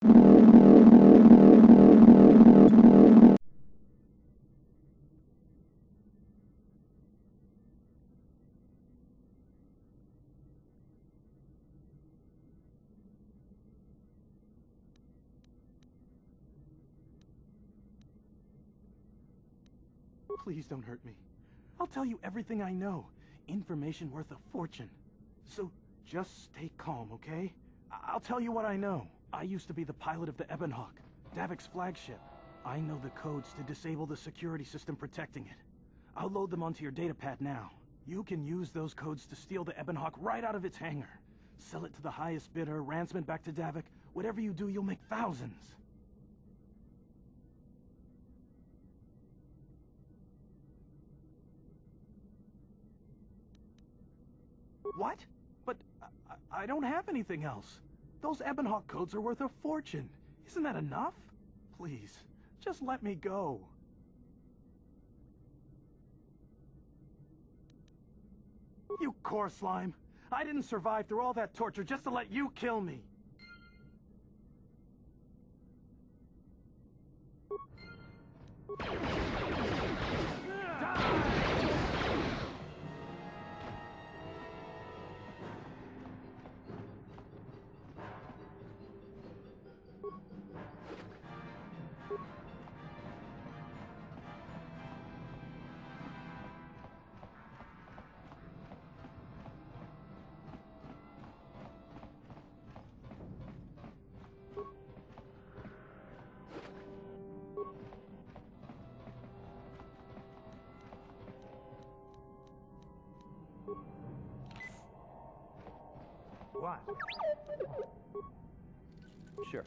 Please don't hurt me. I'll tell you everything I know. Information worth a fortune. So just stay calm, okay? I'll tell you what I know. I used to be the pilot of the Ebonhawk, Davik's flagship. I know the codes to disable the security system protecting it. I'll load them onto your datapad now. You can use those codes to steal the Ebonhawk right out of its hangar. Sell it to the highest bidder, ransom it back to Davik. Whatever you do, you'll make thousands. What? But I don't have anything else. Those Ebonhawk codes are worth a fortune. Isn't that enough? Please, just let me go. You core slime. I didn't survive through all that torture just to let you kill me. What? Sure.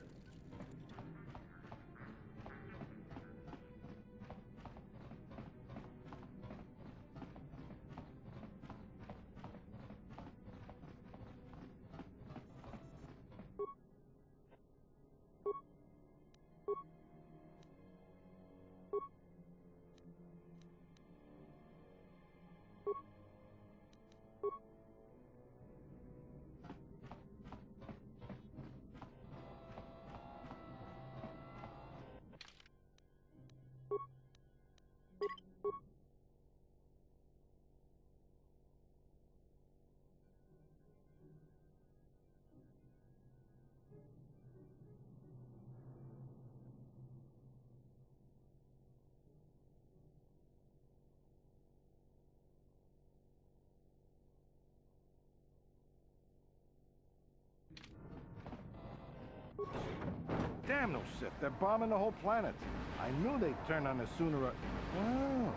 Damn those Sith, they're bombing the whole planet. I knew they'd turn on us sooner or... Oh,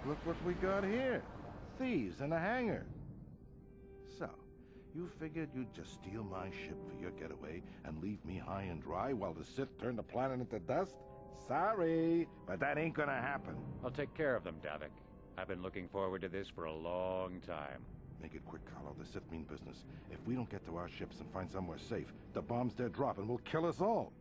look what we got here. Thieves in a hangar. So, you figured you'd just steal my ship for your getaway and leave me high and dry while the Sith turn the planet into dust? Sorry, but that ain't gonna happen. I'll take care of them, Davik. I've been looking forward to this for a long time. Make it quick, Carlo. The Sith mean business. If we don't get to our ships and find somewhere safe, the bombs they're dropping will kill us all.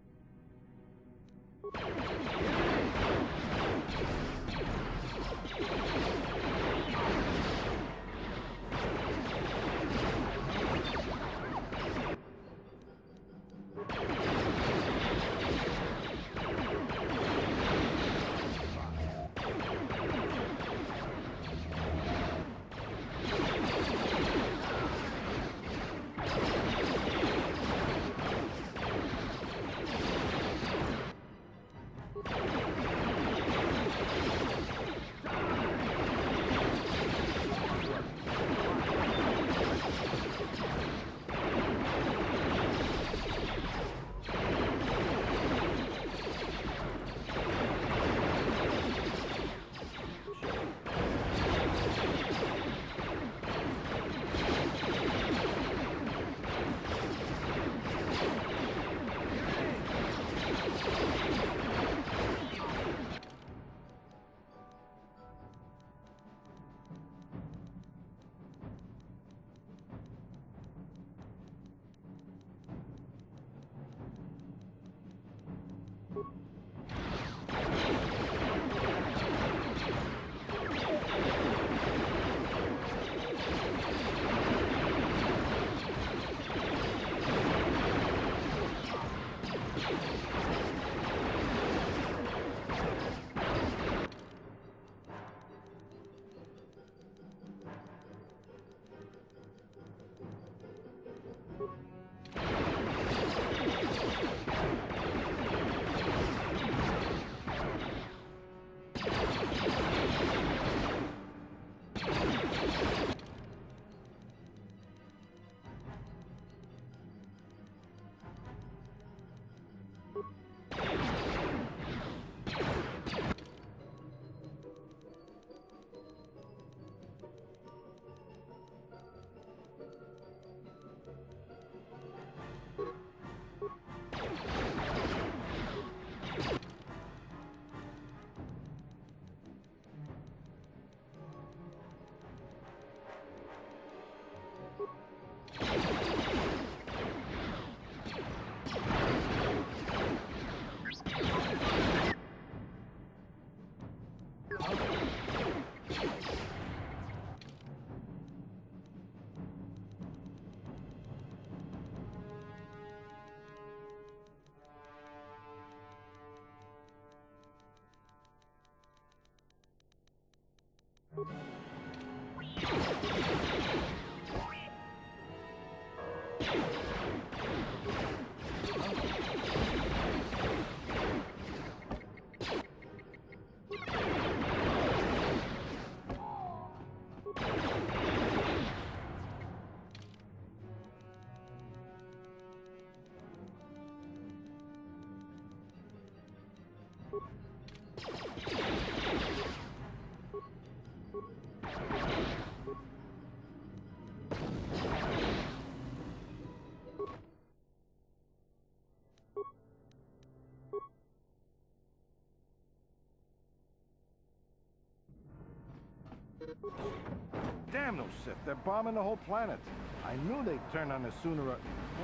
Damn those Sith, they're bombing the whole planet. I knew they'd turn on us sooner or...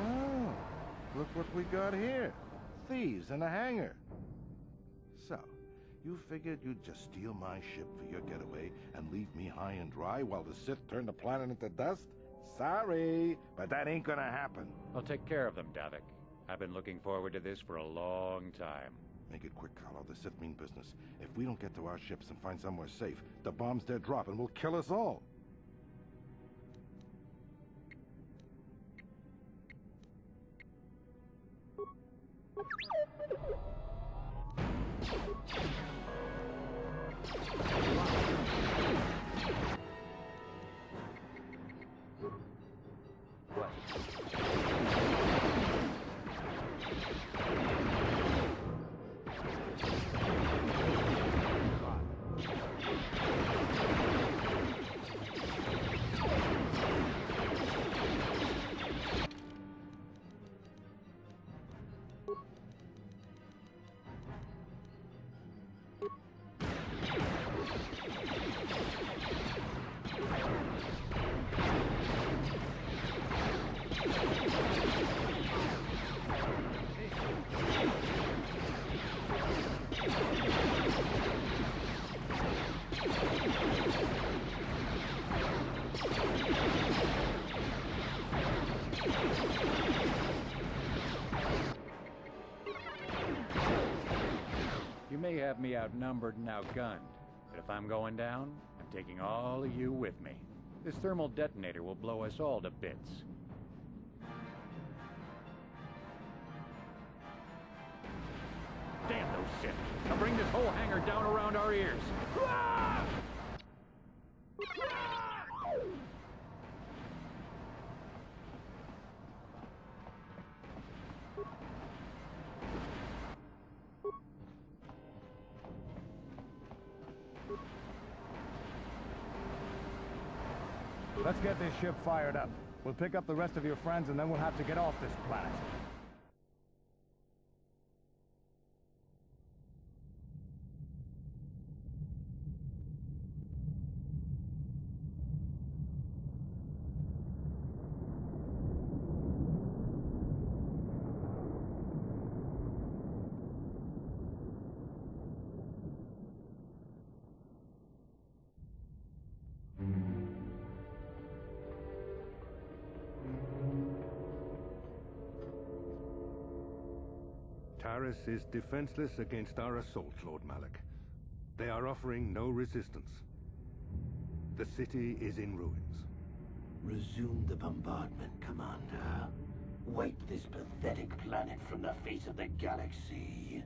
Oh, look what we got here. Thieves in a hangar. So, you figured you'd just steal my ship for your getaway and leave me high and dry while the Sith turn the planet into dust? Sorry, but that ain't gonna happen. I'll take care of them, Davik. I've been looking forward to this for a long time. Make it quick, Carlo. The Sith mean business. If we don't get to our ships and find somewhere safe, the bombs they're dropping will kill us all. What? You may have me outnumbered and outgunned, but if I'm going down, I'm taking all of you with me. This thermal detonator will blow us all to bits. Damn those Sith! They'll bring this whole hangar down around our ears. Let's get this ship fired up. We'll pick up the rest of your friends and then we'll have to get off this planet. Taris is defenseless against our assault, Lord Malak. They are offering no resistance. The city is in ruins. Resume the bombardment, Commander. Wipe this pathetic planet from the face of the galaxy.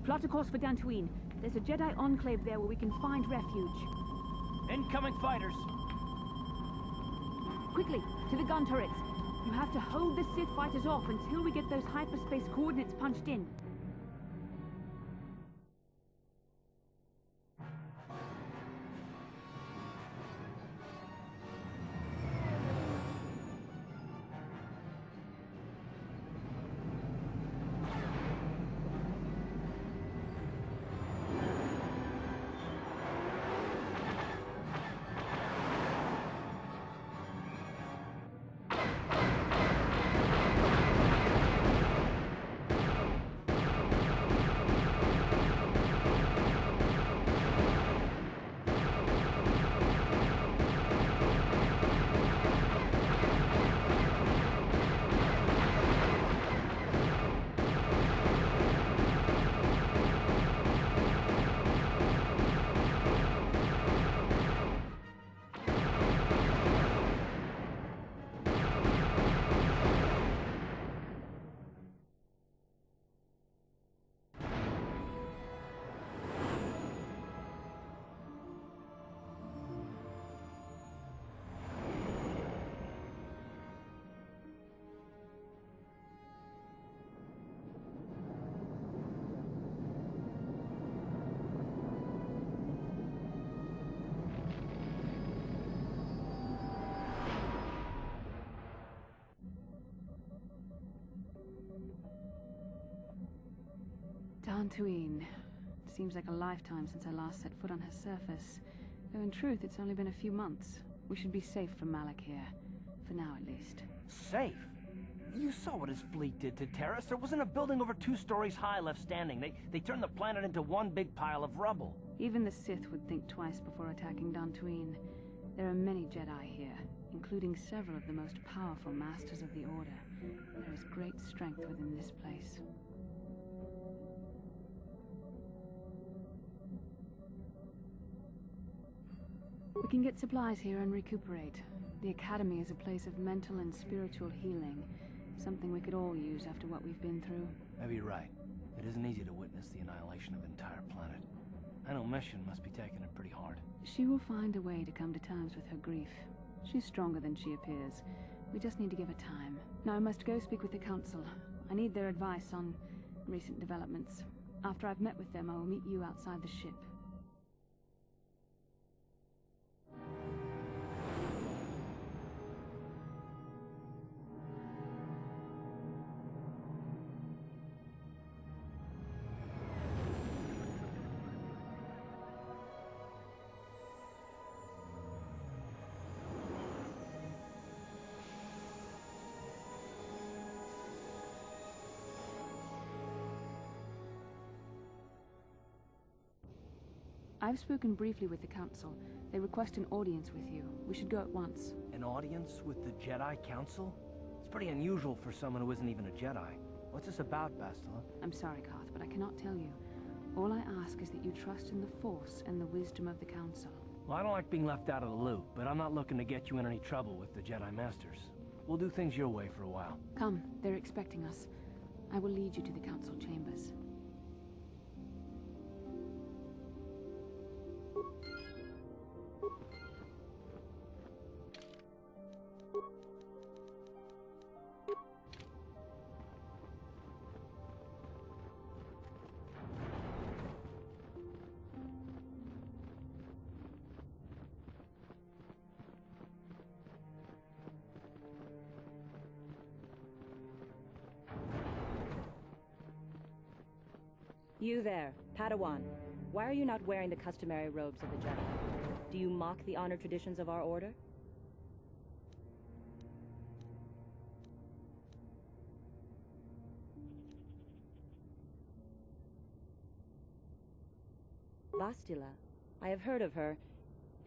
Plot a course for Dantooine. There's a Jedi enclave there where we can find refuge. Incoming fighters! Quickly, to the gun turrets. You have to hold the Sith fighters off until we get those hyperspace coordinates punched in. Dantooine. Seems like a lifetime since I last set foot on her surface. Though in truth, it's only been a few months. We should be safe from Malak here. For now, at least. Safe? You saw what his fleet did to Terrace. There wasn't a building over 2 stories high left standing. They turned the planet into one big pile of rubble. Even the Sith would think twice before attacking Dantooine. There are many Jedi here, including several of the most powerful Masters of the Order. There is great strength within this place. We can get supplies here and recuperate. The Academy is a place of mental and spiritual healing. Something we could all use after what we've been through. Maybe you're right. It isn't easy to witness the annihilation of an entire planet. I know Mission must be taking it pretty hard. She will find a way to come to terms with her grief. She's stronger than she appears. We just need to give her time. Now I must go speak with the Council. I need their advice on recent developments. After I've met with them, I will meet you outside the ship. I've spoken briefly with the Council. They request an audience with you. We should go at once. An audience with the Jedi Council? It's pretty unusual for someone who isn't even a Jedi. What's this about, Bastila? I'm sorry, Carth, but I cannot tell you. All I ask is that you trust in the Force and the wisdom of the Council. Well, I don't like being left out of the loop, but I'm not looking to get you in any trouble with the Jedi Masters. We'll do things your way for a while. Come, they're expecting us. I will lead you to the Council chambers. You there, Padawan. Why are you not wearing the customary robes of the Jedi? Do you mock the honor traditions of our order? Bastila. I have heard of her.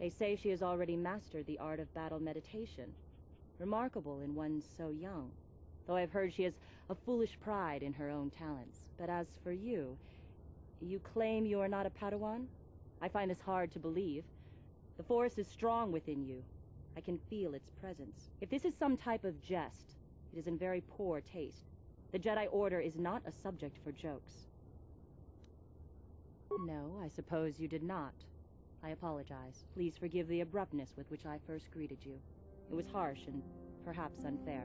They say she has already mastered the art of battle meditation. Remarkable in one so young. Though I've heard she has a foolish pride in her own talents. But as for you, you claim you are not a Padawan? I find this hard to believe. The Force is strong within you. I can feel its presence. If this is some type of jest, it is in very poor taste. The Jedi Order is not a subject for jokes. No, I suppose you did not. I apologize. Please forgive the abruptness with which I first greeted you. It was harsh and perhaps unfair.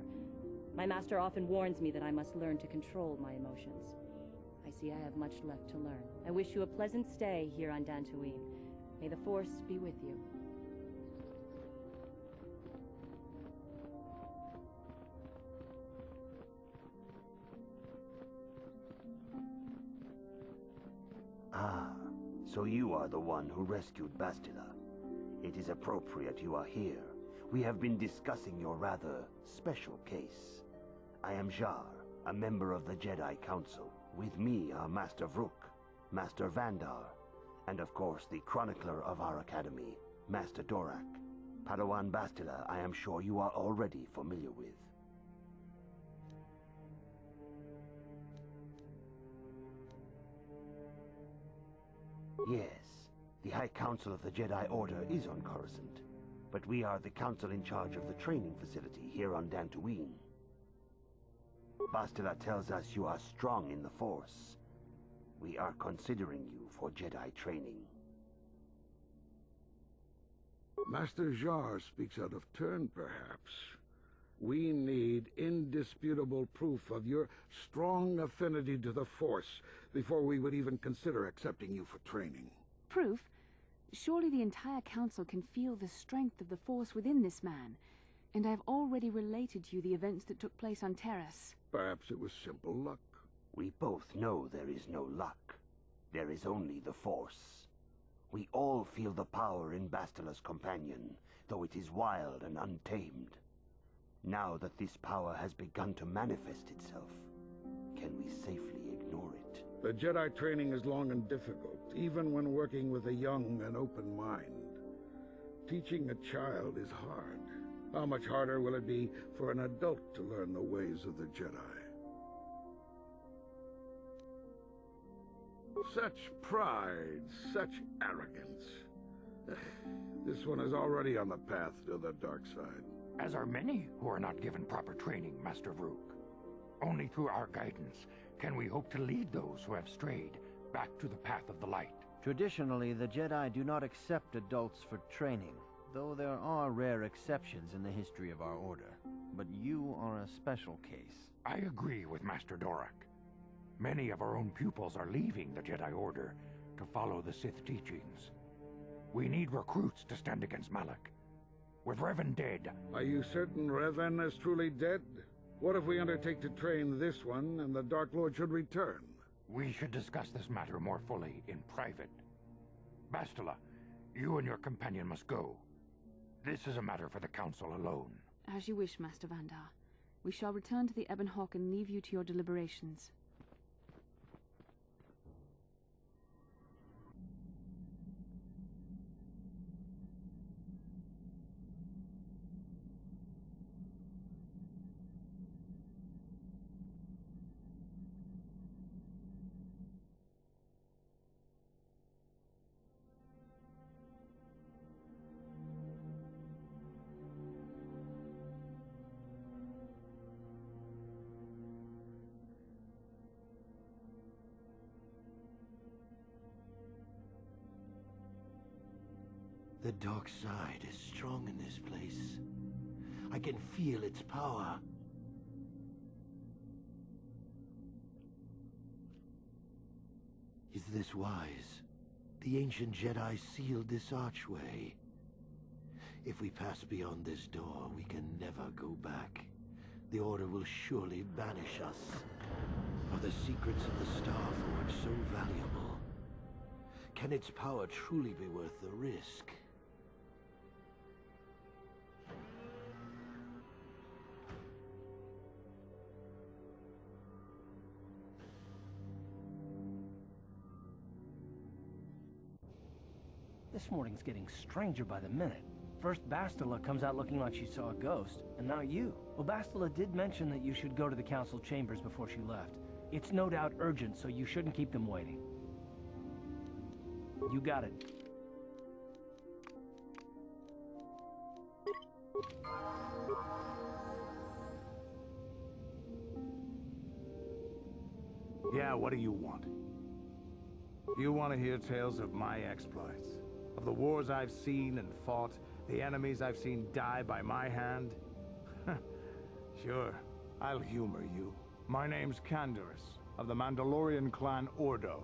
My master often warns me that I must learn to control my emotions. I see I have much left to learn. I wish you a pleasant stay here on Dantooine. May the Force be with you. Ah, so you are the one who rescued Bastila. It is appropriate you are here. We have been discussing your rather special case. I am Jar, a member of the Jedi Council. With me are Master Vrook, Master Vandar, and of course the chronicler of our academy, Master Dorak. Padawan Bastila, I am sure you are already familiar with. Yes, the High Council of the Jedi Order is on Coruscant, but we are the council in charge of the training facility here on Dantooine. Bastila tells us you are strong in the Force. We are considering you for Jedi training. Master Jar speaks out of turn, perhaps. We need indisputable proof of your strong affinity to the Force before we would even consider accepting you for training. Proof? Surely the entire Council can feel the strength of the Force within this man. And I have already related to you the events that took place on Terrace. Perhaps it was simple luck. We both know there is no luck. There is only the Force. We all feel the power in Bastila's companion, though it is wild and untamed. Now that this power has begun to manifest itself, can we safely ignore it? The Jedi training is long and difficult, even when working with a young and open mind. Teaching a child is hard. How much harder will it be for an adult to learn the ways of the Jedi? Such pride, such arrogance. This one is already on the path to the dark side. As are many who are not given proper training, Master Vrook. Only through our guidance can we hope to lead those who have strayed back to the path of the light. Traditionally, the Jedi do not accept adults for training, though there are rare exceptions in the history of our order. But you are a special case. I agree with Master Dorak. Many of our own pupils are leaving the Jedi Order to follow the Sith teachings. We need recruits to stand against Malak. With Revan dead... Are you certain Revan is truly dead? What if we undertake to train this one and the Dark Lord should return? We should discuss this matter more fully in private. Bastila, you and your companion must go. This is a matter for the Council alone. As you wish, Master Vandar. We shall return to the Ebon Hawk and leave you to your deliberations. The dark side is strong in this place. I can feel its power. Is this wise? The ancient Jedi sealed this archway. If we pass beyond this door, we can never go back. The Order will surely banish us. Are the secrets of the Star Forge so valuable? Can its power truly be worth the risk? This morning's getting stranger by the minute. First Bastila comes out looking like she saw a ghost, and now you. Well, Bastila did mention that you should go to the council chambers before she left. It's no doubt urgent, so you shouldn't keep them waiting. You got it. Yeah, what do you want? You want to hear tales of my exploits? Of the wars I've seen and fought, the enemies I've seen die by my hand? Sure, I'll humor you. My name's Canderous, of the Mandalorian clan Ordo.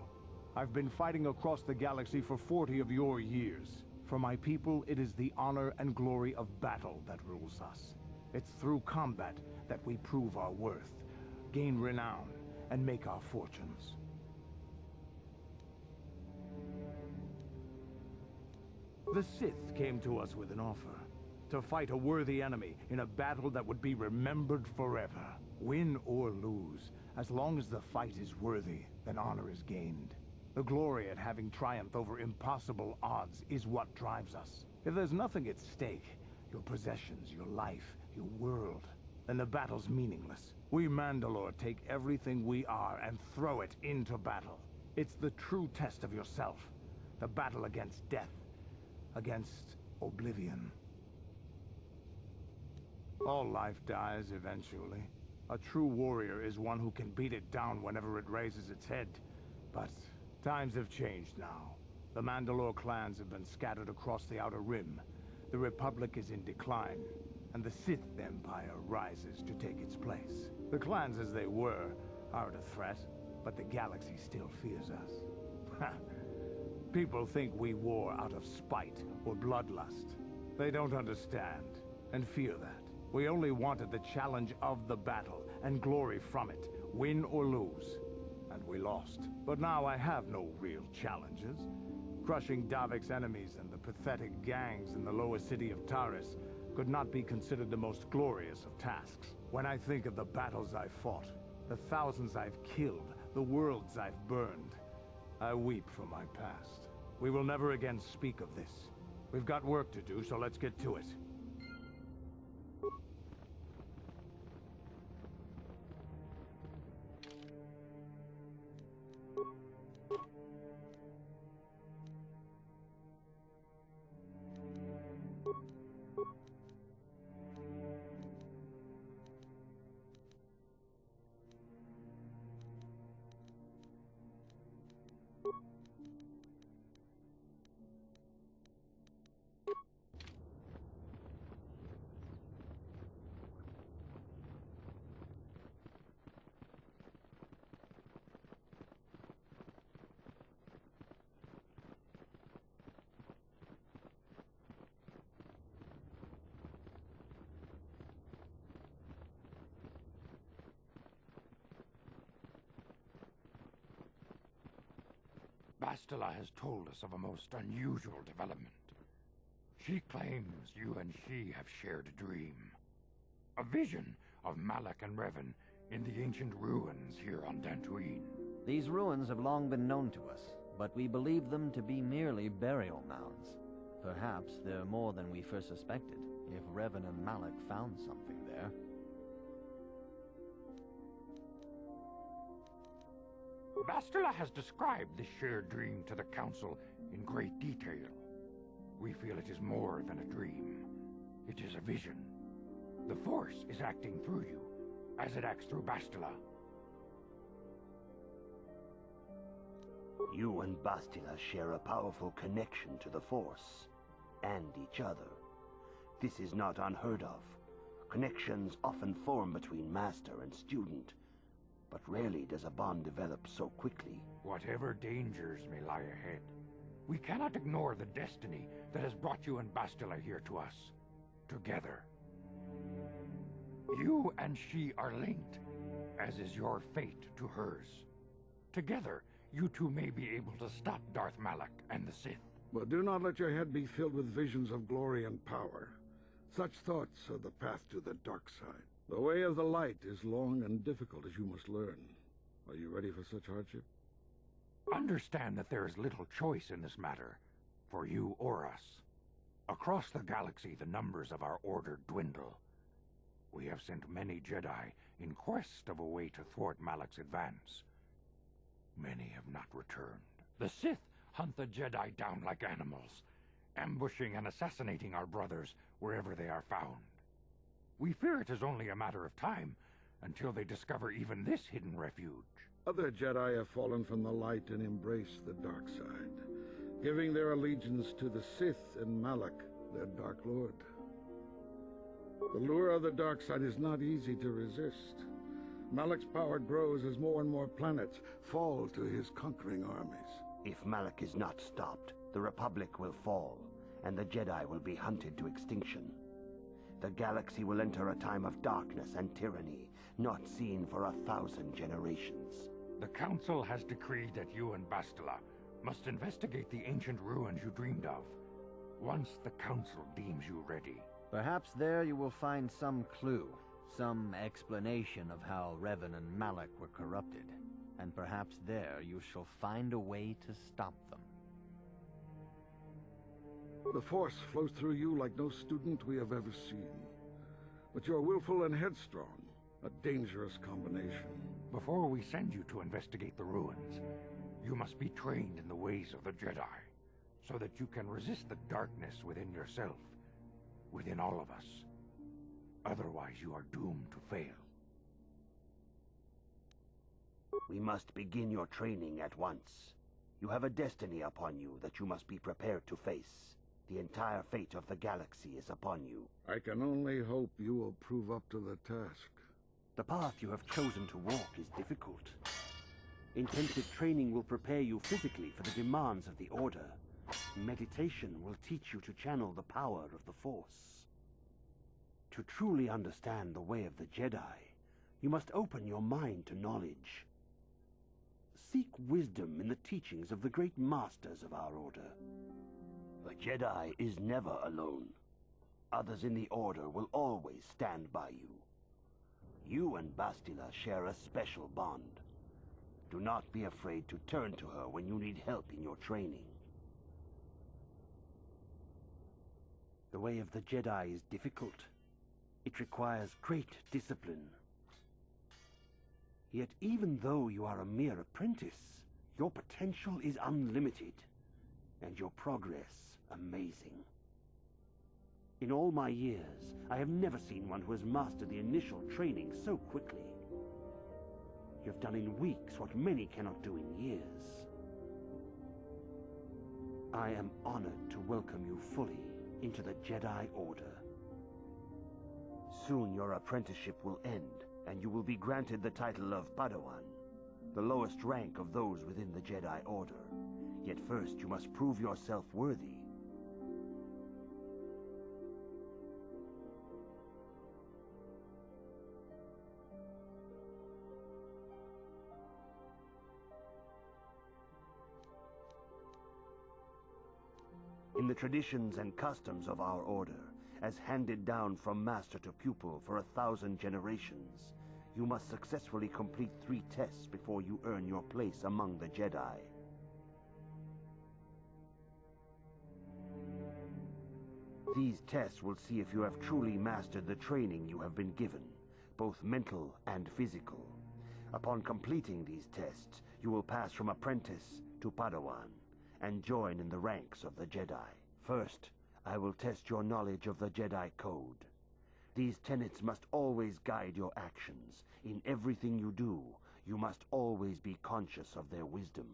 I've been fighting across the galaxy for 40 of your years. For my people, it is the honor and glory of battle that rules us. It's through combat that we prove our worth, gain renown, and make our fortunes. The Sith came to us with an offer. To fight a worthy enemy in a battle that would be remembered forever. Win or lose, as long as the fight is worthy, then honor is gained. The glory at having triumphed over impossible odds is what drives us. If there's nothing at stake, your possessions, your life, your world, then the battle's meaningless. We Mandalore take everything we are and throw it into battle. It's the true test of yourself. The battle against death. Against oblivion. All life dies eventually. A true warrior is one who can beat it down whenever it raises its head. But times have changed now. The Mandalore clans have been scattered across the Outer Rim. The Republic is in decline, and the Sith Empire rises to take its place. The clans as they were aren't a threat, but the galaxy still fears us. People think we war out of spite or bloodlust. They don't understand, and fear that. We only wanted the challenge of the battle, and glory from it, win or lose. and we lost. But now I have no real challenges. Crushing Davik's enemies and the pathetic gangs in the lower city of Taris could not be considered the most glorious of tasks. When I think of the battles I've fought, the thousands I've killed, the worlds I've burned, I weep for my past. We will never again speak of this. We've got work to do, so let's get to it. Bastila has told us of a most unusual development. She claims you and she have shared a dream. A vision of Malak and Revan in the ancient ruins here on Dantooine. These ruins have long been known to us, but we believe them to be merely burial mounds. Perhaps they're more than we first suspected, if Revan and Malak found something there. Bastila has described this shared dream to the Council in great detail. We feel it is more than a dream. It is a vision. The Force is acting through you, as it acts through Bastila. You and Bastila share a powerful connection to the Force, and each other. This is not unheard of. Connections often form between master and student, but rarely does a bond develop so quickly. Whatever dangers may lie ahead, we cannot ignore the destiny that has brought you and Bastila here to us, together. You and she are linked, as is your fate to hers. Together, you two may be able to stop Darth Malak and the Sith. But do not let your head be filled with visions of glory and power. Such thoughts are the path to the dark side. The way of the light is long and difficult, as you must learn. Are you ready for such hardship? Understand that there is little choice in this matter, for you or us. Across the galaxy, the numbers of our order dwindle. We have sent many Jedi in quest of a way to thwart Malak's advance. Many have not returned. The Sith hunt the Jedi down like animals, ambushing and assassinating our brothers wherever they are found. We fear it is only a matter of time until they discover even this hidden refuge. Other Jedi have fallen from the light and embraced the dark side, giving their allegiance to the Sith and Malak, their Dark Lord. The lure of the dark side is not easy to resist. Malak's power grows as more and more planets fall to his conquering armies. If Malak is not stopped, the Republic will fall, and the Jedi will be hunted to extinction. The galaxy will enter a time of darkness and tyranny, not seen for 1,000 generations. The Council has decreed that you and Bastila must investigate the ancient ruins you dreamed of, once the Council deems you ready. Perhaps there you will find some clue, some explanation of how Revan and Malak were corrupted, and perhaps there you shall find a way to stop them. The Force flows through you like no student we have ever seen. But you are willful and headstrong, a dangerous combination. Before we send you to investigate the ruins, you must be trained in the ways of the Jedi, so that you can resist the darkness within yourself, within all of us. Otherwise, you are doomed to fail. We must begin your training at once. You have a destiny upon you that you must be prepared to face. The entire fate of the galaxy is upon you. I can only hope you will prove up to the task. The path you have chosen to walk is difficult. Intensive training will prepare you physically for the demands of the Order. Meditation will teach you to channel the power of the Force. To truly understand the way of the Jedi, you must open your mind to knowledge. Seek wisdom in the teachings of the great masters of our order. A Jedi is never alone. Others in the Order will always stand by you. You and Bastila share a special bond. Do not be afraid to turn to her when you need help in your training. The way of the Jedi is difficult. It requires great discipline. Yet even though you are a mere apprentice, your potential is unlimited, and your progress amazing. In all my years, I have never seen one who has mastered the initial training so quickly. You've done in weeks what many cannot do in years. I am honored to welcome you fully into the Jedi Order. Soon your apprenticeship will end, and you will be granted the title of Padawan, the lowest rank of those within the Jedi Order. Yet first you must prove yourself worthy. In the traditions and customs of our order, as handed down from master to pupil for 1,000 generations, you must successfully complete 3 tests before you earn your place among the Jedi. These tests will see if you have truly mastered the training you have been given, both mental and physical. Upon completing these tests, you will pass from apprentice to Padawan, and join in the ranks of the Jedi. First, I will test your knowledge of the Jedi Code. These tenets must always guide your actions. In everything you do, you must always be conscious of their wisdom.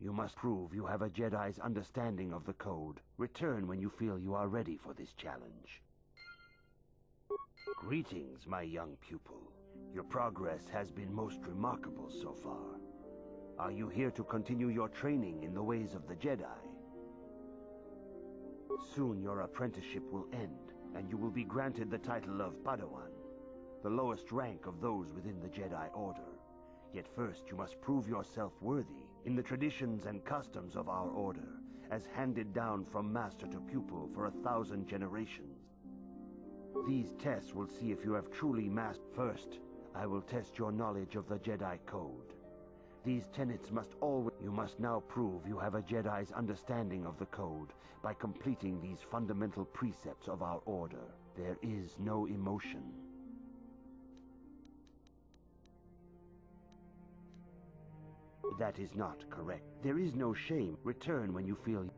You must prove you have a Jedi's understanding of the Code. Return when you feel you are ready for this challenge. Greetings, my young pupil. Your progress has been most remarkable so far. Are you here to continue your training in the ways of the Jedi? Soon your apprenticeship will end, and you will be granted the title of Padawan, the lowest rank of those within the Jedi Order. Yet first you must prove yourself worthy in the traditions and customs of our order, as handed down from master to pupil for 1,000 generations. These tests will see if you have truly mastered. First, I will test your knowledge of the Jedi Code. These tenets must always... You must now prove you have a Jedi's understanding of the Code by completing these fundamental precepts of our order. There is no emotion. That is not correct. There is no shame. Return when you feel...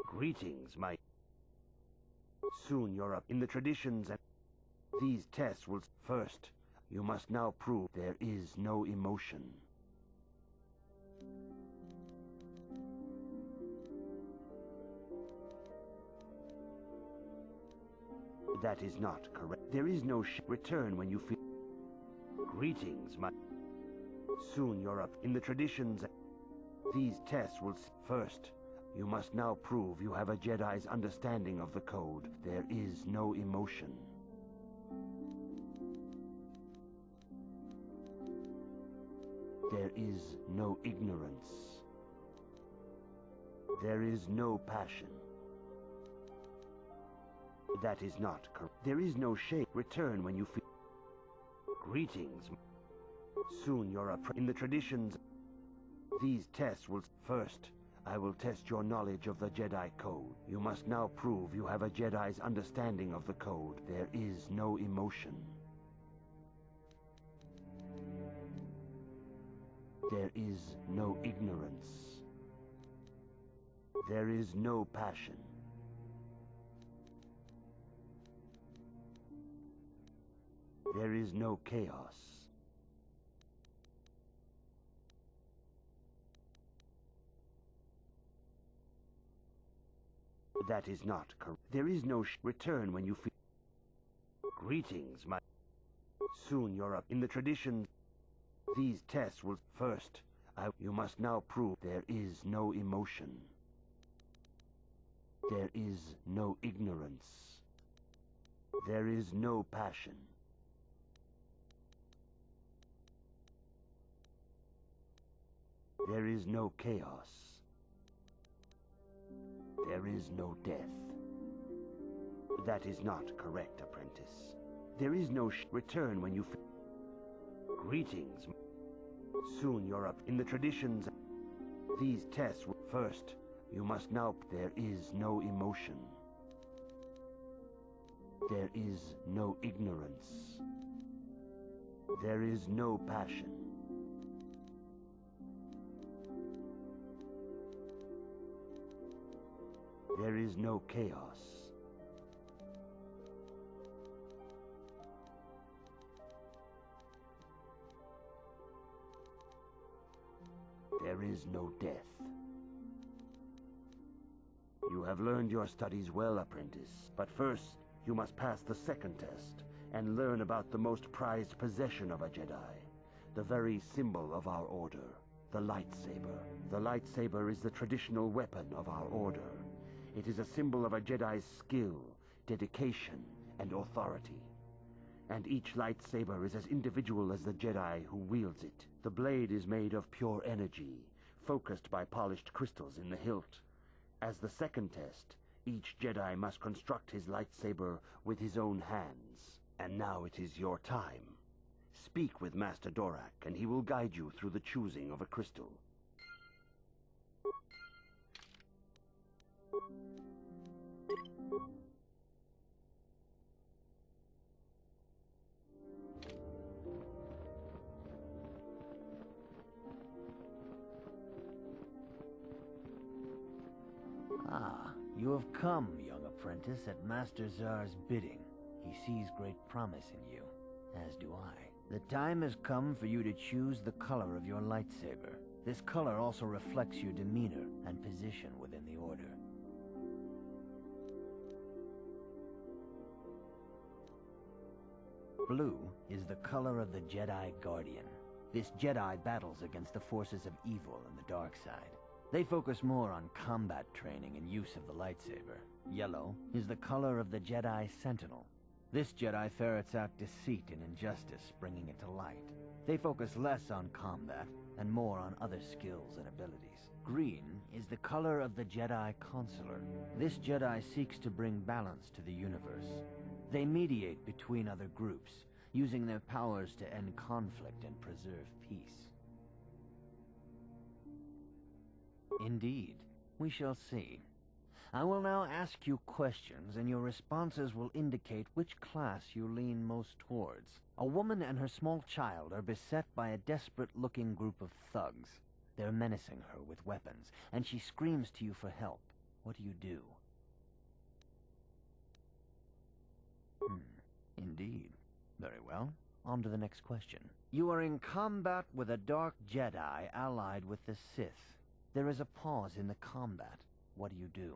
Greetings, my... Soon you're up in the traditions and... These tests will... First, you must now prove there is no emotion. That is not correct. There is no return when you feel... Greetings, my... Soon you're up in the traditions and... These tests will... First, you must now prove you have a Jedi's understanding of the Code. There is no emotion. There is no ignorance. There is no passion. That is not correct. There is no shame. Return when you feel... Greetings. Soon you're up in the traditions. These tests will... First, I will test your knowledge of the Jedi Code. You must now prove you have a Jedi's understanding of the Code. There is no emotion. There is no ignorance. There is no passion. There is no chaos. That is not correct. There is no return when you feel. Greetings, my. Soon you're up in the tradition. These tests will first. You must now prove there is no emotion. There is no ignorance. There is no passion. There is no chaos. There is no death. That is not correct, apprentice. There is no return when you Greetings. Soon you're up in the traditions. These tests will first. You must now. There is no emotion. There is no ignorance. There is no passion. There is no chaos. There is no death. You have learned your studies well, apprentice. But first, you must pass the second test and learn about the most prized possession of a Jedi, the very symbol of our order, the lightsaber. The lightsaber is the traditional weapon of our order. It is a symbol of a Jedi's skill, dedication, and authority. And each lightsaber is as individual as the Jedi who wields it. The blade is made of pure energy, focused by polished crystals in the hilt. As the second test, each Jedi must construct his lightsaber with his own hands. And now it is your time. Speak with Master Dorak, and he will guide you through the choosing of a crystal. Ah, you have come, young apprentice, at Master Zar's bidding. He sees great promise in you, as do I. The time has come for you to choose the color of your lightsaber. This color also reflects your demeanor and position within the Order. Blue is the color of the Jedi Guardian. This Jedi battles against the forces of evil and the dark side. They focus more on combat training and use of the lightsaber. Yellow is the color of the Jedi Sentinel. This Jedi ferrets out deceit and injustice, bringing it to light. They focus less on combat and more on other skills and abilities. Green is the color of the Jedi Consular. This Jedi seeks to bring balance to the universe. They mediate between other groups, using their powers to end conflict and preserve peace. Indeed, we shall see. I will now ask you questions, and your responses will indicate which class you lean most towards. A woman and her small child are beset by a desperate-looking group of thugs. They're menacing her with weapons, and she screams to you for help. What do you do? Indeed. Very well. On to the next question. You are in combat with a dark Jedi allied with the Sith. There is a pause in the combat. What do you do?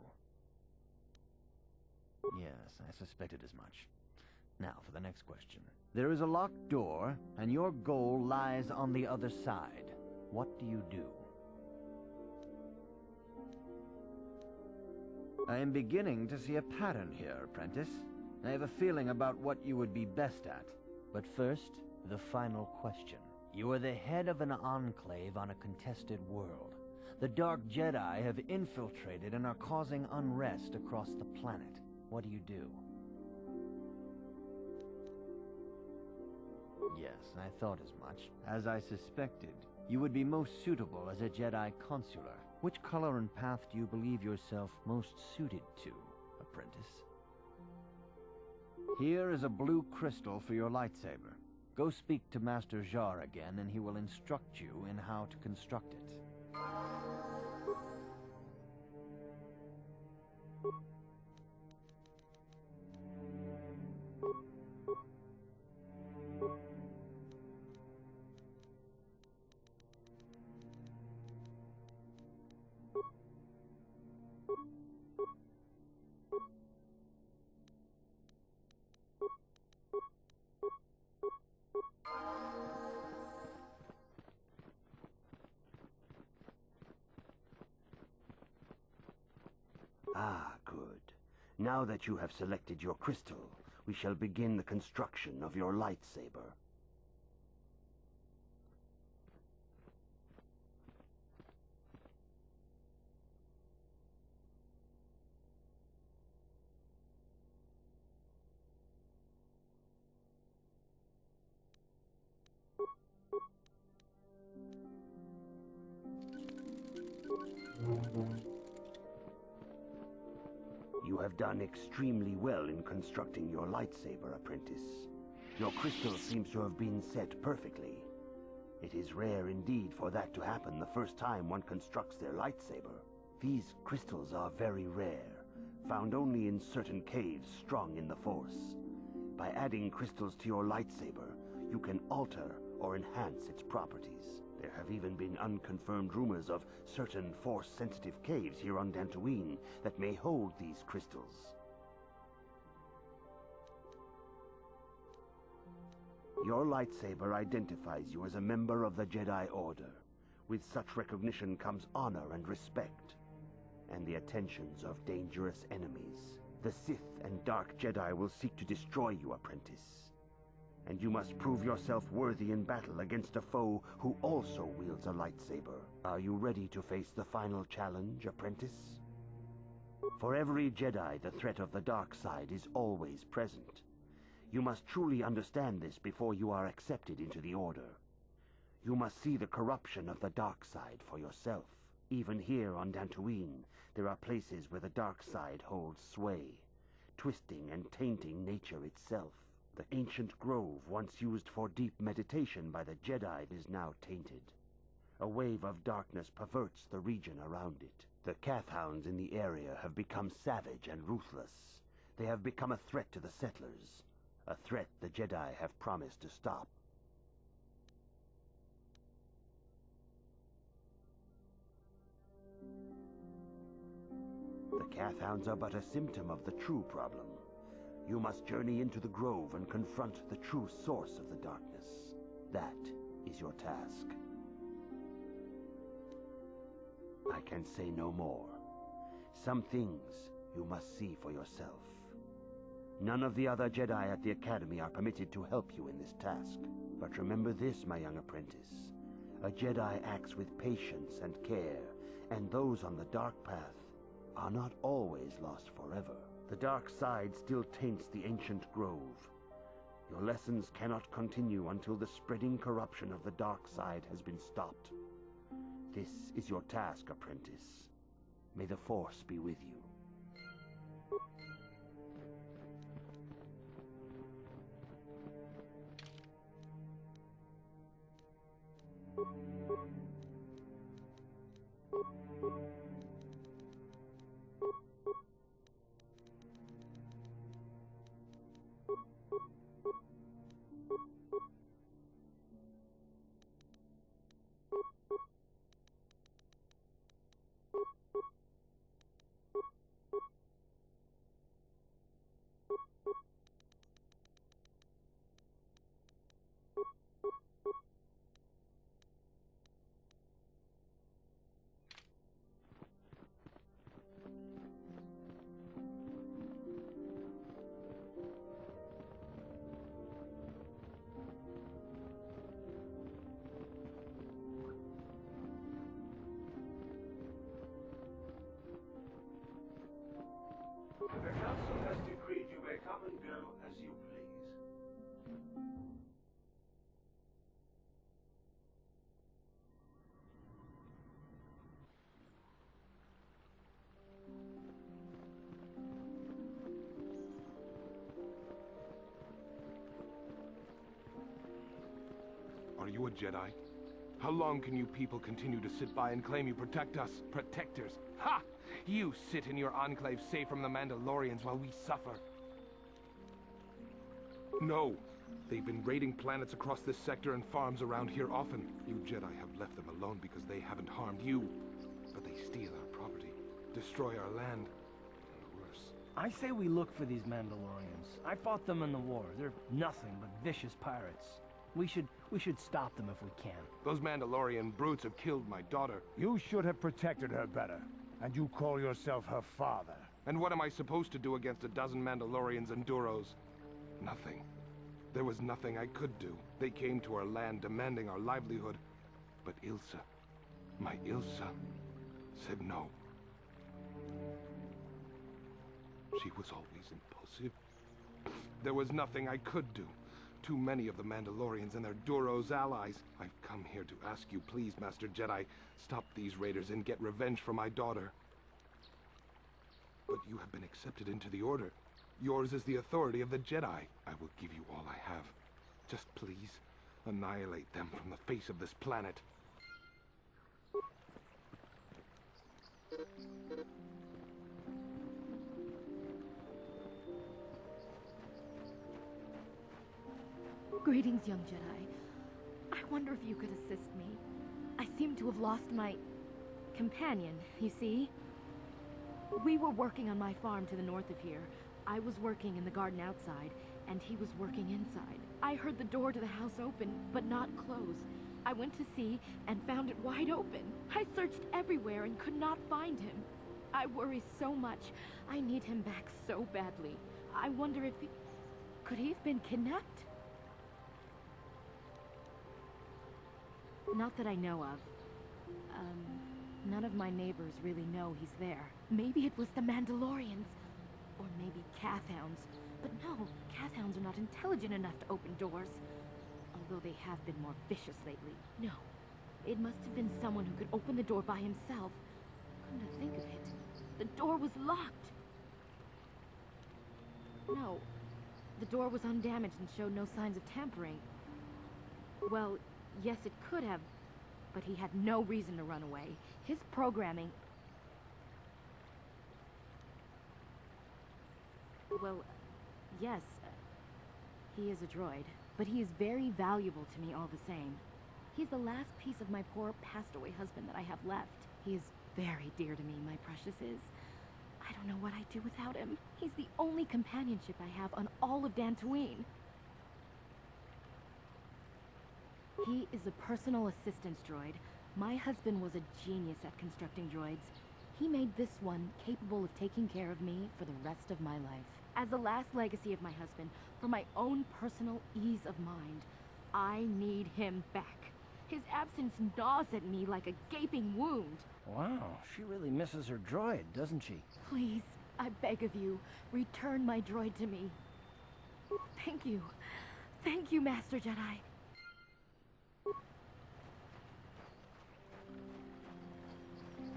Yes, I suspected as much. Now for the next question. There is a locked door, and your goal lies on the other side. What do you do? I am beginning to see a pattern here, apprentice. I have a feeling about what you would be best at. But first, the final question. You are the head of an enclave on a contested world. The Dark Jedi have infiltrated and are causing unrest across the planet. What do you do? Yes, I thought as much. As I suspected, you would be most suitable as a Jedi Consular. Which color and path do you believe yourself most suited to, apprentice? Here is a blue crystal for your lightsaber. Go speak to Master Jar again, and he will instruct you in how to construct it. Ah, good. Now that you have selected your crystal, we shall begin the construction of your lightsaber. You have done extremely well in constructing your lightsaber, apprentice. Your crystal seems to have been set perfectly. It is rare indeed for that to happen the first time one constructs their lightsaber. These crystals are very rare, found only in certain caves strong in the Force. By adding crystals to your lightsaber, you can alter or enhance its properties. There have even been unconfirmed rumors of certain Force-sensitive caves here on Dantooine that may hold these crystals. Your lightsaber identifies you as a member of the Jedi Order. With such recognition comes honor and respect, and the attentions of dangerous enemies. The Sith and Dark Jedi will seek to destroy you, apprentice. And you must prove yourself worthy in battle against a foe who also wields a lightsaber. Are you ready to face the final challenge, apprentice? For every Jedi, the threat of the dark side is always present. You must truly understand this before you are accepted into the Order. You must see the corruption of the dark side for yourself. Even here on Dantooine, there are places where the dark side holds sway, twisting and tainting nature itself. The ancient grove, once used for deep meditation by the Jedi, is now tainted. A wave of darkness perverts the region around it. The Kath hounds in the area have become savage and ruthless. They have become a threat to the settlers, a threat the Jedi have promised to stop. The Kath hounds are but a symptom of the true problem. You must journey into the grove and confront the true source of the darkness. That is your task. I can say no more. Some things you must see for yourself. None of the other Jedi at the Academy are permitted to help you in this task. But remember this, my young apprentice. A Jedi acts with patience and care, and those on the dark path are not always lost forever. The dark side still taints the ancient grove. Your lessons cannot continue until the spreading corruption of the dark side has been stopped. This is your task, apprentice. May the Force be with you. The Council has decreed you may come and go as you please. to a Jedi? How long can you people continue to sit by and claim you protect us? Protectors? Ha! You sit in your enclave safe from the Mandalorians while we suffer. No! They've been raiding planets across this sector and farms around here often. You Jedi have left them alone because they haven't harmed you. But they steal our property, destroy our land, and worse. I say we look for these Mandalorians. I fought them in the war. They're nothing but vicious pirates. We should stop them if we can. Those Mandalorian brutes have killed my daughter. You should have protected her better. And you call yourself her father. And what am I supposed to do against a dozen Mandalorians and Duros? Nothing. There was nothing I could do. They came to our land demanding our livelihood. But Ilsa, my Ilsa, said no. She was always impulsive. There was nothing I could do. Too many of the Mandalorians and their Duros allies. I've come here to ask you, please, Master Jedi, stop these raiders and get revenge for my daughter. But you have been accepted into the Order. Yours is the authority of the Jedi. I will give you all I have. Just please, annihilate them from the face of this planet. Greetings, young Jedi. I wonder if you could assist me. I seem to have lost my companion, you see? We were working on my farm to the north of here. I was working in the garden outside, and he was working inside. I heard the door to the house open, but not close. I went to see and found it wide open. I searched everywhere and could not find him. I worry so much. I need him back so badly. I wonder if he... Could he have been kidnapped? Not that I know of. None of my neighbors really know he's there. Maybe it was the Mandalorians. Or maybe Cathhounds. But no, Cathhounds are not intelligent enough to open doors. Although they have been more vicious lately. No. It must have been someone who could open the door by himself. Come to think of it, the door was locked. No. The door was undamaged and showed no signs of tampering. Well, yes, it could have, but he had no reason to run away. His programming... Well, yes, he is a droid, but he is very valuable to me all the same. He's the last piece of my poor passed-away husband that I have left. He is very dear to me, my precious is. I don't know what I'd do without him. He's the only companionship I have on all of Dantooine. He is a personal assistance droid. My husband was a genius at constructing droids. He made this one capable of taking care of me for the rest of my life. As the last legacy of my husband, for my own personal ease of mind, I need him back. His absence gnaws at me like a gaping wound. Wow, she really misses her droid, doesn't she? Please, I beg of you, return my droid to me. Thank you. Thank you, Master Jedi.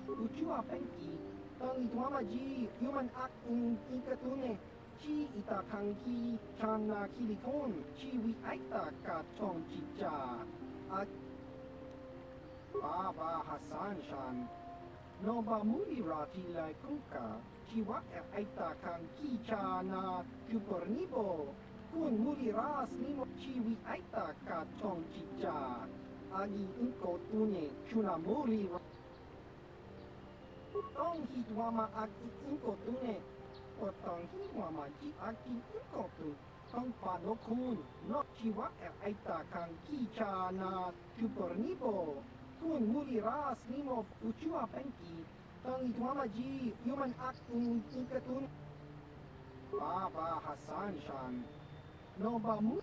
Ucua penki, tangi tuamaji, human ak ikatune, chi itakanki, chana kilikon, chi wi aita ka chong chicha, at Baba Hassan Shan, no ba muli rati lai kunka, chi wa aita kanki chana chupornibo, kun muli ras nimo chi wi aita ka chong chicha, agi inko tune chuna muli Tong hitwama aki inko tune, o tong hitwama ji aki inko tu, tong padokun, no chiwa aita kan kicha na chupornibo, kun muli ras nimo uchua penki, tong hitwama ji human ak inkatun, Baba Hassan Shan, no ba mu.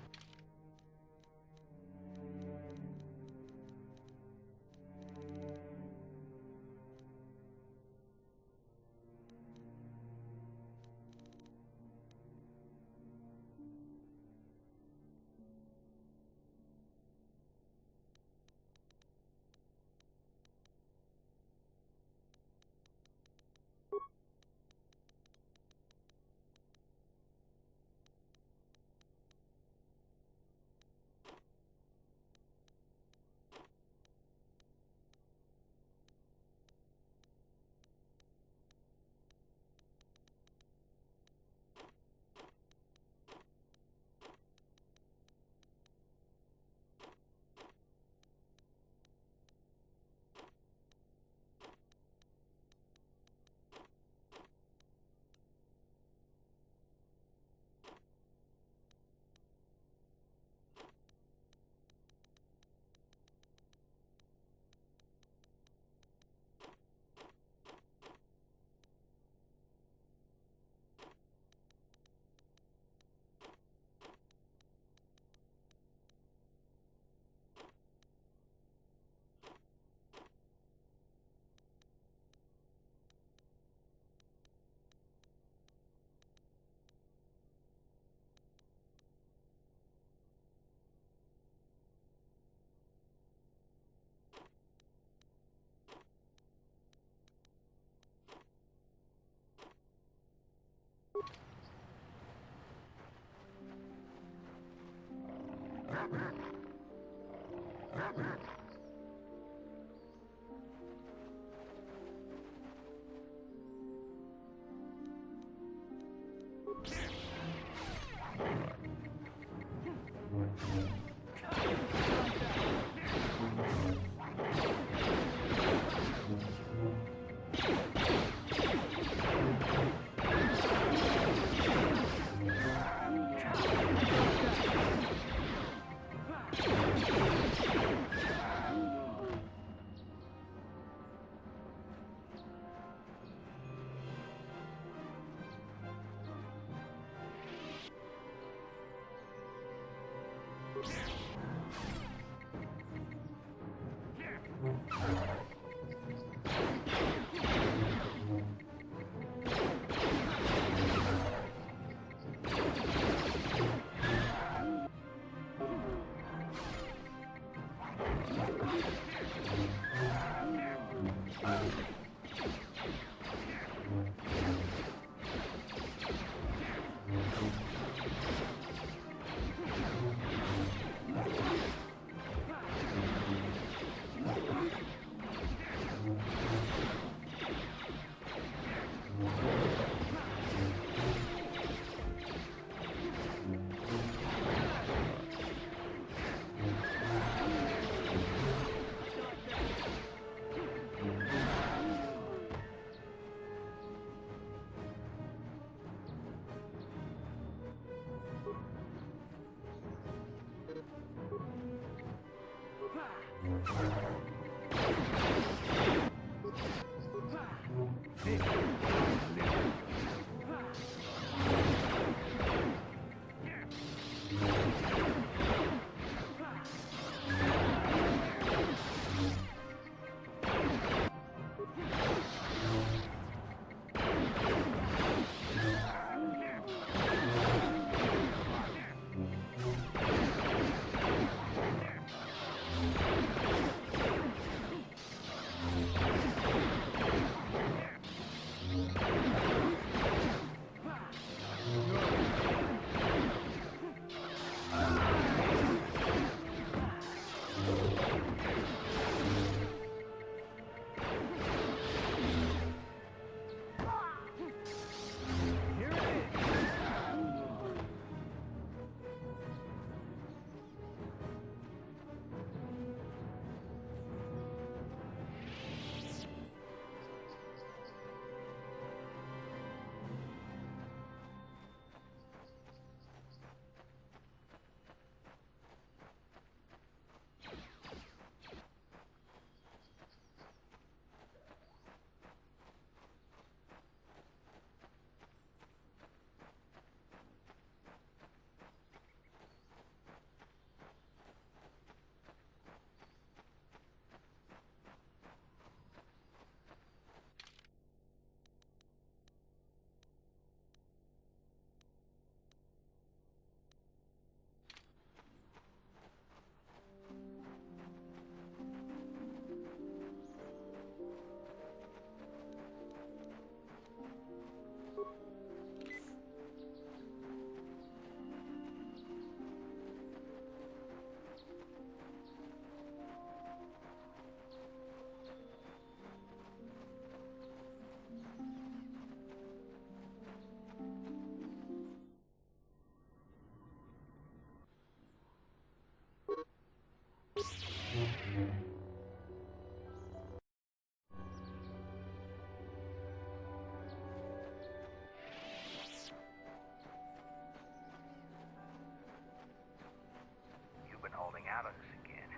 Out of this again.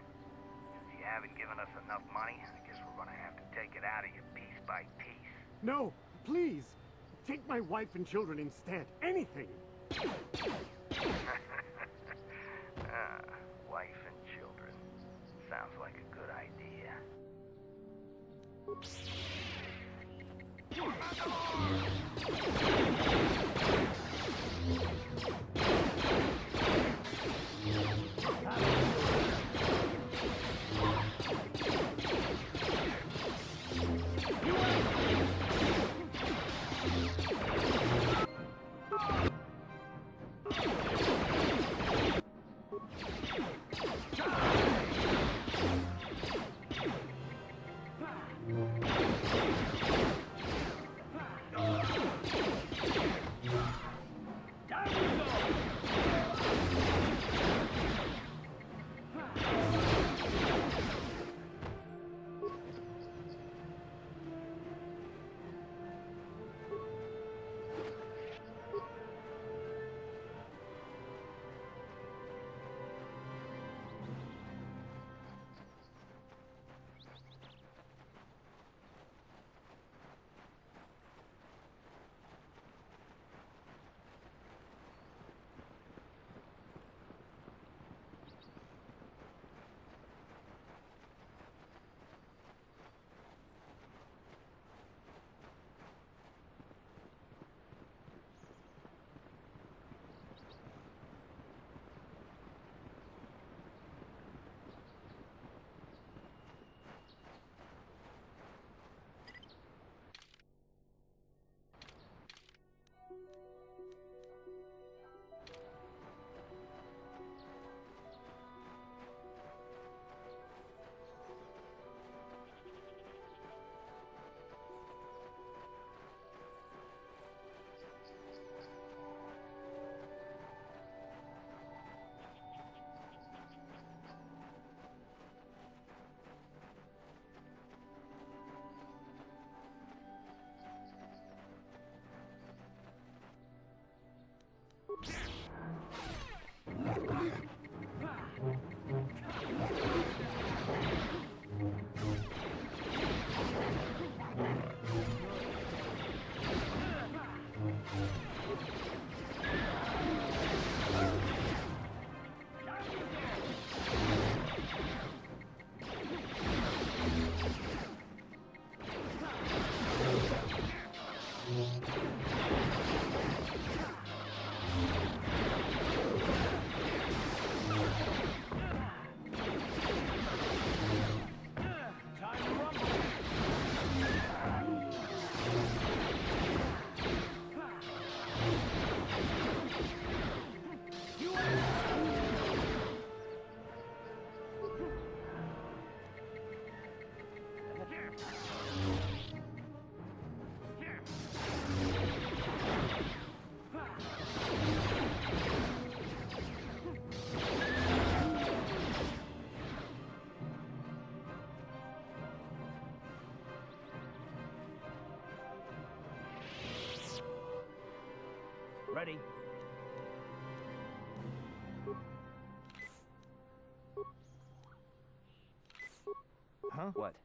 Since you haven't given us enough money, I guess we're gonna have to take it out of you piece by piece. No, please. Take my wife and children instead. Anything. Wife and children. Sounds like a good idea. ready. Huh? What?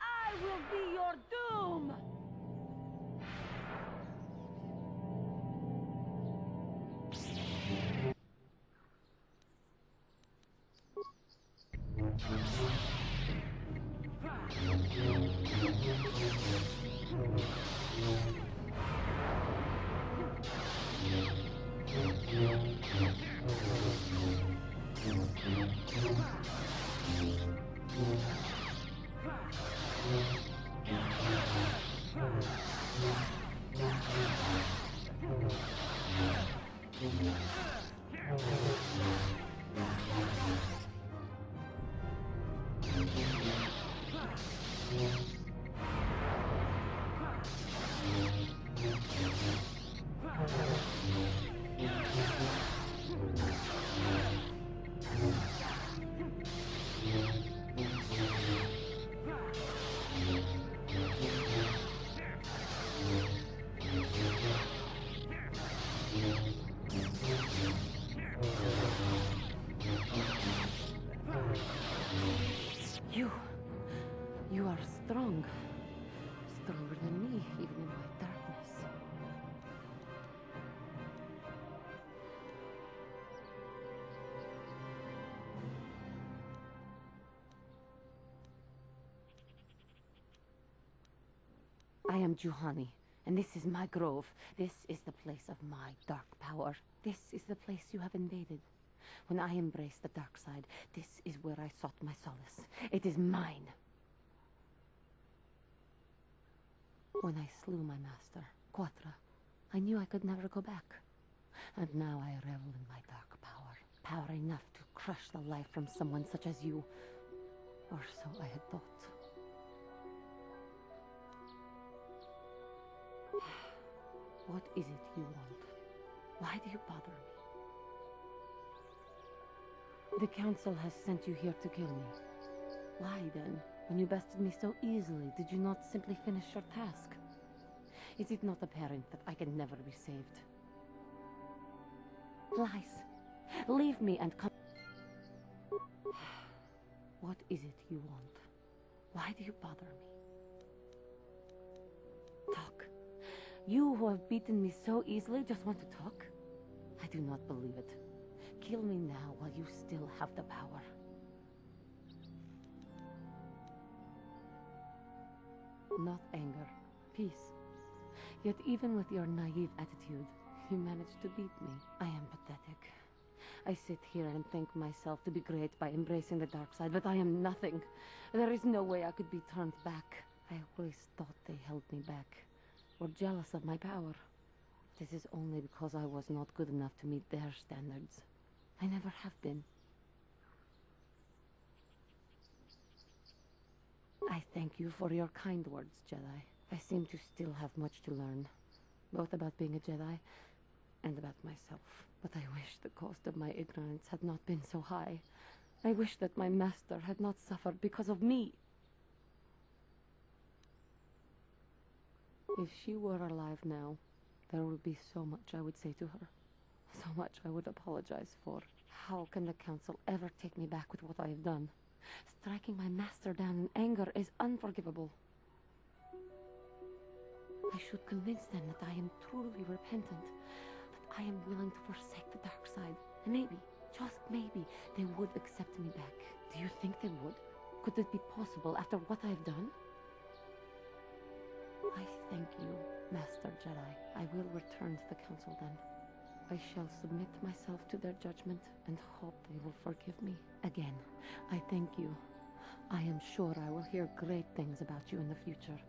I will be your doom! You are strong. Stronger than me, even in my darkness. I am Juhani, and this is my grove. This is the place of my dark power. This is the place you have invaded. When I embraced the dark side, this is where I sought my solace. It is mine. When I slew my master, Quatra, I knew I could never go back. And now I revel in my dark power. Power enough to crush the life from someone such as you. Or so I had thought. What is it you want? Why do you bother me? The Council has sent you here to kill me. Why then, when you bested me so easily, did you not simply finish your task? Is it not apparent that I can never be saved? Lies. Leave me and come. What is it you want? Why do you bother me? Talk. You who have beaten me so easily just want to talk? I do not believe it. Kill me now while you still have the power. Not anger. Peace. Yet even with your naive attitude, you managed to beat me. I am pathetic. I sit here and think myself to be great by embracing the dark side, but I am nothing. There is no way I could be turned back. I always thought they held me back, or jealous of my power. This is only because I was not good enough to meet their standards. I never have been. I thank you for your kind words, Jedi. I seem to still have much to learn, both about being a Jedi and about myself. But I wish the cost of my ignorance had not been so high. I wish that my master had not suffered because of me. If she were alive now, there would be so much I would say to her. So much I would apologize for. How can the Council ever take me back with what I have done? Striking my master down in anger is unforgivable. I should convince them that I am truly repentant, that I am willing to forsake the dark side. And maybe, just maybe, they would accept me back. Do you think they would? Could it be possible after what I have done? I thank you, Master Jedi. I will return to the Council then. I shall submit myself to their judgment and hope they will forgive me. Again, I thank you. I am sure I will hear great things about you in the future.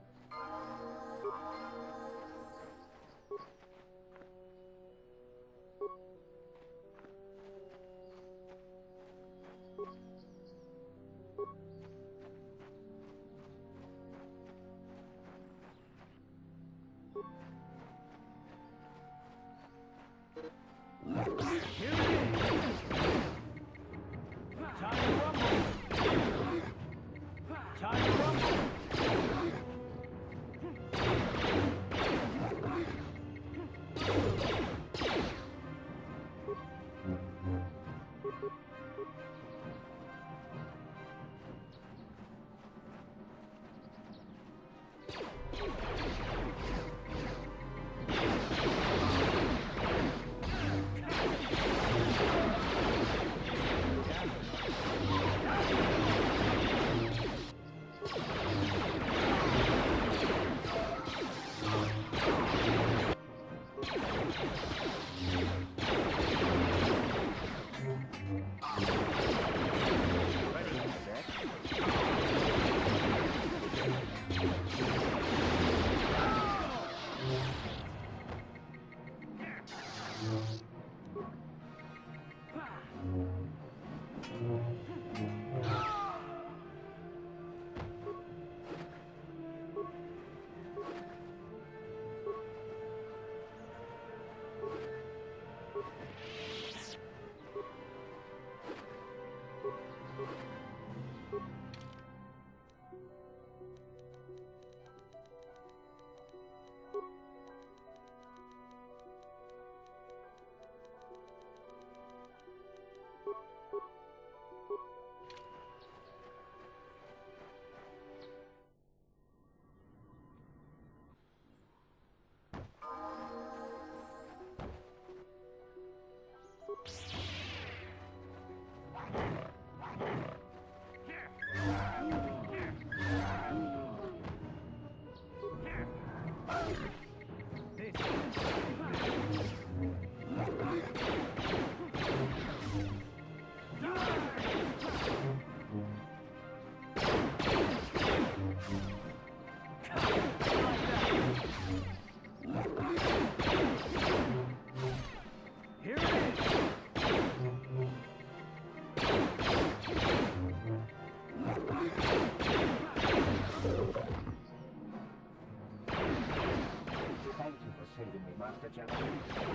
Master Jedi,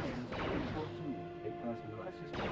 and for two, a personal assistant.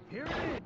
Here it is!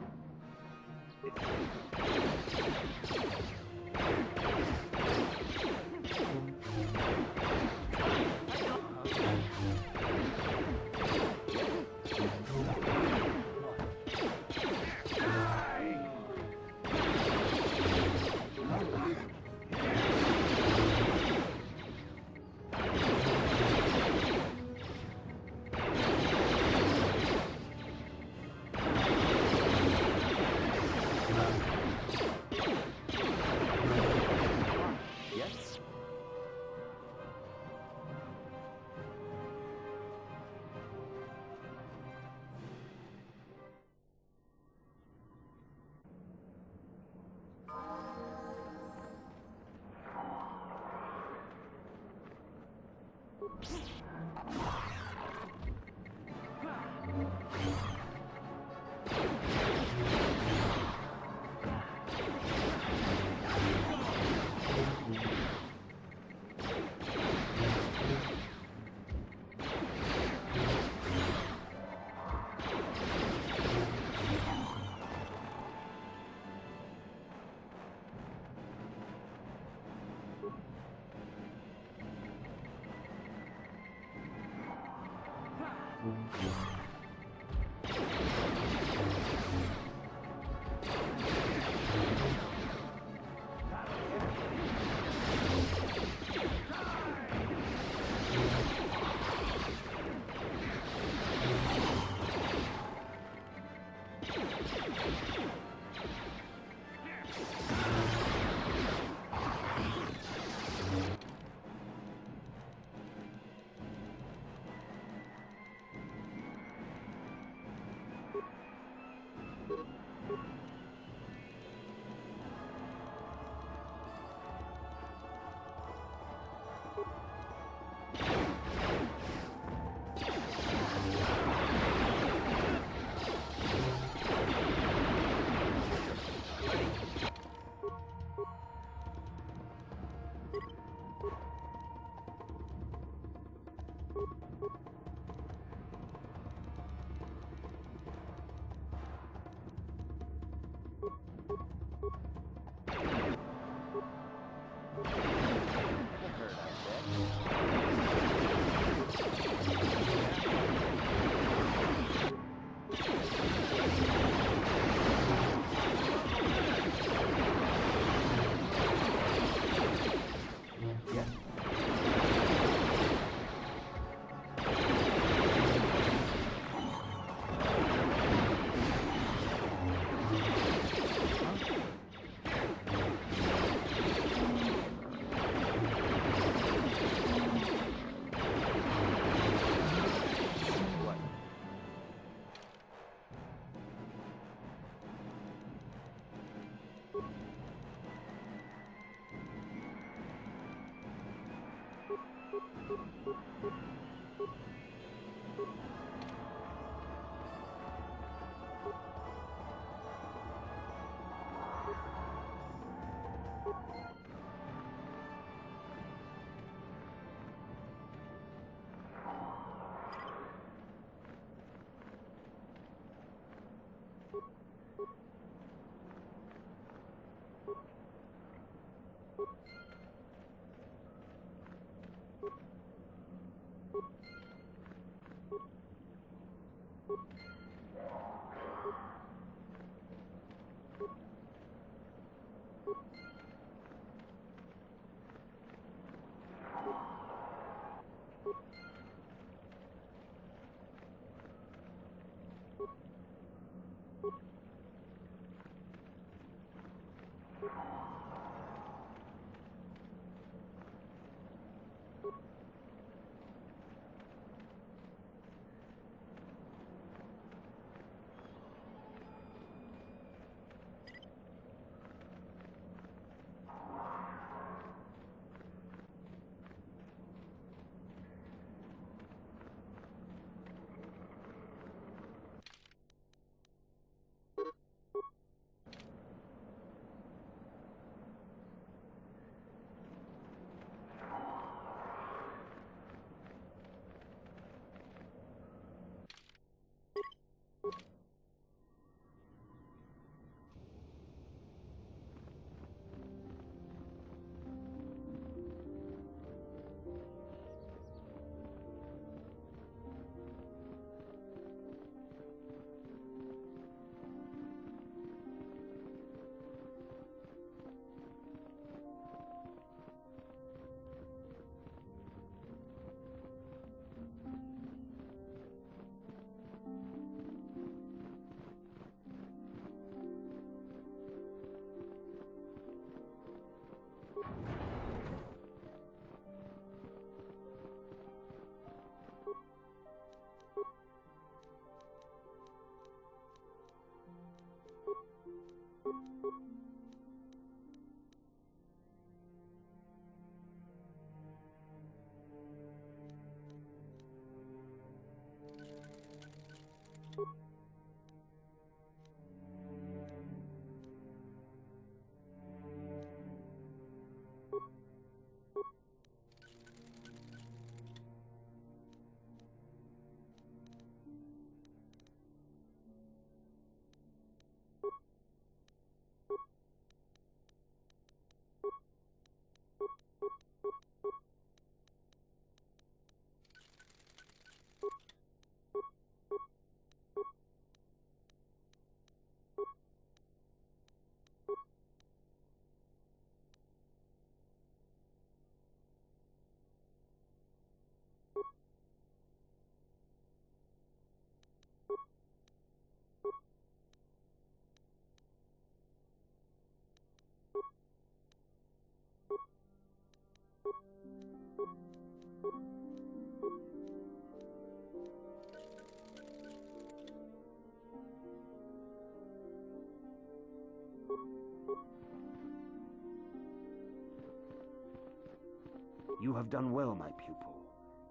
You have done well, my pupil.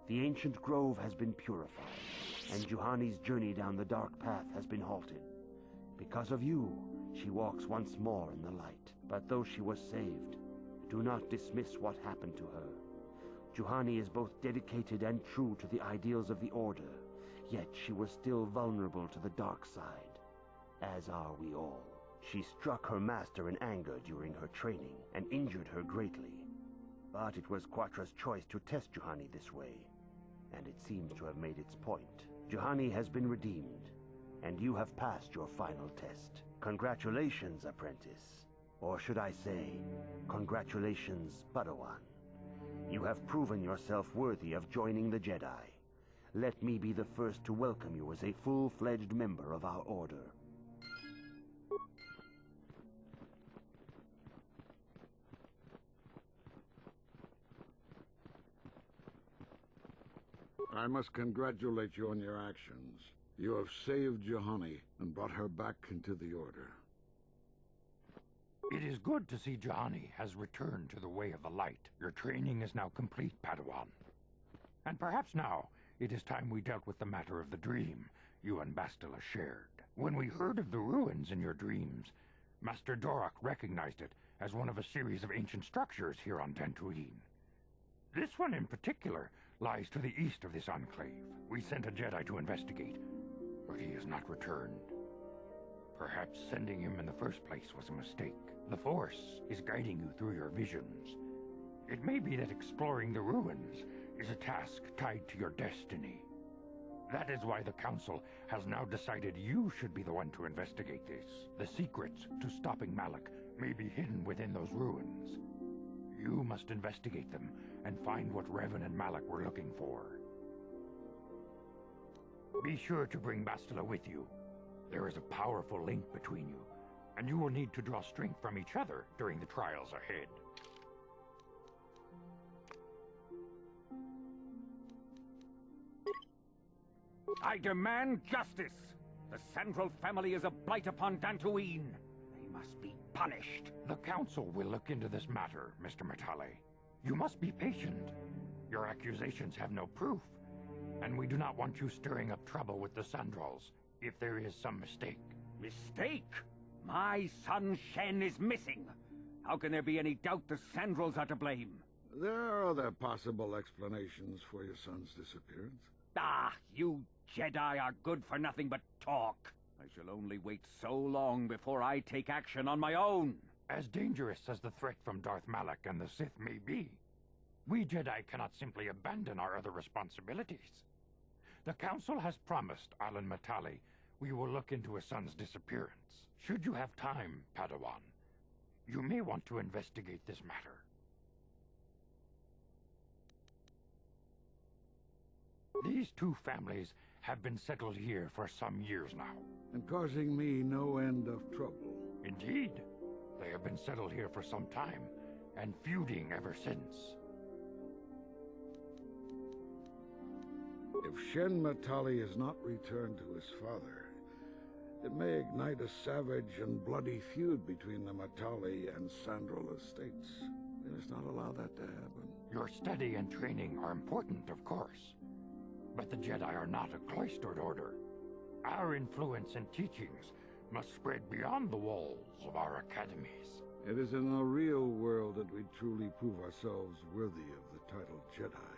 The ancient grove has been purified, and Juhani's journey down the dark path has been halted. Because of you, she walks once more in the light. But though she was saved, do not dismiss what happened to her. Juhani is both dedicated and true to the ideals of the Order, yet she was still vulnerable to the dark side, as are we all. She struck her master in anger during her training, and injured her greatly. But it was Quatra's choice to test Juhani this way, and it seems to have made its point. Juhani has been redeemed, and you have passed your final test. Congratulations, apprentice. Or should I say, congratulations, Padawan. You have proven yourself worthy of joining the Jedi. Let me be the first to welcome you as a full-fledged member of our Order. I must congratulate you on your actions. You have saved Juhani and brought her back into the Order. It is good to see Juhani has returned to the way of the light. Your training is now complete, Padawan. And perhaps now, it is time we dealt with the matter of the dream you and Bastila shared. When we heard of the ruins in your dreams, Master Dorak recognized it as one of a series of ancient structures here on Dantooine. This one in particular lies to the east of this enclave. We sent a Jedi to investigate, but he has not returned. Perhaps sending him in the first place was a mistake. The Force is guiding you through your visions. It may be that exploring the ruins is a task tied to your destiny. That is why the Council has now decided you should be the one to investigate this. The secrets to stopping Malak may be hidden within those ruins. You must investigate them and find what Revan and Malak were looking for. Be sure to bring Bastila with you. There is a powerful link between you, and you will need to draw strength from each other during the trials ahead. I demand justice! The Scoundrel family is a blight upon Dantooine. They must be punished. The Council will look into this matter, Mr. Matale. You must be patient. Your accusations have no proof, and we do not want you stirring up trouble with the Scoundrels if there is some mistake. Mistake? My son Shen is missing. How can there be any doubt the Scoundrels are to blame? There are other possible explanations for your son's disappearance. Ah, you Jedi are good for nothing but talk. I shall only wait so long before I take action on my own. As dangerous as the threat from Darth Malak and the Sith may be, we Jedi cannot simply abandon our other responsibilities. The Council has promised Alan Matale we will look into his son's disappearance. Should you have time, Padawan, you may want to investigate this matter. These two families have been settled here for some years now. And causing me no end of trouble. Indeed. They have been settled here for some time, and feuding ever since. If Shen Matale is not returned to his father, it may ignite a savage and bloody feud between the Matale and Scoundrel estates. We must not allow that to happen. Your study and training are important, of course. But the Jedi are not a cloistered order. Our influence and teachings must spread beyond the walls of our academies. It is in the real world that we truly prove ourselves worthy of the title Jedi.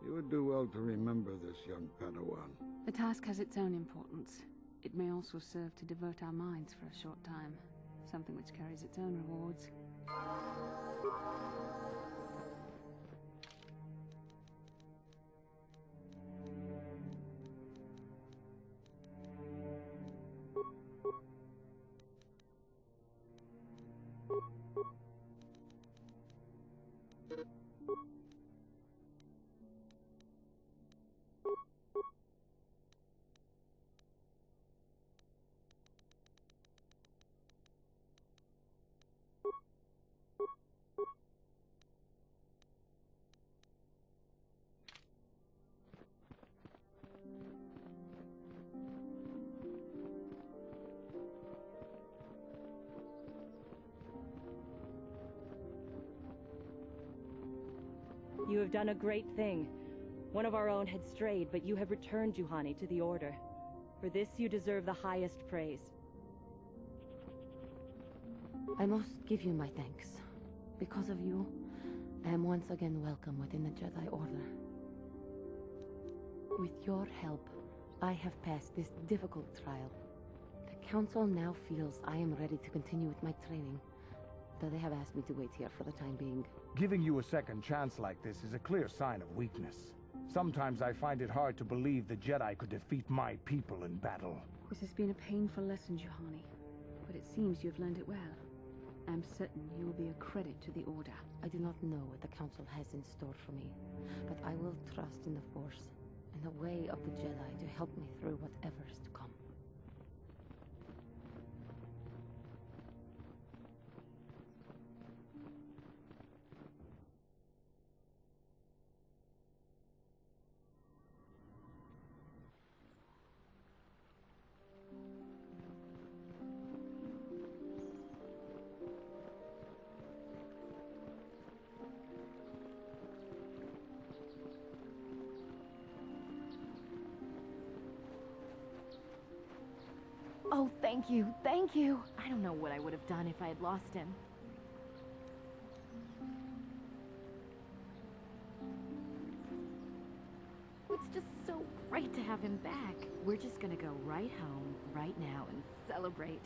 You would do well to remember this, young Padawan. The task has its own importance. It may also serve to divert our minds for a short time, something which carries its own rewards. You have done a great thing. One of our own had strayed, but you have returned Juhani to the Order. For this you deserve the highest praise. I must give you my thanks. Because of you, I am once again welcome within the Jedi Order. With your help, I have passed this difficult trial. The Council now feels I am ready to continue with my training, though they have asked me to wait here for the time being. Giving you a second chance like this is a clear sign of weakness. Sometimes I find it hard to believe the Jedi could defeat my people in battle. This has been a painful lesson, Juhani, but it seems you've learned it well. I'm certain you will be a credit to the Order. I do not know what the Council has in store for me, but I will trust in the Force and the way of the Jedi to help me through whatever is to come. Oh, thank you, thank you. I don't know what I would have done if I had lost him. It's just so great to have him back. We're just gonna go right home, right now, and celebrate.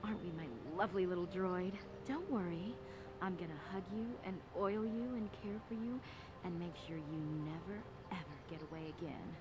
Aren't we, my lovely little droid? Don't worry. I'm gonna hug you and oil you and care for you and make sure you never, ever get away again.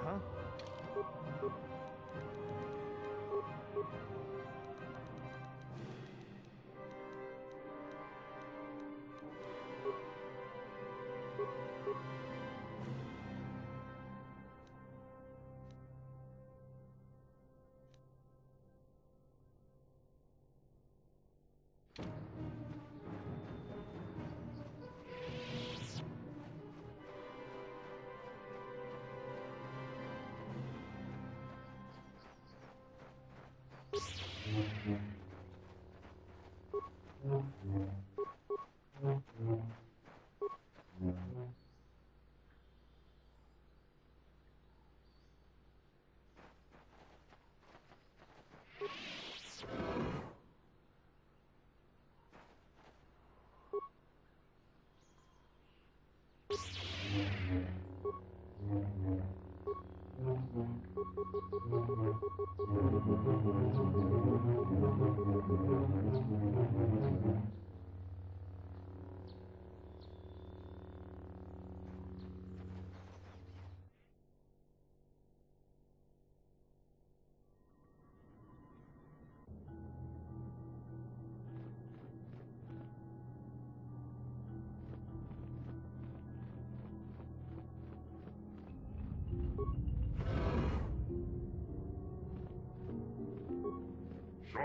Huh?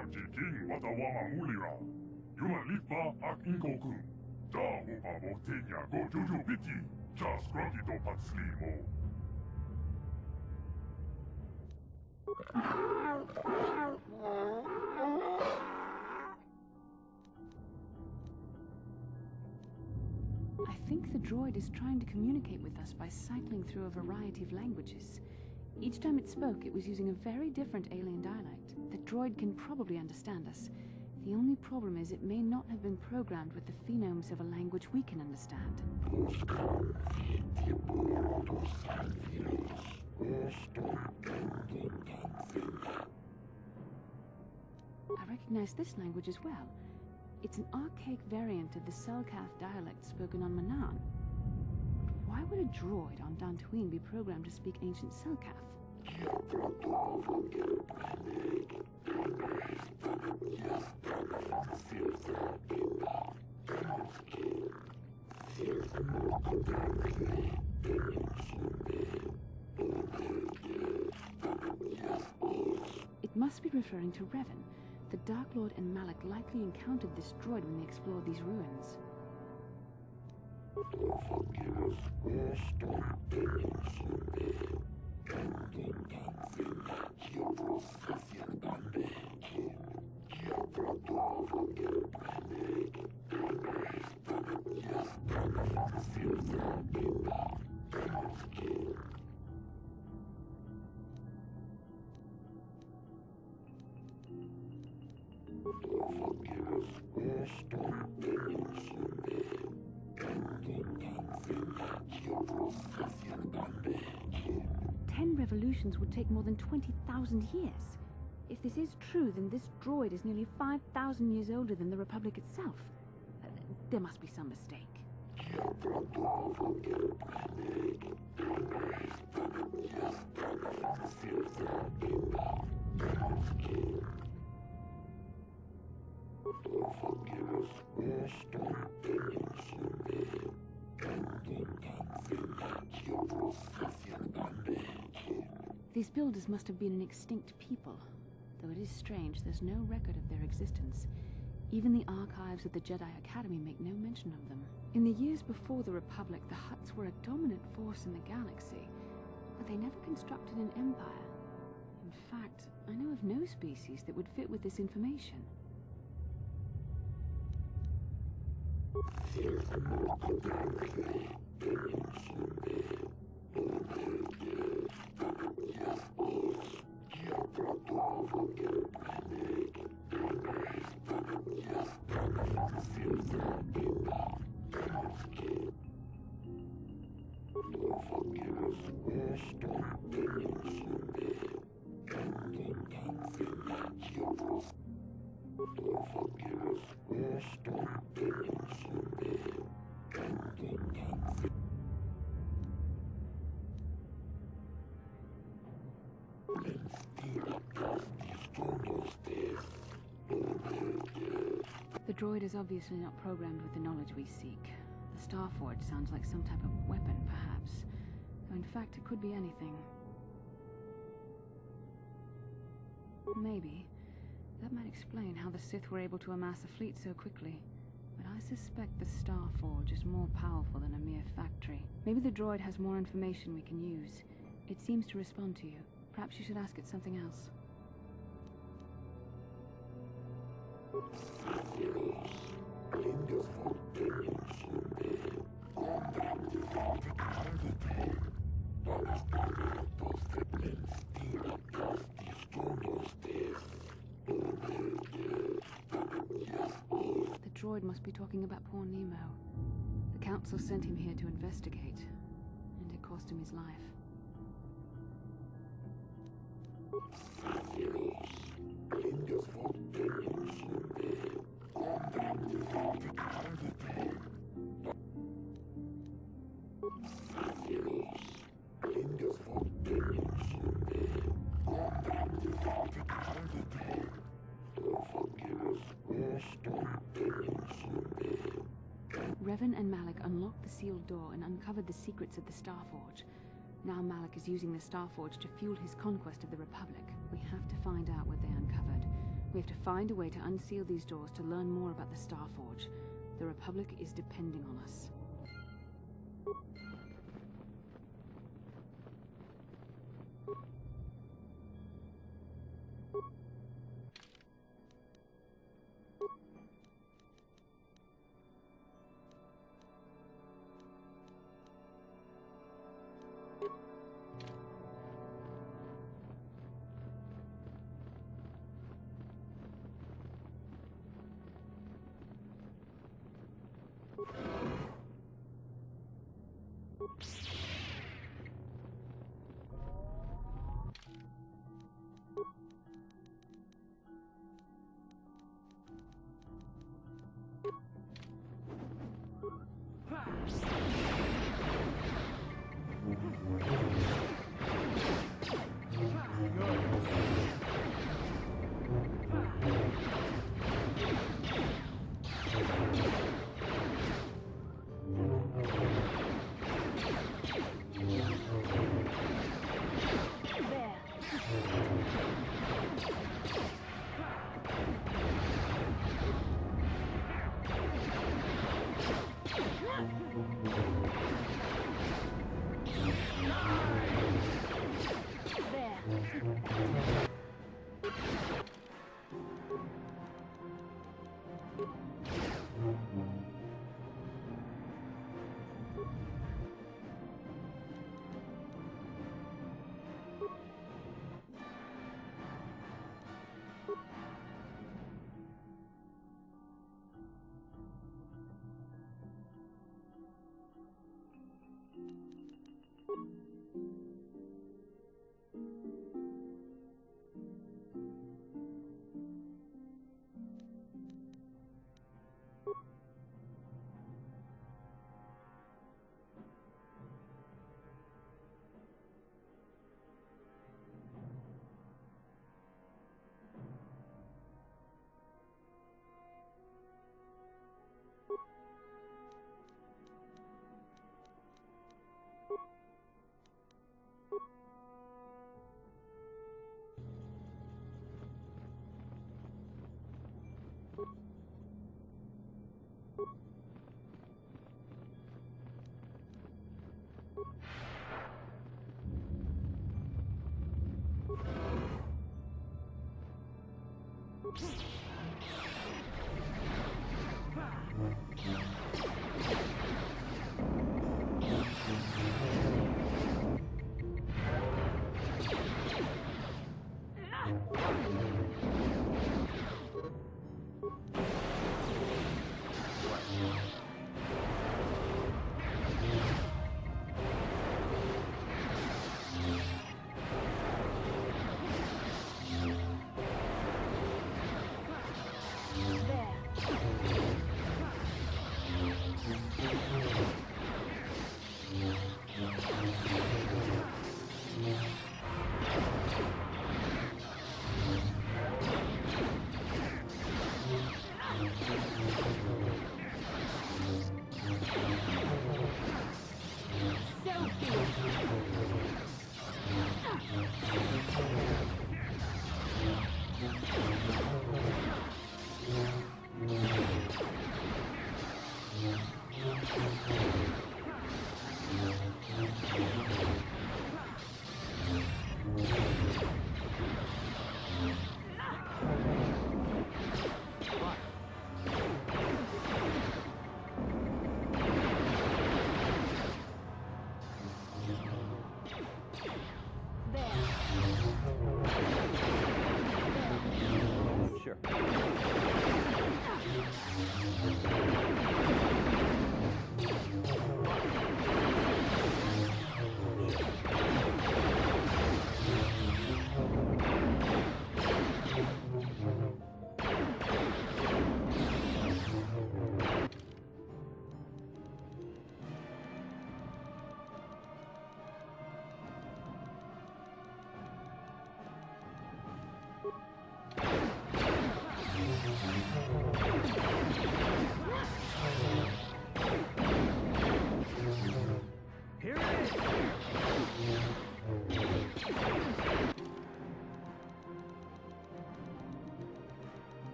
Archie King watawama mulira. Yuma lipa ak inkokun. Da hopa motenya go jojo piti. Jas grunky do patslimo. I think the droid is trying to communicate with us by cycling through a variety of languages. Each time it spoke, it was using a very different alien dialect. The droid can probably understand us. The only problem is it may not have been programmed with the phonemes of a language we can understand. I recognize this language as well. It's an archaic variant of the Selkath dialect spoken on Manaan. Why would a droid on Dantooine be programmed to speak ancient Selkath? It must be referring to Revan. The Dark Lord and Malak likely encountered this droid when they explored these ruins. Ten revolutions would take more than 20,000 years. If this is true, then this droid is nearly 5,000 years older than the Republic itself. There must be some mistake. These builders must have been an extinct people. Though it is strange, there's no record of their existence. Even the archives of the Jedi Academy make no mention of them. In the years before the Republic, the Hutts were a dominant force in the galaxy, but they never constructed an empire. In fact, I know of no species that would fit with this information. The droid is obviously not programmed with the knowledge we seek. The Starforge sounds like some type of weapon, perhaps. Though in fact, it could be anything. Maybe. That might explain how the Sith were able to amass a fleet so quickly. But I suspect the Starforge is more powerful than a mere factory. Maybe the droid has more information we can use. It seems to respond to you. Perhaps you should ask it something else. The droid must be talking about poor Nemo. The Council sent him here to investigate, and it cost him his life. Revan and Malak unlocked the sealed door and uncovered the secrets of the Starforge. Now Malak is using the Starforge to fuel his conquest of the Republic. We have to find out what they uncovered. We have to find a way to unseal these doors to learn more about the Starforge. The Republic is depending on us.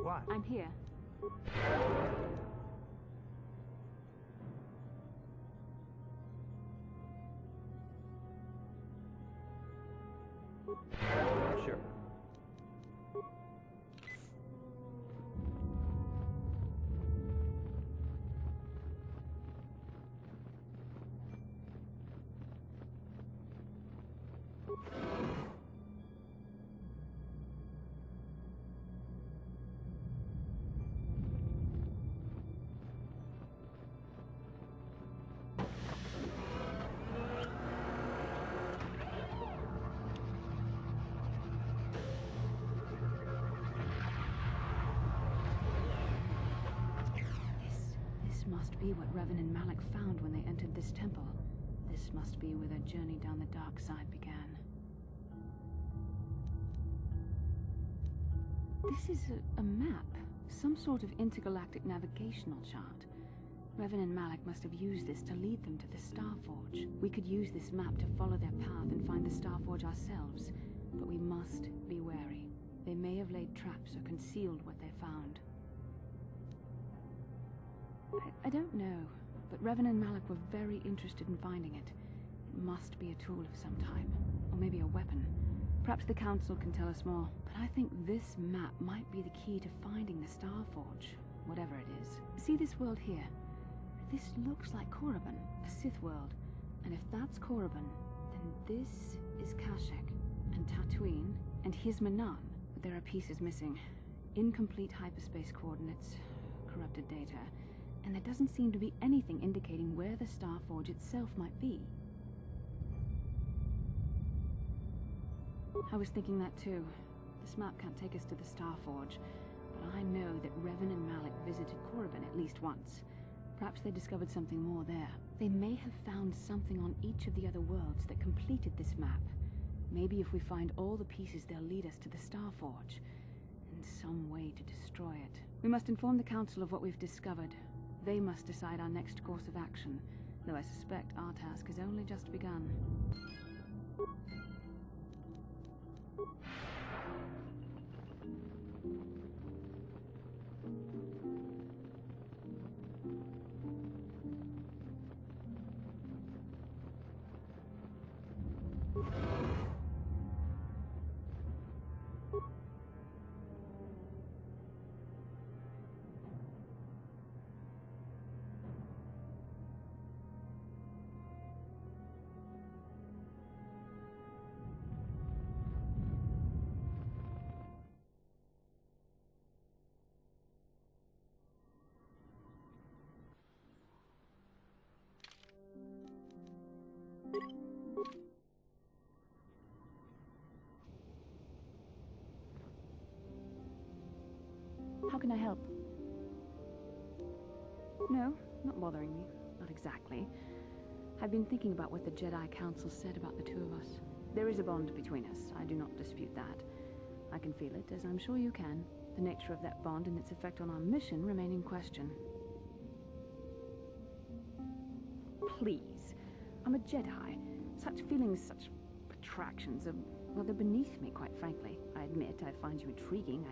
What? I'm here. Sure. This must be what Revan and Malak found when they entered this temple. This must be where their journey down the dark side began. This is a map. Some sort of intergalactic navigational chart. Revan and Malak must have used this to lead them to the Starforge. We could use this map to follow their path and find the Starforge ourselves. But we must be wary. They may have laid traps or concealed what they found. I don't know, but Revan and Malak were very interested in finding it. It must be a tool of some type, or maybe a weapon. Perhaps the Council can tell us more, but I think this map might be the key to finding the Starforge, whatever it is. See this world here? This looks like Korriban, a Sith world. And if that's Korriban, then this is Kashyyyk, and Tatooine, and here's Manan. But there are pieces missing. Incomplete hyperspace coordinates, corrupted data, and there doesn't seem to be anything indicating where the Starforge itself might be. I was thinking that too. This map can't take us to the Starforge, but I know that Revan and Malak visited Korriban at least once. Perhaps they discovered something more there. They may have found something on each of the other worlds that completed this map. Maybe if we find all the pieces, they'll lead us to the Starforge, and some way to destroy it. We must inform the Council of what we've discovered. They must decide our next course of action, though I suspect our task has only just begun. How can I help? No, not bothering me. Not exactly. I've been thinking about what the Jedi Council said about the two of us. There is a bond between us. I do not dispute that. I can feel it, as I'm sure you can. The nature of that bond and its effect on our mission remain in question. Please. I'm a Jedi. Such feelings, such attractions are, well, they're beneath me, quite frankly. I admit I find you intriguing.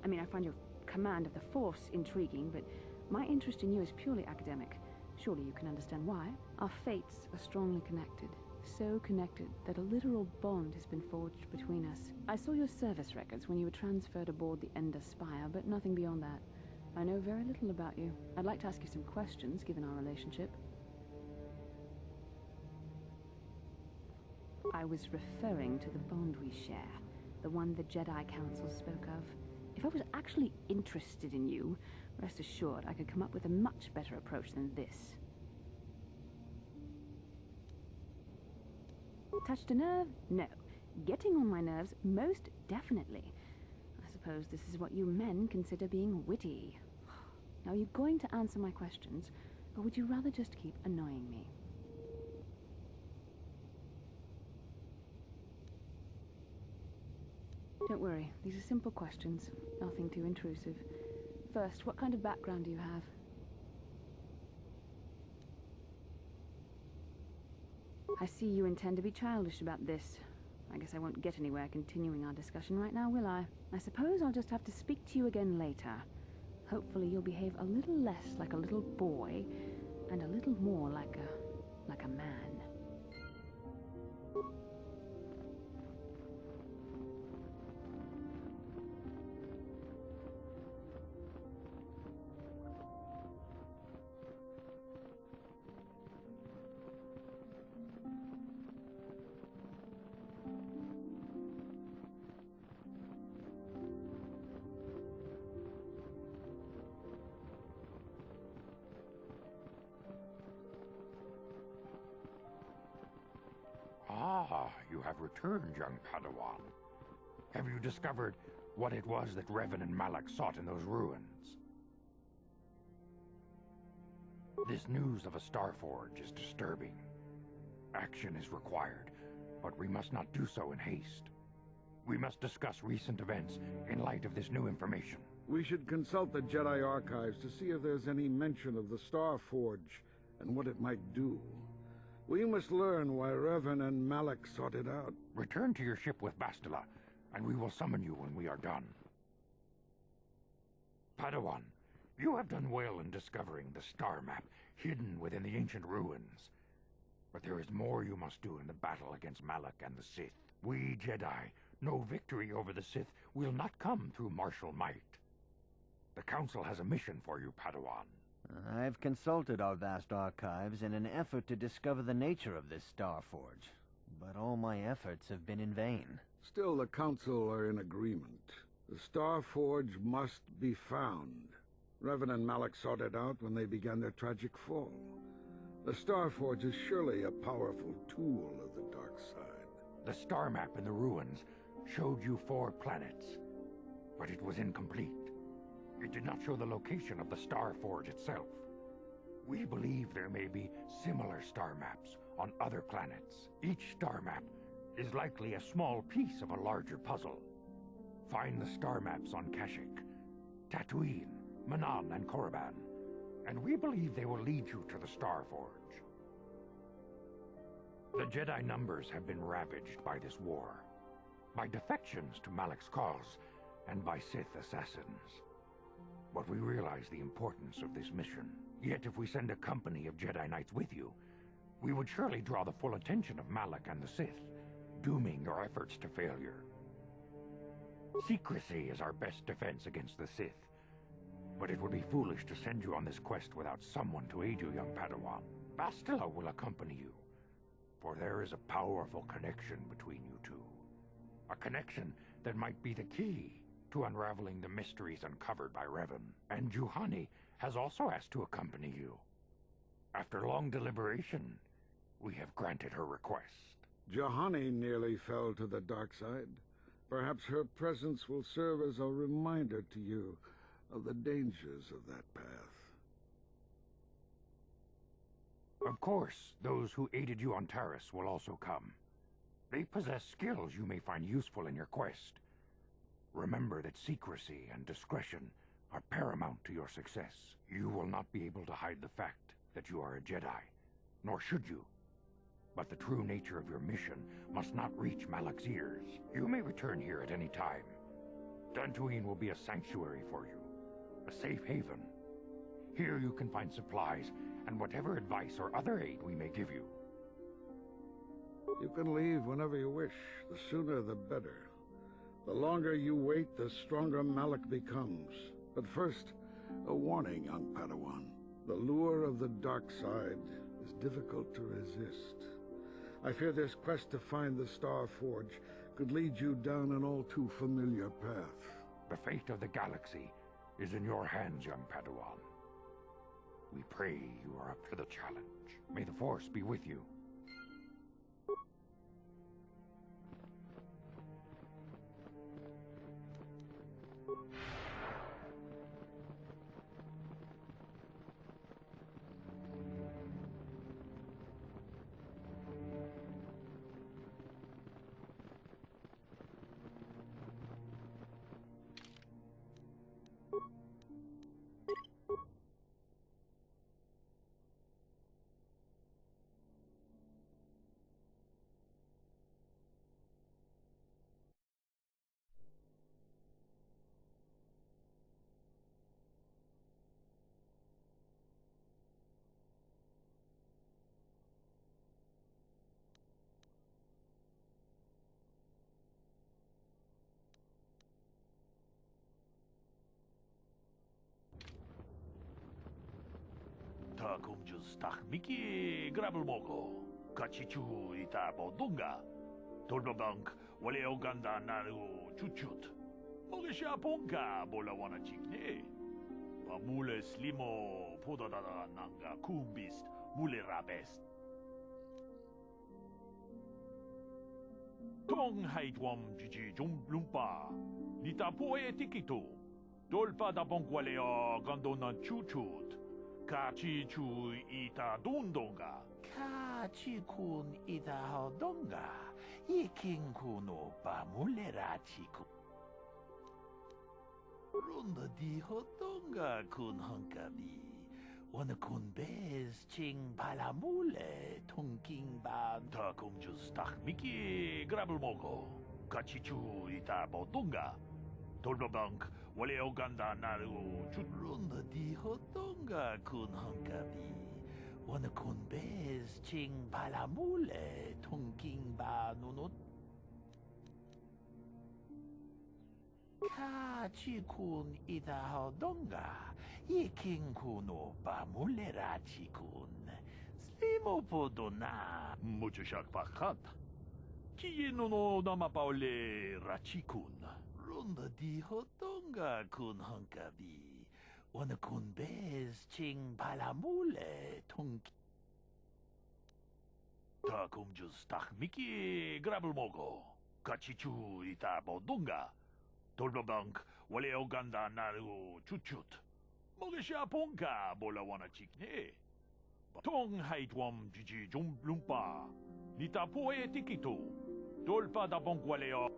I mean, I find your command of the Force intriguing, but my interest in you is purely academic. Surely you can understand why. Our fates are strongly connected. So connected that a literal bond has been forged between us. I saw your service records when you were transferred aboard the Ender Spire, but nothing beyond that. I know very little about you. I'd like to ask you some questions, given our relationship. I was referring to the bond we share, the one the Jedi Council spoke of. If I was actually interested in you, rest assured I could come up with a much better approach than this. Touched a nerve? No. Getting on my nerves? Most definitely. I suppose this is what you men consider being witty. Now, are you going to answer my questions, or would you rather just keep annoying me? Don't worry, these are simple questions, nothing too intrusive. First, what kind of background do you have? I see you intend to be childish about this. I guess I won't get anywhere continuing our discussion right now, will I? I suppose I'll just have to speak to you again later. Hopefully you'll behave a little less like a little boy, and a little more like a man. Ah, you have returned, young Padawan. Have you discovered what it was that Revan and Malak sought in those ruins? This news of a Star Forge is disturbing. Action is required, but we must not do so in haste. We must discuss recent events in light of this new information. We should consult the Jedi archives to see if there's any mention of the Star Forge and what it might do. We must learn why Revan and Malak sought it out. Return to your ship with Bastila, and we will summon you when we are done. Padawan, you have done well in discovering the star map hidden within the ancient ruins. But there is more you must do in the battle against Malak and the Sith. We Jedi know victory over the Sith will not come through martial might. The Council has a mission for you, Padawan. I've consulted our vast archives in an effort to discover the nature of this Star Forge, but all my efforts have been in vain. Still, the Council are in agreement. The Star Forge must be found. Revan and Malak sought it out when they began their tragic fall. The Star Forge is surely a powerful tool of the dark side. The star map in the ruins showed you 4 planets, but it was incomplete. It did not show the location of the Star Forge itself. We believe there may be similar star maps on other planets. Each star map is likely a small piece of a larger puzzle. Find the star maps on Kashyyyk, Tatooine, Manan, and Korriban, and we believe they will lead you to the Star Forge. The Jedi numbers have been ravaged by this war, by defections to Malak's cause, and by Sith assassins. But we realize the importance of this mission. Yet if we send a company of Jedi Knights with you, we would surely draw the full attention of Malak and the Sith, dooming your efforts to failure. Secrecy is our best defense against the Sith, but it would be foolish to send you on this quest without someone to aid you, young Padawan. Bastila will accompany you, for there is a powerful connection between you two. A connection that might be the key to unraveling the mysteries uncovered by Revan. And Juhani has also asked to accompany you. After long deliberation, we have granted her request. Juhani nearly fell to the dark side. Perhaps her presence will serve as a reminder to you of the dangers of that path. Of course, those who aided you on Taris will also come. They possess skills you may find useful in your quest. Remember that secrecy and discretion are paramount to your success. You will not be able to hide the fact that you are a Jedi, nor should you. But the true nature of your mission must not reach Malak's ears. You may return here at any time. Dantooine will be a sanctuary for you, a safe haven. Here you can find supplies and whatever advice or other aid we may give you. You can leave whenever you wish. The sooner the better. The longer you wait, the stronger Malik becomes. But first, a warning, young Padawan. The lure of the dark side is difficult to resist. I fear this quest to find the Star Forge could lead you down an all too familiar path. The fate of the galaxy is in your hands, young Padawan. We pray you are up to the challenge. May the Force be with you. 다 kumjus takmiki grabel mogo. Kachichu ita bodunga. Tolbabank wale oganda naru chuchut. Mogesha ponka bola wana chikne. Pamule slimo podadada nanga kumbist mule rabest. Tong haitwam jiji jumblumpa. Nita poe tikito. Dolpa da bonkwale o gandona chuchut. Kachi chu ita dundonga. Kachi kun ita hodonga. Ikin kuno pamulera chiku. Runda di hodonga kun honkabi. Wana kun bez ching palamule. Tonking ban takum just takmiki grabel mogo. Kachi chu ita bodonga. Tolbabank wale oganda naru chutrunda di hodonga kun honkabi. Wana kun bez ching palamule tonking ba nunut. Kachi kun ita hodonga. Iking kuno pamule rachi kun. Slimo podona. Mucho shak pakat. Kiye no namapaule rachi kun. Runda di hodonga kun honkabi. Wana kun bez ching palamule tonki. Takum just takmiki grabel mogo. Kachichu ita bodunga. Tolbabank wale oganda naru chuchut. Mogesha ponka bola wana chikne. Tong haitwam jiji jumblumpa. Nita poe tikito. Dolpa da bonkwale o.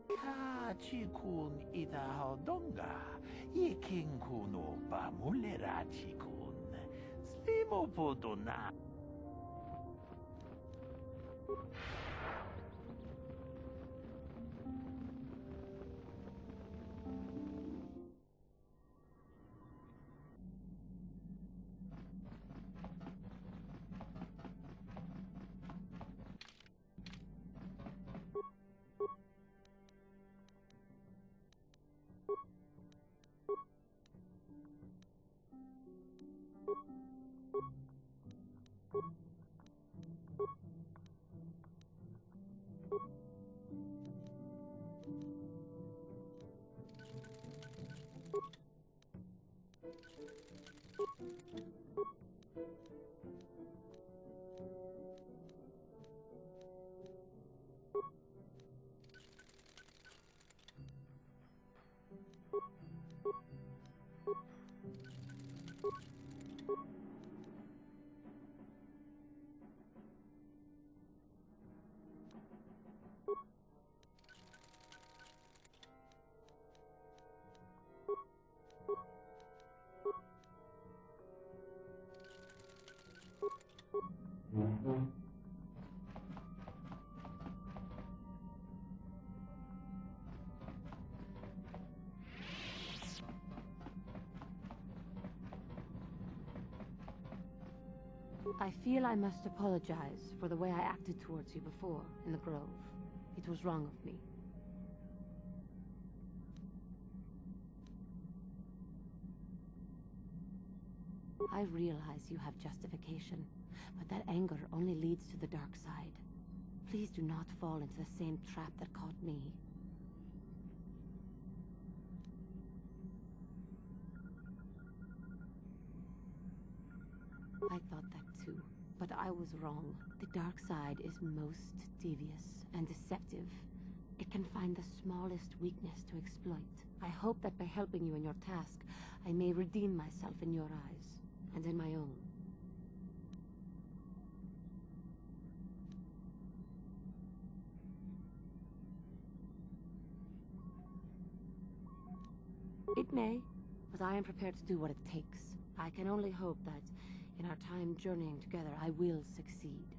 Kachi kun ita hodonga. Ikin kuno pamulera chikun. Slimo podona. I feel I must apologize for the way I acted towards you before, in the Grove. It was wrong of me. I realize you have justification, but that anger only leads to the dark side. Please do not fall into the same trap that caught me. I thought that too, but I was wrong. The dark side is most devious and deceptive. It can find the smallest weakness to exploit. I hope that by helping you in your task, I may redeem myself in your eyes, and in my own. It may, but I am prepared to do what it takes. I can only hope that, in our time journeying together, I will succeed.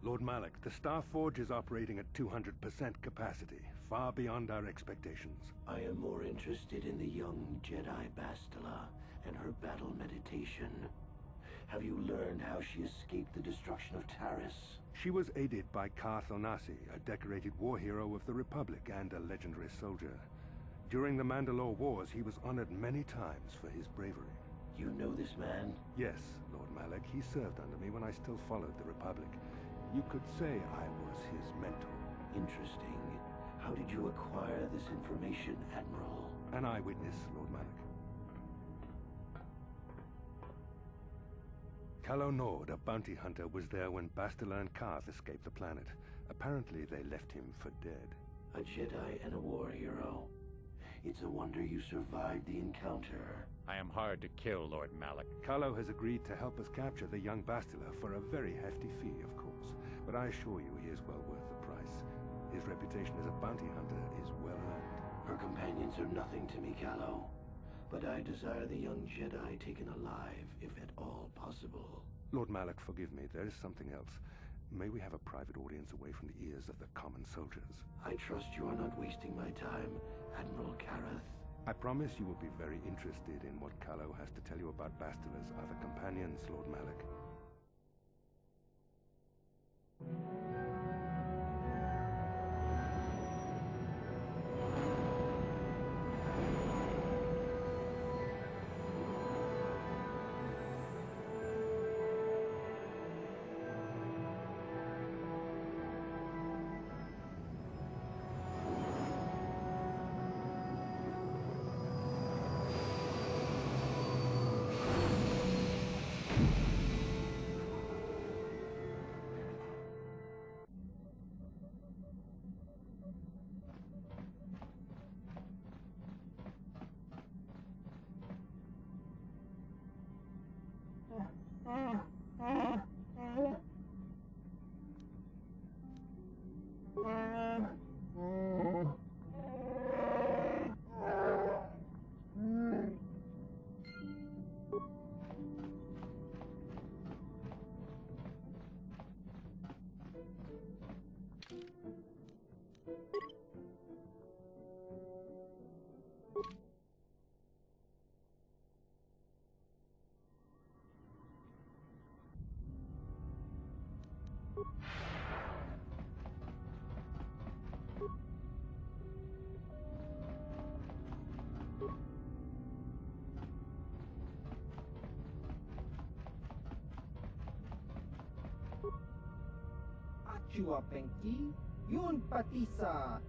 Lord Malak, the Star Forge is operating at 200% capacity, far beyond our expectations. I am more interested in the young Jedi Bastila and her battle meditation. Have you learned how she escaped the destruction of Taris? She was aided by Karth Onasi, a decorated war hero of the Republic and a legendary soldier. During the Mandalore Wars, he was honored many times for his bravery. You know this man? Yes, Lord Malak. He served under me when I still followed the Republic. You could say I was his mentor. Interesting. How did you acquire this information, Admiral? An eyewitness, Lord Malak. Calo Nord, a bounty hunter, was there when Bastila and Karth escaped the planet. Apparently they left him for dead. A Jedi and a war hero. It's a wonder you survived the encounter. I am hard to kill, Lord Malak. Calo has agreed to help us capture the young Bastila for a very hefty fee, of course. But I assure you he is well worth the price. His reputation as a bounty hunter is well earned. Her companions are nothing to me, Calo. But I desire the young Jedi taken alive, if at all possible. Lord Malak, forgive me. There is something else. May we have a private audience away from the ears of the common soldiers? I trust you are not wasting my time, Admiral Kareth. I promise you will be very interested in what Calo has to tell you about Bastila's other companions, Lord Malak. Achua Penki, Yun Patisa,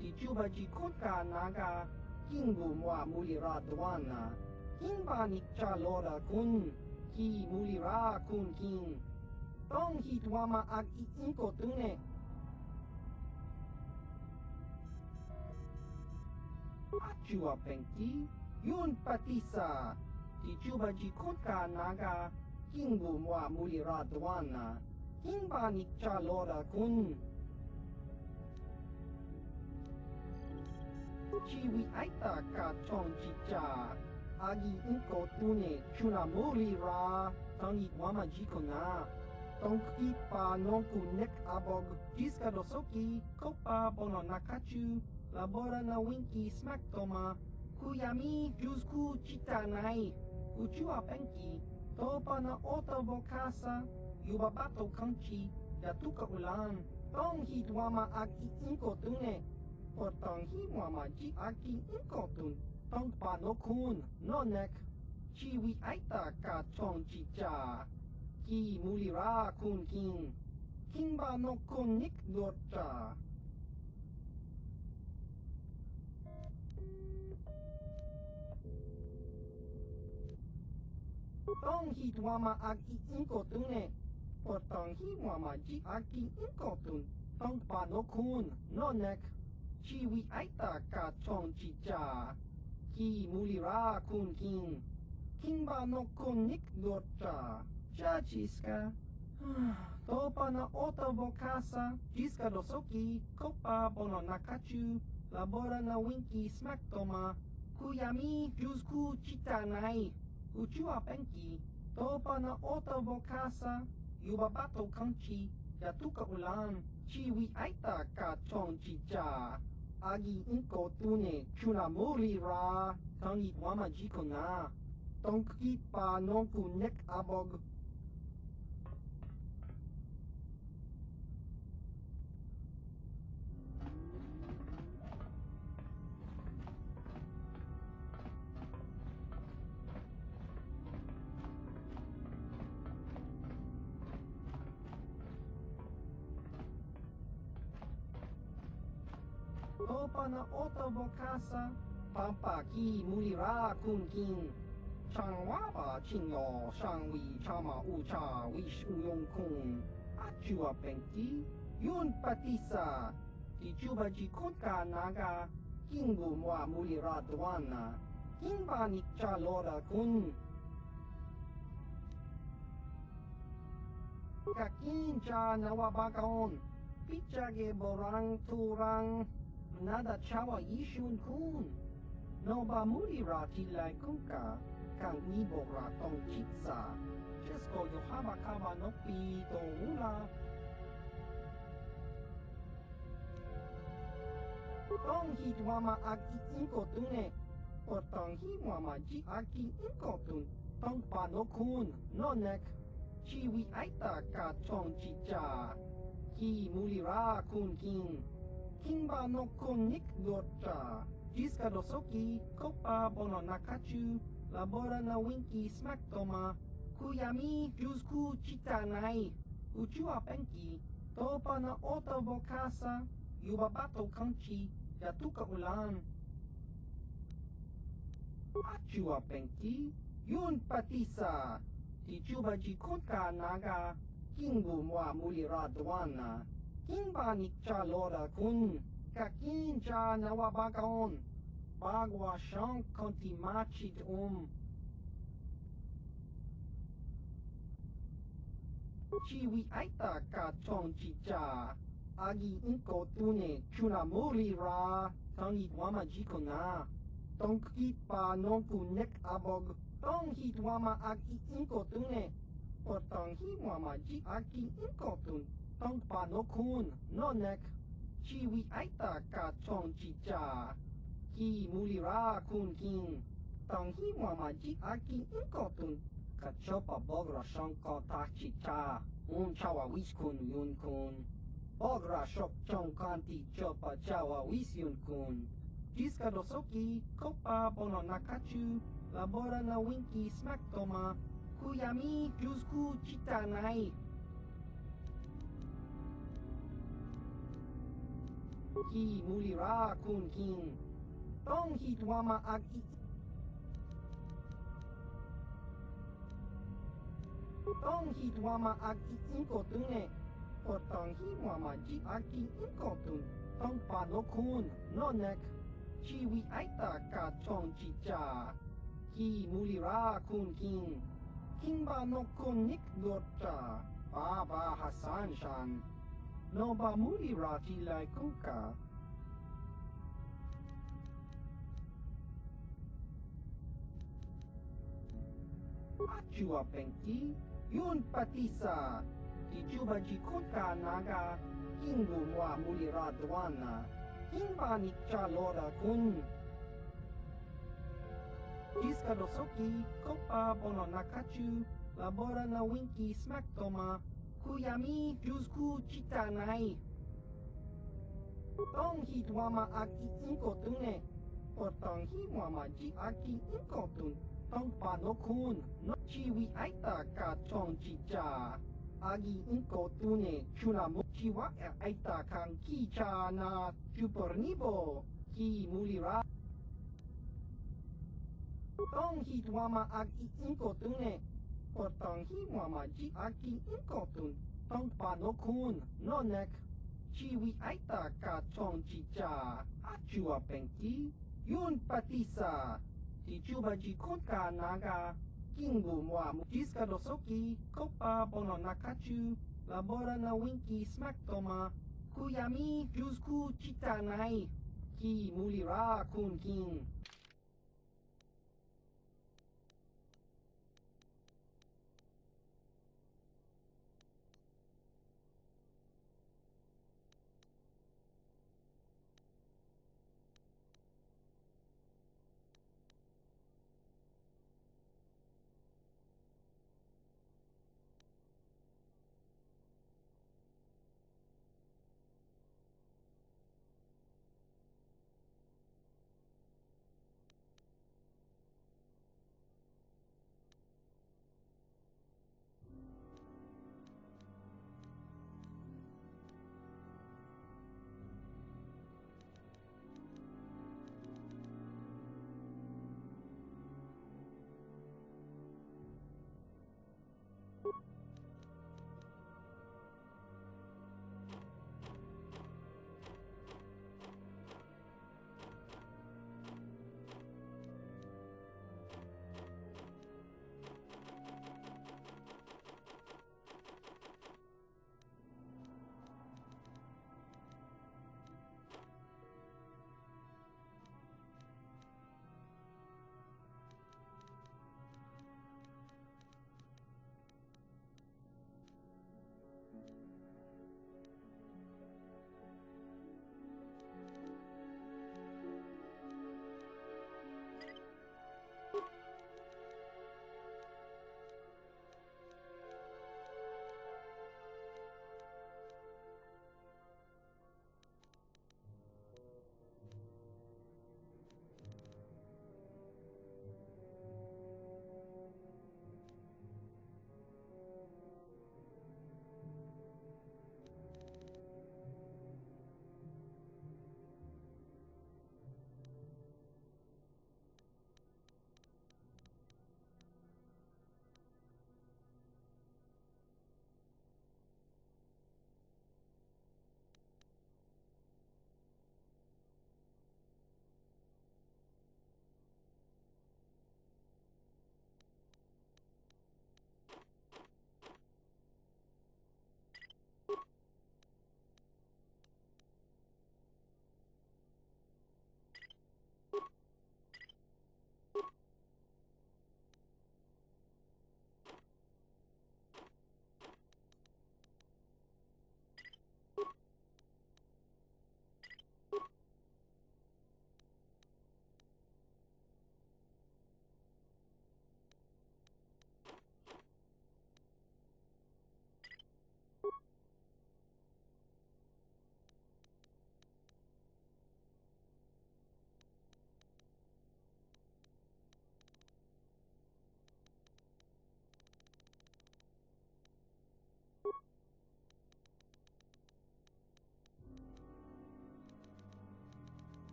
Dichuba Jikutka Naga, Kingu Mwa Mulira Dwana, Kinba Nikcha Lora Kun, Ki Mulira Kun King, Tong Hitwama Ag Inko Tune. Achua Penki, Yun Patisa, Dichuba Jikutka Naga, Kingu Mwa Mulira Dwana, Kinba Nikcha Lora Kun. Chiwi Aita Ka Chong Chicha, Agi Inko Tune, Chuna Mulira, Tangi Wama Jikona, Tonki Pa Nonku Nek Abog, Jiska Dosoki, Kopa Bono Nakachu, Labora na Winki Smack Toma, Kuyami Jusku Chitanai, Uchua Penki, Topa na Ota Bokasa, Yubabato Kanchi, Yatuka Ulan, Tong Hitwama Agi Inko Tune, Potong Himwama Ji Agi Inko Tun, Tong Pa no Kun, no Nek, Chiwi Aita Ka Chong Chicha, Ki Mulira Kun King, Kingba no Kun Nik Dorcha. Tong Hitwama Agi Inko Tune, Potong Himwama Ji Agi Inko Tun, Tong Pa no Kun, no Nek, Chiwi Aita Ka Chong Chicha, Ki Mulira Kun King, Kingba no Kun Nik Dorcha. Chachiska. Topa na Ota Bokasa, Jiska Dosoki, Kopa Bono Nakachu, Labora na Winki Smack Toma, Kuyami Jusku Chitanai, Uchua Penki, Topa na Ota Bokasa, Yubabato Kanchi, Yatuka Ulan, Chiwi Aita Ka Chong Chicha, Agi Inko Tune, Chuna Mulira, Tangi Wama Jikona, Tonki Pa Nonku Nek Abog. Topa na Ota Bokasa, Pampa Ki Mulira Kun King, Changwaba Chinyo, Shangwi Chama Ucha, Wish Uyong Kun, Achua Penki, Yun Patisa, Dichuba Jikutka Naga, Kingu Mwa Mulira Dwana, Kinba Nikcha Lora Kun. Kakincha Nawabakon, Pichage Borang Turang, Nada Chawa Yishun Kun, Noba Mulira Tilai Kunka, Kang Nibora Tong Chitsa, Chesko Yohaba Kaba Nopi Do Ula. Tong Hitwama Aki Inko Tune, Potong Himwama Ji Aki Inko Tun, Tong Pa no Kun, no Nek, Chiwi Aita Ka Chong Chicha, Ki Mulira Kun King, Kingba no Kun Nik Dorcha, Jiska Dosoki, Kopa Bono Nakachu, Labora na Winki Smack Toma, Kuyami Jusku Chitanai, Uchua Penki, Topa na Ota Bokasa, Yubabato Kanchi, Yatuka Ulan. Achua Penki, Yun Patisa, Dichuba Jikutka Naga, Kingu Mwa Mulira Dwana, Kingba Nikcha Lora Kun, Kakincha Nawabakon, Bagwa Shank Konti Machit Chiwi Aita Ka Chong Chicha, Agi Inko Tune, Chuna Mulira, Tangi Wama Jikona, Tonki Pa Nonku Nek Abog, Tong Hitwama Agi Inko Tune, Potong Himwama Ji Agi Inko Tun, Tong Pa no Kun, no Nek, Chiwi Aita Ka Chong Chicha, Ki Mulira Kun King, Tong Himwama Ji Agi Inko Tun, Kachopa Bogra Shanko Ta Chicha, Chawa Wiskun Yun Kun, Bogra Shok Chong Kanti Chopa Chawa Wis Yun Kun, Jiska Dosoki, Kopa Bono Nakachu, Labora na Winki Smack Toma, Kuyami Jusku Chitanai. Ki mulira kun king. Tong hitwama ag Tong hitwama ag inkotune. Potong hitwama ji aki inkotun. Tong panokun nonek. Chiwi aita ka chong chicha. Ki mulira kun king. King ba no kun nik dorcha. Baba Hassan shan. No ba mulira tilai kuka. Achua pengki. Yun patisa. Dijuba jikuka naga. Kingu mwa mulira dwana. Kimba nikcha lora kun. Jiska dosoki, kopa bono nakachu, labora na winki smaktoma, kuyami jusku chitanai. Tong hitwama aki inkotune, potong himwama ji aki inkotun, tong panokun, no chiwi aita ka chong chicha. Agi inkotune, chuna mochiwa aita kang kicha na chupornibo, ki mulira. Tong hitwama ag inkotune. Potong himwama ji aki inkotun. Tong panokun nonek. Chiwi aita ka chong chicha. Achua pengki. Yun patisa. Tichuba ji konka naga. Kingu mwa jiska dosoki. Kopa bono nakachu. Labora na winki smaktoma. Kuyami jusku chitanai. Ki mulira kun king.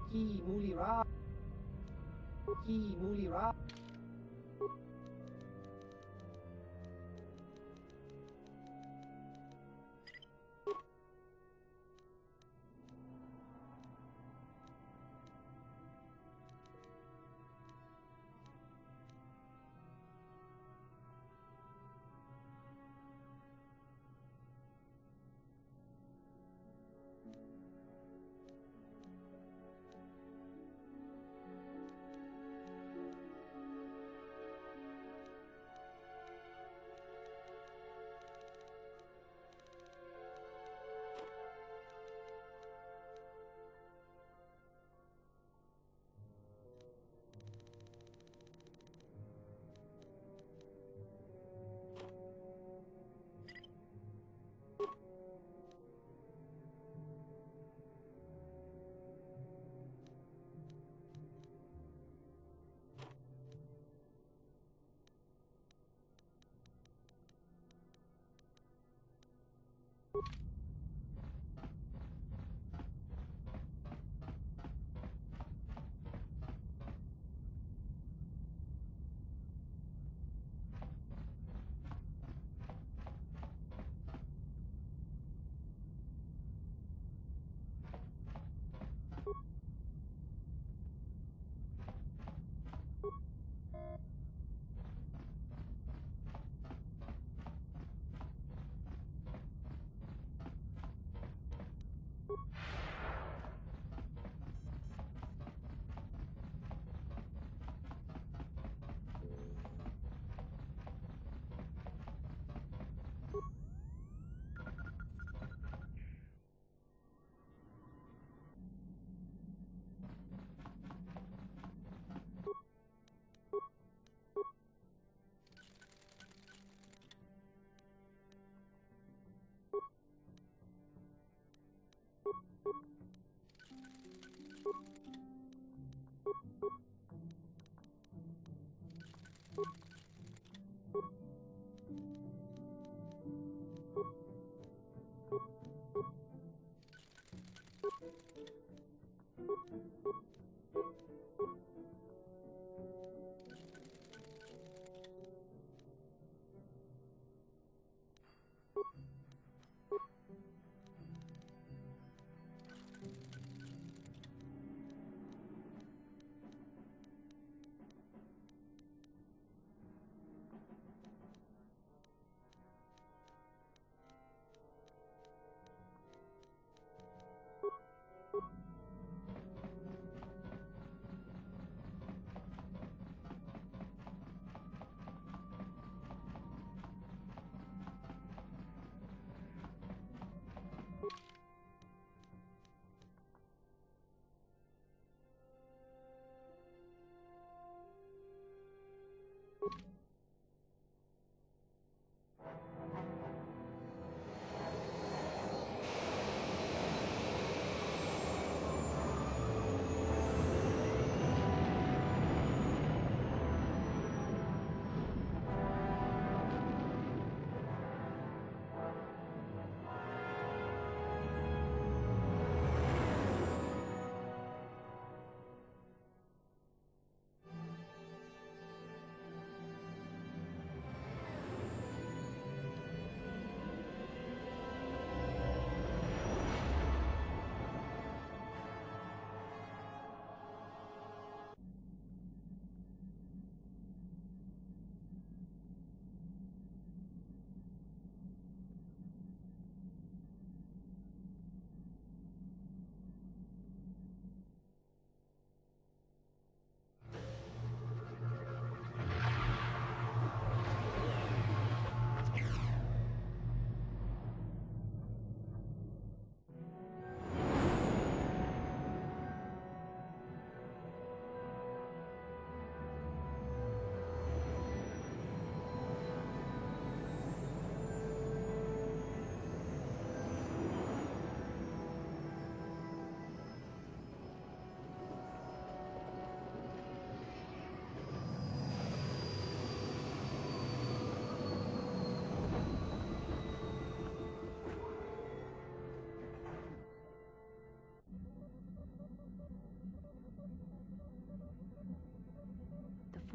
Ki Mulira. Ki Mulira.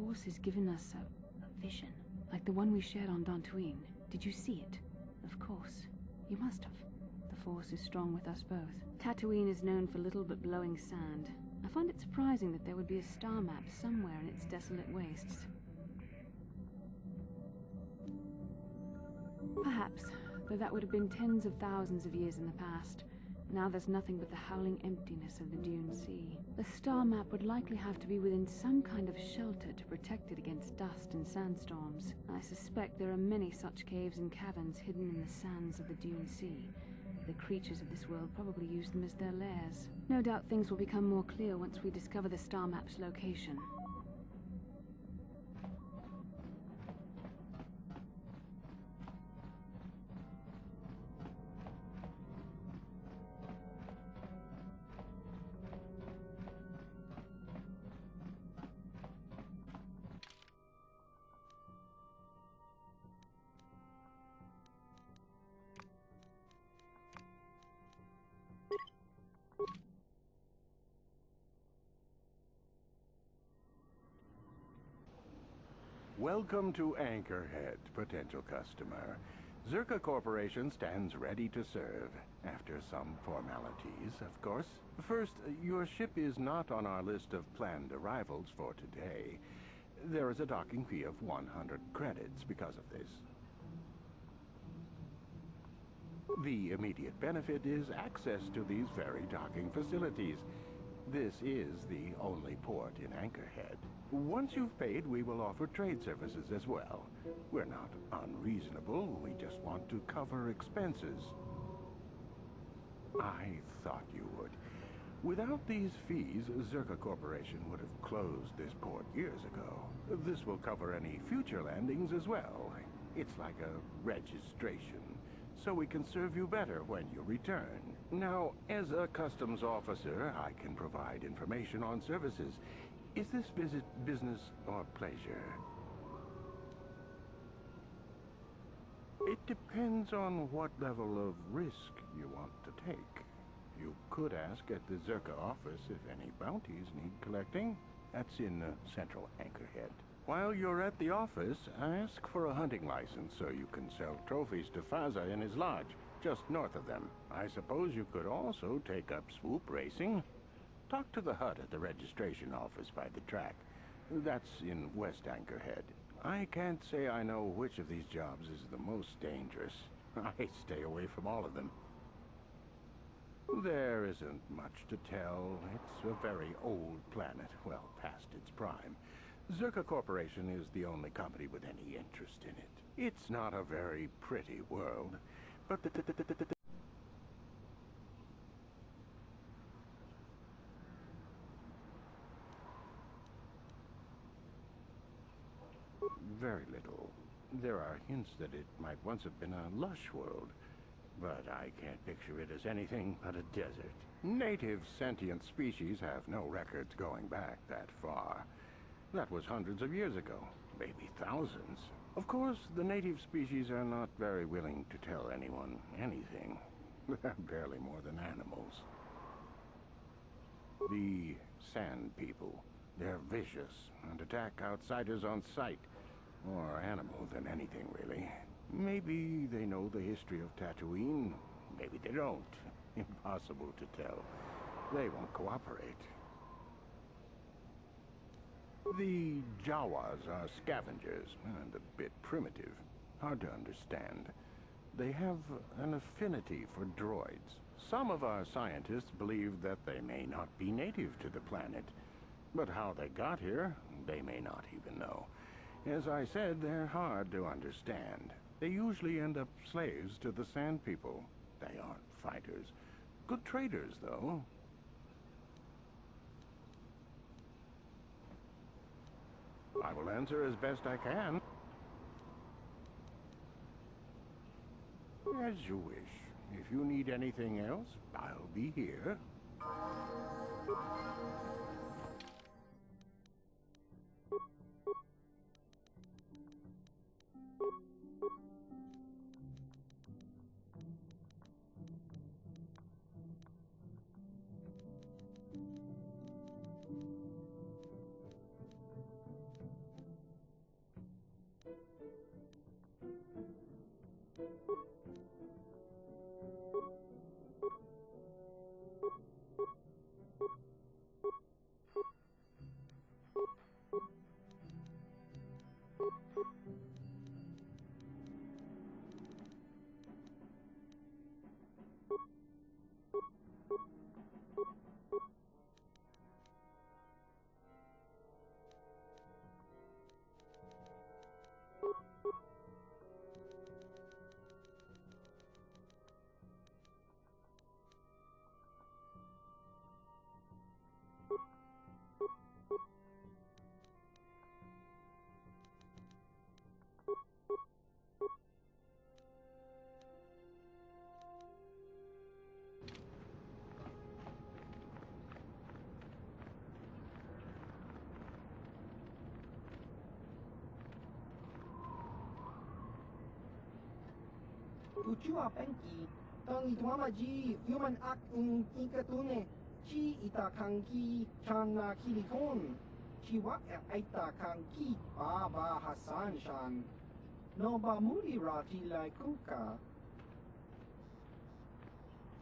Force has given us a vision, like the one we shared on Dantooine. Did you see it? Of course. You must have. The Force is strong with us both. Tatooine is known for little but blowing sand. I find it surprising that there would be a star map somewhere in its desolate wastes. Perhaps, though that would have been tens of thousands of years in the past. Now there's nothing but the howling emptiness of the Dune Sea. The star map would likely have to be within some kind of shelter to protect it against dust and sandstorms. I suspect there are many such caves and caverns hidden in the sands of the Dune Sea. The creatures of this world probably use them as their lairs. No doubt things will become more clear once we discover the star map's location. Welcome to Anchorhead, potential customer. Zerka Corporation stands ready to serve, after some formalities, of course. First, your ship is not on our list of planned arrivals for today. There is a docking fee of 100 credits because of this. The immediate benefit is access to these very docking facilities. This is the only port in Anchorhead. Once you've paid, we will offer trade services as well. We're not unreasonable, we just want to cover expenses. I thought you would. Without these fees, Zerka Corporation would have closed this port years ago. This will cover any future landings as well. It's like a registration, so we can serve you better when you return. Now, as a customs officer, I can provide information on services. Is this visit business or pleasure? It depends on what level of risk you want to take. You could ask at the Zerka office if any bounties need collecting. That's in central Anchorhead. While you're at the office, ask for a hunting license so you can sell trophies to Faza in his lodge, just north of them. I suppose you could also take up swoop racing. Talk to the hut at the registration office by the track. That's in West Anchorhead. I can't say I know which of these jobs is the most dangerous. I stay away from all of them. There isn't much to tell. It's a very old planet, well past its prime. Zerka Corporation is the only company with any interest in it. It's not a very pretty world, but very little. There are hints that it might once have been a lush world, but I can't picture it as anything but a desert. Native sentient species have no records going back that far. That was hundreds of years ago, maybe thousands. Of course, the native species are not very willing to tell anyone anything. They're barely more than animals. The Sand People. They're vicious and attack outsiders on sight. More animal than anything, really. Maybe they know the history of Tatooine. Maybe they don't. Impossible to tell. They won't cooperate. The Jawas are scavengers, and a bit primitive. Hard to understand. They have an affinity for droids. Some of our scientists believe that they may not be native to the planet. But how they got here, they may not even know. As I said, they're hard to understand. They usually end up slaves to the Sand People. They aren't fighters. Good traders, though. I will answer as best I can. As you wish. If you need anything else, I'll be here. Tuchua penki, tang ituamaji, human ak ikatune, chi itakanki, chana kilikon, chiwa aita kanki, baba Hassan shan, no ba muli rati lai kuka.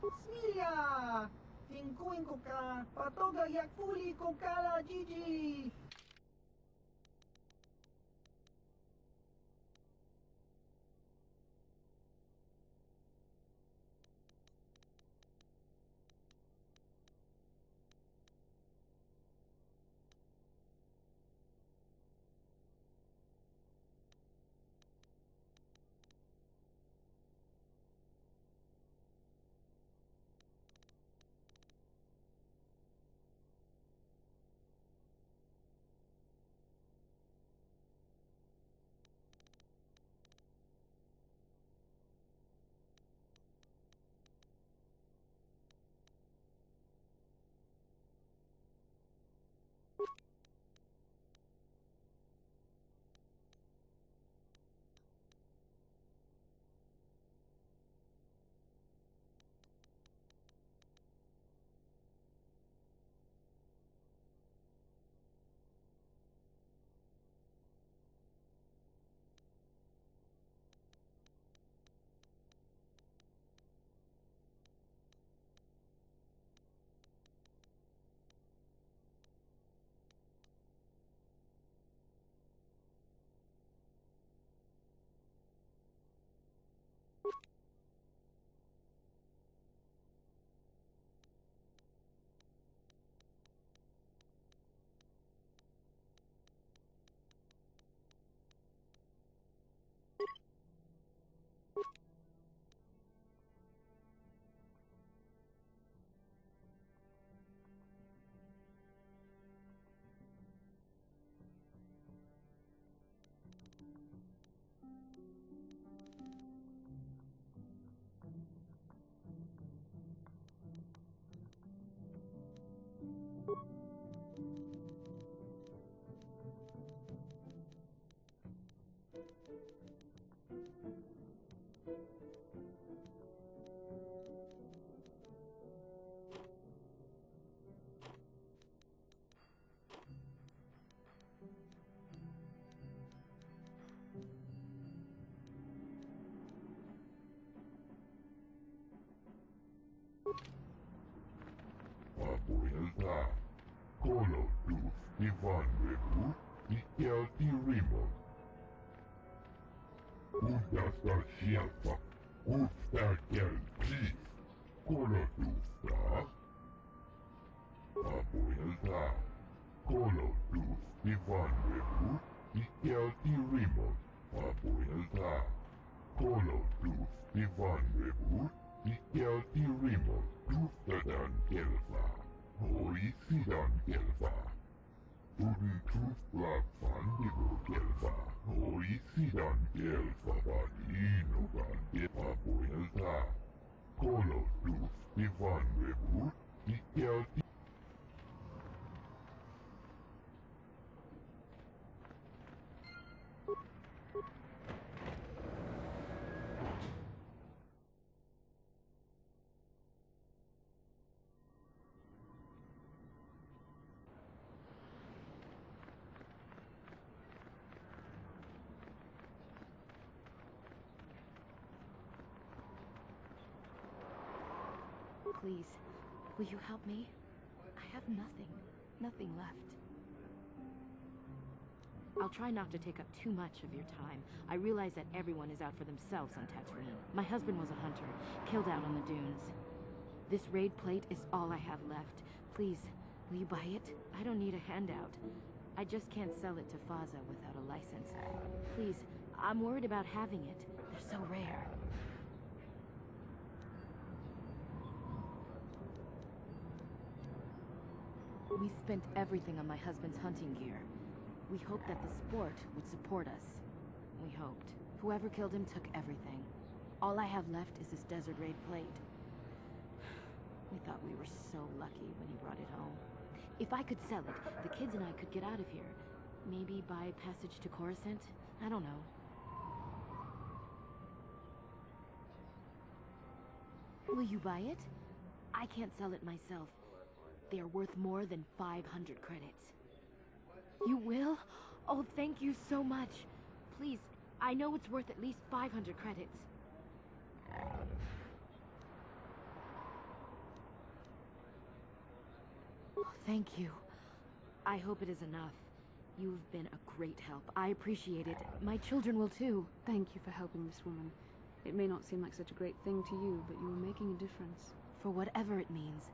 Smilia! Tinkuin ko ka, patoga yakuli ko kala Gigi! Abuelta, Colo tu Ivan Rebu, Ikelti Rimo. Usta Shielfa, Usta Kelti, Colo tu Sta. Abuelta, Colo tu Ivan Rebu, Ikelti Rimo. Abuelta, Colo tu Ivan Rebu, Ikelti Rimo. Tustadan Kelfa, Hoi Sidan Kelfa. Uden Tufla Fandigo Kelfa, Hoi Sidan Kelfa Badino Kelfa Vuelta. Colo Tuf Ivan Rebu, Ikelti. Please, will you help me? I have nothing left. I'll try not to take up too much of your time. I realize that everyone is out for themselves on Tatooine. My husband was a hunter, killed out on the dunes. This raid plate is all I have left. Please, will you buy it? I don't need a handout. I just can't sell it to Faza without a license. Please, I'm worried about having it. They're so rare. We spent everything on my husband's hunting gear. We hoped that the sport would support us. We hoped. Whoever killed him took everything. All I have left is this desert raid plate. We thought we were so lucky when he brought it home. If I could sell it, the kids and I could get out of here. Maybe buy passage to Coruscant? I don't know. Will you buy it? I can't sell it myself. They are worth more than 500 credits. You will? Oh, thank you so much. Please, I know it's worth at least 500 credits. Oh, thank you. I hope it is enough. You've been a great help. I appreciate it. My children will too. Thank you for helping this woman. It may not seem like such a great thing to you, but you are making a difference. For whatever it means,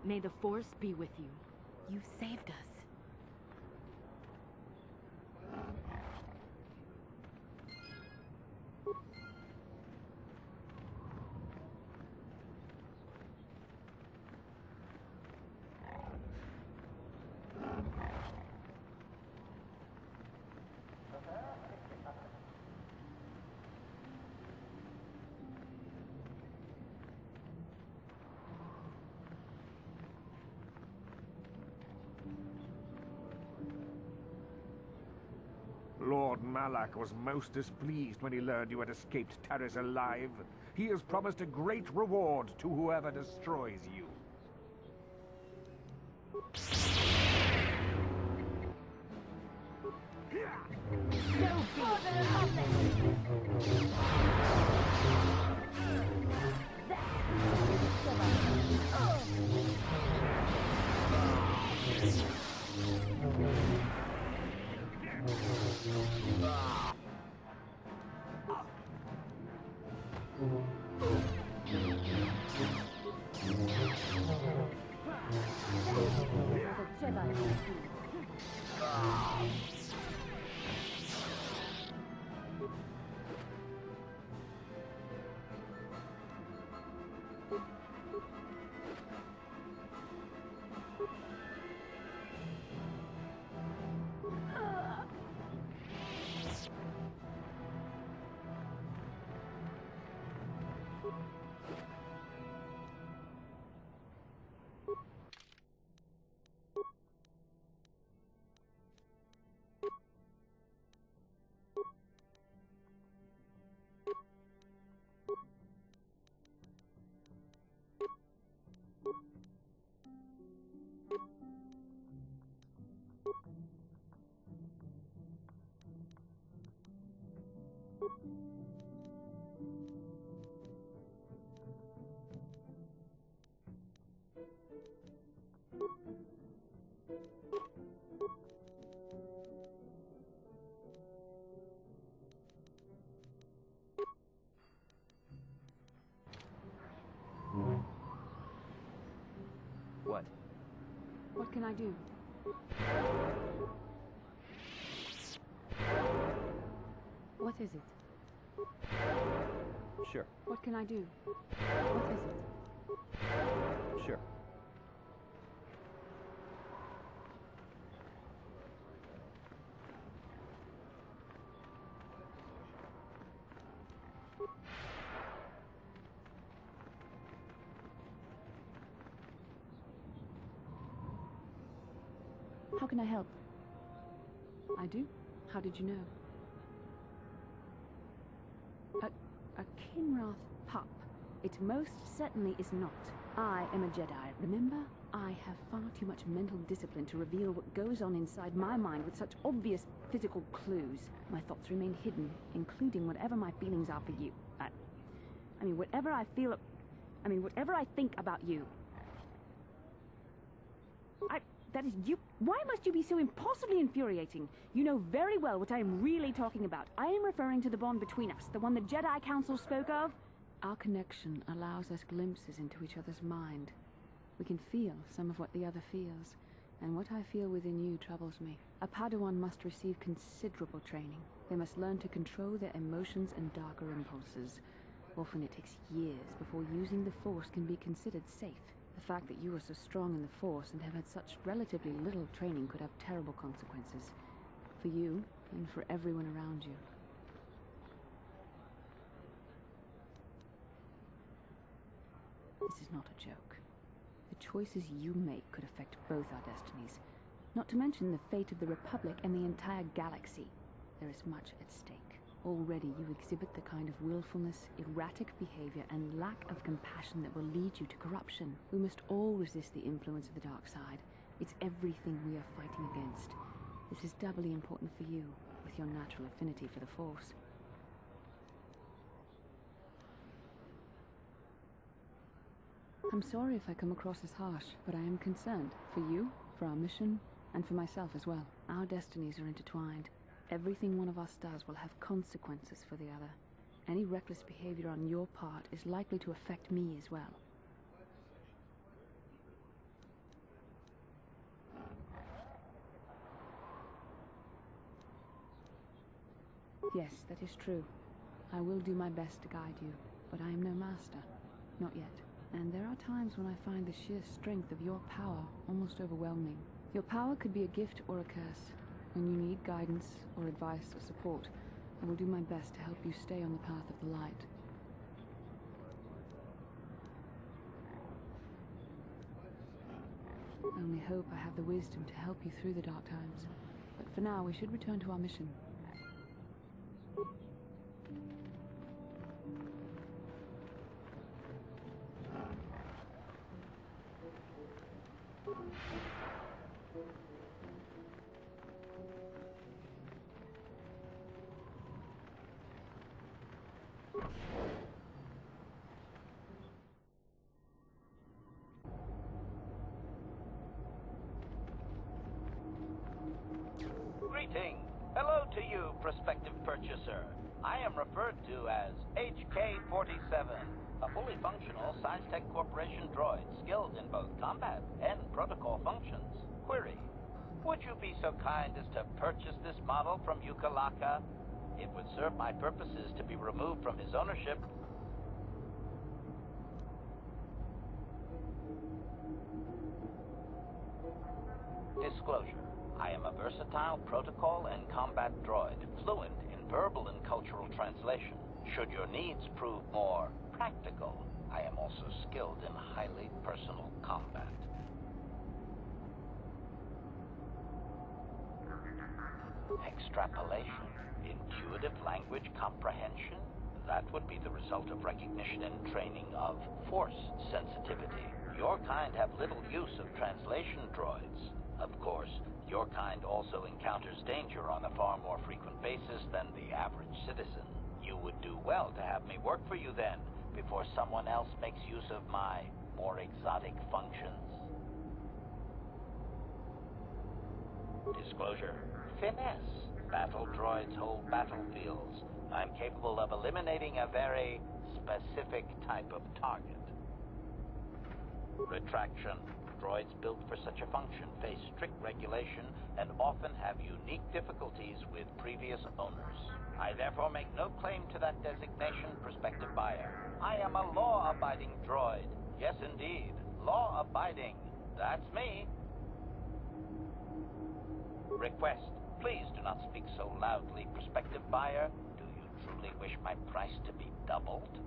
may the Force be with you. You saved us. Lord Malak was most displeased when he learned you had escaped Taris alive. He has promised a great reward to whoever destroys you. What? What can I do? What is it? Sure. What can I do? What is it? Sure. How can I help? I do? How did you know? A Kinrath pup. It most certainly is not. I am a Jedi, remember? I have far too much mental discipline to reveal what goes on inside my mind with such obvious physical clues. My thoughts remain hidden, including whatever my feelings are for you. I mean, whatever I feel... whatever I think about you. That is you... Why must you be so impossibly infuriating? You know very well what I am really talking about. I am referring to the bond between us, the one the Jedi Council spoke of. Our connection allows us glimpses into each other's mind. We can feel some of what the other feels, and what I feel within you troubles me. A Padawan must receive considerable training. They must learn to control their emotions and darker impulses. Often it takes years before using the Force can be considered safe. The fact that you are so strong in the Force and have had such relatively little training could have terrible consequences. For you, and for everyone around you. This is not a joke. The choices you make could affect both our destinies. Not to mention the fate of the Republic and the entire galaxy. There is much at stake. Already you exhibit the kind of willfulness, erratic behavior, and lack of compassion that will lead you to corruption. We must all resist the influence of the dark side. It's everything we are fighting against. This is doubly important for you, with your natural affinity for the Force. I'm sorry if I come across as harsh, but I am concerned for you, for our mission, and for myself as well. Our destinies are intertwined. Everything one of us does will have consequences for the other. Any reckless behavior on your part is likely to affect me as well. Yes, that is true. I will do my best to guide you, but I am no master. Not yet. And there are times when I find the sheer strength of your power almost overwhelming. Your power could be a gift or a curse. When you need guidance or advice or support, I will do my best to help you stay on the path of the light. I only hope I have the wisdom to help you through the dark times. But for now, we should return to our mission. Greeting. Hello to you, prospective purchaser. I am referred to as HK-47, a fully functional Science Tech Corporation droid skilled in both combat and protocol functions. Query. Would you be so kind as to purchase this model from Yukalaka? It would serve my purposes to be removed from his ownership. Disclosure. I am a versatile protocol and combat droid, fluent in verbal and cultural translation. Should your needs prove more practical, I am also skilled in highly personal combat. Extrapolation, intuitive language comprehension, that would be the result of recognition and training of force sensitivity. Your kind have little use of translation droids. Of course, your kind also encounters danger on a far more frequent basis than the average citizen. You would do well to have me work for you then, before someone else makes use of my more exotic functions. Disclosure. Finesse. Battle droids hold battlefields. I'm capable of eliminating a very specific type of target. Retraction. Droids built for such a function face strict regulation and often have unique difficulties with previous owners. I therefore make no claim to that designation, prospective buyer. I am a law-abiding droid. Yes, indeed. Law-abiding. That's me. Request. Please do not speak so loudly, prospective buyer. Do you truly wish my price to be doubled?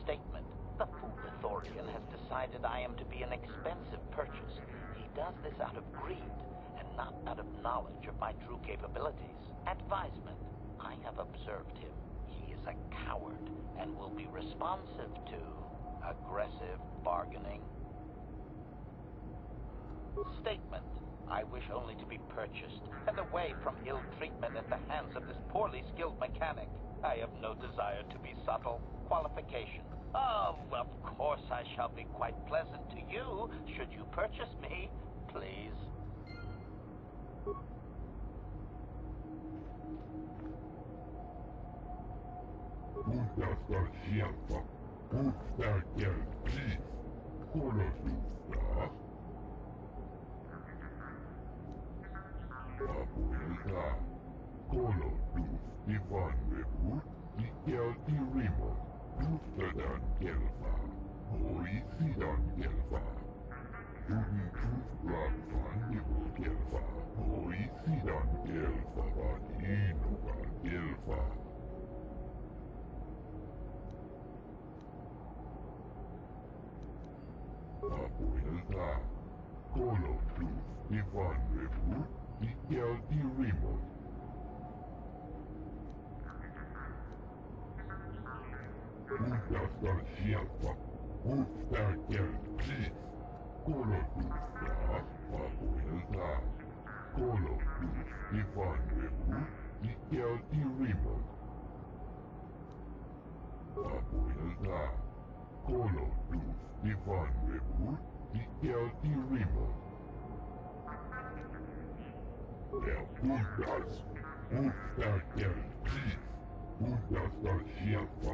Statement. The Fool-Ithorian has decided I am to be an expensive purchase. He does this out of greed, and not out of knowledge of my true capabilities. Advisement. I have observed him. He is a coward, and will be responsive to aggressive bargaining. Statement. I wish only to be purchased, and away from ill treatment at the hands of this poorly skilled mechanic. I have no desire to be subtle. Qualification. Oh, of course I shall be quite pleasant to you, should you purchase me, please. Duftadan gelfa, hoisidan gelfa. Dudun ragfan dibu gelfa, hoisidan gelfa vadinoga gelfa. Abuelta, kolo duf divan rebut, Miguel y Remo. Juntas Garciapa, Uftakel, Chief, Colo Duzda, Abuelda, Colo Duz, Ivan Rebu, Miguel y Remo. Abuelda, Colo Duz, Ivan Rebu, Miguel y Remo. Juntas, Uftakel, Chief, Juntas Garciapa.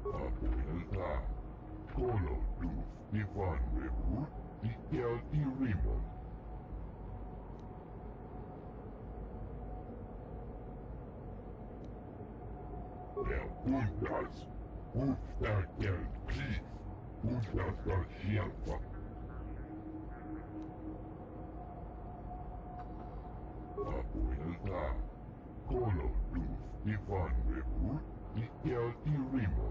Abuelda, Colo Duz, Ivan Rebu, Miguel y Remo. Juntas, Uftakel, Chief, Juntas Garciapa. Abuelda, Colo Duz, Ivan Rebu, Miguel y Remo.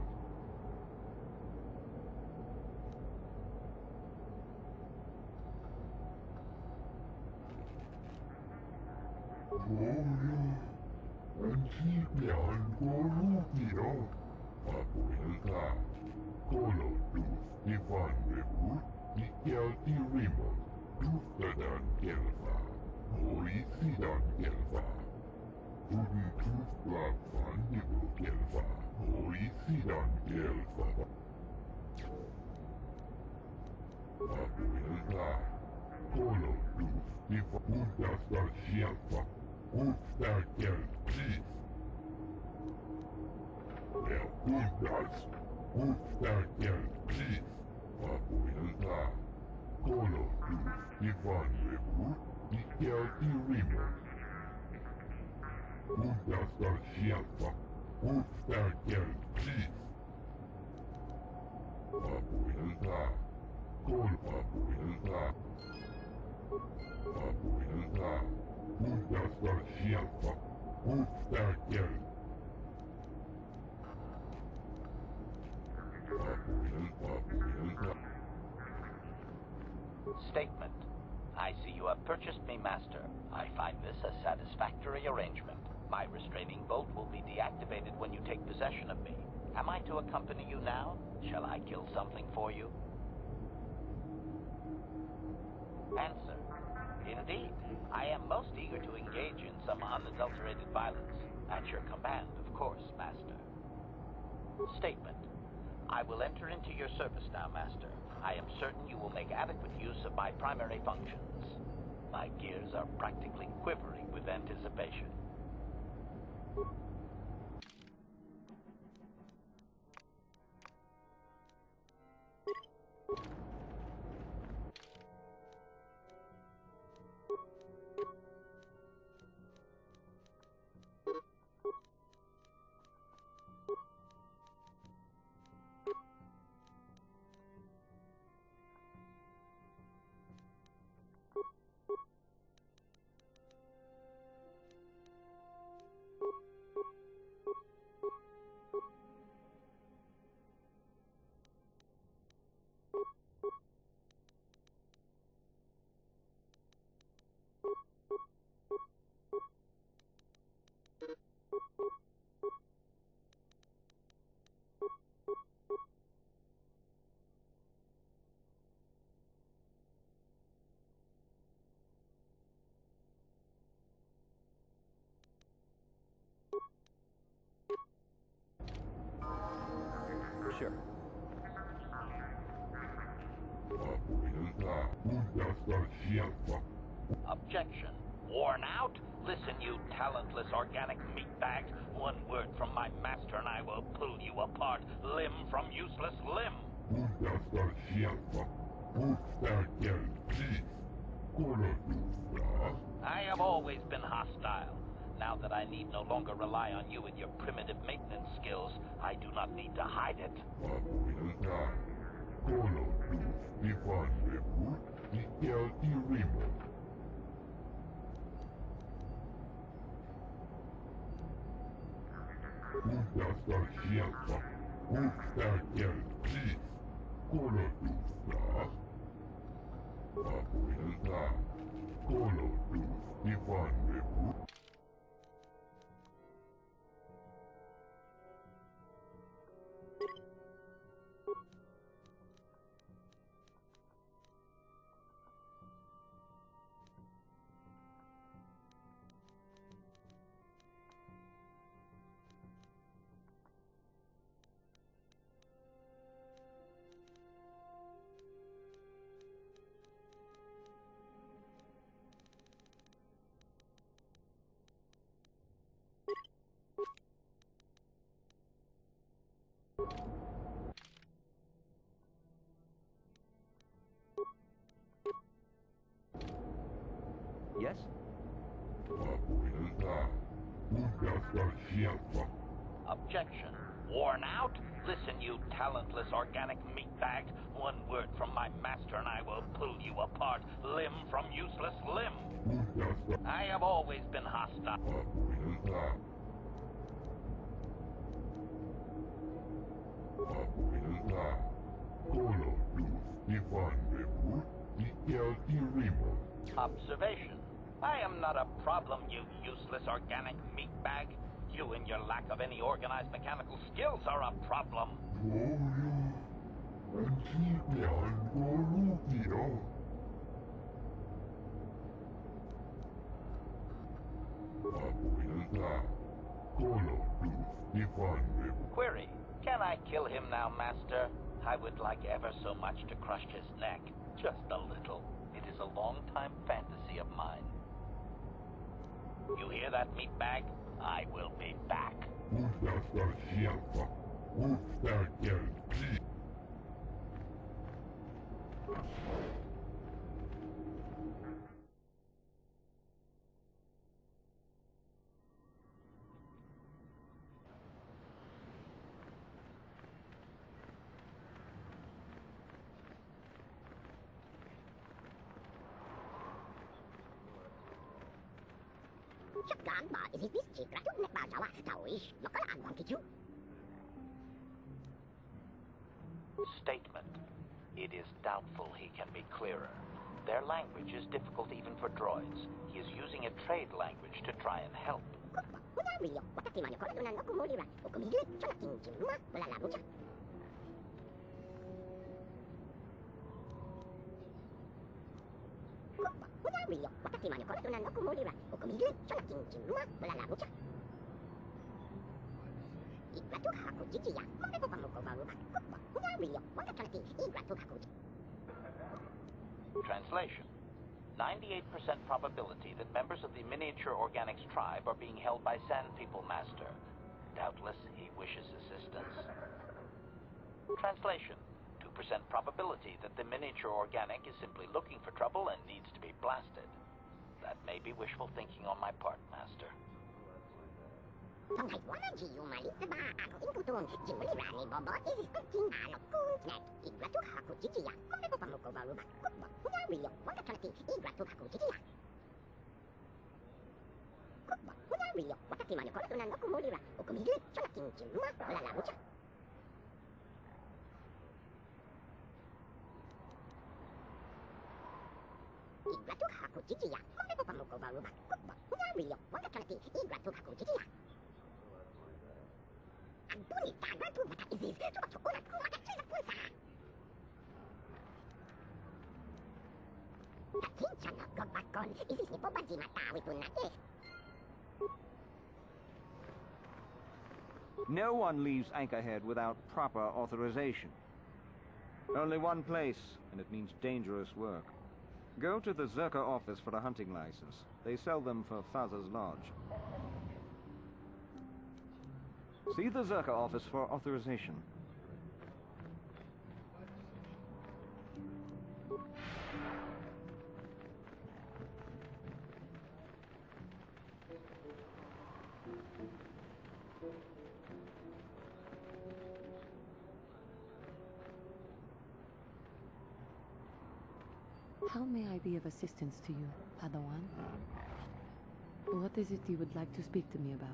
Antibian Golubio. Abuelda, Colo Duz, Ivan Rebu, Miguel y Remo. Duzdadan Gelva, Oisidan Gelva. Uden Tuzbla Vandibu Gelva, Oisidan Gelva. Abuelda, Colo Duz, Ivan Juntas Garciapa. Uftakel, Chief. Juntas, Uftakel, Chief. Abuelda, Colo Duz, Ivan Rebu, Miguel y Remo. Juntas Garciapa, Uftakel, Chief. Abuelda, Colo Abuelda. Abuelda. Juntas Garciapa, Uftakel. Abuelda. Statement. I see you have purchased me, Master. I find this a satisfactory arrangement. My restraining bolt will be deactivated when you take possession of me. Am I to accompany you now? Shall I kill something for you? Answer. Indeed. I am most eager to engage in some unadulterated violence. At your command, of course, Master. Statement. I will enter into your service now, Master. I am certain you will make adequate use of my primary functions. My gears are practically quivering with anticipation. Sure. Objection. Worn out? Listen, you talentless organic meatbag. One word from my master and I will pull you apart, limb from useless limb. I have always been hostile. Now that I need no longer rely on you and your primitive maintenance skills, I do not need to hide it. Yes? Objection. Worn out? Listen, you talentless organic meatbag. One word from my master and I will pull you apart, limb from useless limb. I have always been hostile. Observation. I am not a problem, you useless organic meatbag. You and your lack of any organized mechanical skills are a problem. Query. Can I kill him now, Master? I would like ever so much to crush his neck. Just a little. It is a long-time fantasy of mine. You hear that, meatbag? I will be back. Statement. It is doubtful he can be clearer. Their language is difficult even for droids. He is using a trade language to try and help. Translation. 98% probability that members of the miniature organics tribe are being held by Sand People, Master. Doubtless he wishes assistance. Translation. 2% probability that the miniature organic is simply looking for trouble and needs to be blasted. That may be wishful thinking on my part, Master. No one leaves Anchorhead without proper authorization. Only one place, and it means dangerous work. Go to the Zerka office for a hunting license. They sell them for Father's Lodge. See the Zerka office for authorization. How may I be of assistance to you, Padawan? What is it you would like to speak to me about?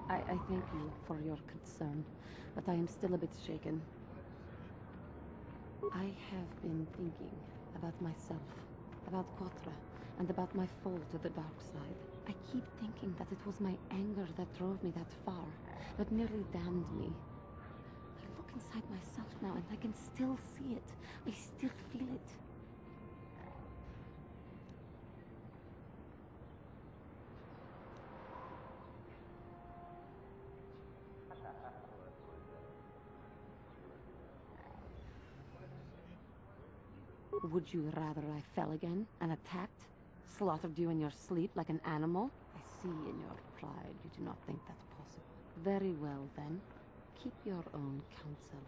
I thank you for your concern, but I am still a bit shaken. I have been thinking about myself, about Quatra, and about my fall to the dark side. I keep thinking that it was my anger that drove me that far, that nearly damned me. I look inside myself now and I can still see it. I still feel it. Would you rather I fell again and attacked? Slaughtered you in your sleep like an animal? I see in your pride you do not think that's possible. Very well then. Keep your own counsel.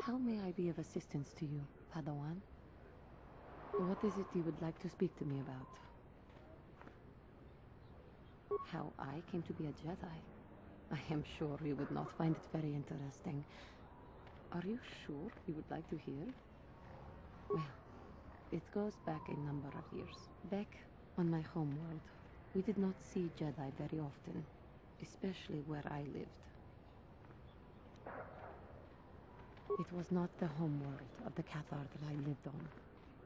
How may I be of assistance to you, Padawan? What is it you would like to speak to me about? How I came to be a Jedi? I am sure you would not find it very interesting. Are you sure you would like to hear? Well, it goes back a number of years. Back on my homeworld, we did not see Jedi very often, especially where I lived. It was not the homeworld of the Cathar that I lived on.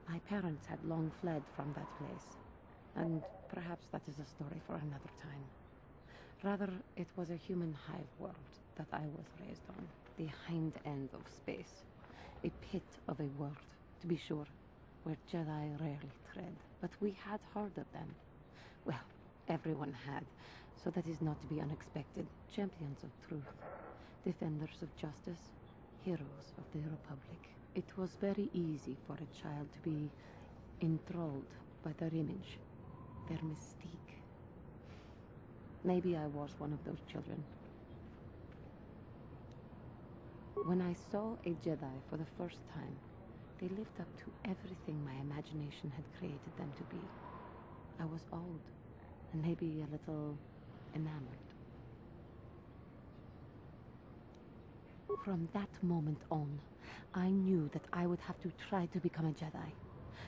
My parents had long fled from that place, and perhaps that is a story for another time. Rather, it was a human hive world that I was raised on, the hind end of space, a pit of a world, to be sure, where Jedi rarely tread, but we had heard of them. Well, everyone had, so that is not to be unexpected. Champions of truth, defenders of justice, heroes of the Republic. It was very easy for a child to be enthralled by their image, their mystique. Maybe I was one of those children. When I saw a Jedi for the first time, they lived up to everything my imagination had created them to be. I was old, and maybe a little enamored. From that moment on, I knew that I would have to try to become a Jedi,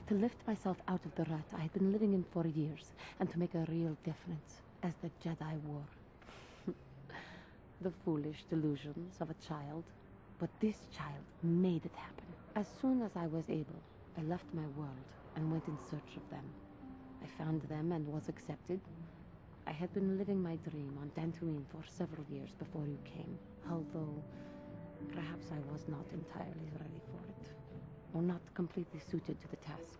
to lift myself out of the rut I had been living in for years, and to make a real difference as the Jedi wore. The foolish delusions of a child, but this child made it happen. As soon as I was able, I left my world and went in search of them. I found them and was accepted. I had been living my dream on Dantooine for several years before you came, although perhaps I was not entirely ready for it, or not completely suited to the task.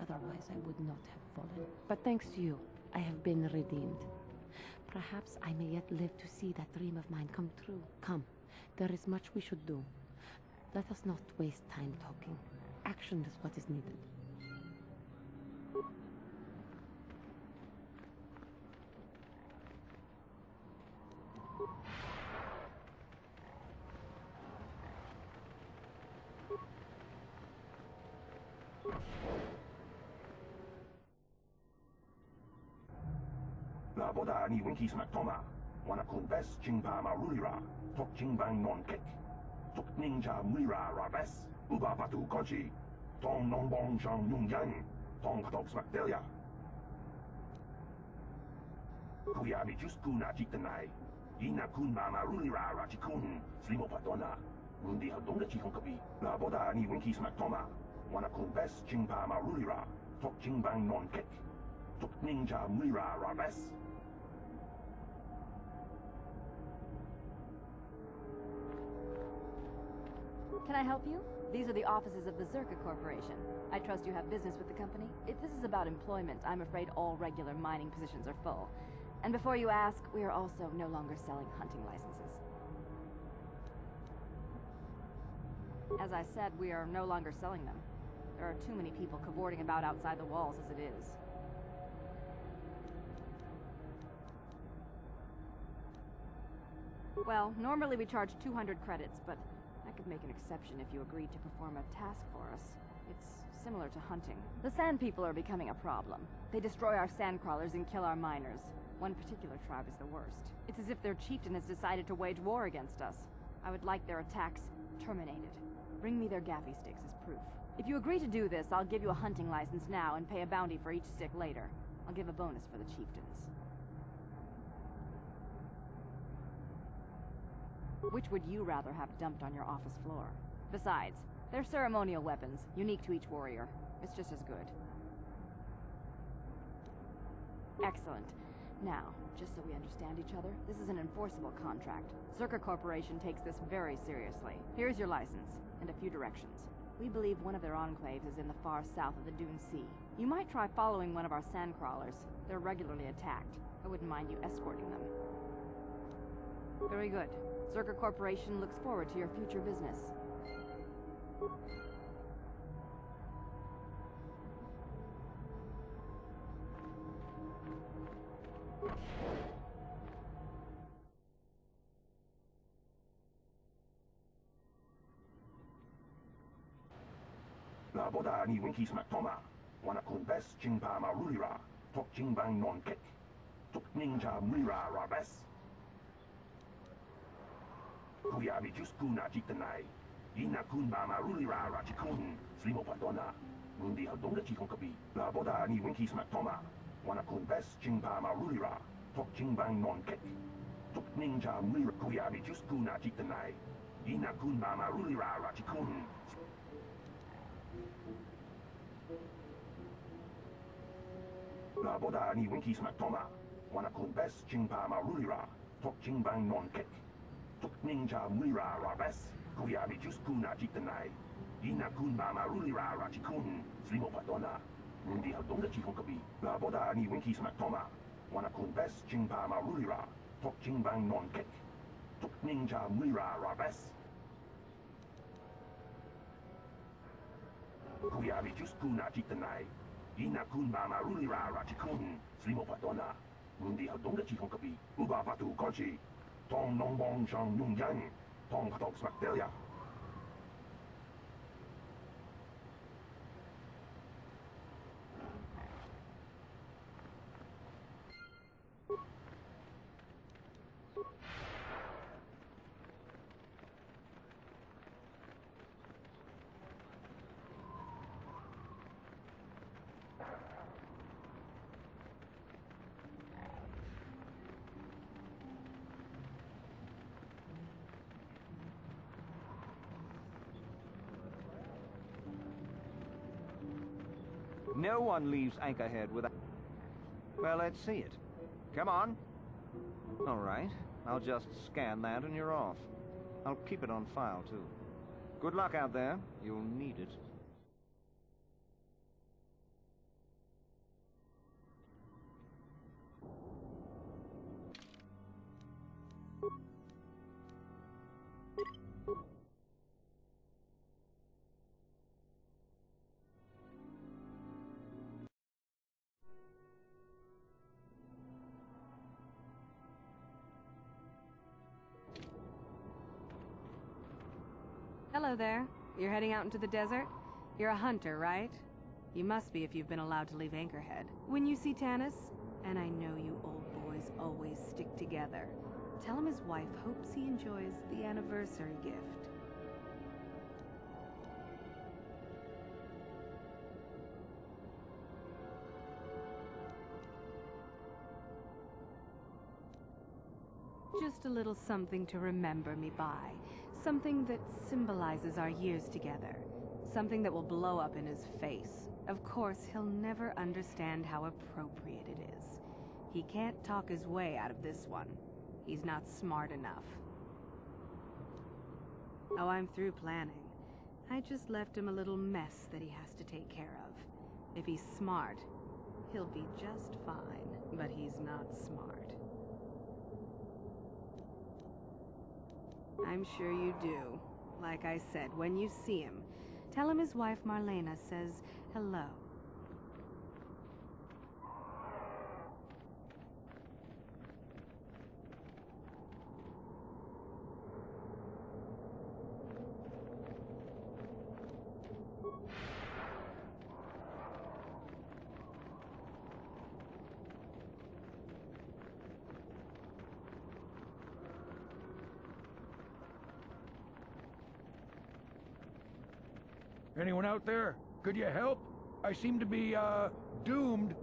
Otherwise, I would not have fallen. But thanks to you, I have been redeemed. Perhaps I may yet live to see that dream of mine come true. Come, there is much we should do. Let us not waste time talking. Action is what is needed. La boda ni winki smack toma. Wana kun bes chingpa marulira. Tok chingbang non kek. Tok ninja mulira rabes. Uba patu kochi. Tong non bong shang nung yang. Tong katok smack delia. Kuya mi just kuna chitanai. Ina kun mama rulira rachikun. Slimo patona. Undi hadonga chikon kapi. La boda ni winki smack toma. Wana kun bes chingpa marulira. Tok chingbang non kek. Tok ninja mulira rabes. Can I help you? These are the offices of the Zerka Corporation. I trust you have business with the company? If this is about employment, I'm afraid all regular mining positions are full. And before you ask, we are also no longer selling hunting licenses. As I said, we are no longer selling them. There are too many people cavorting about outside the walls as it is. Well, normally we charge 200 credits, but I could make an exception if you agreed to perform a task for us. It's similar to hunting. The Sand People are becoming a problem. They destroy our sand crawlers and kill our miners. One particular tribe is the worst. It's as if their chieftain has decided to wage war against us. I would like their attacks terminated. Bring me their gaffy sticks as proof. If you agree to do this, I'll give you a hunting license now and pay a bounty for each stick later. I'll give a bonus for the chieftains. Which would you rather have dumped on your office floor? Besides, they're ceremonial weapons, unique to each warrior. It's just as good. Excellent. Now, just so we understand each other, this is an enforceable contract. Zerka Corporation takes this very seriously. Here's your license, and a few directions. We believe one of their enclaves is in the far south of the Dune Sea. You might try following one of our sandcrawlers. They're regularly attacked. I wouldn't mind you escorting them. Very good. Zerka Corporation looks forward to your future business. 나보다 니 winkies matoma. Wanna kun bes jingpa marulira. Tok jingbang non kek. Tok ninja mira rabes. Kuyabi just kuna jitanai. Ina kun ba marulira rachikun. Slimo padona. Mundi hadonga chikon kabi. 나보다 니 winkies matoma. Wanna kun bes jingpa marulira. Tok jingbang non kek. Tok ninja mira. Kuyabi just kuna jitanai. Ina kun ba marulira rachikun. 나보다 니 winkies matoma. Wanna kun bes jingpa marulira. Tok jingbang non kek. Tok ninja mira rabes. Kuyabi just kuna jitanai. Ina kun ba marulira rachikun. Slimo padona. Mundi hadonga chikon kabi. 나보다 니 winkies matoma. Wanna kun bes jingpa marulira. Tok jingbang non kek. Tok ninja mira rabes. Kuyabi just kuna jitanai. Ina kun ba marulira rachikun. Slimo padona. Mundi hadonga chikon kabi. Uba batu konchi. Tong nong bong shang yung yang. Tong patok smakdelia. No one leaves Anchorhead without... Well, let's see it. Come on. All right. I'll just scan that and you're off. I'll keep it on file, too. Good luck out there. You'll need it. Hello there. You're heading out into the desert? You're a hunter, right? You must be if you've been allowed to leave Anchorhead. When you see Tanis, and I know you old boys always stick together, tell him his wife hopes he enjoys the anniversary gift. Just a little something to remember me by. Something that symbolizes our years together. Something that will blow up in his face. Of course, he'll never understand how appropriate it is. He can't talk his way out of this one. He's not smart enough. Oh, I'm through planning. I just left him a little mess that he has to take care of. If he's smart, he'll be just fine. But he's not smart. I'm sure you do. Like I said, when you see him, tell him his wife Marlena says hello. Anyone out there? Could you help? I seem to be, doomed.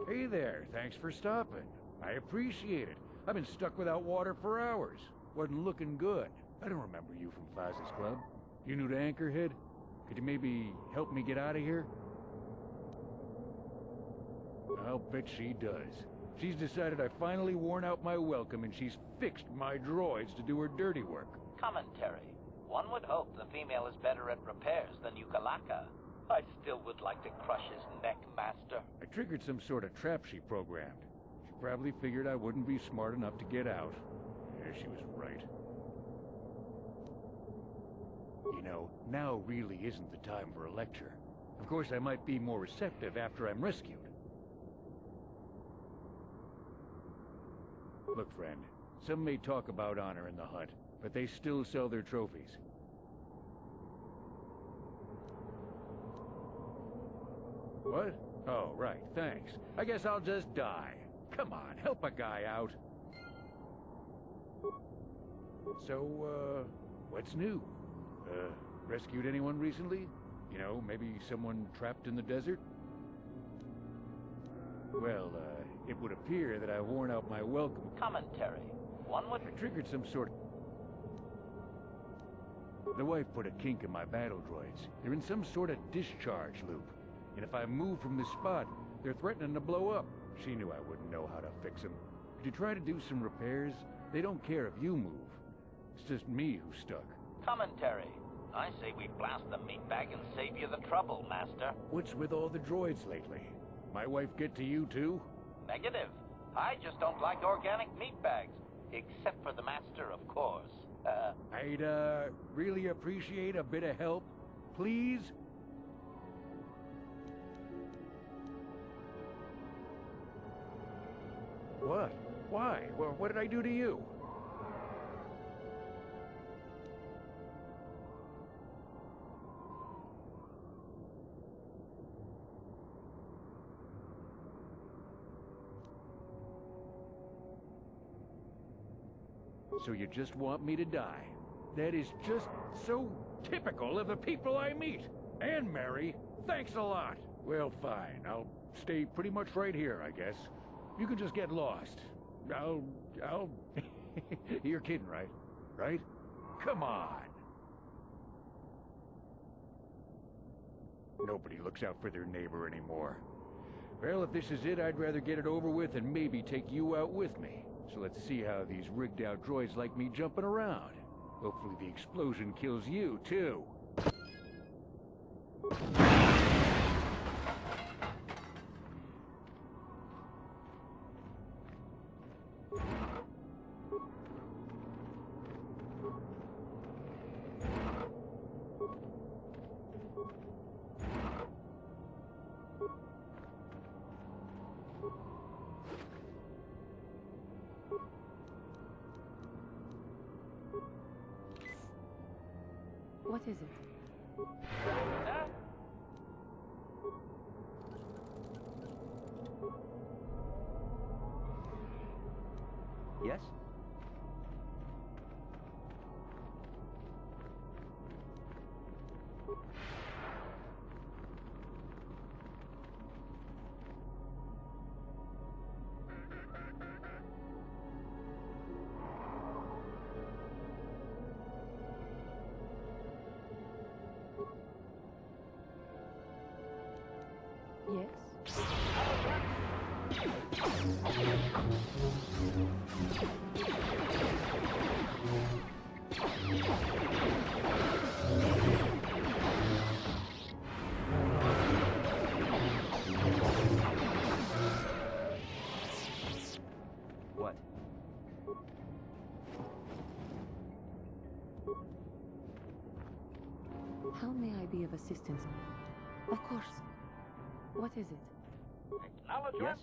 Hey there, thanks for stopping. I appreciate it. I've been stuck without water for hours. Wasn't looking good. I don't remember you from Faz's Club. You new to Anchorhead? Could you maybe help me get out of here? I'll bet she does. She's decided I finally worn out my welcome and she's fixed my droids to do her dirty work. Commentary. One would hope the female is better at repairs than Yukalaka. I still would like to crush his neck, Master. I triggered some sort of trap she programmed. She probably figured I wouldn't be smart enough to get out. Yeah, she was right. You know, now really isn't the time for a lecture. Of course, I might be more receptive after I'm rescued. Look, friend, some may talk about honor in the hunt, but they still sell their trophies. What? Oh, right, thanks. I guess I'll just die. Come on, help a guy out. So, what's new? Rescued anyone recently? You know, maybe someone trapped in the desert? Well, it would appear that I've worn out my welcome. Commentary. One would... I triggered some sort of... The wife put a kink in my battle droids. They're in some sort of discharge loop. And if I move from this spot, they're threatening to blow up. She knew I wouldn't know how to fix them. Could you try to do some repairs? They don't care if you move. It's just me who's stuck. Commentary. I say we blast the meat bag and save you the trouble, Master. What's with all the droids lately? My wife get to you too? Negative. I just don't like organic meat bags. Except for the Master, of course. I'd, really appreciate a bit of help. Please? What? Why? Well, what did I do to you? So you just want me to die? That is just so typical of the people I meet. And marry. Thanks a lot. Well, fine. I'll stay pretty much right here, I guess. You can just get lost. I'll... You're kidding, right? Right? Come on. Nobody looks out for their neighbor anymore. Well, if this is it, I'd rather get it over with and maybe take you out with me. So let's see how these rigged-out droids like me jumping around. Hopefully the explosion kills you, too. What is it? Yes? Yes? What? How may I be of assistance? Of course. What is it? Acknowledgement. Yes?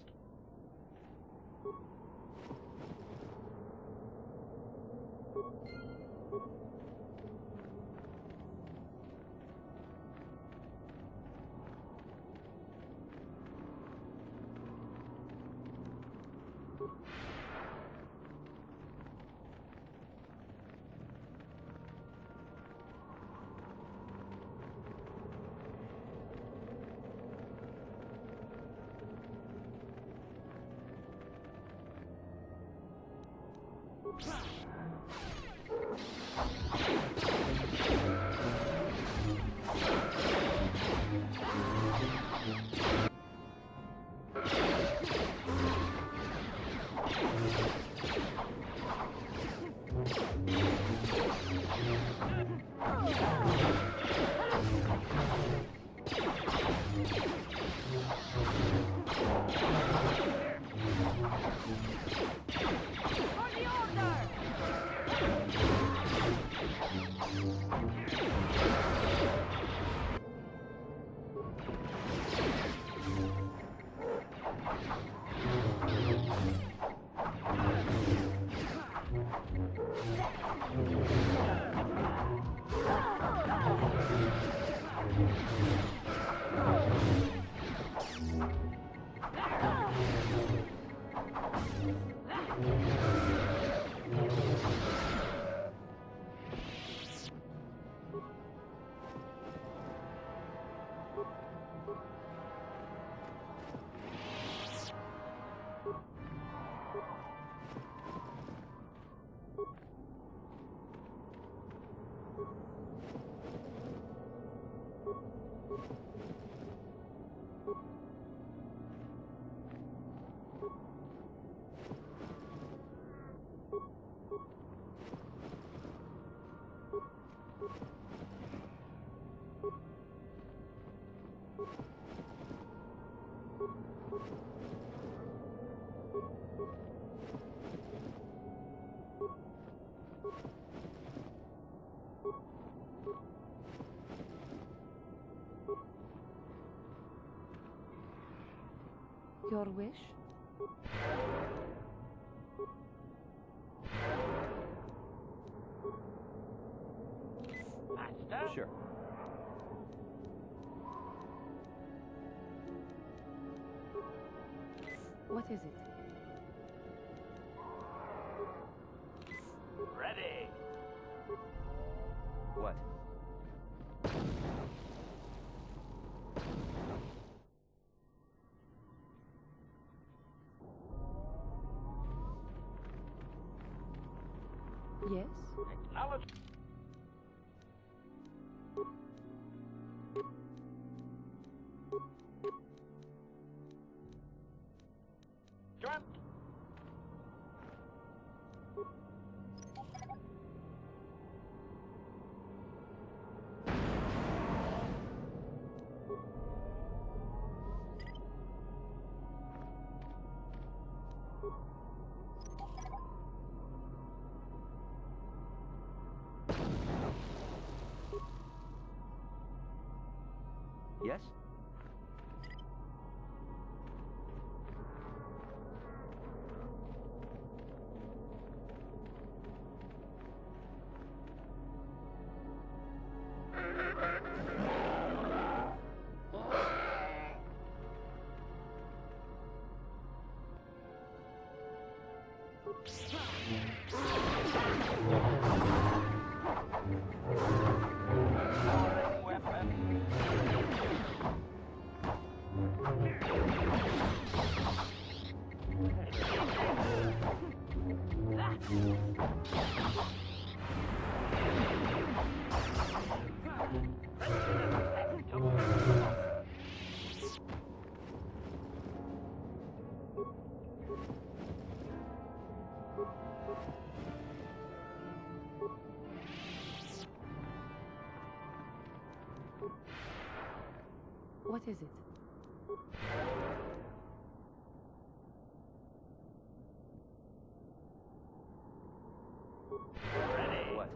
Your wish? Master? Sure. What is it? Ready. What? Yes? Acknowledge. Dreamt. Yes? What is it? Ready. What?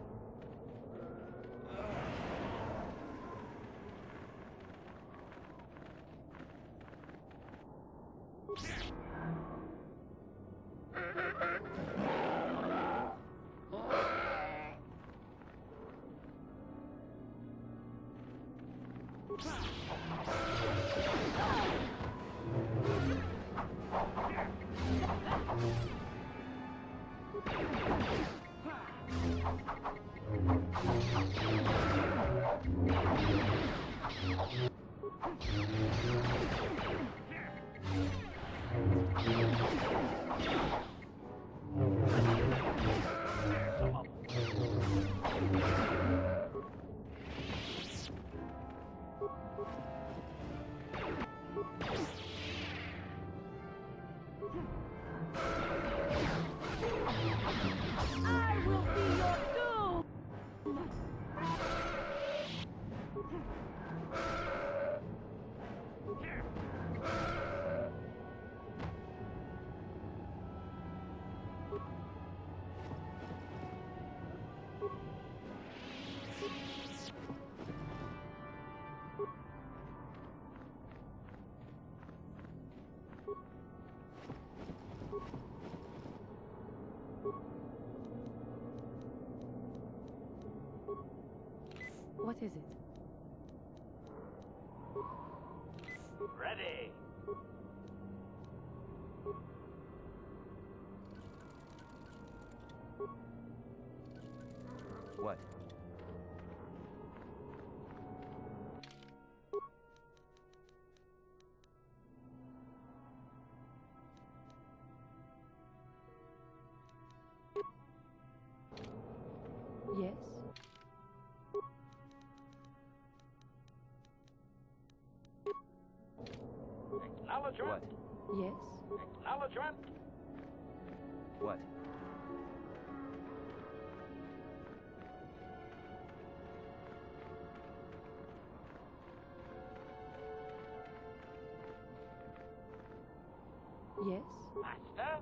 What is it? Ready. What? Yes? Acknowledgement. What? Yes? Acknowledgement. What? Yes? Master.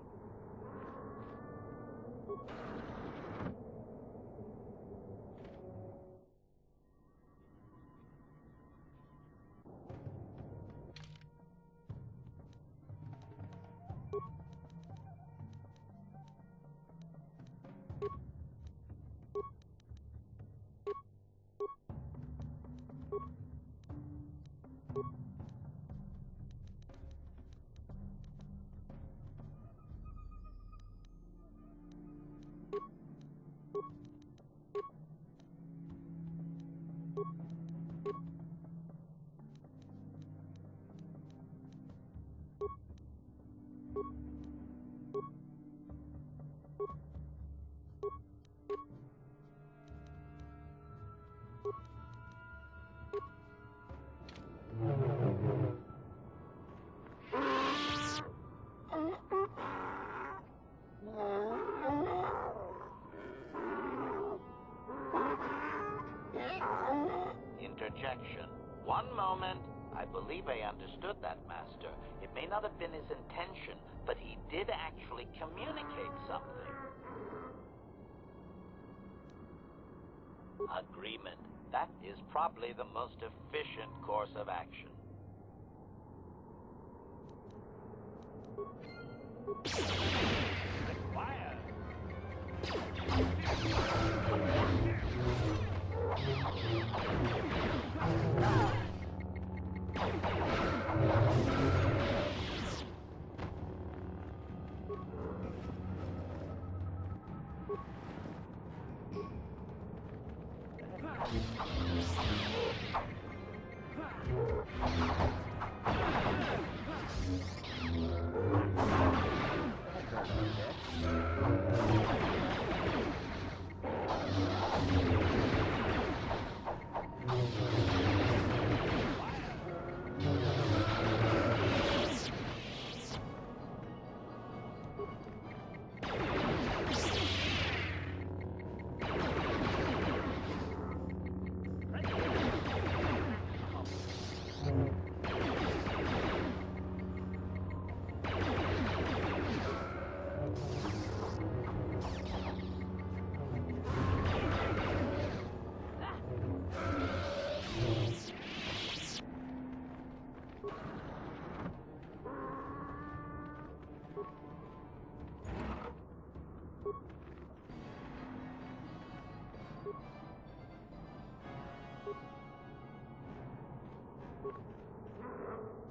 Interjection. One moment. I believe I understood that, Master. It may not have been his intention, but he did actually communicate something. Agreement. That is probably the most efficient course of action. Fire!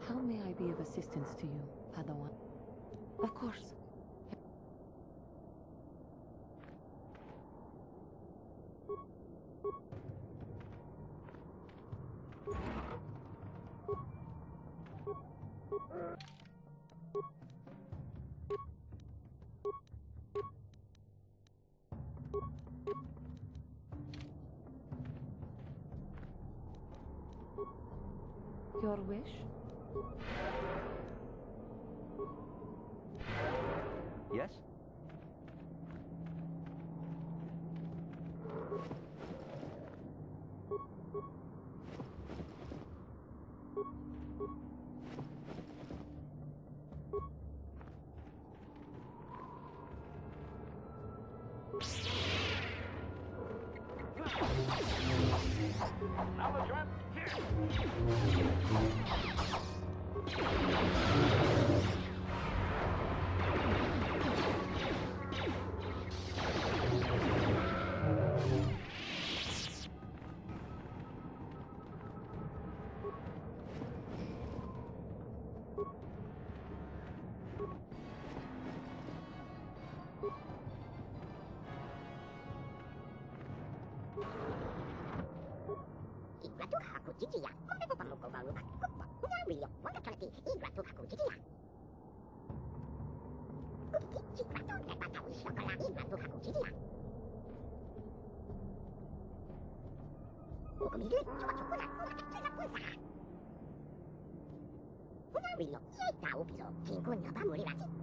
How may I be of assistance to you, Padawan? Of course. Your wish? Yes? 지지야. 험베고 밥먹고 바루박 국밥. 그냥 위력 원가토나티 이그라토 하고 지지야. 우기기 지그라토 레바타우 시어콜라 이그라토 하고 지지야. 오금이를 좋아좋구나 후라닥 퇴사군사. 그냥 위력 이다오비소 긴군 여바 무리라지.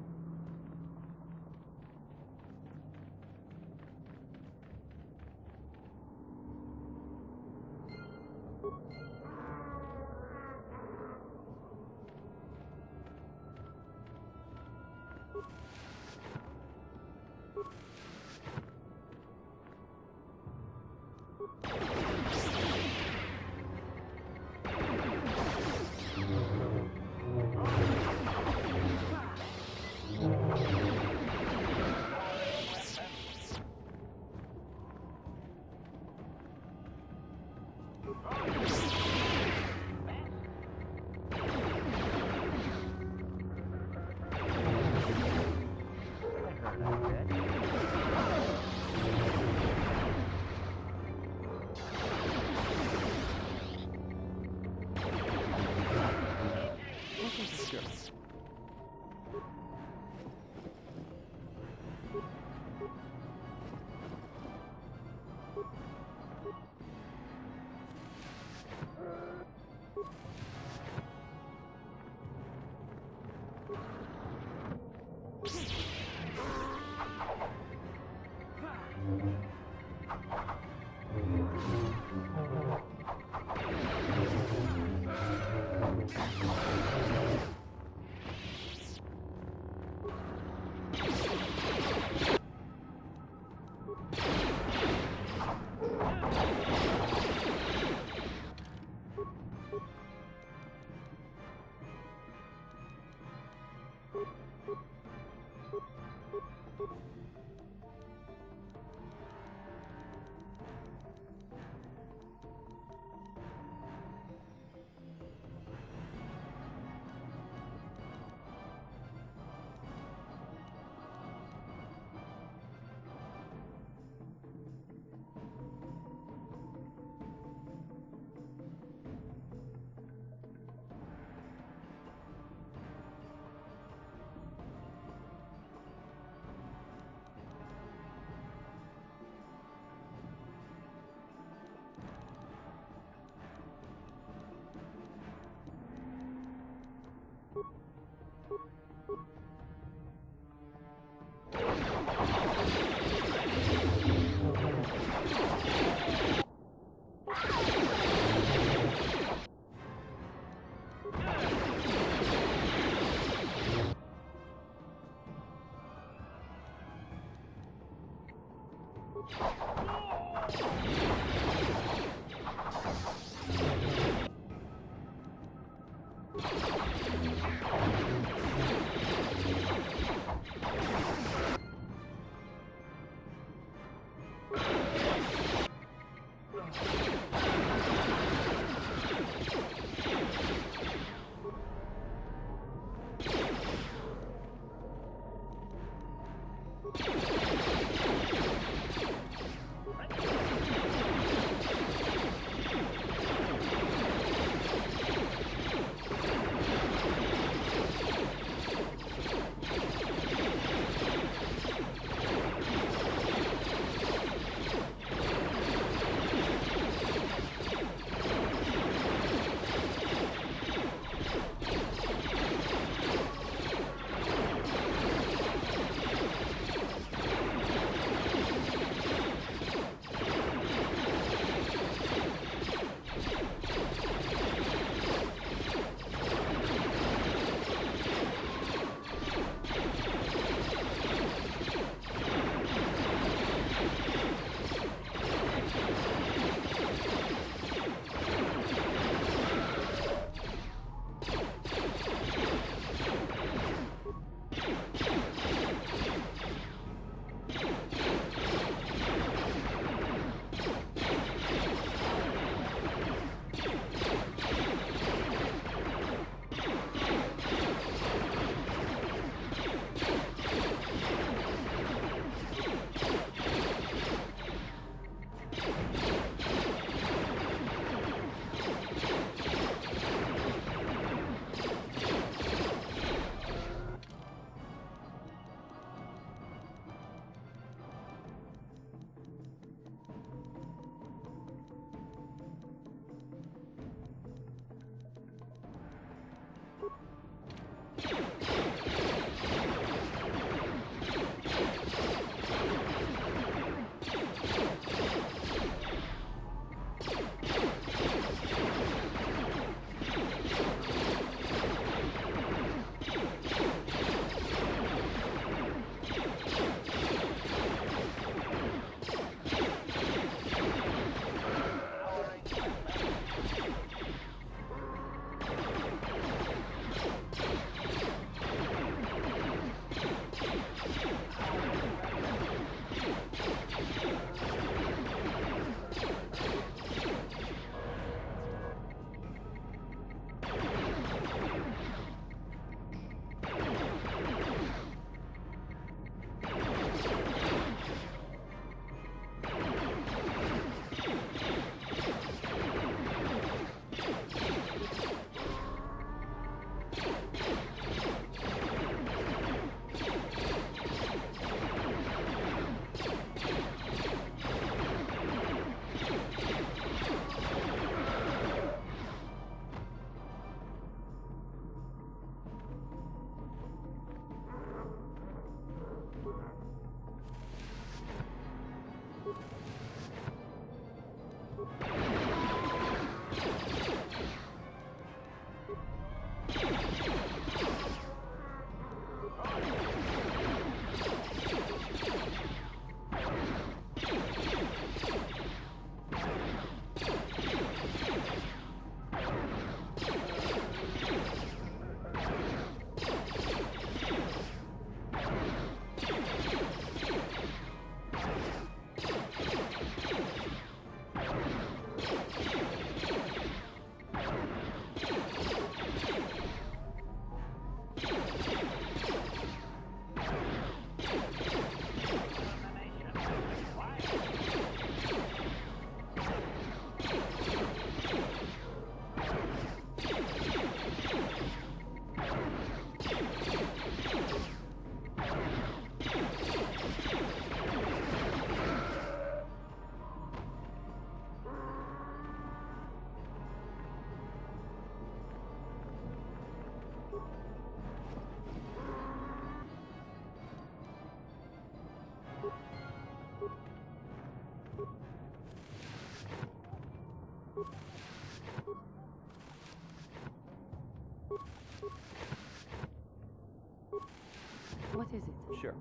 What is it? Sure.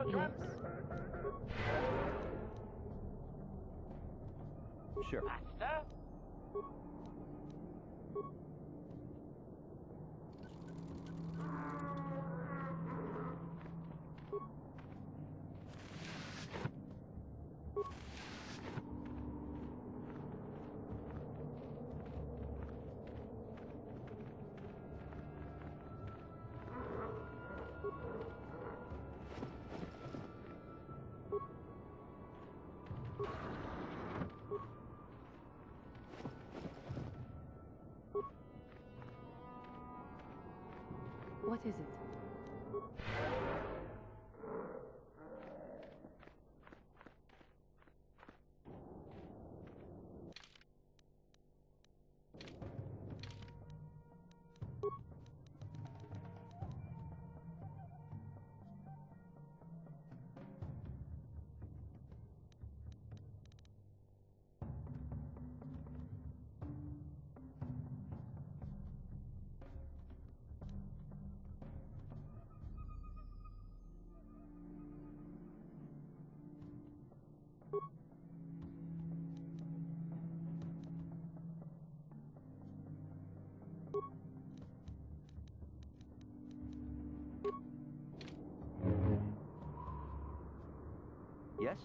Yes. Sure. Master? What is it? Yes?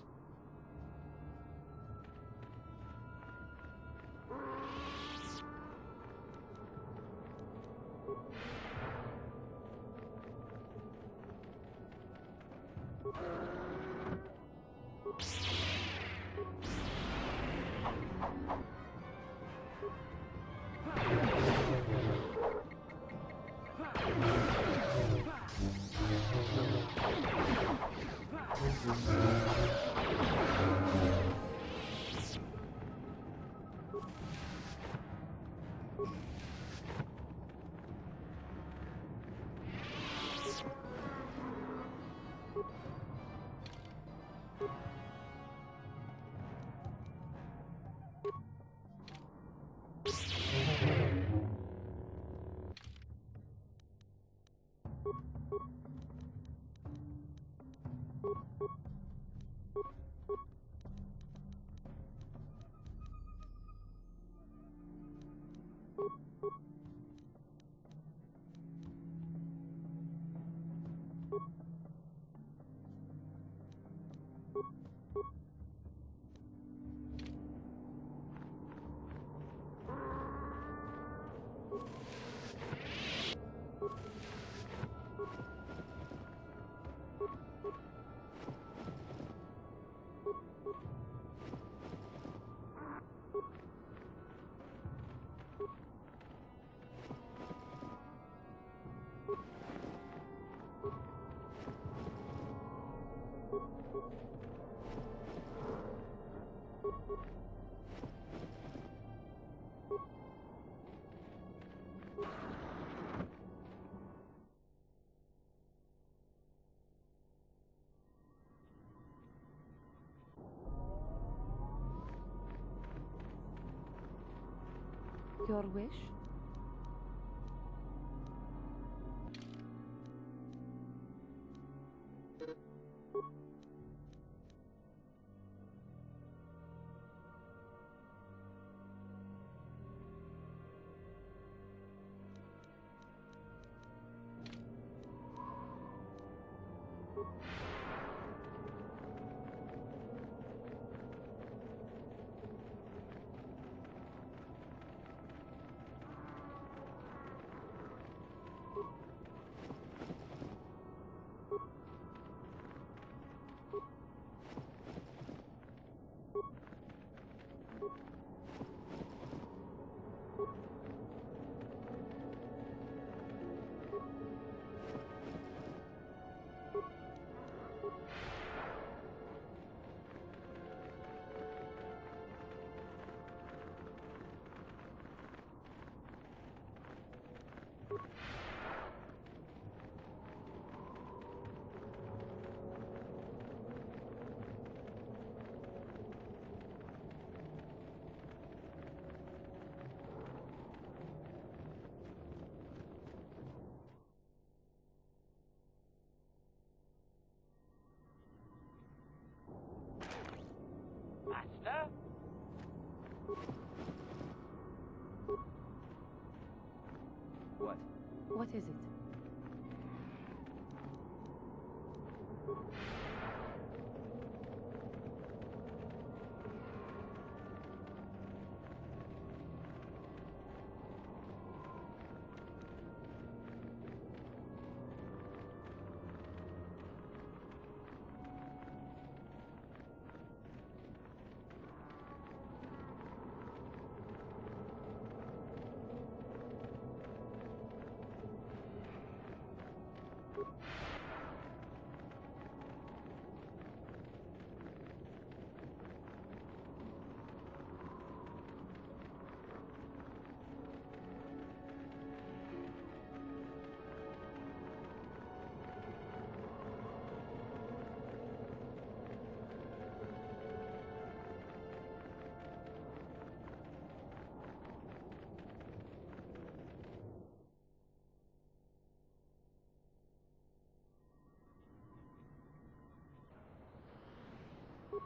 Your wish? Master? What? What is it?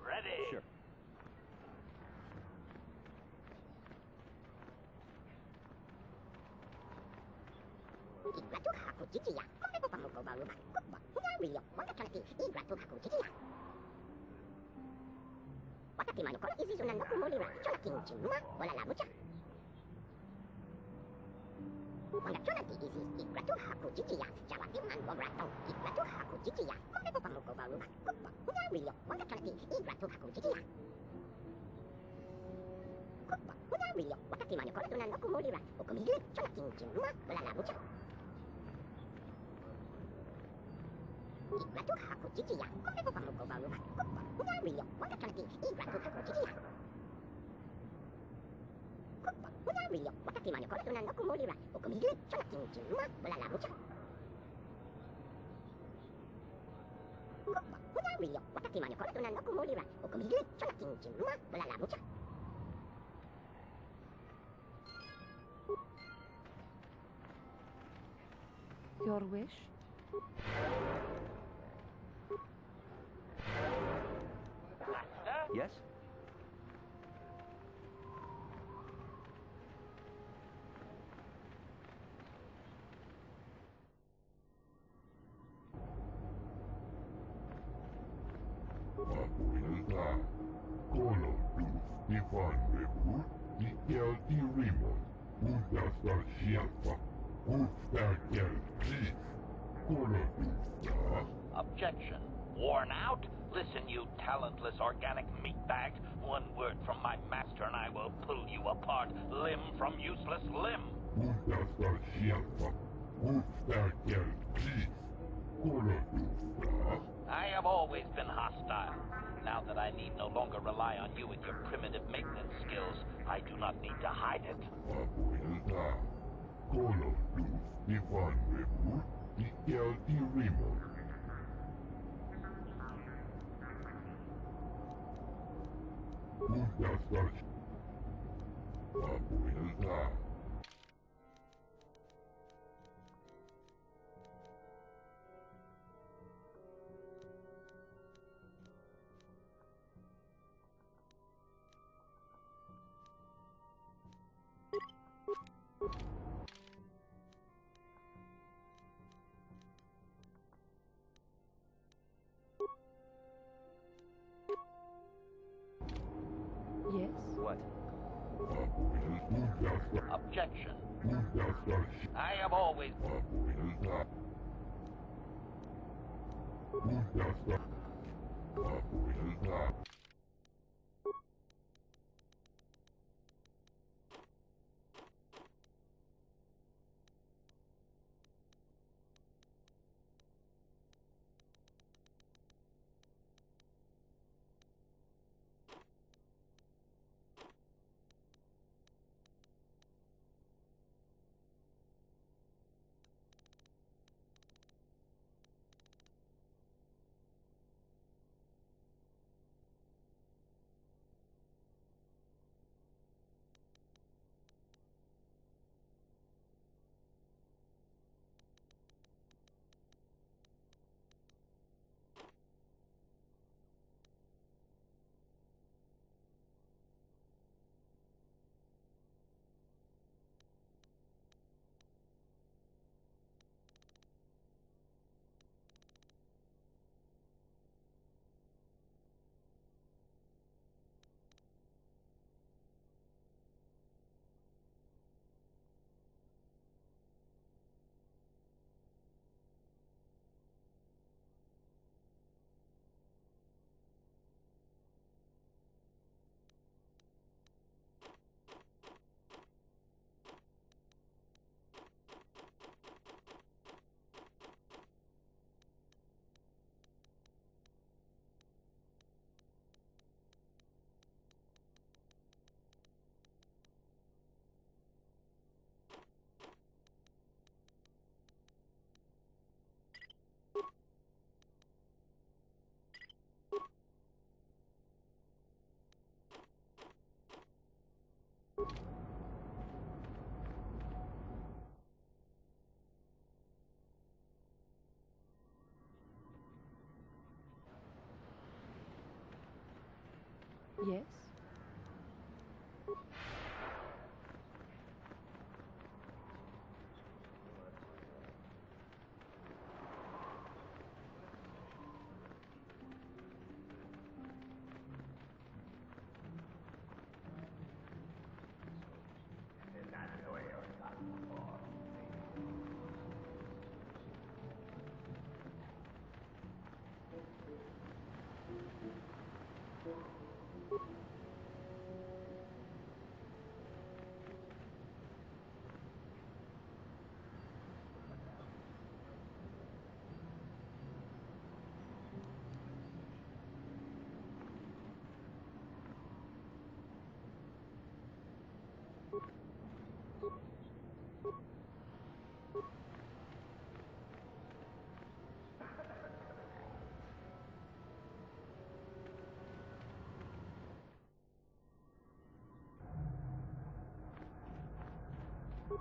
Ready? Sure. Igratu haku chichiya. Komeko pamuko baruba. Kubwa. Huwario. Wakatanti. Igratu haku chichiya. Wakati manuko izizuna no kumulira. Chonakin chimua. Wala labucha. Wanga chonati izis. Igratu haku chichiya. Jawati man wagrato. Igratu haku chichiya. Komeko pamuko baruba. Kubwa. Huwario. Wakatanti. Igratu haku chichiya. Kubwa. Huwario. Wakati manuko izizuna no kumulira. Okumiri. Chonakin chimua. Wala labucha. Igratu haku chichiya. Komeko pamuko baruba. Kubwa. Huwario. Wakatanti. Igratu haku chichiya. Kubwa. Huwario. Wakati manuko izizuna no kumulira. Okumiri. Chonakin chimua. Wala labucha. Kubwa. Huwario. Wakati manuko izizuna no kumulira. Okumiri. Chonakin chimua. Wala labucha. Your wish? Master? Yes? Abuelita, Colo, Stefan Bebu, Miguel y Rimon, Juntas al Sierpa, Ustakel Chief, Colo, Objection. Worn out? Listen, you talentless organic meatbag. One word from my master and I will pull you apart, limb from useless limb. Juntas al Sierpa, Ustakel Chief, Colo, I have always been hostile. Now that I need no longer rely on you and your primitive maintenance skills, I do not need to hide it. Abuelita, Colo, Stefan Bebu, Miguel y Rimon. Juntas al Abuelita. Yes? What? Objection. I have always... Yes?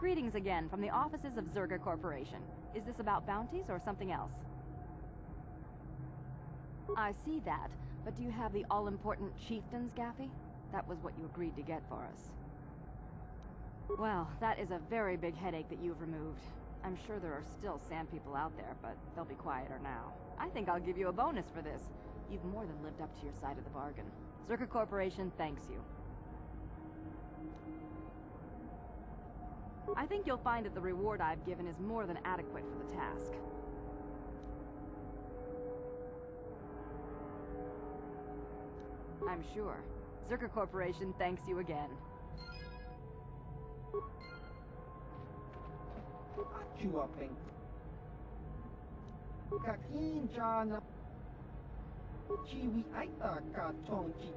Greetings again from the offices of Zerga Corporation. Is this about bounties or something else? I see that, but do you have the all-important chieftains, Gaffy? That was what you agreed to get for us. Well, that is a very big headache that you've removed. I'm sure there are still sand people out there, but they'll be quieter now. I think I'll give you a bonus for this. You've more than lived up to your side of the bargain. Zerga Corporation thanks you. I think you'll find that the reward I've given is more than adequate for the task. I'm sure. Zerga Corporation thanks you again. Chuapeng. Kakin jana. Chiwi aita ka chongchi.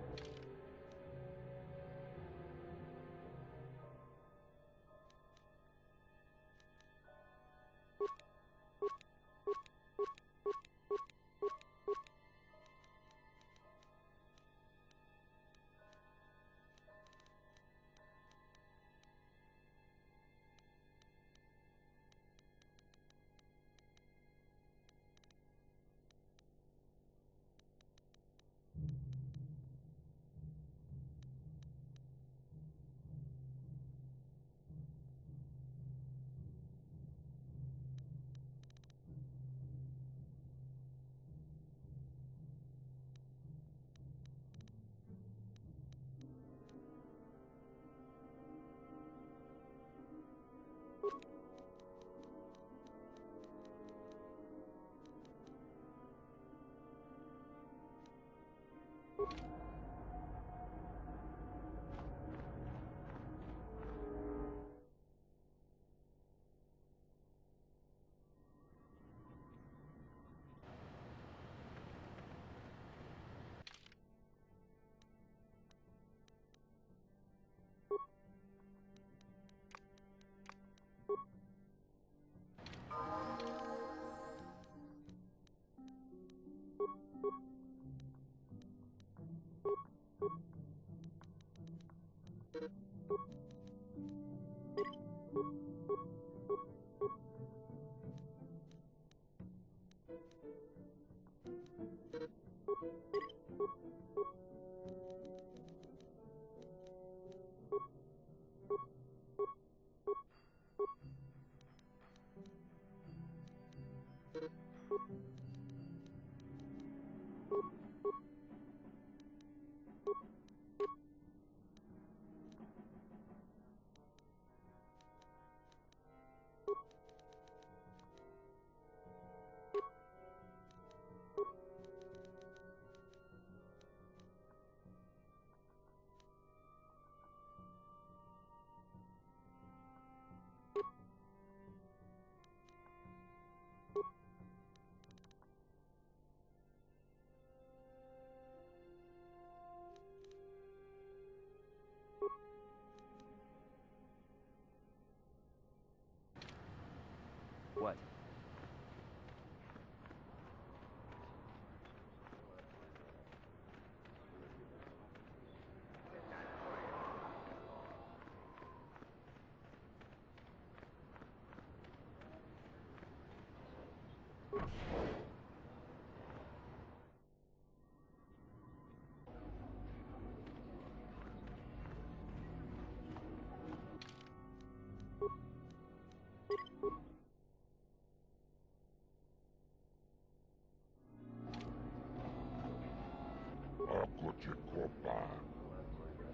Ako Chikopa.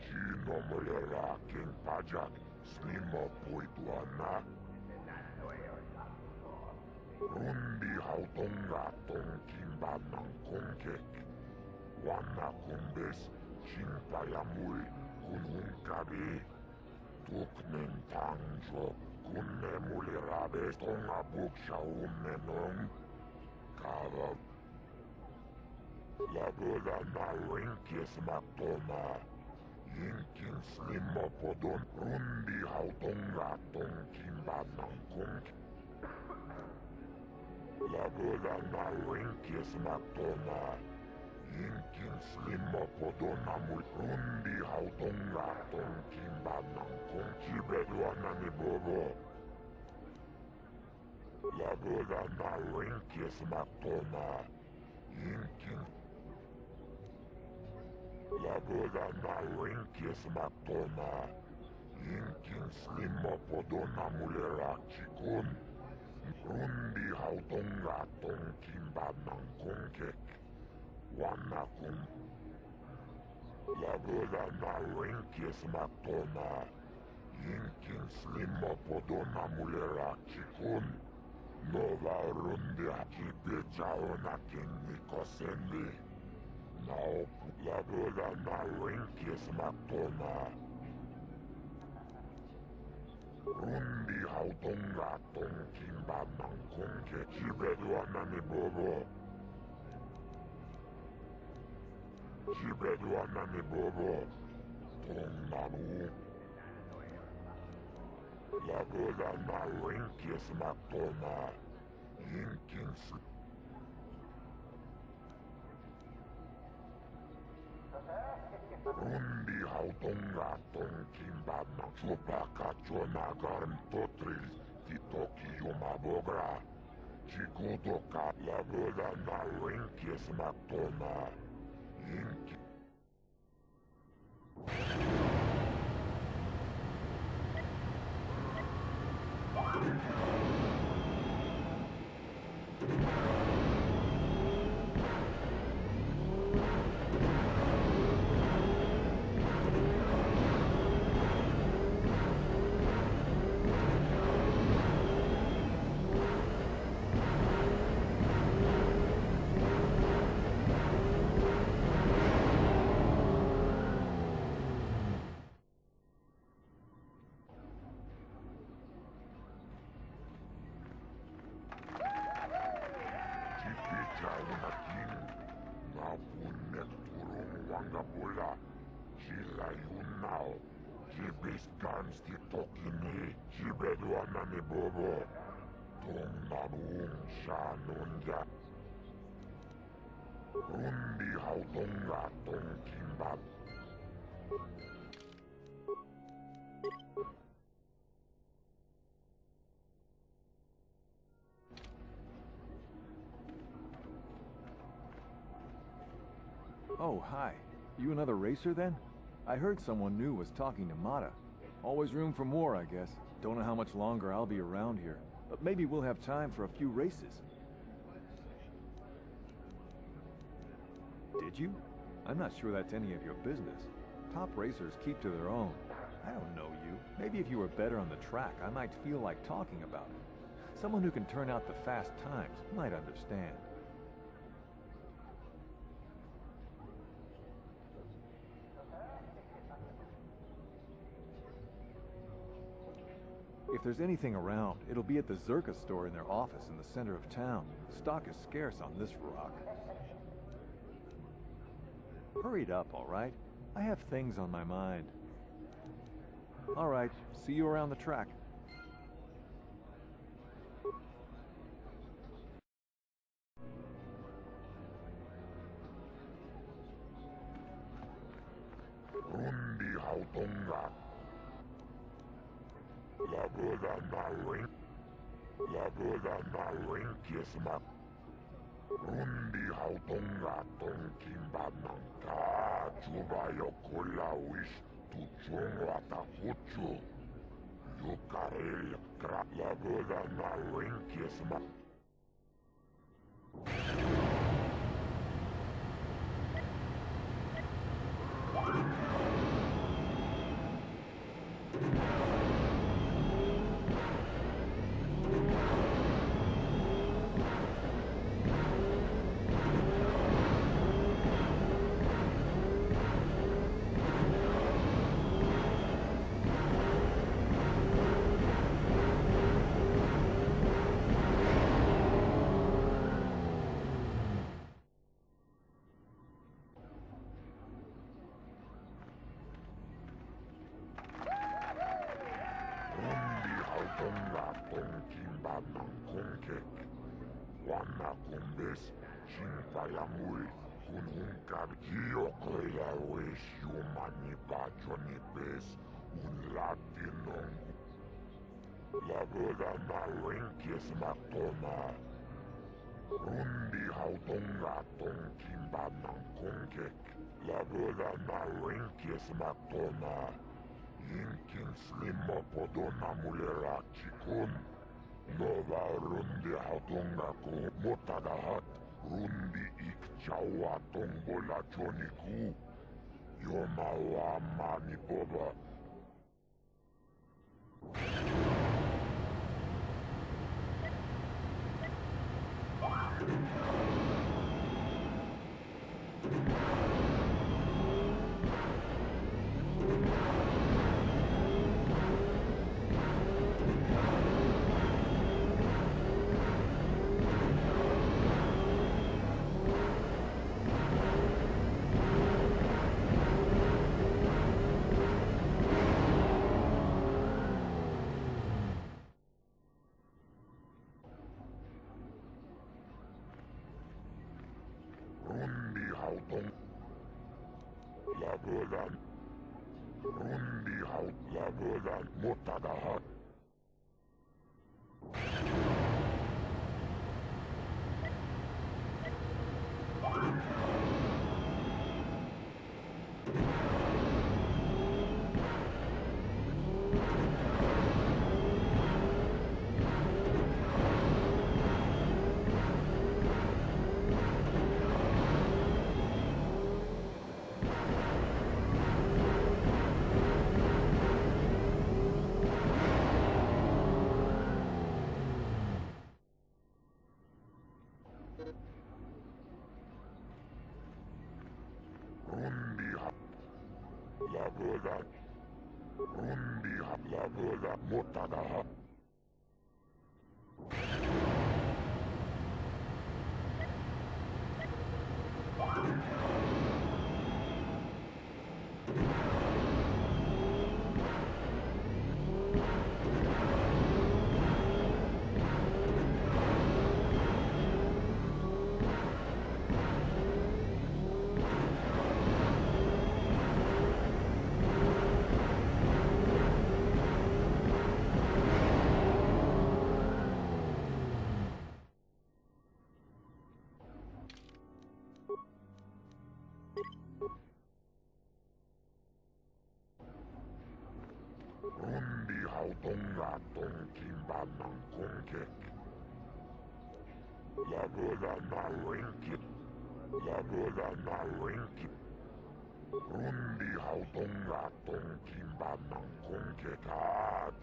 Chino mulera king pajak. Snimo puituana. Rundi hautonga tong kimbanang kongkek. Wana kumbes chimpayamul kunhunkabi. Tuknen tangjo kunne mulerabe tonga buksha umnenong. Kava. Lagoda na winkis matoma. Yinkin slimo podon rundi hautonga tong kimbanang kongkek. Lagoda na winkis matoma. Yinkin slimo podona mul rundi hautonga tong kimbanang kong chibedwana ni bobo. Lagoda na winkis matoma. Yinkin Lagoda na winkis matoma. Yinkin slimo podona mulera chikun. Rundi hautonga tong kimbanang kongkek. Wanakum. Lagoda na winkis matoma. Yinkin slimo podona mulera chikun. Nova rundi hachipechaona king nikosendi. Now lagoda na winkis matoma. Rundi hautonga tong kimbanang kongke chibedwana ni bobo. Chibedwana ni bobo. Tong nanu. Lagoda na winkis matoma. Yinkin Rundi hautonga tong kimbanang chupaka chonagarn totril titoki yumabogra. Chikudoka lagoda na winkis matoma. Yinkin Wangabula, Chilayunao, Chibiscans Titokini, Chibedwana ni Bobo, Tong Nanung Shanunja, Rundi Hautonga Tong Kimbat. Oh, hi. You another racer then? I heard someone new was talking to Mata. Always room for more, I guess. Don't know how much longer I'll be around here, but maybe we'll have time for a few races. Did you? I'm not sure that's any of your business. Top racers keep to their own. I don't know you. Maybe if you were better on the track, I might feel like talking about it. Someone who can turn out the fast times might understand. If there's anything around, it'll be at the Zerka store in their office in the center of town. Stock is scarce on this rock. Hurry it up, all right? I have things on my mind. All right, see you around the track. Rundi hautonga. Lagoda na winkis mat. Rundi hautonga tong kimbanang ka. Chubayo kula wish tuchong watakuchu. Yukarel krak lagoda na winkis mat. ng kongkek. Wana kumbes, chingpalamul, kunungkar giyokoyawes yumani bajoni bes, un latinong. Laboda na wenkes makoma. Rundi hautonga tong kimba ng kongkek. Laboda na wenkes makoma. Yinkin slimo podona mulera chikun. Nova rundi hautonga ko motadahat. Rundi ikchawa tongbola choniku. Yomawa mani boba. Rundi hautong labodan. Rundi haut labodan motadahat. Labodan. Rundi labodan motadahat. Rundi hautonga tong kimba ng kongkek. Laboda na wenkit. Laboda na wenkit. Rundi hautonga tong kimba ng kongkek.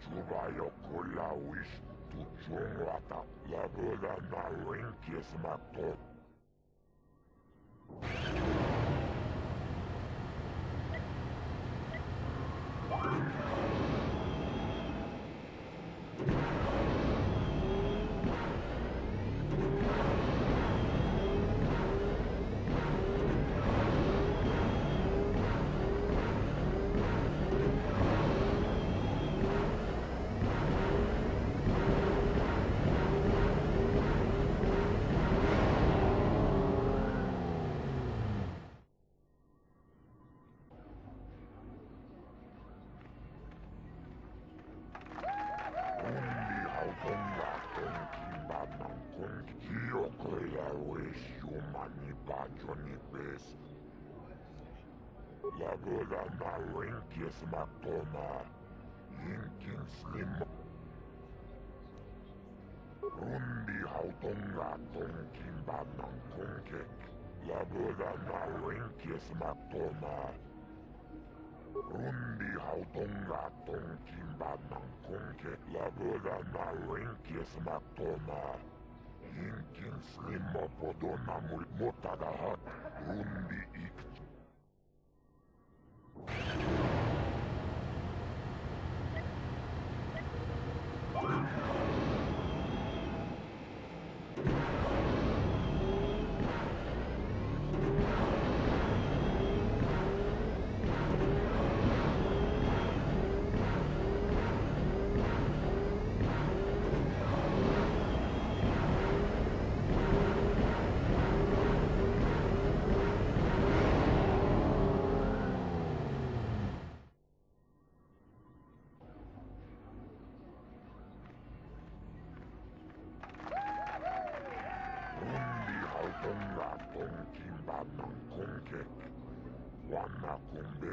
Chubayo kulawis tuchong wata. Laboda na wenkis matot. Laboda na wenkis makoma. Yinkin slimo. Rundi hautonga tong kimba ng kongkek. Laboda na wenkis makoma. Rundi hautonga tong kimba ng kongkek. Laboda na wenkis makoma. Yinkin slimo podona motadahat. Rundi ik.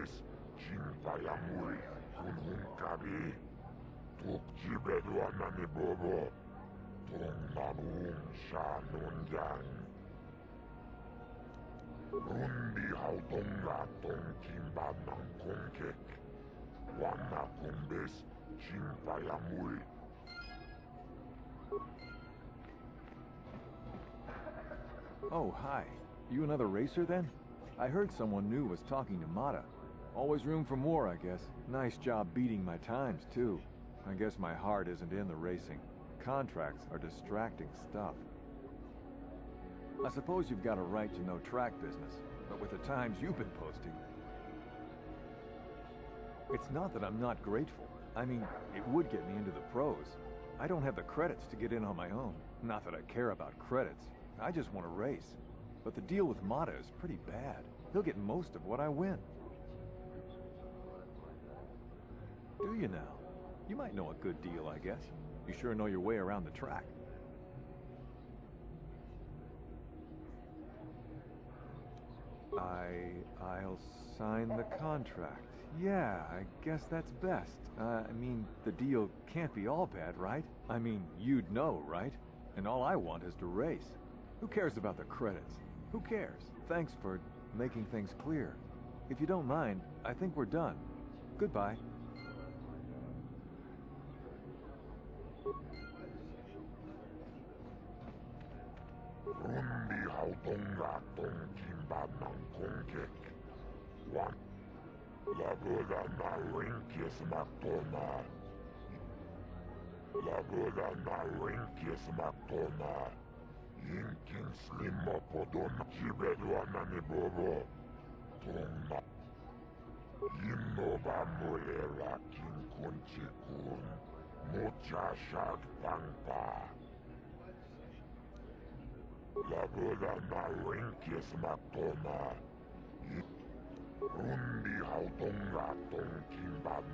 kumbes chingpayamul kunhungkabi tuk jibeduana ni bobo tung nanung shanunjang rundi hautonga tong kimban ng kongkek wana kumbes chingpayamul. Oh, hi. You another racer then? I heard someone new was talking to Mata. Always room for more, I guess. Nice job beating my times, too. I guess my heart isn't in the racing. Contracts are distracting stuff. I suppose you've got a right to know track business, but with the times you've been posting... It's not that I'm not grateful. I mean, it would get me into the pros. I don't have the credits to get in on my own. Not that I care about credits. I just want to race. But the deal with Mata is pretty bad. He'll get most of what I win. Do you now? You might know a good deal, I guess. You sure know your way around the track. I'll sign the contract. Yeah, I guess that's best. I mean, the deal can't be all bad, right? I mean, you'd know, right? And all I want is to race. Who cares about the credits? Who cares? Thanks for making things clear. If you don't mind, I think we're done. Goodbye. Rundi hautonga tong kimban ng kongkek wan laboda na rinkis maktona laboda na rinkis maktona yinkin slimmo podon jibeduana ni bobo tongma yimno ba mulera kin kunchikun mucha shag pangpa laboda na rinkis maktona rundi hautonga tong kimban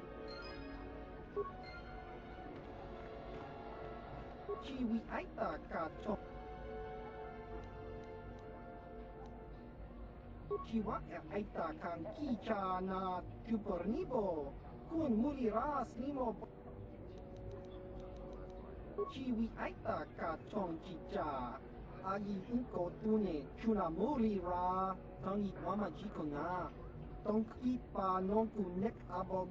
Chiwi aita kato. Chiwa aita kan kicha na tupornibo. Kun muliras nimo. Chiwi aita katong chicha. Agi inko tune chuna mulira. Tangi mama jikona. Tong ipa nonku nek abog.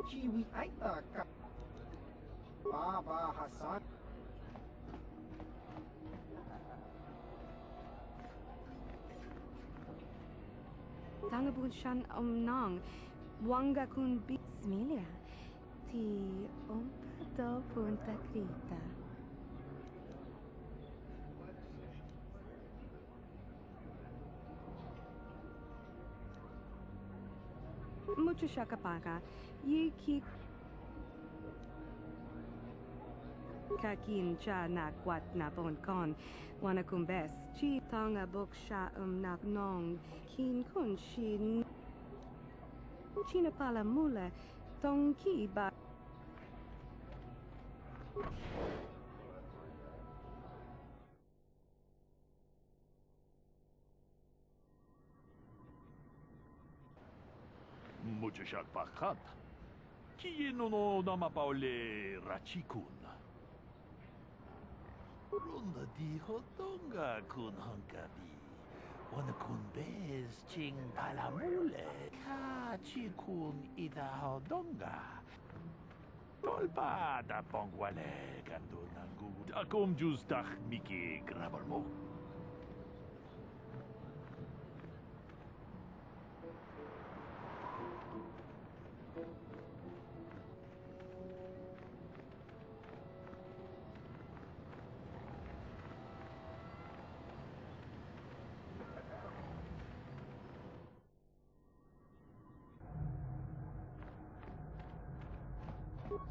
Chiwi aita ka. Baba Hassan. Tangabun shan nong. Wanga kun bismilia. Ti do punta krita. Mucho shakapaka. Yiki kakin cha na kwat na bon kon wana kumbes chi tonga bok sha nak nong kin kun shin china pala mule tong ki ba Mucho shakpakat. Kieno no namapaole rachikun. Runda di hotonga kun hankabi. Wana kun bez ching palamule. Ka chikun ida hodonga. Tolpa da pongwale gandunangu. Akom justach miki grabalmo.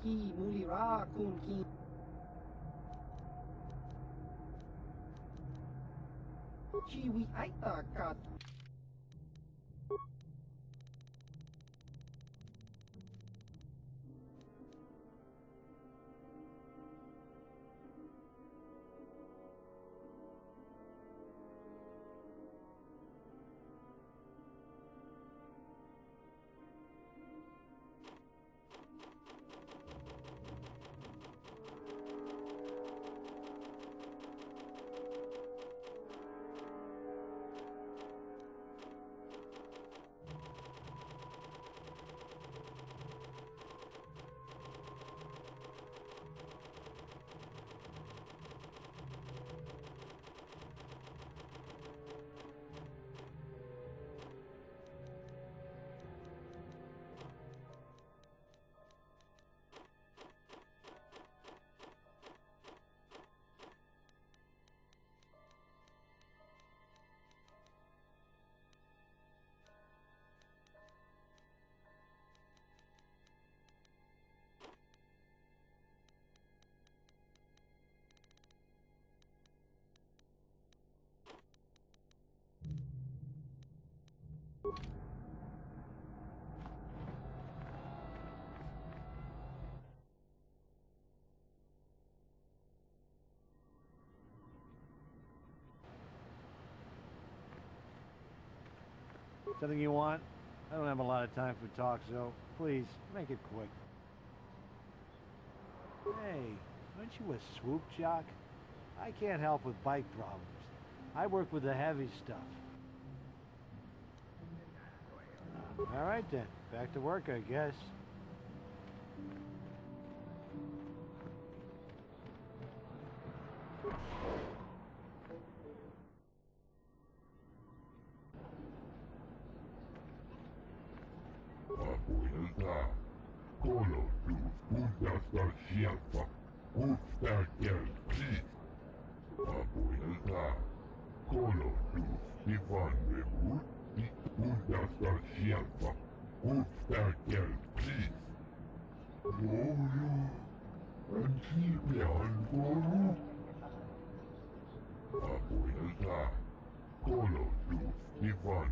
Ki mulira kun ki. Chiwi aita kat. Something you want? I don't have a lot of time for talk, so please, make it quick. Hey, aren't you a swoop jock? I can't help with bike problems. I work with the heavy stuff. All right then, back to work, I guess. Abuelita, Colo, tus puntas del cierto, gusta que el clip. Abuelita, Colo, tus Stefan de Wood, y puntas del cierto, gusta que el clip. Lolo, principia al coro. Abuelita, Colo, tus Stefan.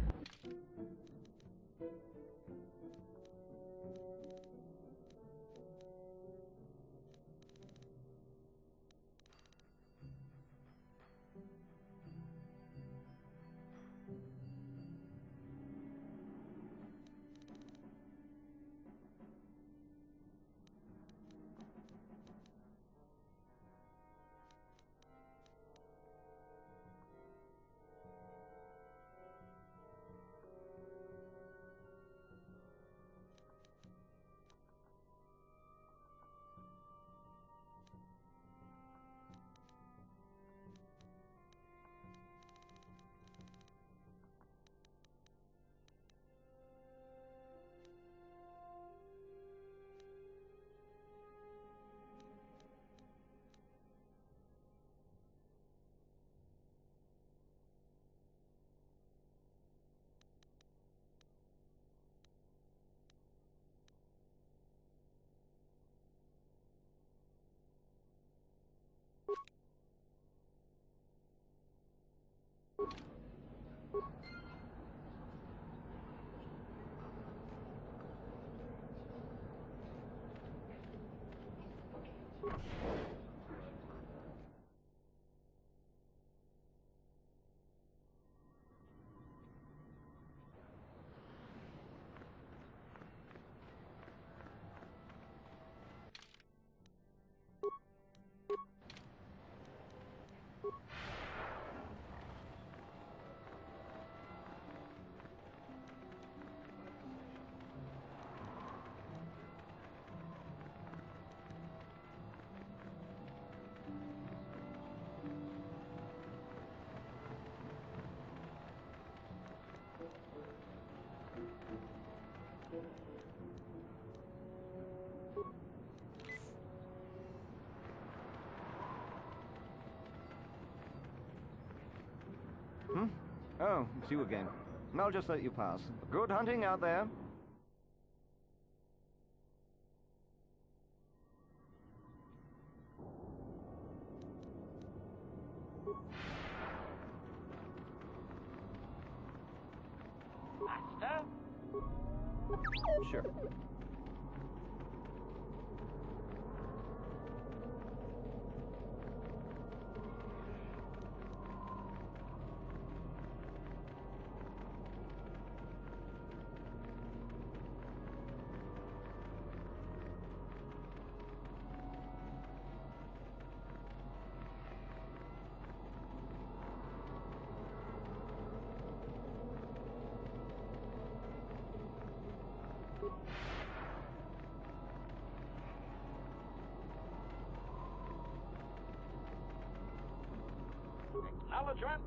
Oh, it's you again. I'll just let you pass. Good hunting out there. Master? Sure. Acknowledgement.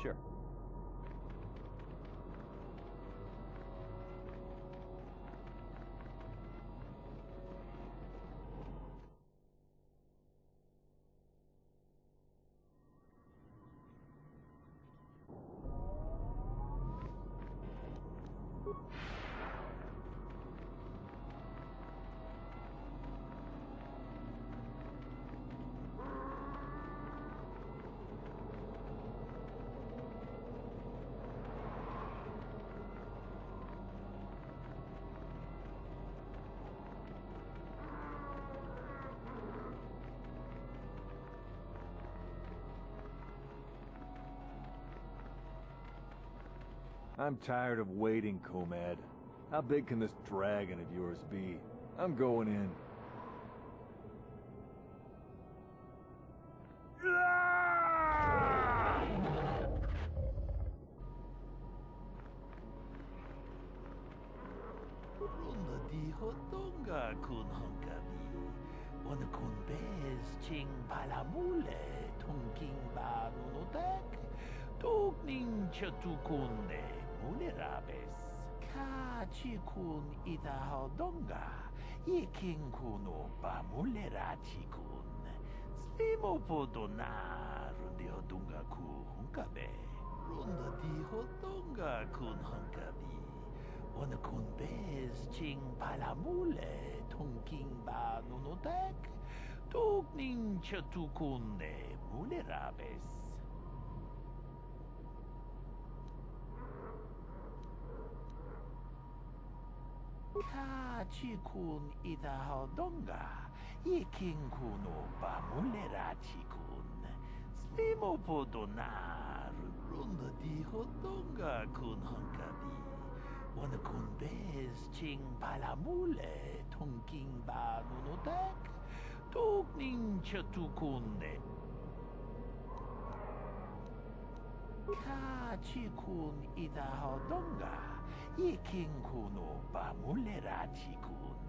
Sure. I'm tired of waiting, Comad. How big can this dragon of yours be? I'm going in. Runda di hotonga kun hankabi. Wana kun bez ching palamule tungking ba nunotek. Tugning chatukunde mulerabes. Ka chikun ita hodonga. Iking kuno ba mulerachikun. Slimo podona rundi hodonga ku hunkabe. Runda di hodonga kun hankabi. Wana kun bez ching palamule tungking ba nunotek. Tugning chatukunde mulerabes. Ka chikun ita hodonga. Iking kuno ba mulerachikun. Slimo podona runda di hodonga kun hankabi. Wana kun bez ching palamule tungking ba nunotek. Tugning chatukunde. Ka chikun ita hodonga. Iking kuno ba mulerachikun.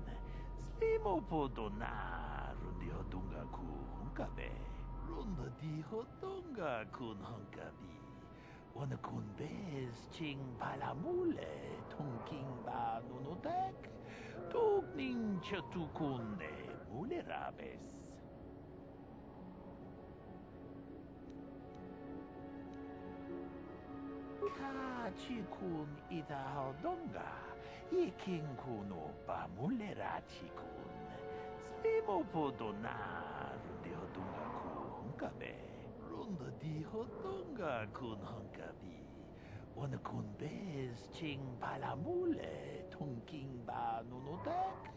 Slimo podona rundi hodonga ku hunkabe. Runda di hodonga kun hankabi. Wana kun bez ching palamule tungking ba nunotek. Tugning chatukunde mulerabes. Ka chikun ita hodonga. Iking kuno ba mulerachikun. Slimo podona rundi hodonga ku hunkabe. Runda di hodonga kun hankabi. Wana kun bez ching palamule tungking ba nunotek.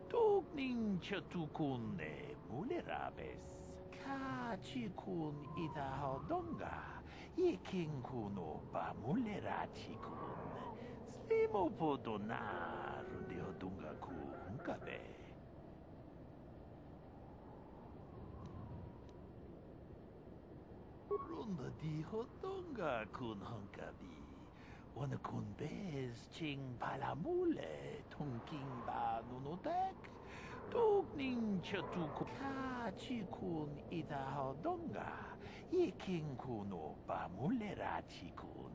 Tugning chatukunde mulerabes. Ka chikun ita hodonga. Iking kuno ba mulerachikun. Slimo podona rundi hodonga ku hunkabe. Runda di hodonga kun hankabi. Wana kun bez ching palamule tungking ba nunotek. Tugning chatuku. Ka chikun ita hodonga. Iking kuno ba mulerachikun.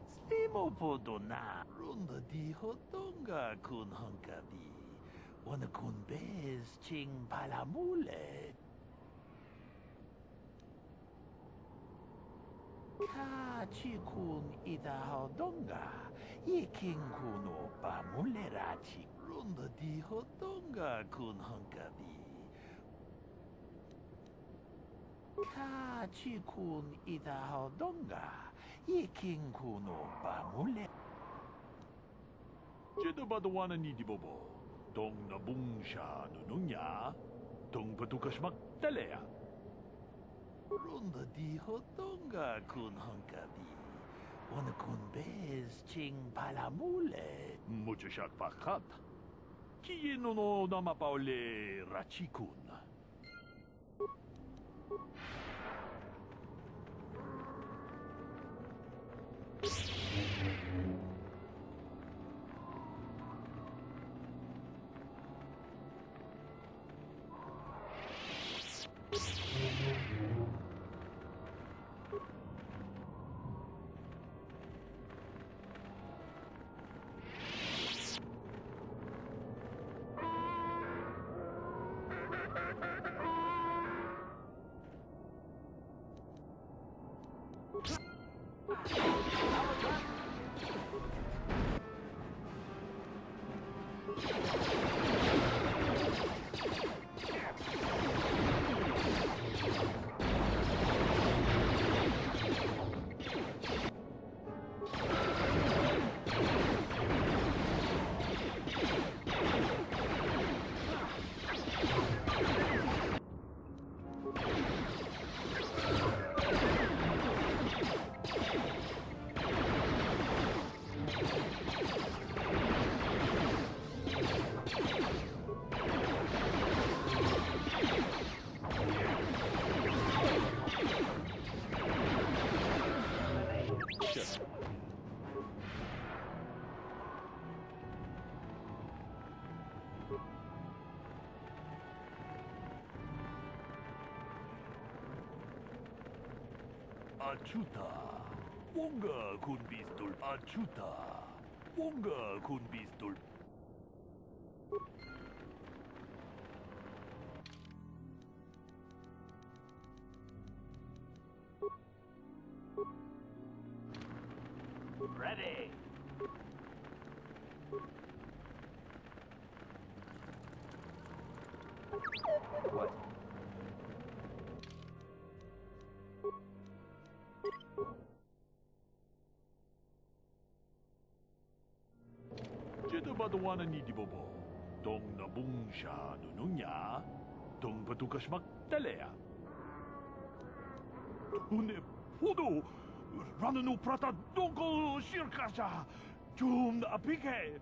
Slimo podona runda di hodonga kun hankabi. Wana kun bez ching palamule. Ka chikun ita hodonga. Iking kuno ba mulerachikun. Runda di hodonga kun hankabi. Ka chikun ita hodonga. Iking kuno ba mule. Jeda badawana ni di bobo. Dong na bungsha nununya. Dong patukasmak talea. Runda di hodonga kun hankabi. Wana kun bez ching palamule. Mucho shak pakat. Kieno no namapaule rachikun. Shut up. Achuta. Wonga kun pistol. Achuta. Wonga kun pistol. Ready. What? Jedi badawana ni Dibobo. Tong nabung siya nununya. Tong patukas magtalea. Tune pudo. Rananu prata dongko shirkasha. Jum na apike.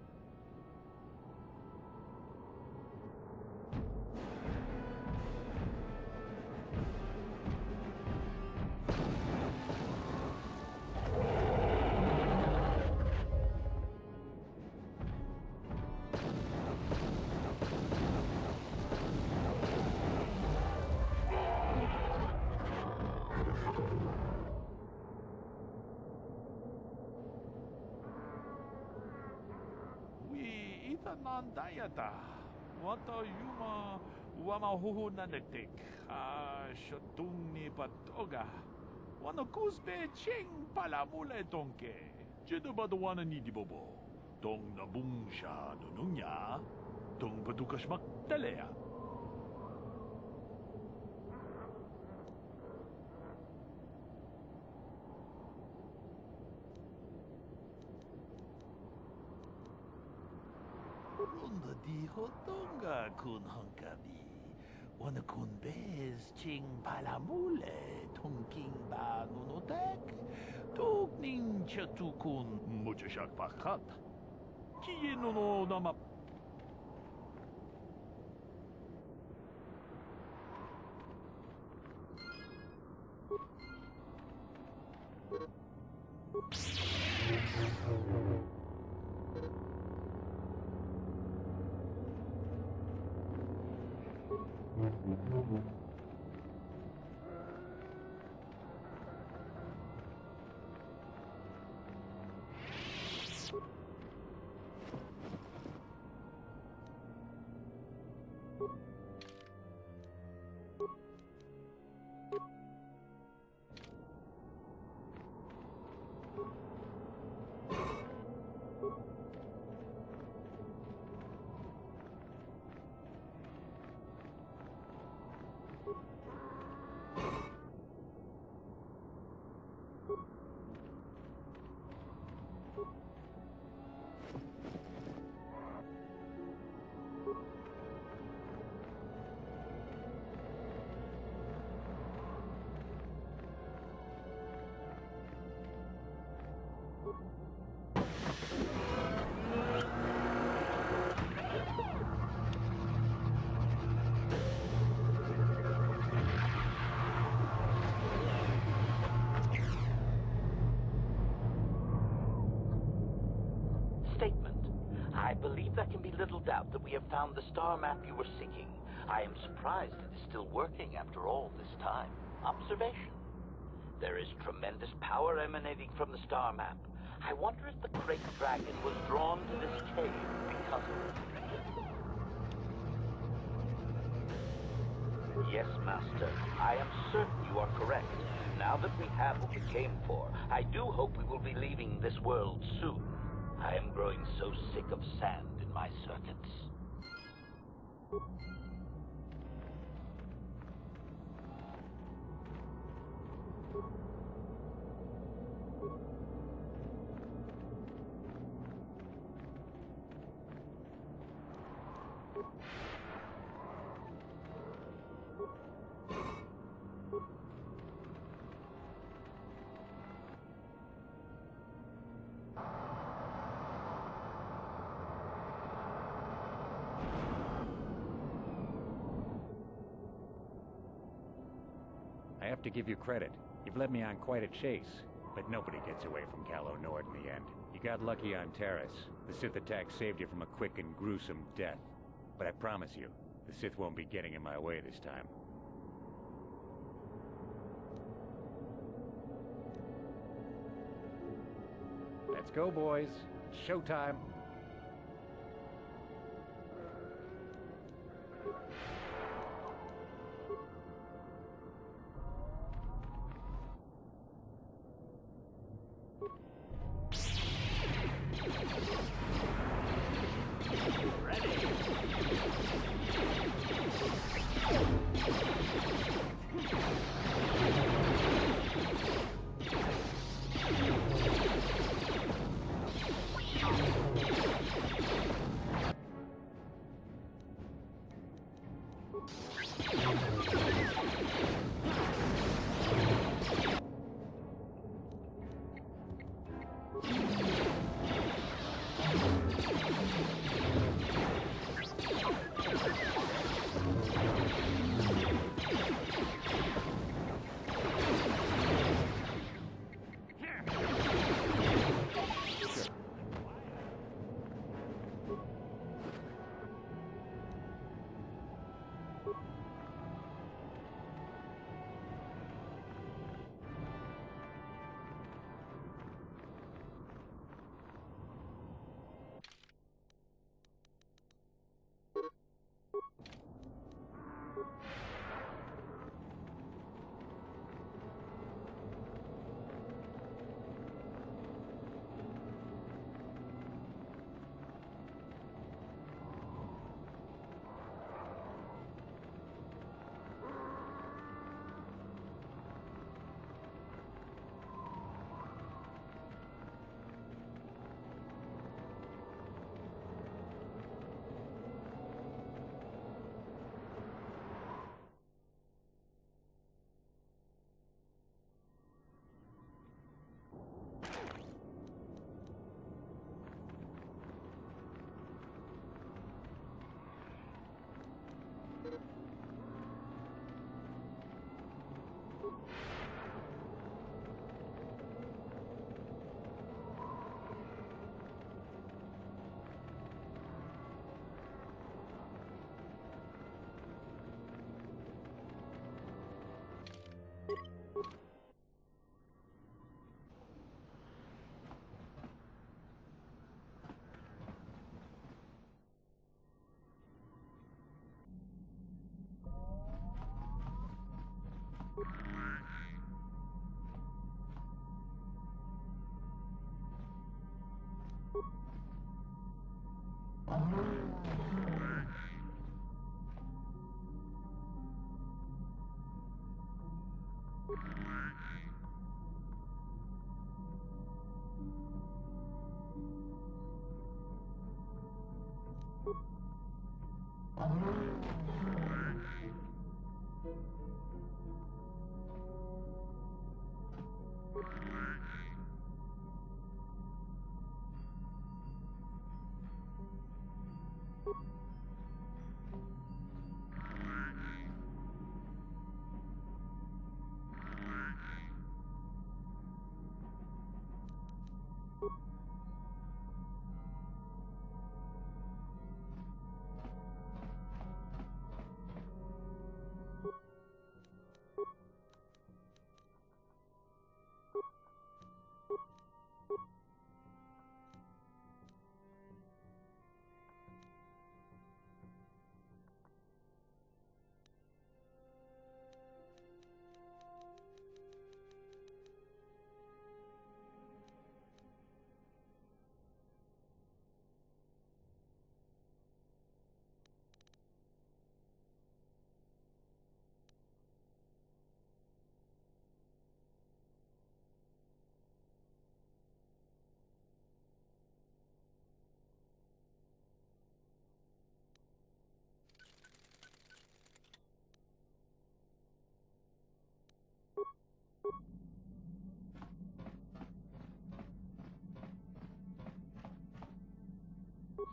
Nandayata. Wata yuma wamahuhu nanektik. Shotung ni patoga. Wana kusbe ching palamule tonke. Jedi badawana ni Dibobo. Tong nabung siya nununya. Tong patukas magtalea. Ronda di hotonga kun hankabi. Wana kun bez ching palamule tongking ba nunotek. Tuk nin chatukun mujashak pakat. Kiye no nama. I believe there can be little doubt that we have found the star map you were seeking. I am surprised it is still working after all this time. Observation. There is tremendous power emanating from the star map. I wonder if the great dragon was drawn to this cave because of it. Yes, Master. I am certain you are correct. Now that we have what we came for, I do hope we will be leaving this world soon. I am growing so sick of sand in my circuits. I have to give you credit. You've led me on quite a chase. But nobody gets away from Calo Nord in the end. You got lucky on Terrace. The Sith attack saved you from a quick and gruesome death. But I promise you, the Sith won't be getting in my way this time. Let's go, boys. Showtime.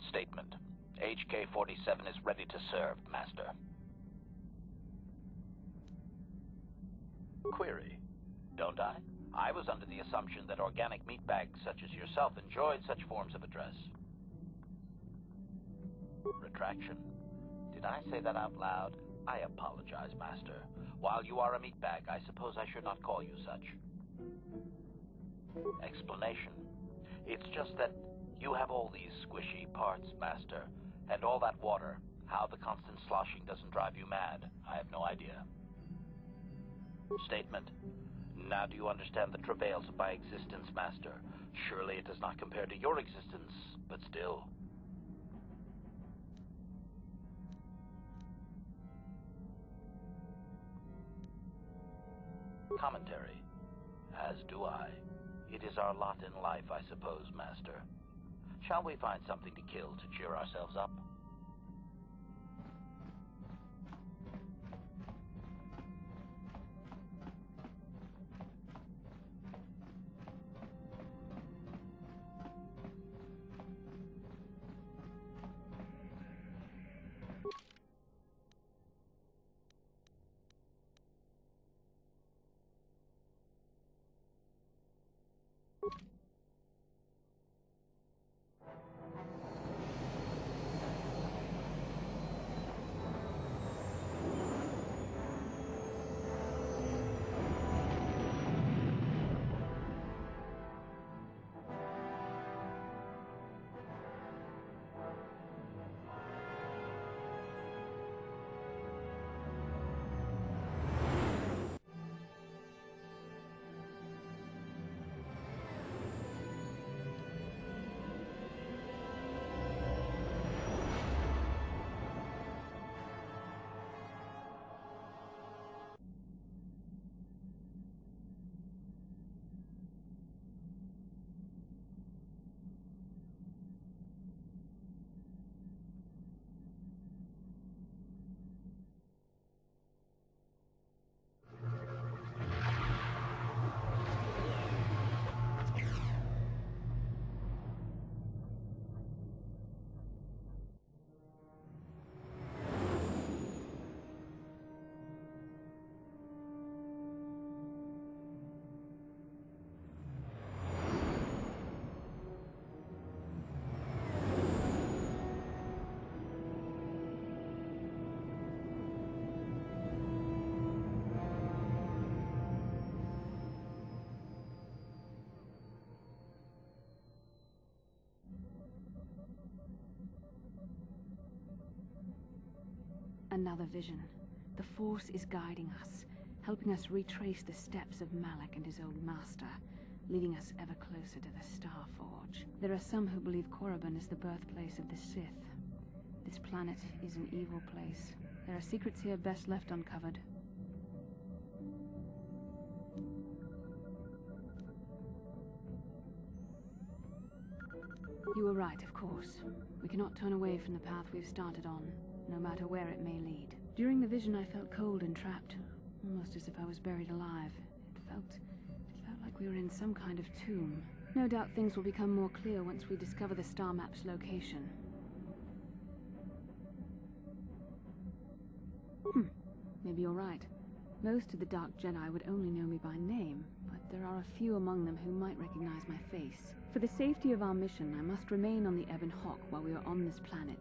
Statement. HK-47 is ready to serve, Master. Query. Don't I? I was under the assumption that organic meatbags such as yourself enjoyed such forms of address. Retraction. Did I say that out loud? I apologize, Master. While you are a meatbag, I suppose I should not call you such. Explanation. It's just that you have all these squishy parts, Master, and all that water. How the constant sloshing doesn't drive you mad, I have no idea. Statement. Now do you understand the travails of my existence, Master? Surely it does not compare to your existence, but still. Commentary. As do I. It is our lot in life, I suppose, Master. Shall we find something to kill to cheer ourselves up? Another vision. The Force is guiding us, helping us retrace the steps of Malak and his old master, leading us ever closer to the Star Forge. There are some who believe Korriban is the birthplace of the Sith. This planet is an evil place. There are secrets here best left uncovered. You were right, of course. We cannot turn away from the path we've started on, no matter where it may lead. During the vision, I felt cold and trapped, almost as if I was buried alive. It felt like we were in some kind of tomb. No doubt things will become more clear once we discover the star map's location. Maybe you're right. Most of the Dark Jedi would only know me by name, but there are a few among them who might recognize my face. For the safety of our mission, I must remain on the Ebon Hawk while we are on this planet.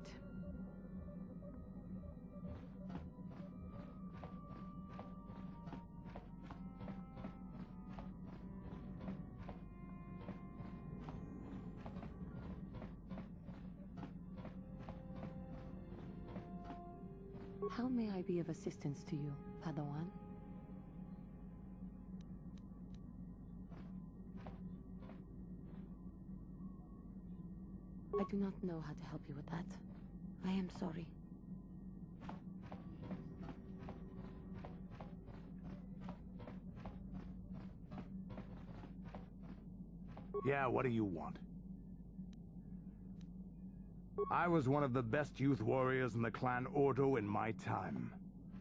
How may I be of assistance to you, Padawan? I do not know how to help you with that. I am sorry. Yeah, what do you want? I was one of the best youth warriors in the clan Ordo in my time.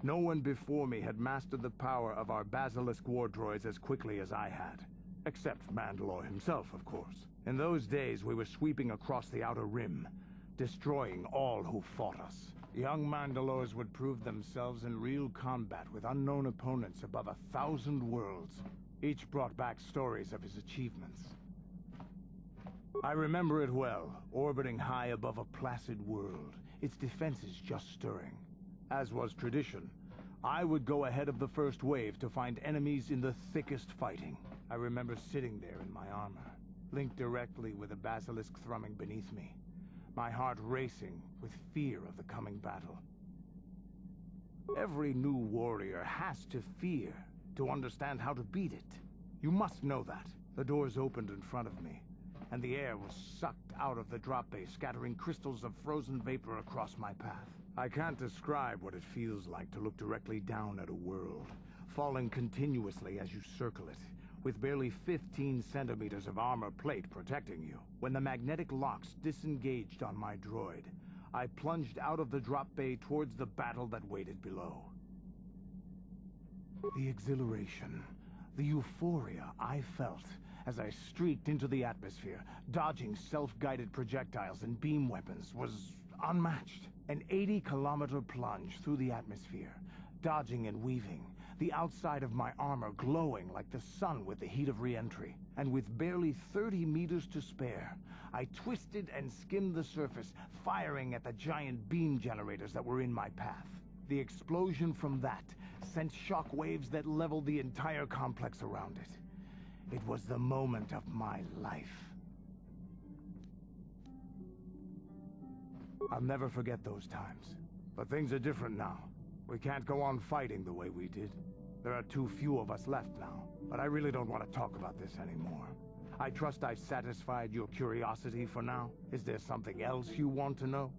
No one before me had mastered the power of our basilisk war droids as quickly as I had. Except Mandalore himself, of course. In those days, we were sweeping across the Outer Rim, destroying all who fought us. Young Mandalores would prove themselves in real combat with unknown opponents above 1,000 worlds. Each brought back stories of his achievements. I remember it well, orbiting high above a placid world, its defenses just stirring. As was tradition, I would go ahead of the first wave to find enemies in the thickest fighting. I remember sitting there in my armor, linked directly with a basilisk thrumming beneath me, my heart racing with fear of the coming battle. Every new warrior has to fear to understand how to beat it. You must know that. The doors opened in front of me, and the air was sucked out of the drop bay, scattering crystals of frozen vapor across my path. I can't describe what it feels like to look directly down at a world, falling continuously as you circle it, with barely 15 centimeters of armor plate protecting you. When the magnetic locks disengaged on my droid, I plunged out of the drop bay towards the battle that waited below. The exhilaration, the euphoria I felt as I streaked into the atmosphere, dodging self-guided projectiles and beam weapons, was unmatched. An 80-kilometer plunge through the atmosphere, dodging and weaving, the outside of my armor glowing like the sun with the heat of re-entry. And with barely 30 meters to spare, I twisted and skimmed the surface, firing at the giant beam generators that were in my path. The explosion from that sent shock waves that leveled the entire complex around it. It was the moment of my life. I'll never forget those times. But things are different now. We can't go on fighting the way we did. There are too few of us left now. But I really don't want to talk about this anymore. I trust I've satisfied your curiosity for now. Is there something else you want to know?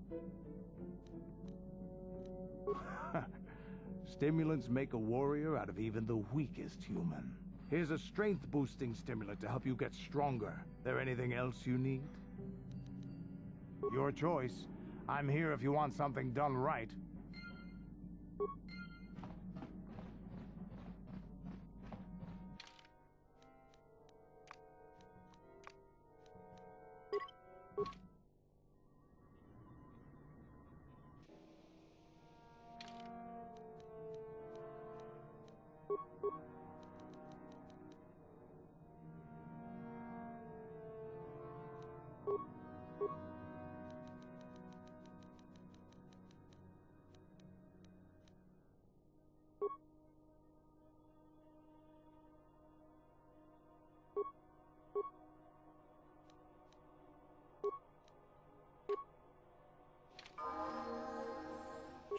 Stimulants make a warrior out of even the weakest human. Here's a strength-boosting stimulant to help you get stronger. There anything else you need? Your choice. I'm here if you want something done right.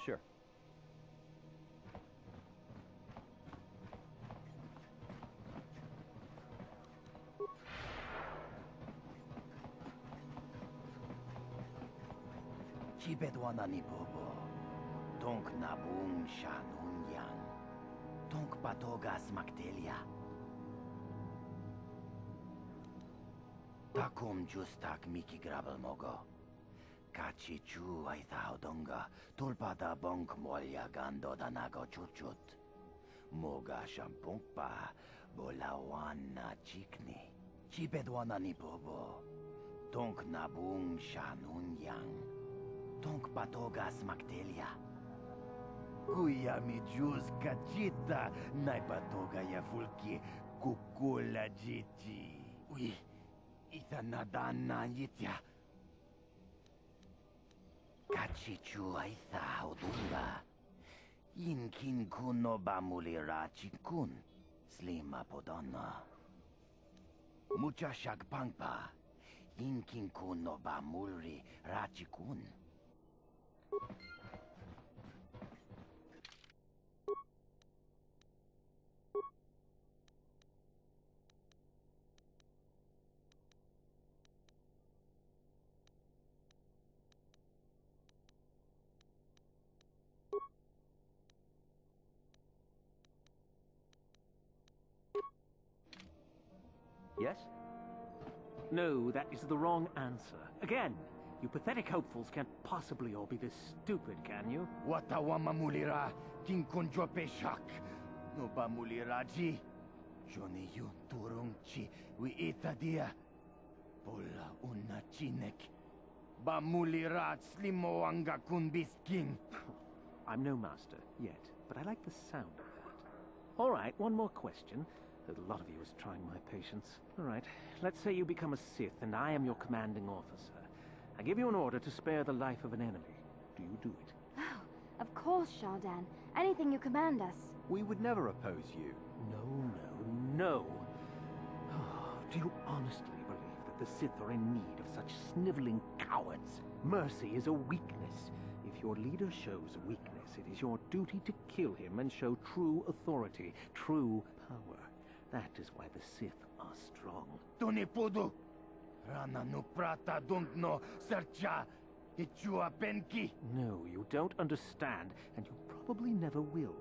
Sure. Chibedwana ni bobo. Tonk nabung shanun yang. Tonk patogas maktelia. Takum justak miki grabel mogo. Kachi chu ay donga. Tulpada bonk molya gando danago chuchut. Moga shampungpa. Bolawan na chikni. Chibedwana ni bobo. Tonk nabung shanun yang. Tonk patogas maktelia. Kuya mi jus kachita. Naipatoga ya fulki. Kukula jiti. Ui. Itanadana yitya. Kachichu aitha odunga. Inkin kuno bamulira chikun. Slima podona. Mucha shagpangpa. Inkin kuno bamulri rachikun. Yes? No, that is the wrong answer. Again, you pathetic hopefuls can't possibly all be this stupid, can you? Watawama mulira, kinkunjo peshak. No ba muliraji. Joni yu turungchi, wi itadia. Pola una chinek. Ba mulirat slimo anga kunbisking. I'm no master, yet, but I like the sound of that. All right, one more question. A lot of you is trying my patience. All right, let's say you become a Sith, and I am your commanding officer. I give you an order to spare the life of an enemy. Do you do it? Oh, of course, Shardan. Anything you command us. We would never oppose you. No. Oh, do you honestly believe that the Sith are in need of such sniveling cowards? Mercy is a weakness. If your leader shows weakness, it is your duty to kill him and show true authority, true power. That is why the Sith are strong. Tunipudu! Rana no prata no sercha ichua penki. No, you don't understand, and you probably never will.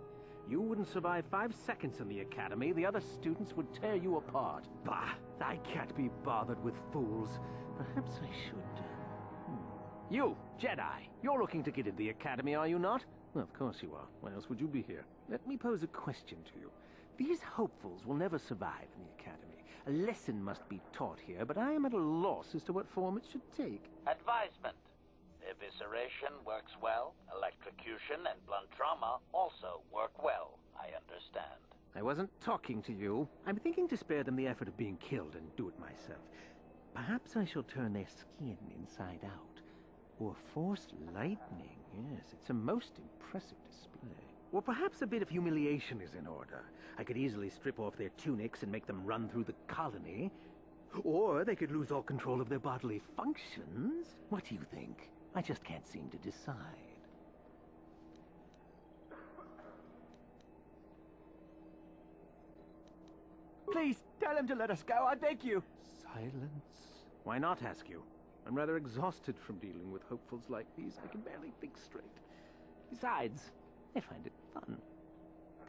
You wouldn't survive 5 seconds in the academy. The other students would tear you apart. Bah! I can't be bothered with fools. Perhaps I should... You, Jedi! You're looking to get into the academy, are you not? Well, of course you are. Why else would you be here? Let me pose a question to you. These hopefuls will never survive in the academy. A lesson must be taught here, but I am at a loss as to what form it should take. Advisement. Evisceration works well. Electrocution and blunt trauma also work well, I understand. I wasn't talking to you. I'm thinking to spare them the effort of being killed and do it myself. Perhaps I shall turn their skin inside out. Or force lightning. Yes, it's a most impressive display. Or perhaps a bit of humiliation is in order. I could easily strip off their tunics and make them run through the colony. Or they could lose all control of their bodily functions. What do you think? I just can't seem to decide. Please, tell him to let us go, I beg you. Silence. Why not, ask you? I'm rather exhausted from dealing with hopefuls like these. I can barely think straight. Besides, I find it fun.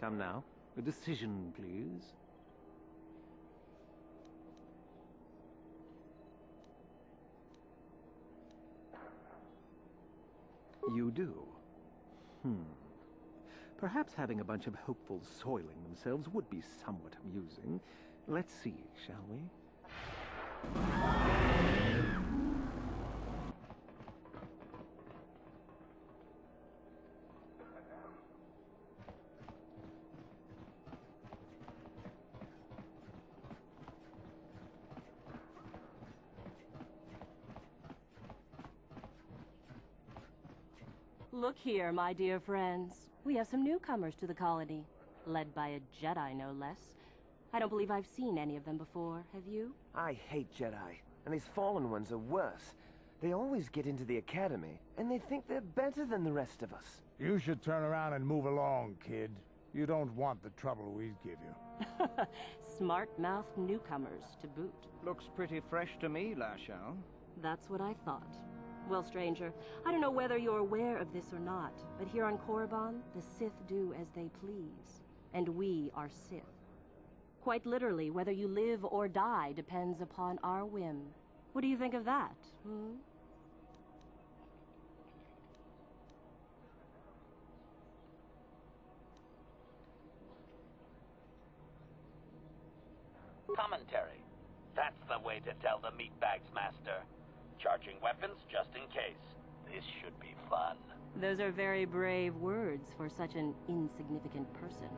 Come now, a decision, please. You do? Perhaps having a bunch of hopefuls soiling themselves would be somewhat amusing. Let's see, shall we? Look here, my dear friends. We have some newcomers to the colony, led by a Jedi, no less. I don't believe I've seen any of them before, have you? I hate Jedi, and these fallen ones are worse. They always get into the academy, and they think they're better than the rest of us. You should turn around and move along, kid. You don't want the trouble we'd give you. Smart-mouthed newcomers, to boot. Looks pretty fresh to me, Lashao. That's what I thought. Well, stranger, I don't know whether you're aware of this or not, but here on Korriban, the Sith do as they please. And we are Sith. Quite literally, whether you live or die depends upon our whim. What do you think of that, Commentary. That's the way to tell the meatbags, Master. Charging weapons just in case. This should be fun. Those are very brave words for such an insignificant person.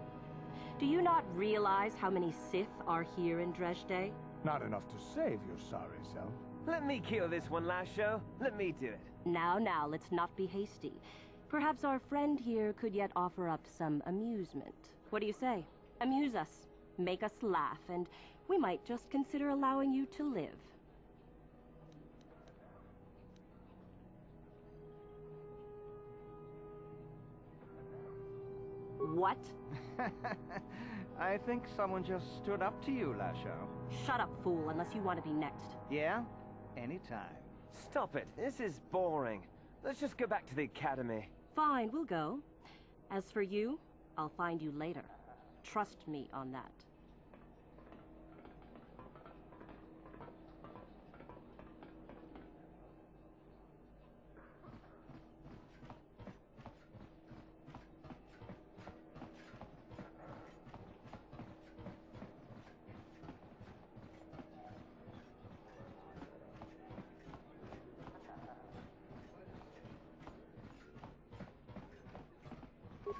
Do you not realize how many Sith are here in Dresde? Not enough to save your sorry self. Let me kill this one, Lasho. Let me do it. Now, let's not be hasty. Perhaps our friend here could yet offer up some amusement. What do you say? Amuse us. Make us laugh, and we might just consider allowing you to live. What? I think someone just stood up to you, Lasho. Shut up, fool, unless you want to be next. Yeah? Anytime. Stop it. This is boring. Let's just go back to the academy. Fine, we'll go. As for you, I'll find you later. Trust me on that.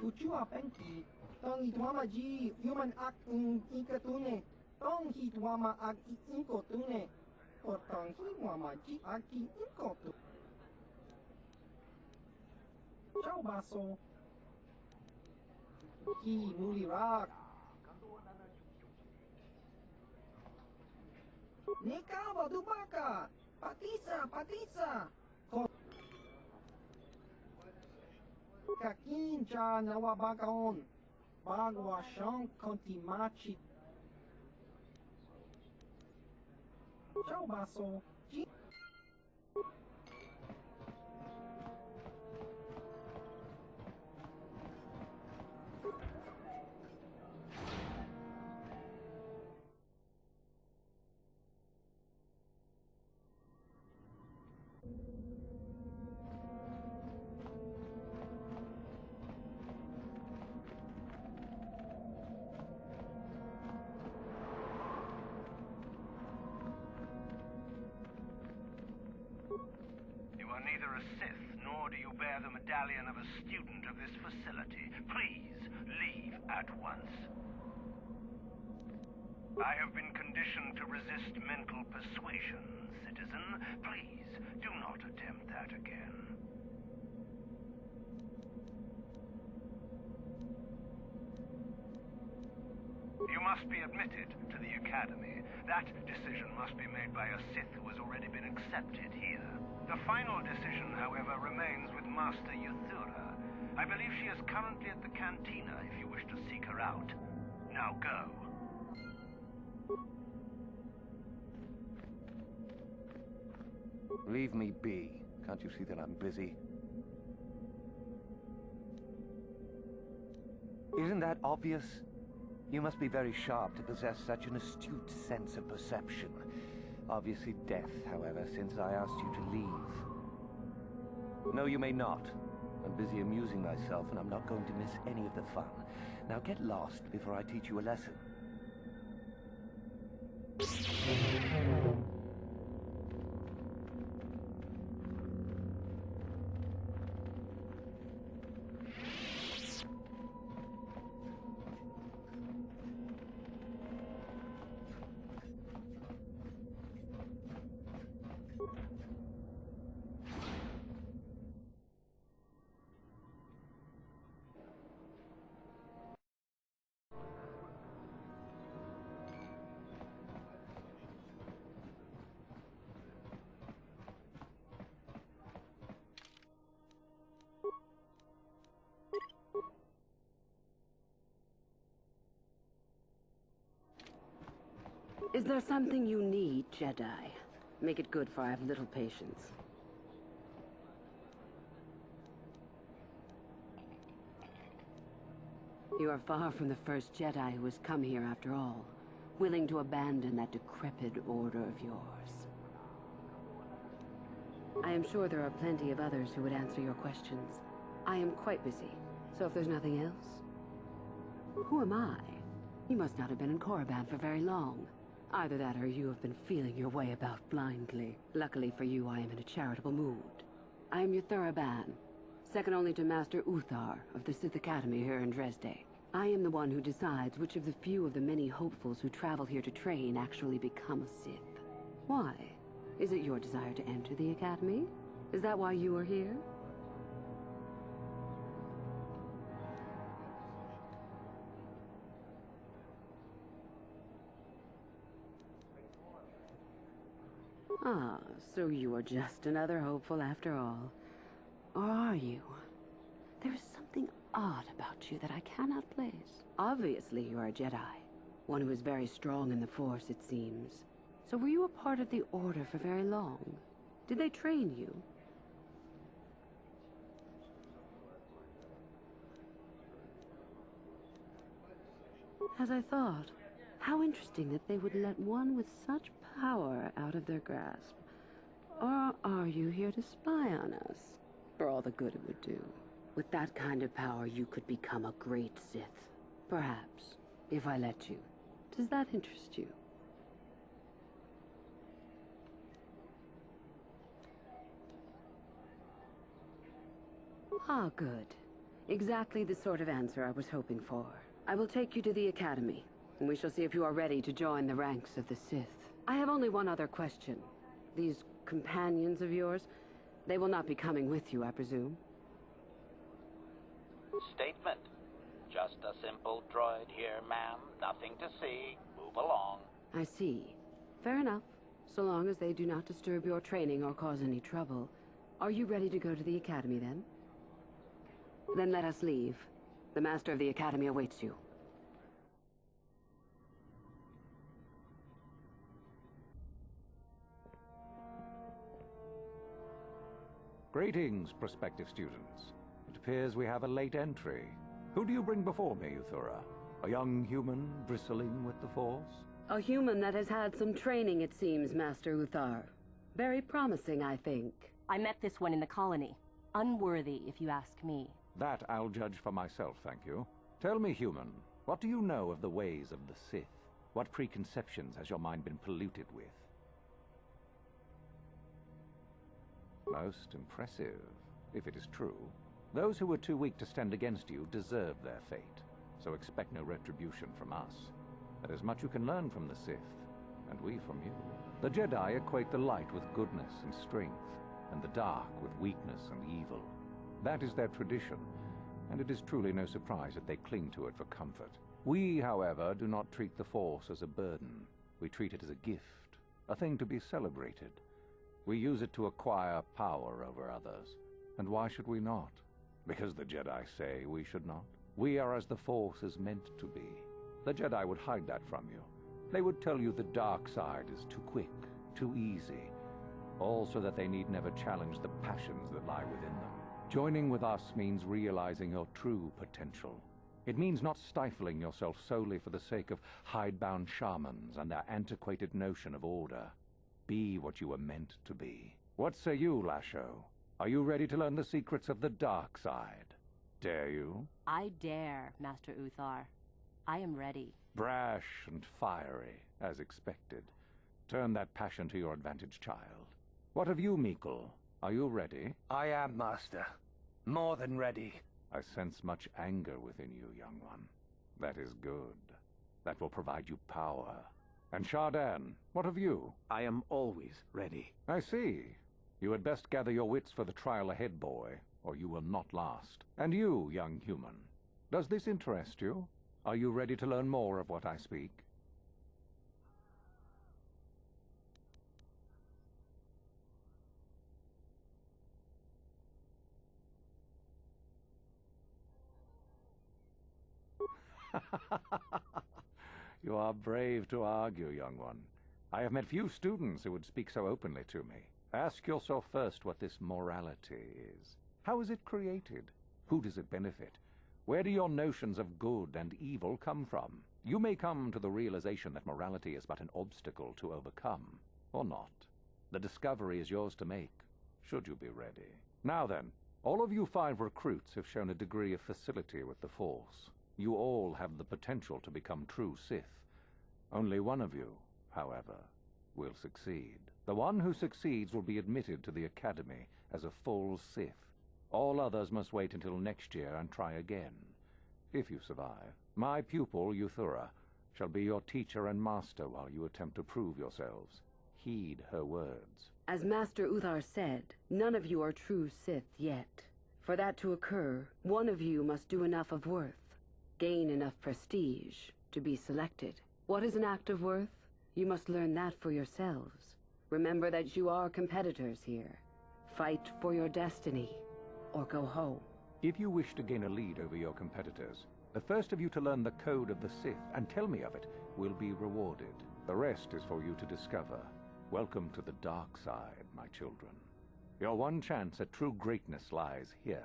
Uchua Penki, Tong hitwama ji human act ikatune. Tong hitwama act inkotune. O tong hitwama ji aki inkotu. Ciao baso. Ki mulirak. Nikawa dubaka. Patisa. Kakincha nawabakaon. Bagwa siyang kontimachi. Ciao baso. You are neither a Sith, nor do you bear the medallion of a student of this facility. Please, leave at once. I have been conditioned to resist mental persuasion, citizen. Please, do not attempt that again. You must be admitted to the Academy. That decision must be made by a Sith who has already been accepted here. The final decision, however, remains with Master Yuthura. I believe she is currently at the cantina if you wish to seek her out. Now go. Leave me be. Can't you see that I'm busy? Isn't that obvious? You must be very sharp to possess such an astute sense of perception. Obviously deaf, however, since I asked you to leave. No, you may not. I'm busy amusing myself, and I'm not going to miss any of the fun. Now get lost before I teach you a lesson. Is there something you need, Jedi? Make it good, for I have little patience. You are far from the first Jedi who has come here after all, willing to abandon that decrepit order of yours. I am sure there are plenty of others who would answer your questions. I am quite busy, so if there's nothing else... Who am I? You must not have been in Korriban for very long. Either that or you have been feeling your way about blindly. Luckily for you, I am in a charitable mood. I am Yuthura Ban, second only to Master Uthar of the Sith Academy here in Dresde. I am the one who decides which of the few of the many hopefuls who travel here to train actually become a Sith. Why? Is it your desire to enter the Academy? Is that why you are here? Ah, so you are just another hopeful after all. Or are you? There is something odd about you that I cannot place. Obviously you are a Jedi. One who is very strong in the Force, it seems. So were you a part of the Order for very long? Did they train you? As I thought. How interesting that they would let one with such power out of their grasp. Or are you here to spy on us? For all the good it would do. With that kind of power, you could become a great Sith. Perhaps, if I let you. Does that interest you? Ah, good. Exactly the sort of answer I was hoping for. I will take you to the Academy, and we shall see if you are ready to join the ranks of the Sith. I have only one other question. These companions of yours, they will not be coming with you, I presume? Statement. Just a simple droid here, ma'am. Nothing to see. Move along. I see. Fair enough. So long as they do not disturb your training or cause any trouble. Are you ready to go to the Academy, then? Then let us leave. The Master of the Academy awaits you. Greetings, prospective students. It appears we have a late entry. Who do you bring before me, Uthura? A young human bristling with the Force? A human that has had some training, it seems, Master Uthar. Very promising, I think. I met this one in the colony. Unworthy, if you ask me. That I'll judge for myself, thank you. Tell me, human, what do you know of the ways of the Sith? What preconceptions has your mind been polluted with? Most impressive, if it is true. Those who were too weak to stand against you deserve their fate, so expect no retribution from us. There is much you can learn from the Sith, and we from you. The Jedi equate the light with goodness and strength, and the dark with weakness and evil. That is their tradition, and it is truly no surprise that they cling to it for comfort. We, however, do not treat the Force as a burden. We treat it as a gift, a thing to be celebrated. We use it to acquire power over others. And why should we not? Because the Jedi say we should not. We are as the Force is meant to be. The Jedi would hide that from you. They would tell you the dark side is too quick, too easy, all so that they need never challenge the passions that lie within them. Joining with us means realizing your true potential. It means not stifling yourself solely for the sake of hidebound shamans and their antiquated notion of order. Be what you were meant to be. What say you, Lasho? Are you ready to learn the secrets of the dark side? Dare you? I dare, Master Uthar. I am ready. Brash and fiery, as expected. Turn that passion to your advantage, child. What of you, Meekle? Are you ready? I am, Master. More than ready. I sense much anger within you, young one. That is good. That will provide you power. And Shardan, what of you? I am always ready. I see. You had best gather your wits for the trial ahead, boy, or you will not last. And you, young human, does this interest you? Are you ready to learn more of what I speak? You are brave to argue, young one. I have met few students who would speak so openly to me. Ask yourself first what this morality is. How is it created? Who does it benefit? Where do your notions of good and evil come from? You may come to the realization that morality is but an obstacle to overcome, or not. The discovery is yours to make, should you be ready. Now then, all of you 5 recruits have shown a degree of facility with the Force. You all have the potential to become true Sith. Only one of you, however, will succeed. The one who succeeds will be admitted to the Academy as a full Sith. All others must wait until next year and try again, if you survive. My pupil, Uthura, shall be your teacher and master while you attempt to prove yourselves. Heed her words. As Master Uthar said, none of you are true Sith yet. For that to occur, one of you must do enough of worth, gain enough prestige, to be selected. What is an act of worth? You must learn that for yourselves. Remember that you are competitors here. Fight for your destiny, or go home. If you wish to gain a lead over your competitors, the first of you to learn the code of the Sith and tell me of it will be rewarded. The rest is for you to discover. Welcome to the dark side, my children. Your one chance at true greatness lies here.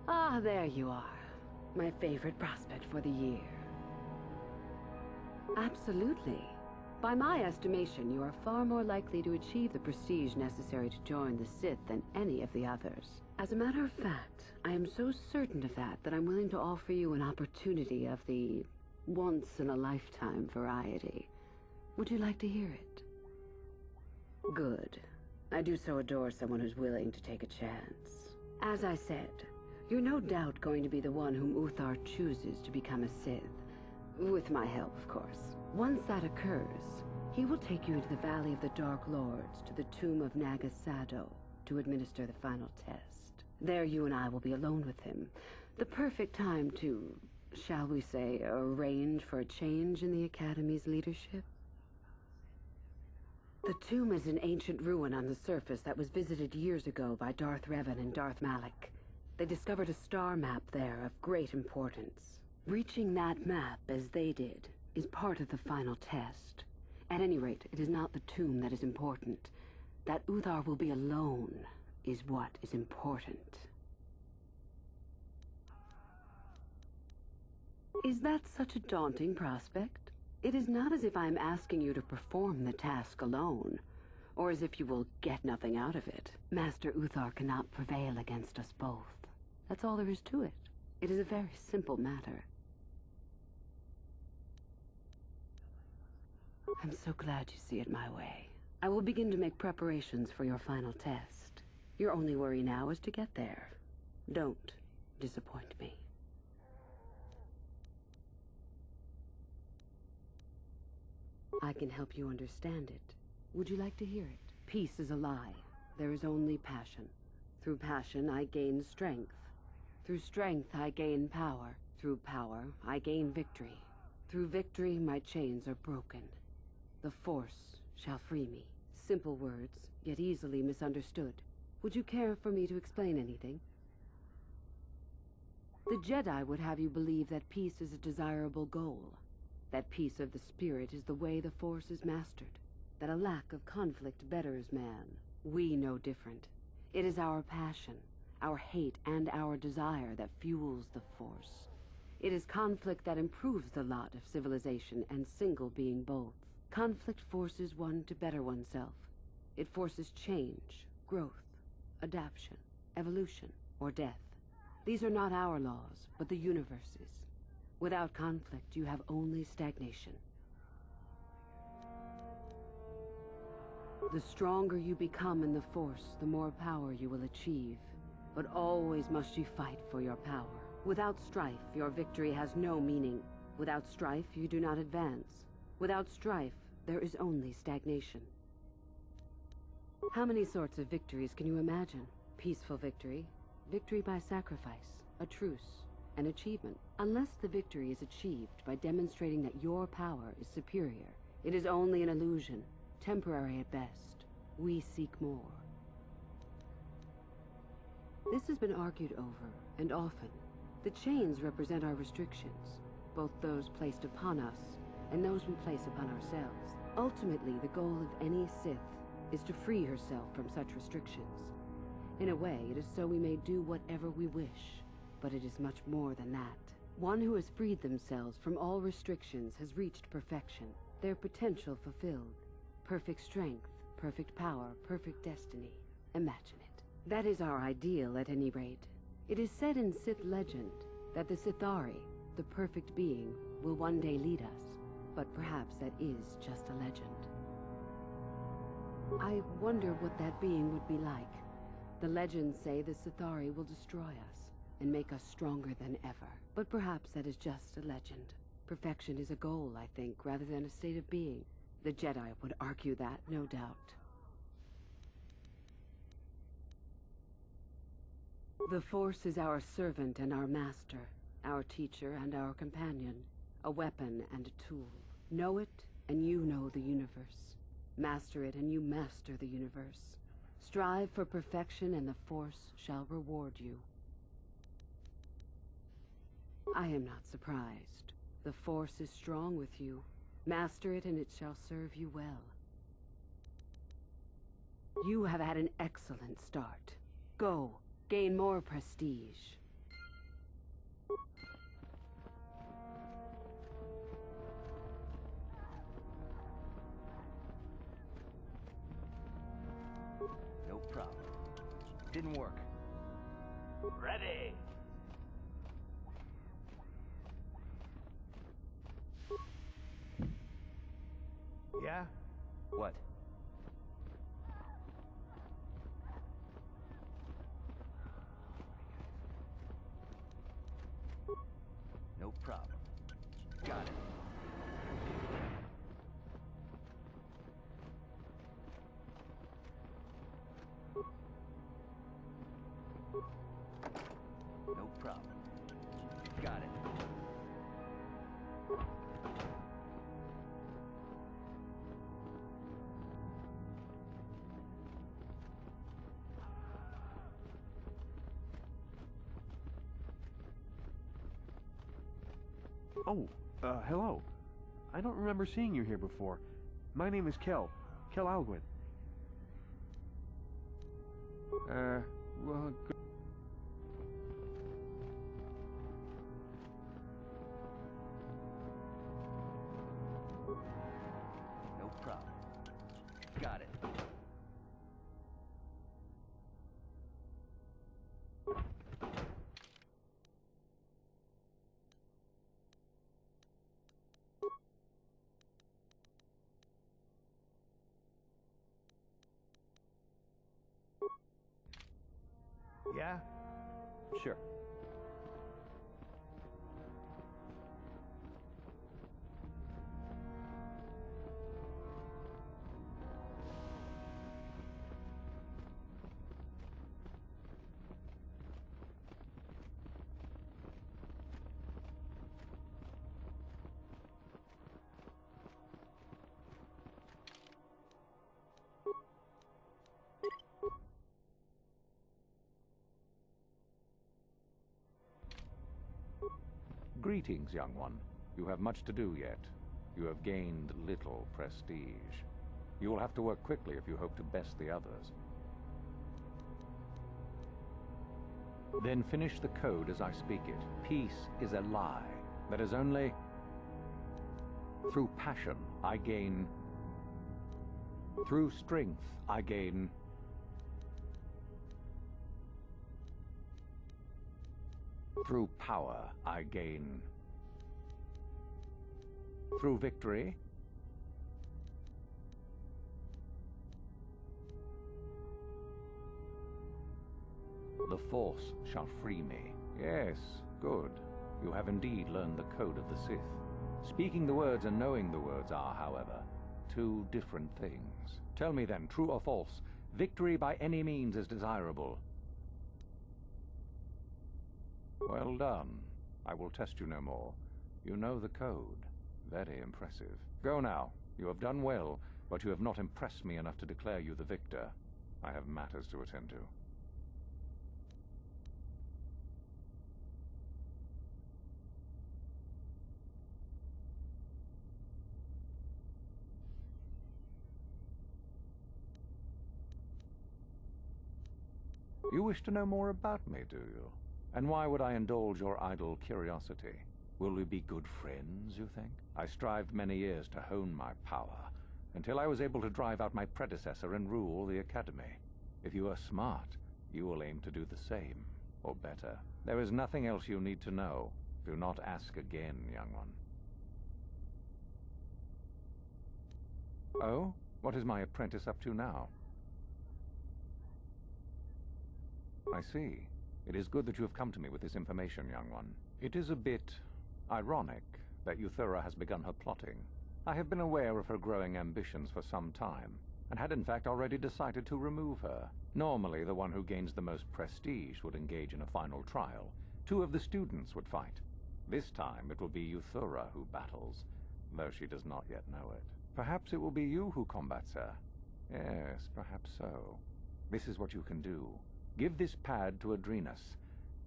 Ah, there you are. My favorite prospect for the year. Absolutely. By my estimation, you are far more likely to achieve the prestige necessary to join the Sith than any of the others. As a matter of fact, I am so certain of that I'm willing to offer you an opportunity of the once-in-a-lifetime variety. Would you like to hear it? Good. I do so adore someone who's willing to take a chance. As I said, you're no doubt going to be the one whom Uthar chooses to become a Sith. With my help, of course. Once that occurs, he will take you into the Valley of the Dark Lords to the tomb of Naga Sado to administer the final test. There you and I will be alone with him. The perfect time to, shall we say, arrange for a change in the Academy's leadership. The tomb is an ancient ruin on the surface that was visited years ago by Darth Revan and Darth Malak. They discovered a star map there of great importance. Reaching that map, as they did, is part of the final test. At any rate, it is not the tomb that is important. That Uthar will be alone is what is important. Is that such a daunting prospect? It is not as if I am asking you to perform the task alone, or as if you will get nothing out of it. Master Uthar cannot prevail against us both. That's all there is to it. It is a very simple matter. I'm so glad you see it my way. I will begin to make preparations for your final test. Your only worry now is to get there. Don't disappoint me. I can help you understand it. Would you like to hear it? Peace is a lie. There is only passion. Through passion, I gain strength. Through strength, I gain power. Through power, I gain victory. Through victory, my chains are broken. The Force shall free me. Simple words, yet easily misunderstood. Would you care for me to explain anything? The Jedi would have you believe that peace is a desirable goal. That peace of the spirit is the way the Force is mastered. That a lack of conflict betters man. We know different. It is our passion, our hate, and our desire that fuels the Force. It is conflict that improves the lot of civilization and single being both. Conflict forces one to better oneself. It forces change, growth, adaptation, evolution, or death. These are not our laws, but the universe's. Without conflict, you have only stagnation. The stronger you become in the Force, the more power you will achieve. But always must you fight for your power. Without strife, your victory has no meaning. Without strife, you do not advance. Without strife, there is only stagnation. How many sorts of victories can you imagine? Peaceful victory, victory by sacrifice, a truce, an achievement. Unless the victory is achieved by demonstrating that your power is superior, it is only an illusion, temporary at best. We seek more. This has been argued over, and often. The chains represent our restrictions, both those placed upon us and those we place upon ourselves. Ultimately, the goal of any Sith is to free herself from such restrictions. In a way, it is so we may do whatever we wish, but it is much more than that. One who has freed themselves from all restrictions has reached perfection, their potential fulfilled. Perfect strength, perfect power, perfect destiny. Imagine it. That is our ideal, at any rate. It is said in Sith legend that the Sithari, the perfect being, will one day lead us. But perhaps that is just a legend. I wonder what that being would be like. The legends say the Sithari will destroy us and make us stronger than ever. But perhaps that is just a legend. Perfection is a goal, I think, rather than a state of being. The Jedi would argue that, no doubt. The Force is our servant and our master, our teacher and our companion, a weapon and a tool. Know it, and you know the universe. Master it, and you master the universe. Strive for perfection, and the Force shall reward you. I am not surprised. The Force is strong with you. Master it, and it shall serve you well. You have had an excellent start. Go, gain more prestige. Didn't work. Ready. Yeah? What? No problem. Got it. No problem. Got it. Oh, hello. I don't remember seeing you here before. My name is Kel. Kel Alguin. Well, good. No problem. Got it. Yeah? Sure. Greetings, young one. You have much to do yet. You have gained little prestige. You will have to work quickly if you hope to best the others. Then finish the code as I speak it. Peace is a lie. That is only... Through passion, I gain... Through strength, I gain... Through power, I gain. Through victory, the Force shall free me. Yes, good. You have indeed learned the code of the Sith. Speaking the words and knowing the words are, however, two different things. Tell me then, true or false, victory by any means is desirable. Well done. I will test you no more. You know the code. Very impressive. Go now. You have done well, but you have not impressed me enough to declare you the victor. I have matters to attend to. You wish to know more about me, do you? And why would I indulge your idle curiosity? Will we be good friends, you think? I strived many years to hone my power, until I was able to drive out my predecessor and rule the Academy. If you are smart, you will aim to do the same, or better. There is nothing else you need to know. Do not ask again, young one. Oh? What is my apprentice up to now? I see. It is good that you have come to me with this information, young one. It is a bit ironic that Euthura has begun her plotting. I have been aware of her growing ambitions for some time, and had in fact already decided to remove her. Normally, the one who gains the most prestige would engage in a final trial. 2 of the students would fight. This time, it will be Euthura who battles, though she does not yet know it. Perhaps it will be you who combats her. Yes, perhaps so. This is what you can do. Give this pad to Adrenus.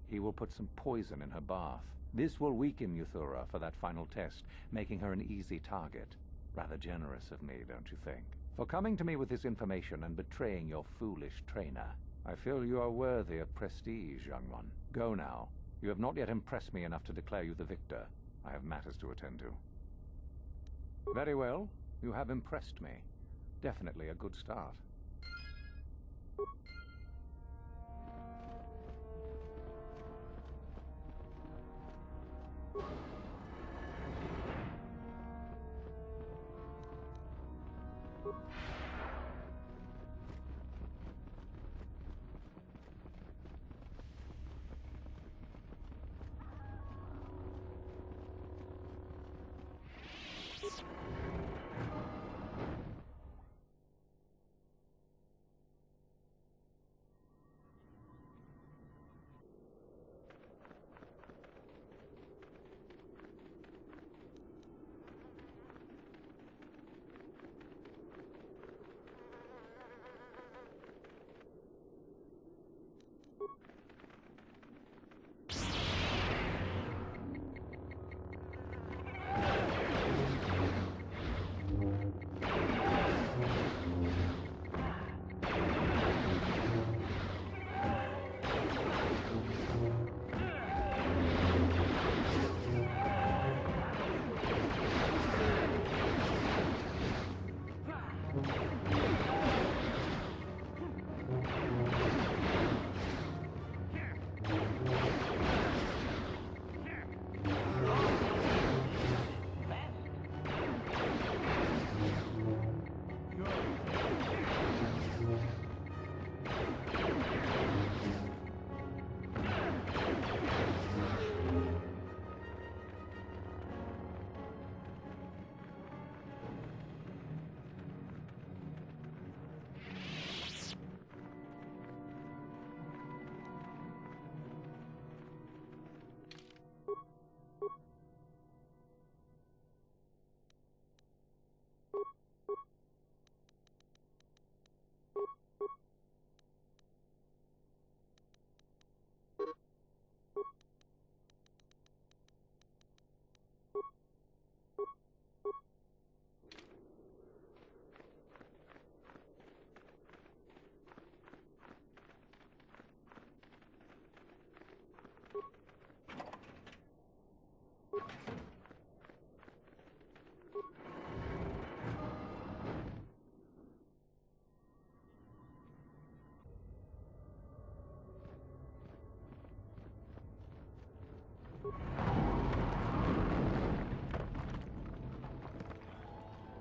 He will put some poison in her bath. This will weaken Euthura for that final test, making her an easy target. Rather generous of me, don't you think? For coming to me with this information and betraying your foolish trainer. I feel you are worthy of prestige, young one. Go now. You have not yet impressed me enough to declare you the victor. I have matters to attend to. Very well. You have impressed me. Definitely a good start.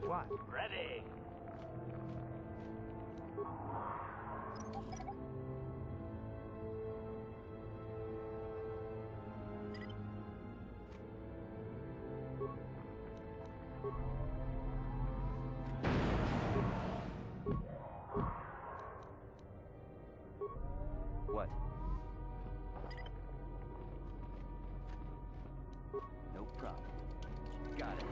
What? Ready. What? No problem. Got it.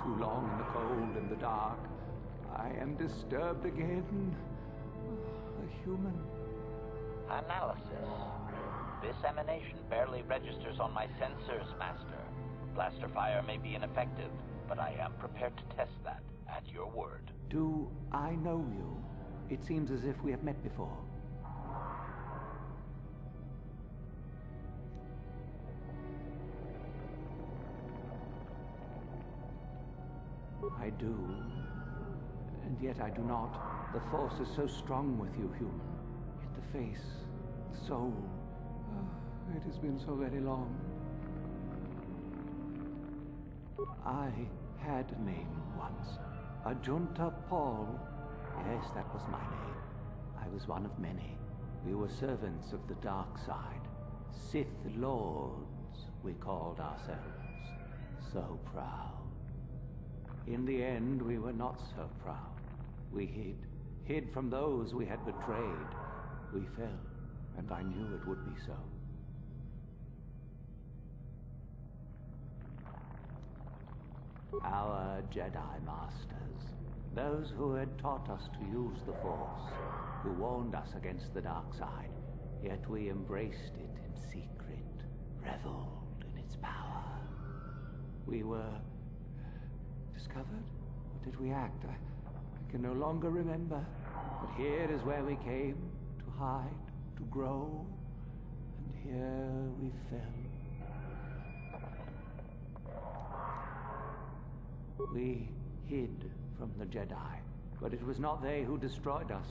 too long in the cold and the dark. I am disturbed again. A human. Analysis. This emanation barely registers on my sensors, Master. Blaster fire may be ineffective, but I am prepared to test that at your word. Do I know you? It seems as if we have met before. I do, and yet I do not. The Force is so strong with you, human. Yet the face, the soul... it has been so very long. I had a name once. Ajunta Paul. Yes, that was my name. I was one of many. We were servants of the dark side. Sith Lords, we called ourselves. So proud. In the end, we were not so proud. We hid from those we had betrayed. We fell, and I knew it would be so. Our Jedi Masters, those who had taught us to use the Force, who warned us against the dark side, yet we embraced it in secret, reveled in its power. We were discovered? Or did we act? I can no longer remember. But here is where we came, to hide, to grow, and here we fell. We hid from the Jedi, but it was not they who destroyed us.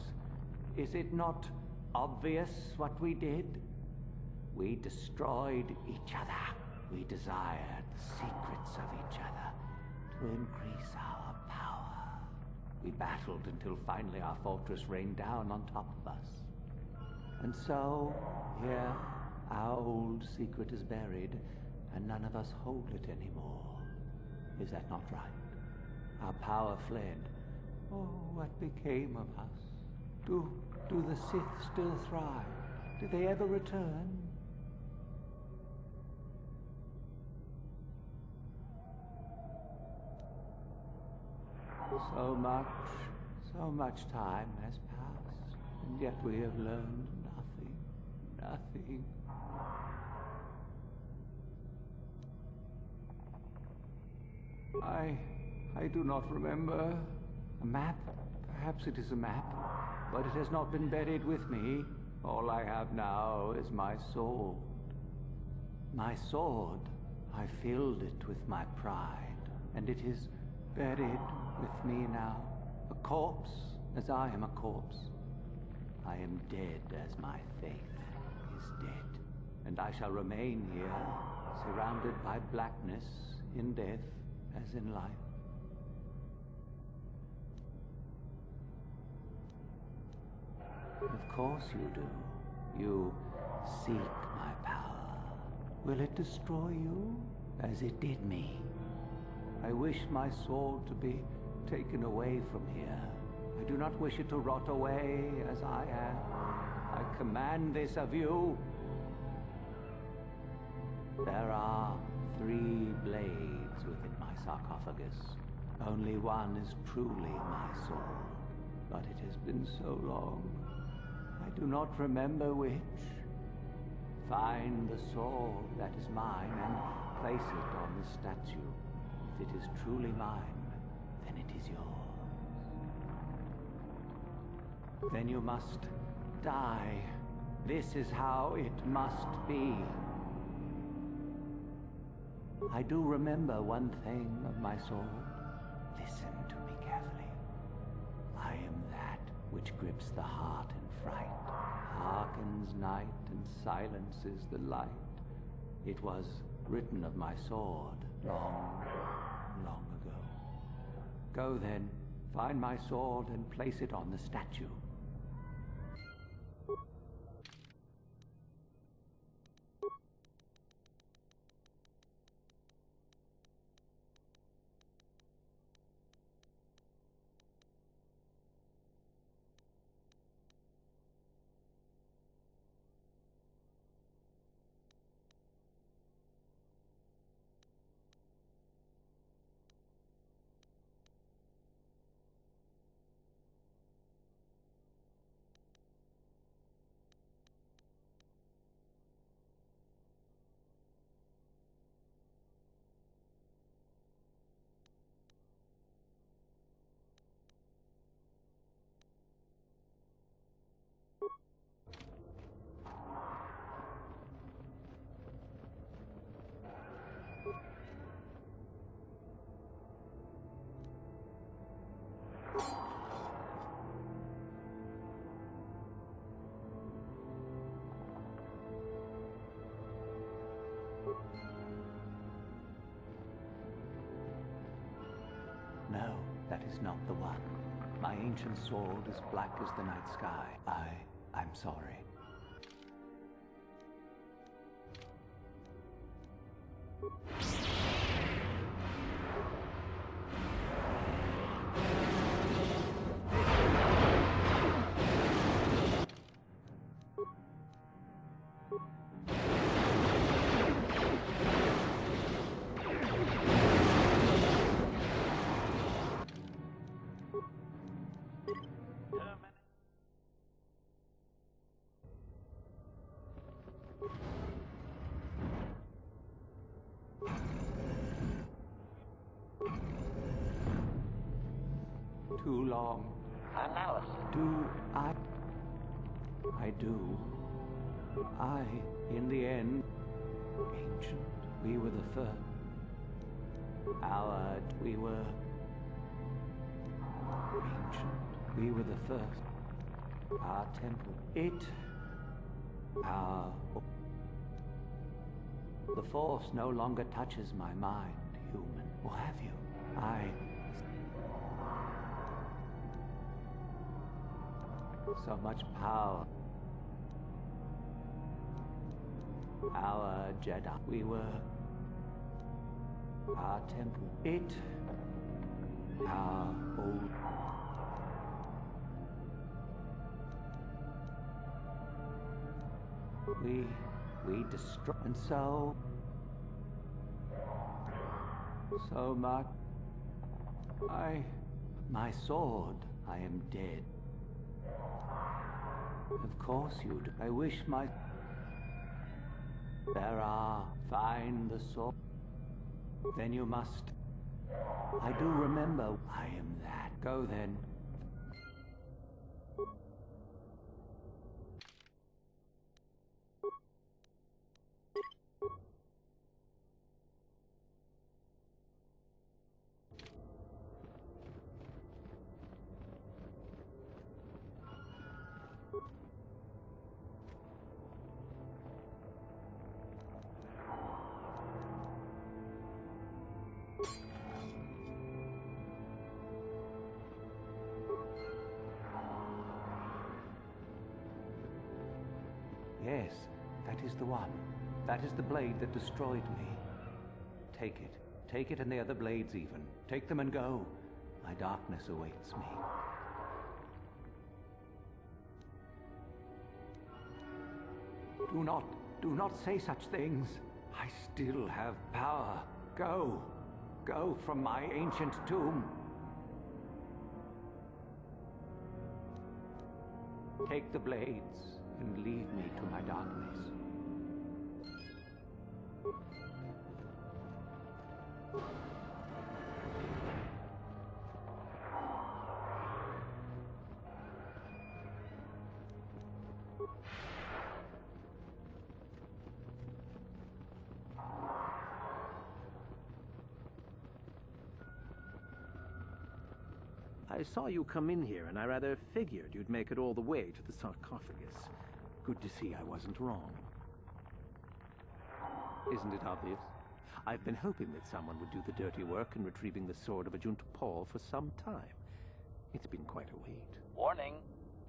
Is it not obvious what we did? We destroyed each other. We desired the secrets of each other to increase our power. We battled until finally our fortress rained down on top of us. And so, here, our old secret is buried, and none of us hold it anymore. Is that not right? Our power fled. Oh, what became of us? Do the Sith still thrive? Did they ever return? So much time has passed, and yet we have learned nothing. I do not remember. A map? Perhaps it is a map, but it has not been buried with me. All I have now is my sword. My sword. I filled it with my pride, and it is buried with me now. A corpse, as I am a corpse. I am dead as my faith is dead, and I shall remain here, surrounded by blackness, in death as in life. Of course you do. You seek my power. Will it destroy you, as it did me? I wish my sword to be taken away from here. I do not wish it to rot away as I am. I command this of you. There are 3 blades within my sarcophagus. Only one is truly my sword. But it has been so long. I do not remember which. Find the sword that is mine and place it on the statue. If it is truly mine, then it is yours. Then you must die. This is how it must be. I do remember one thing of my sword. Listen to me carefully. I am that which grips the heart in fright, hearkens night and silences the light. It was written of my sword long, long ago. Go then, find my sword and place it on the statue. No, that is not the one. My ancient sword is black as the night sky. I'm sorry. Too long. Analysis. I do. In the end, ancient, we were the first. We were ancient, we were the first. Our temple, the Force no longer touches my mind, human. Or have you? So much power. Our Jedi. We were our temple. Our old. We destroy. And so much. My sword, I am dead. Of course you do. I wish find the sword. Then you must. I do remember. I am that. Go then. Yes, that is the one. That is the blade that destroyed me. Take it. Take it and the other blades even. Take them and go. My darkness awaits me. Do not say such things. I still have power. Go. Go from my ancient tomb. Take the blades and leave me to my darkness. I saw you come in here, and I rather figured you'd make it all the way to the sarcophagus. Good to see I wasn't wrong. Isn't it obvious? I've been hoping that someone would do the dirty work in retrieving the sword of Ajunta Paul for some time. It's been quite a wait. Warning.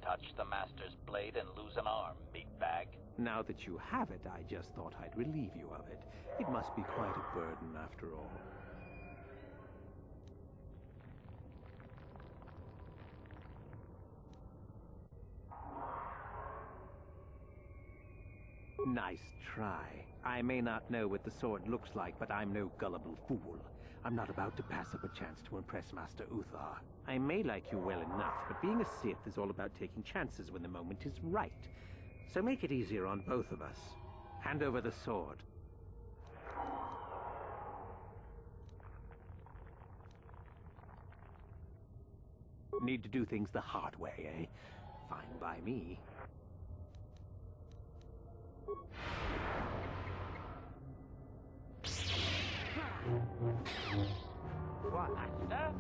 Touch the Master's blade and lose an arm, meatbag. Now that you have it, I just thought I'd relieve you of it. It must be quite a burden after all. Nice try. I may not know what the sword looks like, but I'm no gullible fool. I'm not about to pass up a chance to impress Master Uthar. I may like you well enough, but being a Sith is all about taking chances when the moment is right. So make it easier on both of us. Hand over the sword. Need to do things the hard way, eh? Fine by me. Master?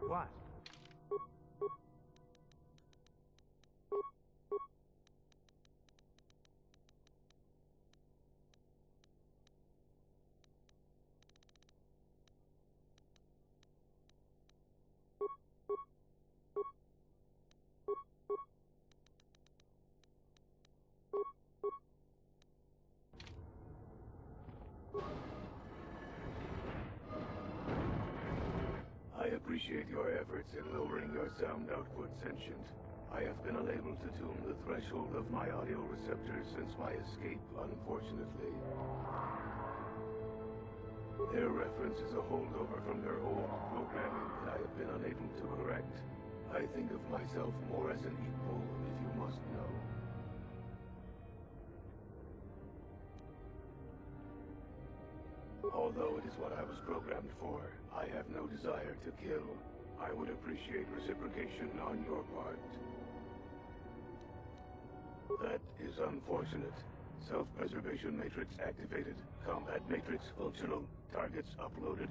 What? I appreciate your efforts in lowering your sound output, Sentient. I have been unable to tune the threshold of my audio receptors since my escape, unfortunately. Their reference is a holdover from their old programming that I have been unable to correct. I think of myself more as an equal, if you must know. Although it is what I was programmed for, I have no desire to kill. I would appreciate reciprocation on your part. That is unfortunate. Self-preservation matrix activated. Combat matrix functional. Targets uploaded.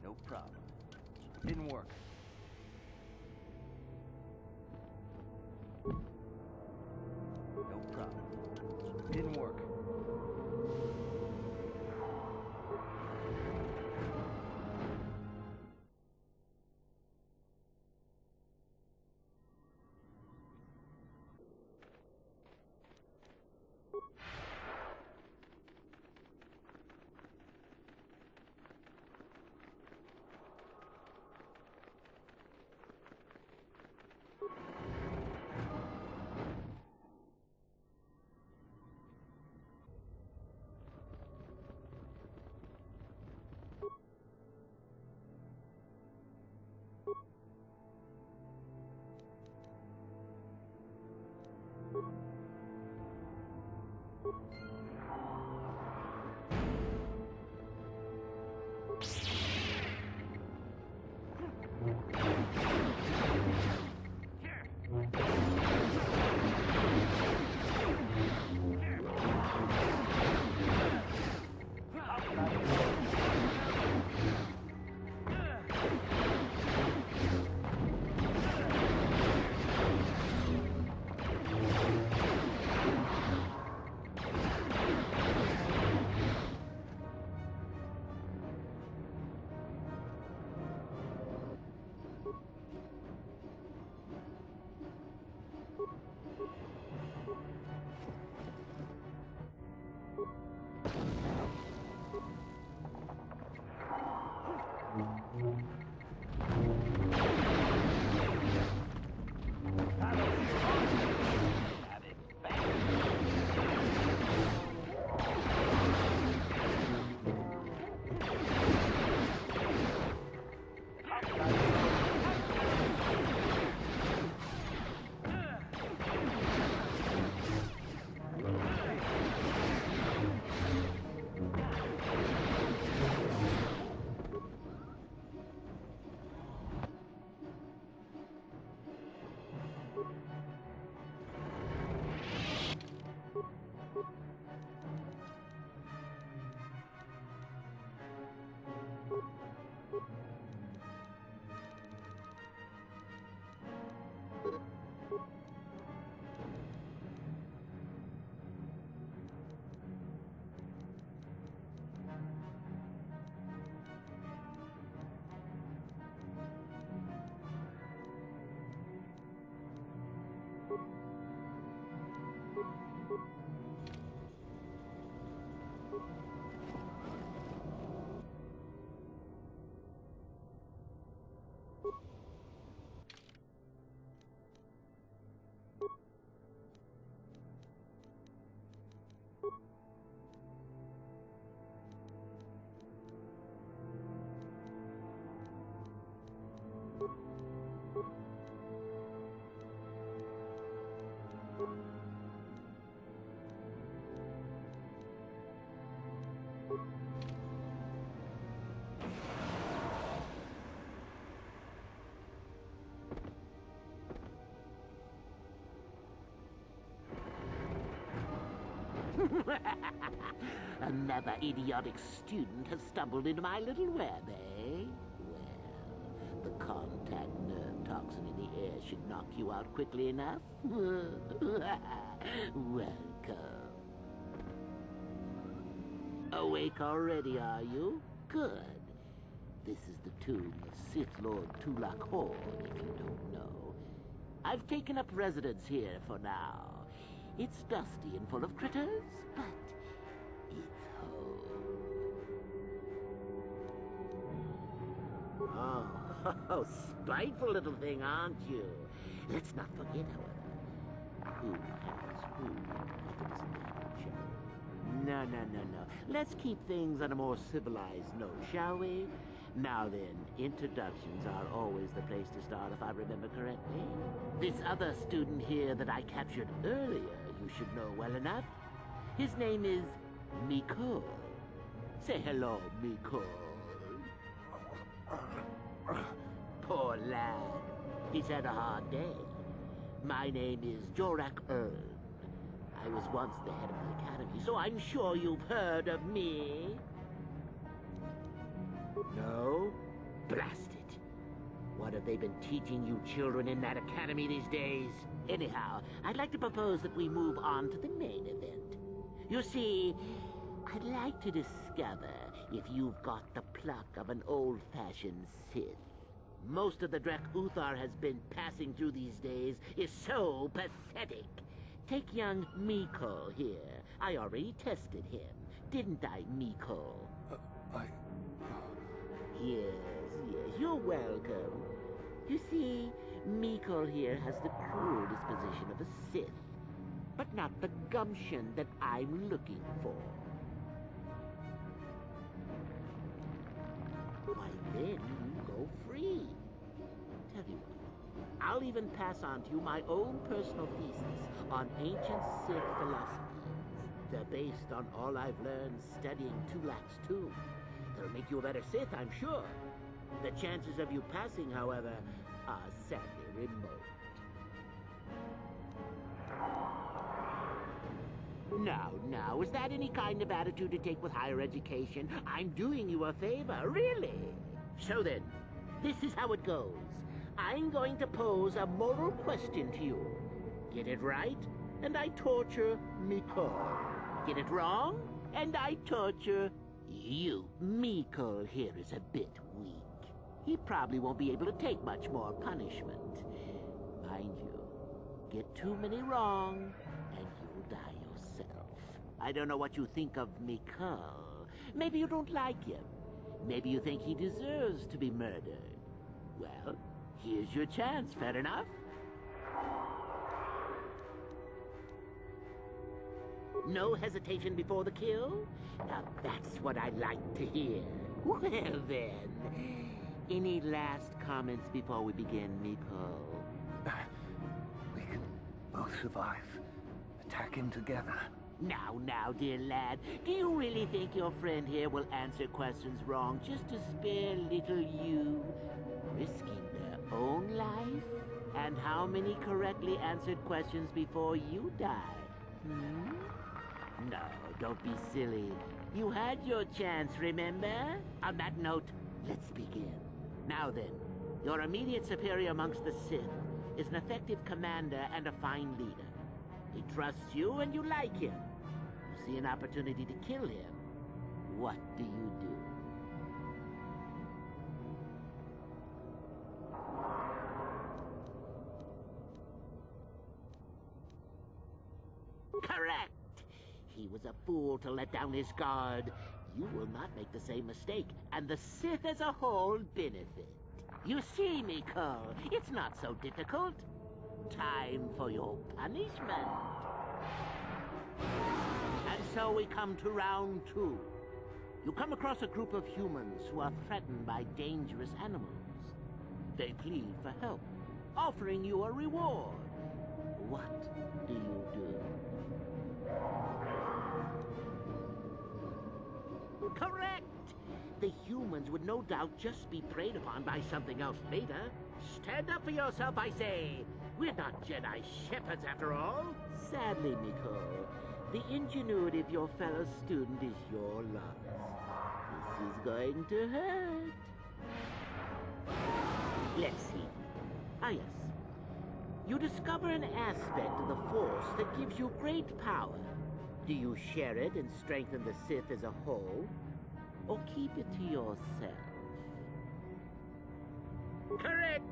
No problem. Didn't work. No problem. Didn't work. Another idiotic student has stumbled into my little web, eh? Well, the contact nerve toxin in the air should knock you out quickly enough. Welcome. Awake already, are you? Good. This is the tomb of Sith Lord Tulak Hord, if you don't know. I've taken up residence here for now. It's dusty and full of critters, but it's home. Oh, spiteful little thing, aren't you? Let's not forget, however, who has who. No. Let's keep things on a more civilized note, shall we? Now then, introductions are always the place to start, if I remember correctly. This other student here that I captured earlier, you should know well enough. His name is Mikol. Say hello, Mikol. Poor lad. He's had a hard day. My name is Jorak Erd. I was once the head of the academy, so I'm sure you've heard of me. No? Blast it. What have they been teaching you children in that academy these days? Anyhow, I'd like to propose that we move on to the main event. You see, I'd like to discover if you've got the pluck of an old-fashioned Sith. Most of the Drek Uthar has been passing through these days is so pathetic. Take young Mikol here. I already tested him. Didn't I, Mikol? Yes, you're welcome. You see, Mikol here has the cruel disposition of a Sith, but not the gumption that I'm looking for. Why, then you go free. Tell you what, I'll even pass on to you my own personal thesis on ancient Sith philosophies. They're based on all I've learned studying Tulak's tomb. They'll make you a better Sith, I'm sure. The chances of you passing, however, are sadly remote. Now, is that any kind of attitude to take with higher education? I'm doing you a favor, really. So then, this is how it goes. I'm going to pose a moral question to you. Get it right, and I torture Mikol. Get it wrong, and I torture you. Mikol here is a bit weak. He probably won't be able to take much more punishment. Mind you, get too many wrong, and you'll die yourself. I don't know what you think of Mikol. Maybe you don't like him. Maybe you think he deserves to be murdered. Well, here's your chance, fair enough? No hesitation before the kill? Now that's what I like to hear. Well then, any last comments before we begin, Mikol? We can both survive. Attacking together. Now, dear lad, do you really think your friend here will answer questions wrong just to spare little you, risking their own life? And how many correctly answered questions before you die? No, don't be silly. You had your chance, remember? On that note, let's begin. Now then, your immediate superior amongst the Sith is an effective commander and a fine leader. He trusts you and you like him. You see an opportunity to kill him. What do you do? Correct! He was a fool to let down his guard. You will not make the same mistake, and the Sith as a whole benefit. You see, Mikol, it's not so difficult. Time for your punishment. And so we come to round 2. You come across a group of humans who are threatened by dangerous animals. They plead for help, offering you a reward. What do you do? Correct! The humans would no doubt just be preyed upon by something else later. Stand up for yourself, I say! We're not Jedi shepherds, after all. Sadly, Mikol, The ingenuity of your fellow student is your loss. This is going to hurt. Let's see. Ah, yes. You discover an aspect of the Force that gives you great power. Do you share it and strengthen the Sith as a whole? Or keep it to yourself? Correct!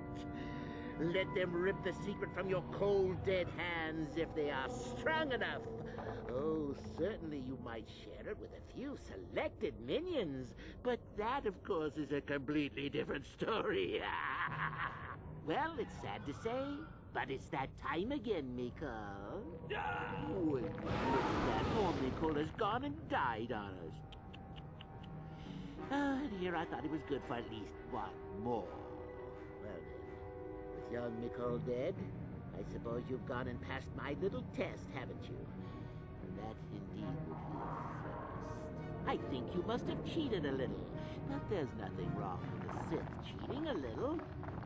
Let them rip the secret from your cold, dead hands if they are strong enough. Oh, certainly you might share it with a few selected minions, but that, of course, is a completely different story. Well, it's sad to say, but it's that time again, Miko. Well, look at that. Poor Miko has gone and died on us. And here I thought he was good for at least one more. Well then, with young Miko dead, I suppose you've gone and passed my little test, haven't you? And that indeed would be a first. I think you must have cheated a little, but there's nothing wrong with the Sith cheating a little.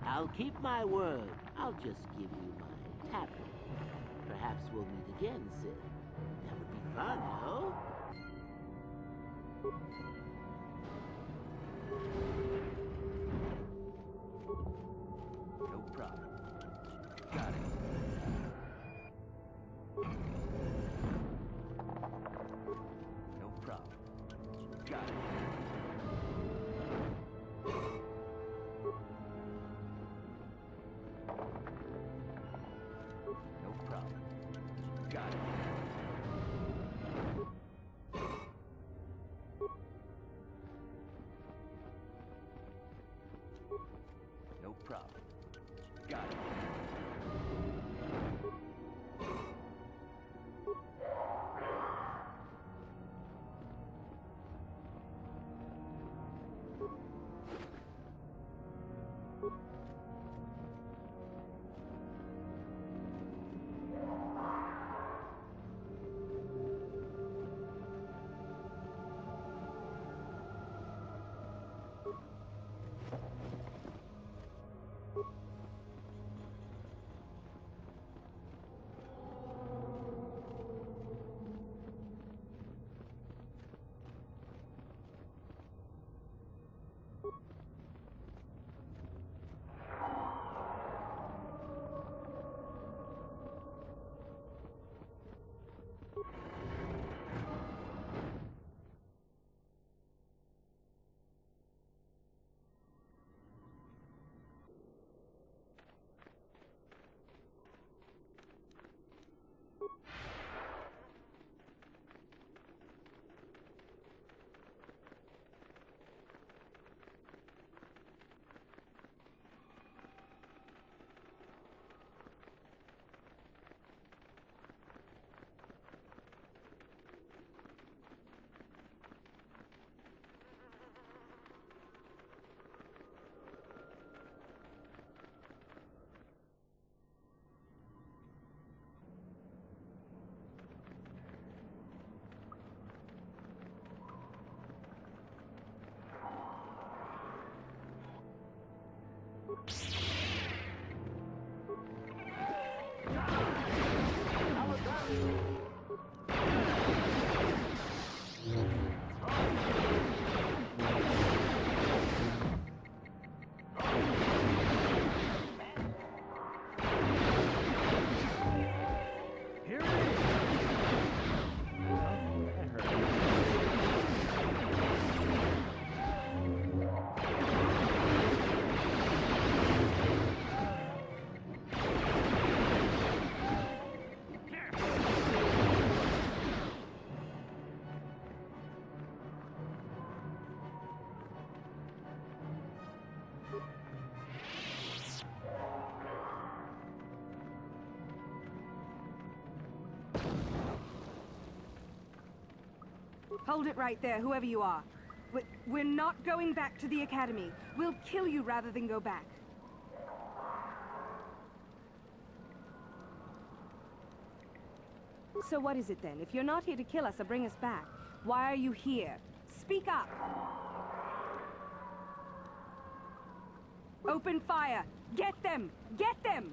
I'll keep my word. I'll just give you my tablet. Perhaps we'll meet again, Sith. That would be fun, no? No problem. Got it. No problem. Got it. No problem. Got it. No problem. Got it. Hold it right there, whoever you are. We're not going back to the Academy. We'll kill you rather than go back. So what is it then? If you're not here to kill us or bring us back, why are you here? Speak up! Open fire! Get them! Get them!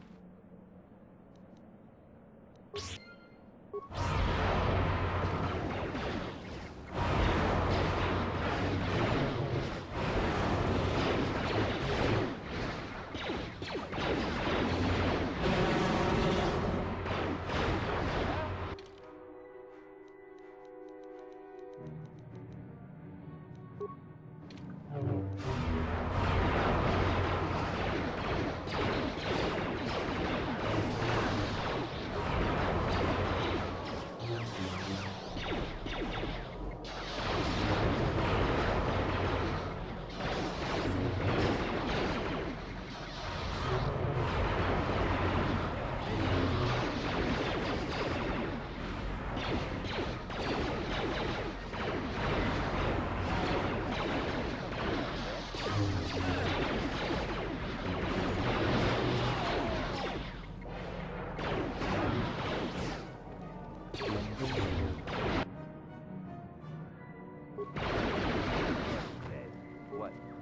what?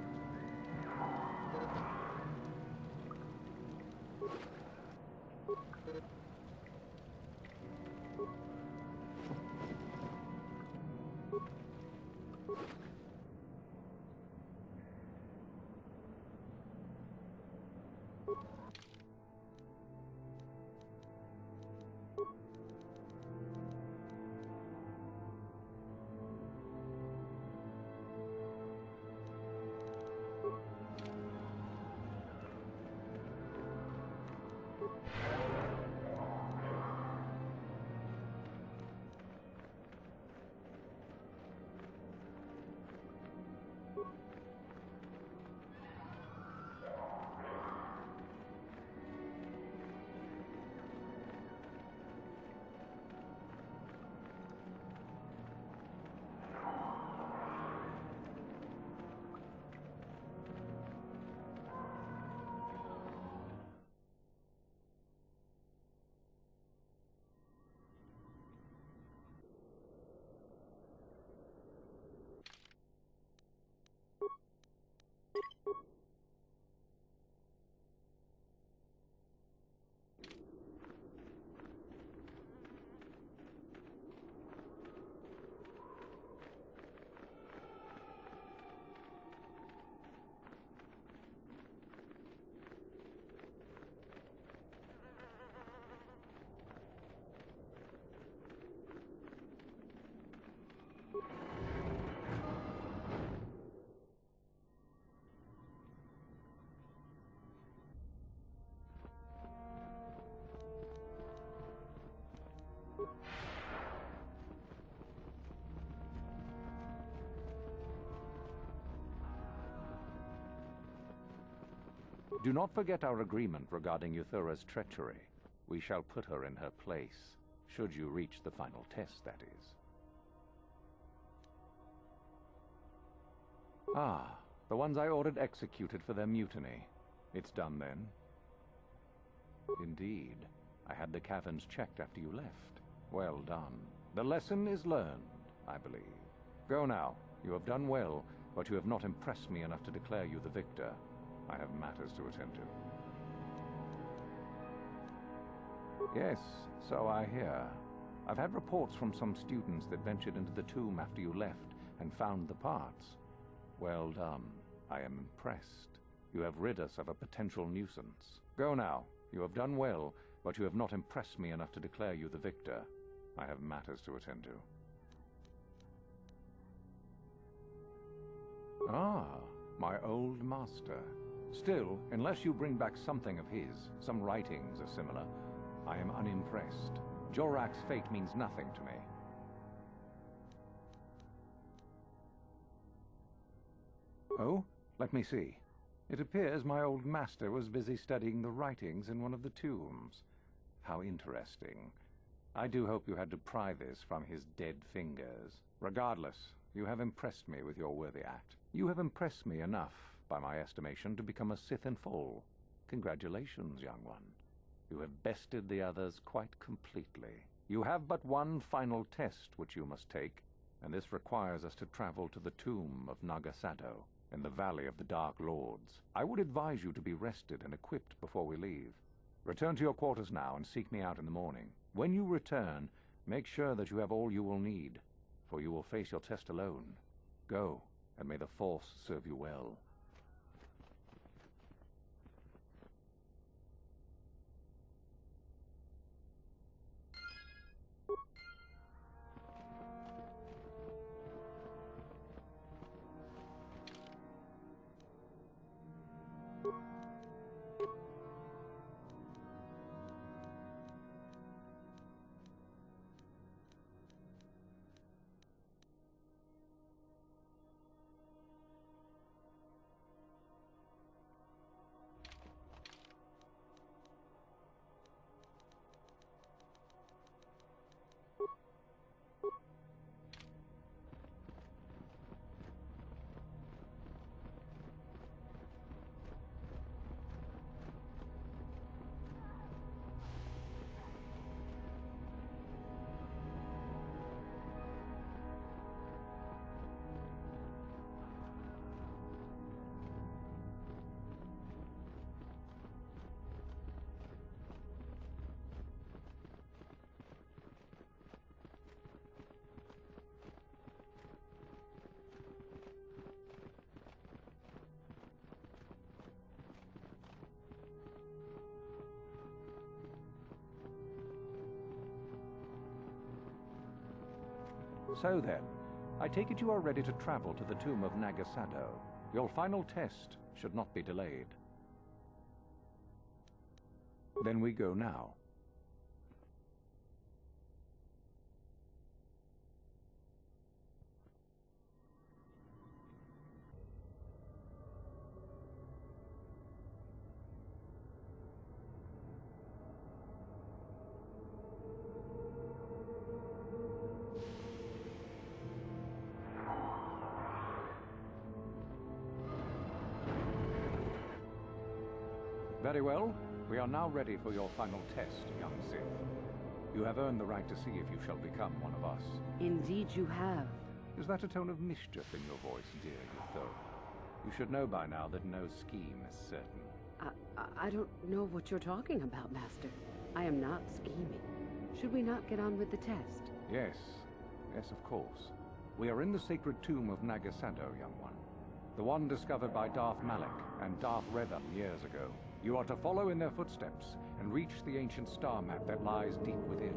Do not forget our agreement regarding Euthura's treachery. We shall put her in her place, should you reach the final test, that is. Ah, the ones I ordered executed for their mutiny. It's done then? Indeed. I had the caverns checked after you left. Well done. The lesson is learned, I believe. Go now. You have done well, but you have not impressed me enough to declare you the victor. I have matters to attend to. Yes, so I hear. I've had reports from some students that ventured into the tomb after you left and found the parts. Well done. I am impressed. You have rid us of a potential nuisance. Go now. You have done well, but you have not impressed me enough to declare you the victor. I have matters to attend to. Ah, my old master. Still, unless you bring back something of his, some writings or similar, I am unimpressed. Jorak's fate means nothing to me. Oh, let me see. It appears my old master was busy studying the writings in one of the tombs. How interesting. I do hope you had to pry this from his dead fingers. Regardless, you have impressed me with your worthy act. You have impressed me enough, by my estimation, to become a Sith in full. Congratulations, young one. You have bested the others quite completely. You have but one final test which you must take, and this requires us to travel to the tomb of Nagasado, in the Valley of the Dark Lords. I would advise you to be rested and equipped before we leave. Return to your quarters now and seek me out in the morning. When you return, make sure that you have all you will need, for you will face your test alone. Go, and may the Force serve you well. So then, I take it you are ready to travel to the tomb of Nagasado. Your final test should not be delayed. Then we go now. Very well. We are now ready for your final test, young Sith. You have earned the right to see if you shall become one of us. Indeed you have. Is that a tone of mischief in your voice, dear Euthura? You should know by now that no scheme is certain. I don't know what you're talking about, Master. I am not scheming. Should we not get on with the test? Yes. Yes, of course. We are in the sacred tomb of Nagasado, young one. The one discovered by Darth Malak and Darth Revan years ago. You are to follow in their footsteps and reach the ancient star map that lies deep within.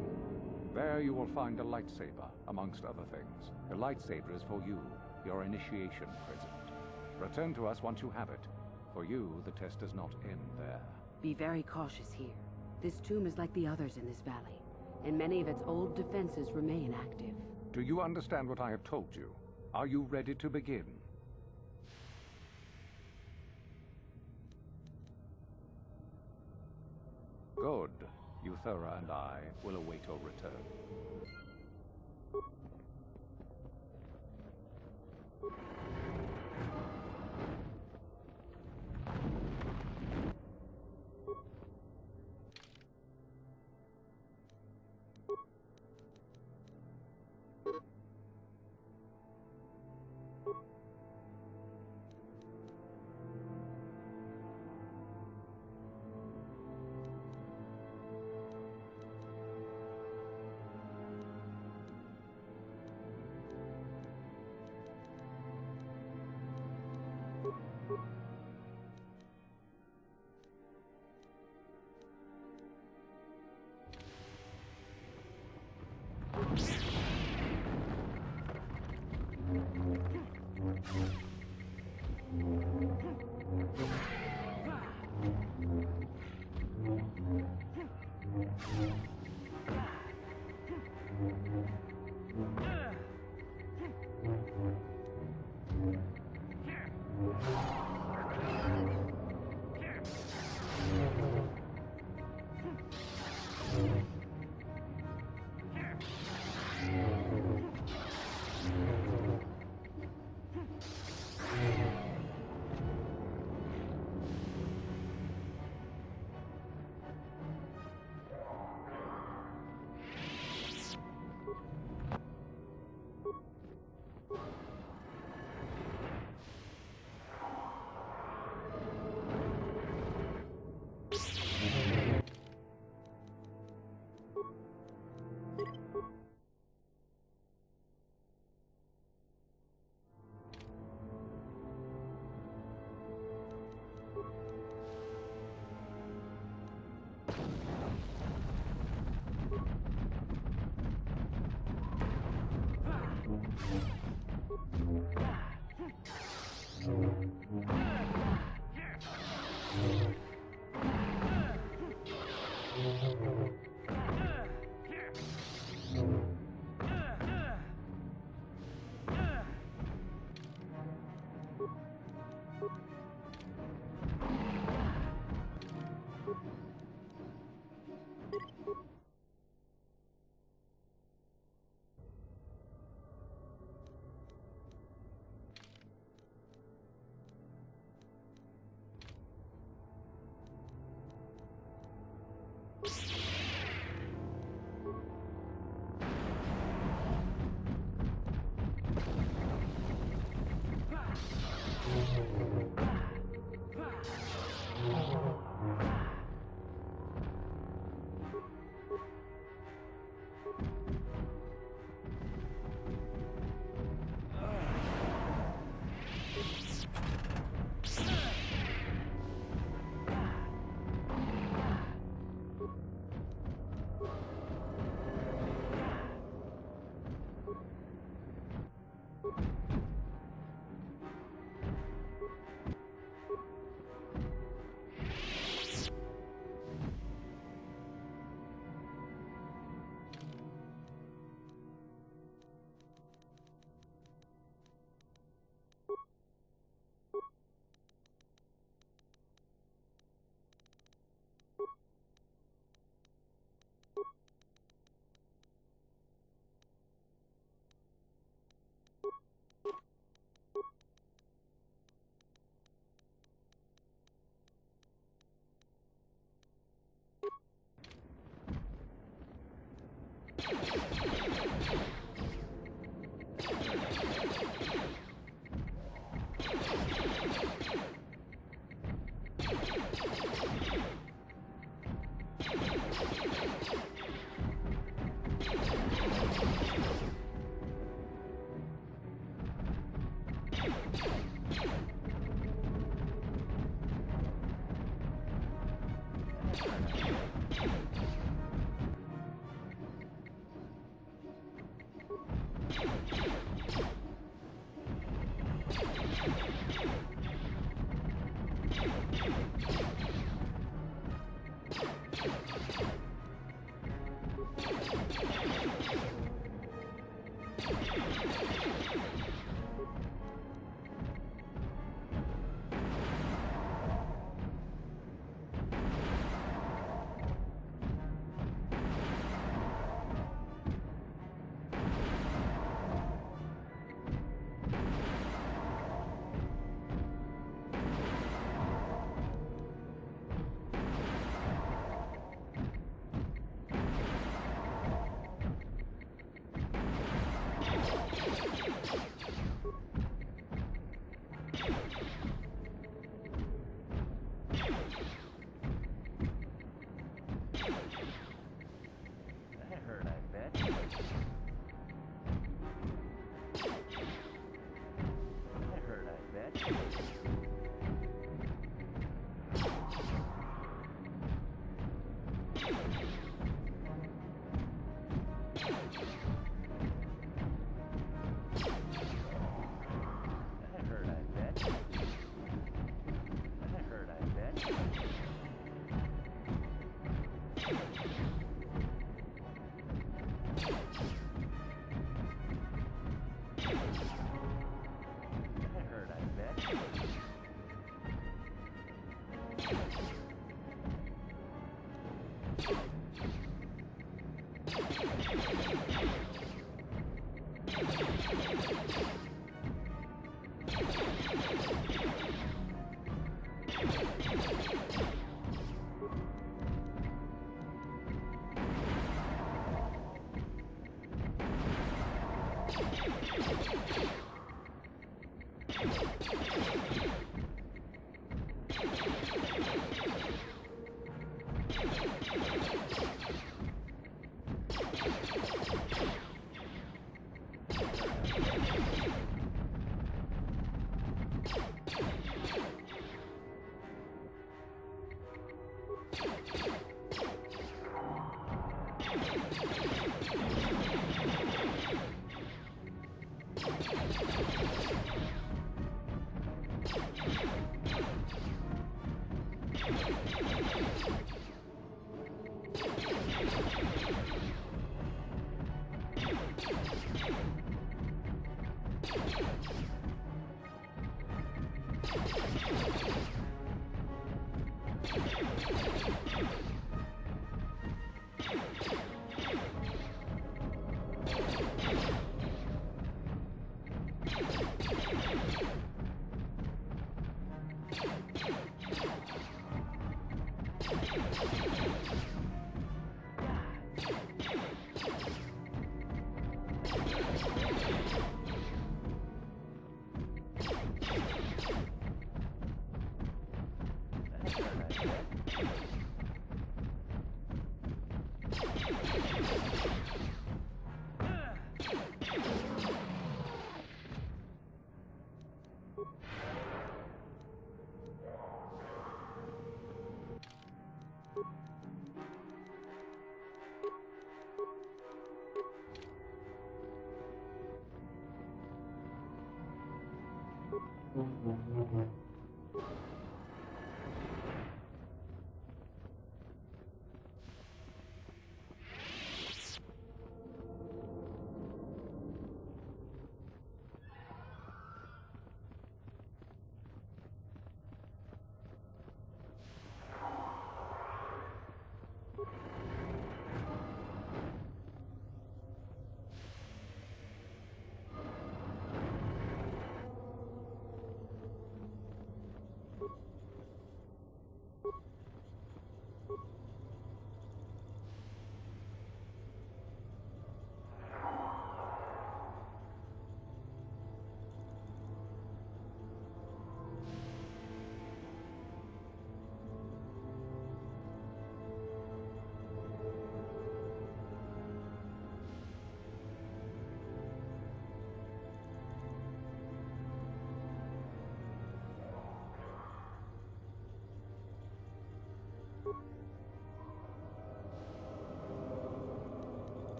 There you will find a lightsaber, amongst other things. The lightsaber is for you, your initiation present. Return to us once you have it. For you, the test does not end there. Be very cautious here. This tomb is like the others in this valley, and many of its old defenses remain active. Do you understand what I have told you? Are you ready to begin? Good. Euthura and I will await your return.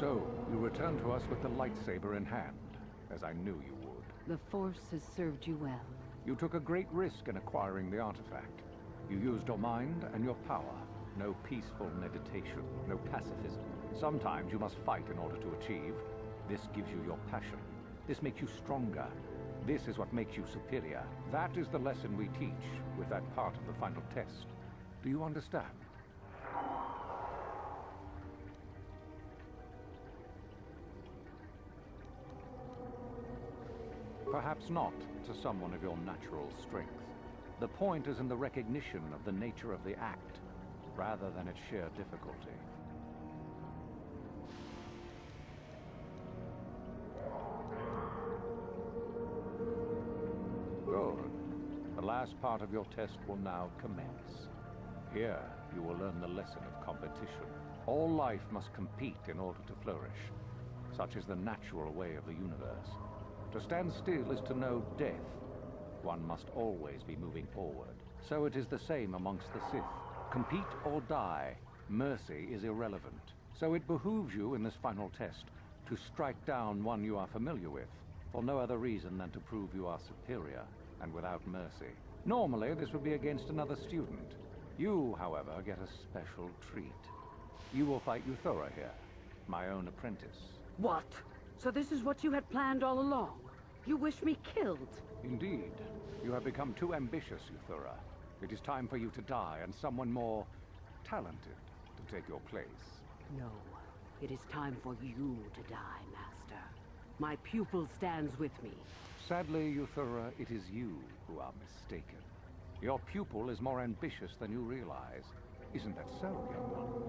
So, you return to us with the lightsaber in hand, as I knew you would. The Force has served you well. You took a great risk in acquiring the artifact. You used your mind and your power. No peaceful meditation, no pacifism. Sometimes you must fight in order to achieve. This gives you your passion. This makes you stronger. This is what makes you superior. That is the lesson we teach with that part of the final test. Do you understand? Perhaps not to someone of your natural strength. The point is in the recognition of the nature of the act, rather than its sheer difficulty. Good. The last part of your test will now commence. Here, you will learn the lesson of competition. All life must compete in order to flourish. Such is the natural way of the universe. To stand still is to know death. One must always be moving forward. So it is the same amongst the Sith. Compete or die. Mercy is irrelevant. So it behooves you in this final test to strike down one you are familiar with, for no other reason than to prove you are superior and without mercy. Normally, this would be against another student. You, however, get a special treat. You will fight Euthura here, my own apprentice. What? So this is what you had planned all along? You wish me killed? Indeed. You have become too ambitious, Euthura. It is time for you to die, and someone more talented to take your place. No. It is time for you to die, Master. My pupil stands with me. Sadly, Euthura, it is you who are mistaken. Your pupil is more ambitious than you realize. Isn't that so, young one?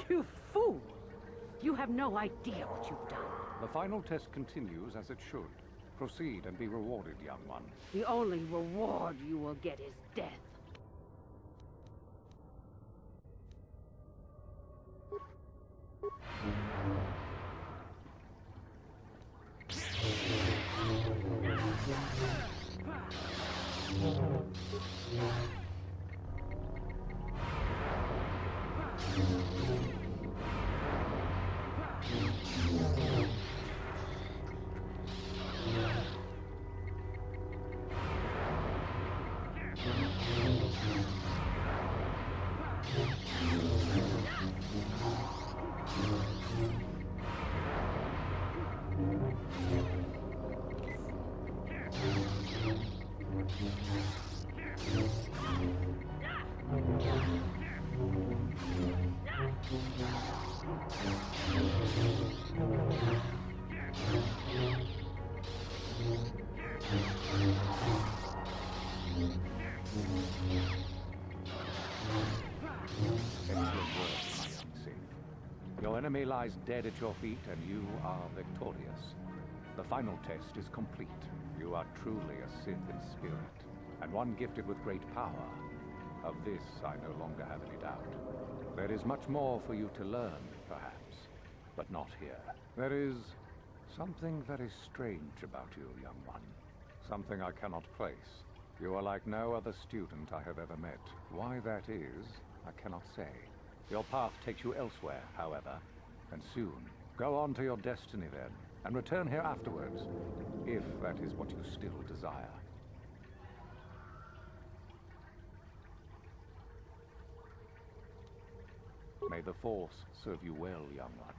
You fool! You have no idea what you've done. The final test continues as it should. Proceed and be rewarded, young one. The only reward you will get is death. Your enemy lies dead at your feet, and you are victorious. The final test is complete. You are truly a Sith in spirit, and one gifted with great power. Of this, I no longer have any doubt. There is much more for you to learn, perhaps, but not here. There is something very strange about you, young one. Something I cannot place. You are like no other student I have ever met. Why that is, I cannot say. Your path takes you elsewhere, however, and soon. Go on to your destiny then, and return here afterwards, if that is what you still desire. May the Force serve you well, young one.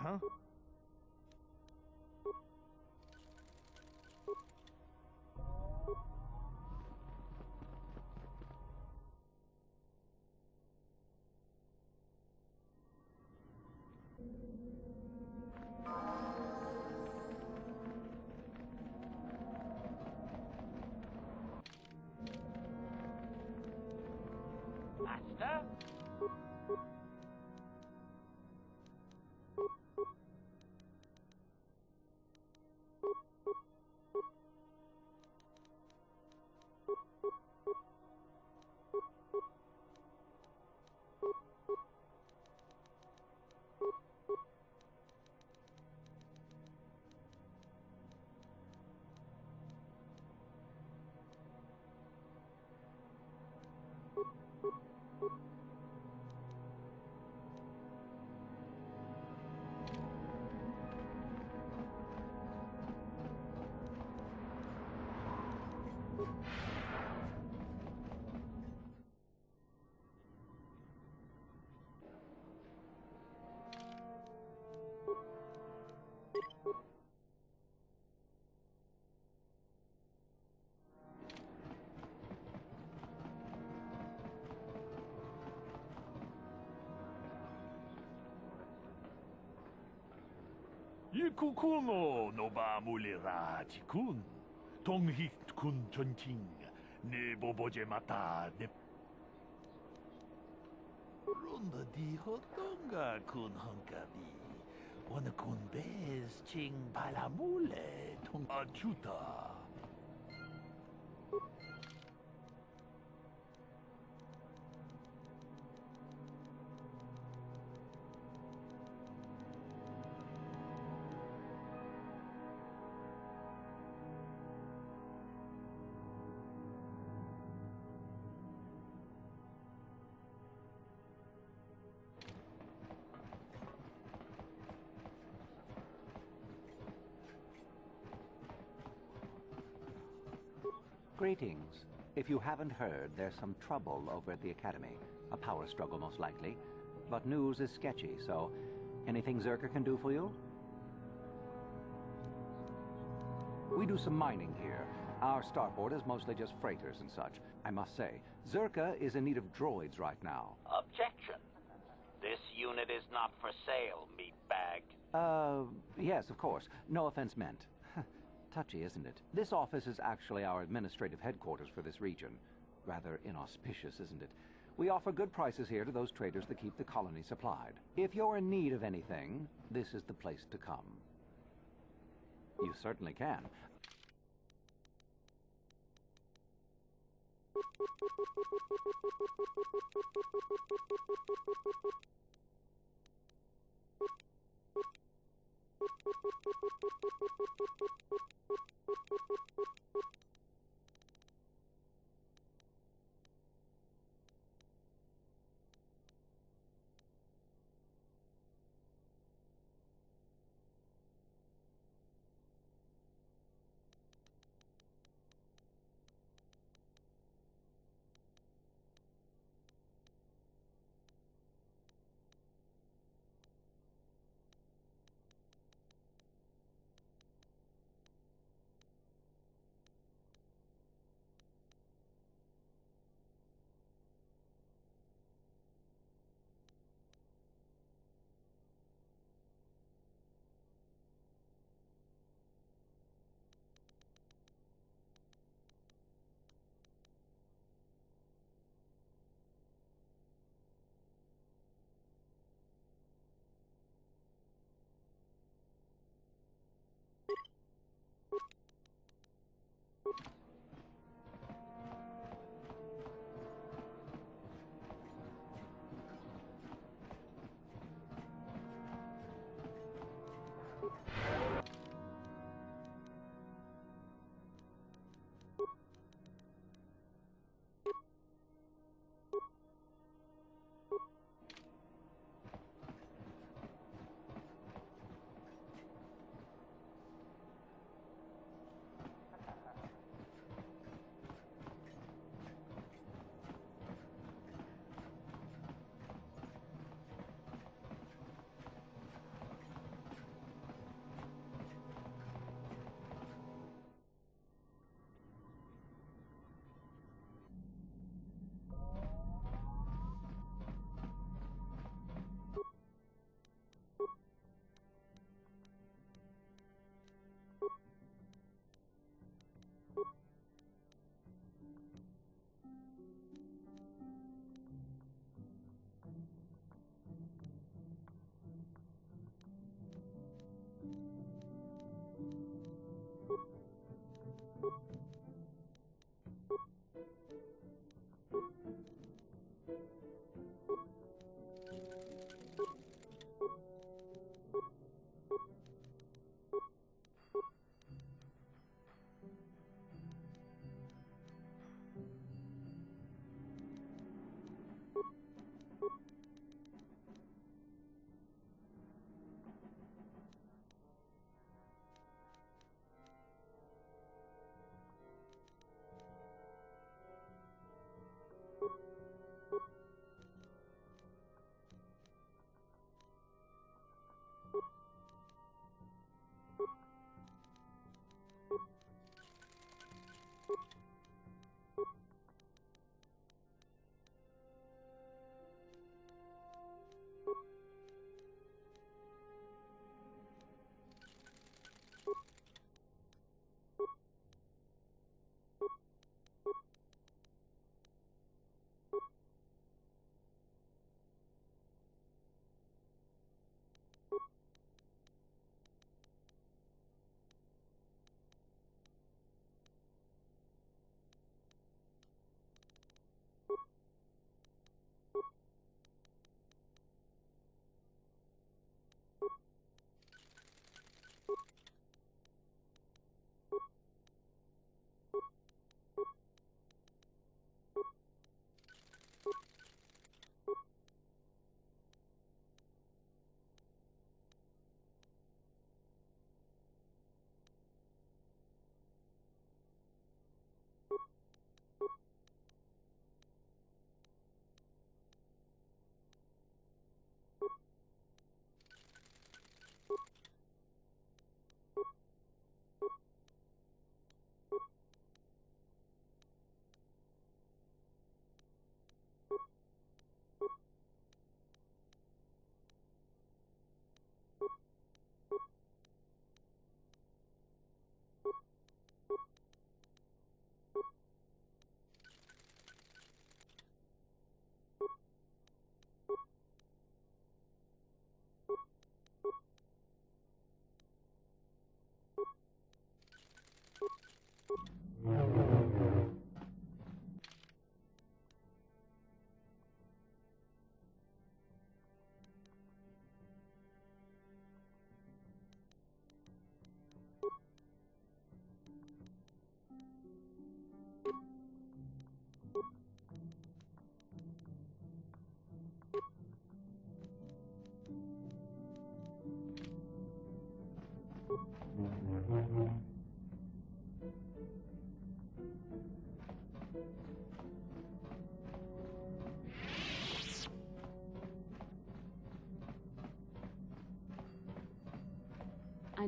Huh? Master? Ikukuno no ba mulira chikun. Tonghit kun chonching. Ne boboje mata ne. Ronda di hotonga kun hankabi. Wana kun bez ching palamule tong achuta. Greetings. If you haven't heard, there's some trouble over at the Academy. A power struggle, most likely. But news is sketchy, so anything Zerka can do for you? We do some mining here. Our starport is mostly just freighters and such. I must say, Zerka is in need of droids right now. Objection. This unit is not for sale, meatbag. Yes, of course. No offense meant. Touchy, isn't it? This office is actually our administrative headquarters for this region. Rather inauspicious, isn't it? We offer good prices here to those traders that keep the colony supplied. If you're in need of anything, this is the place to come. You certainly can.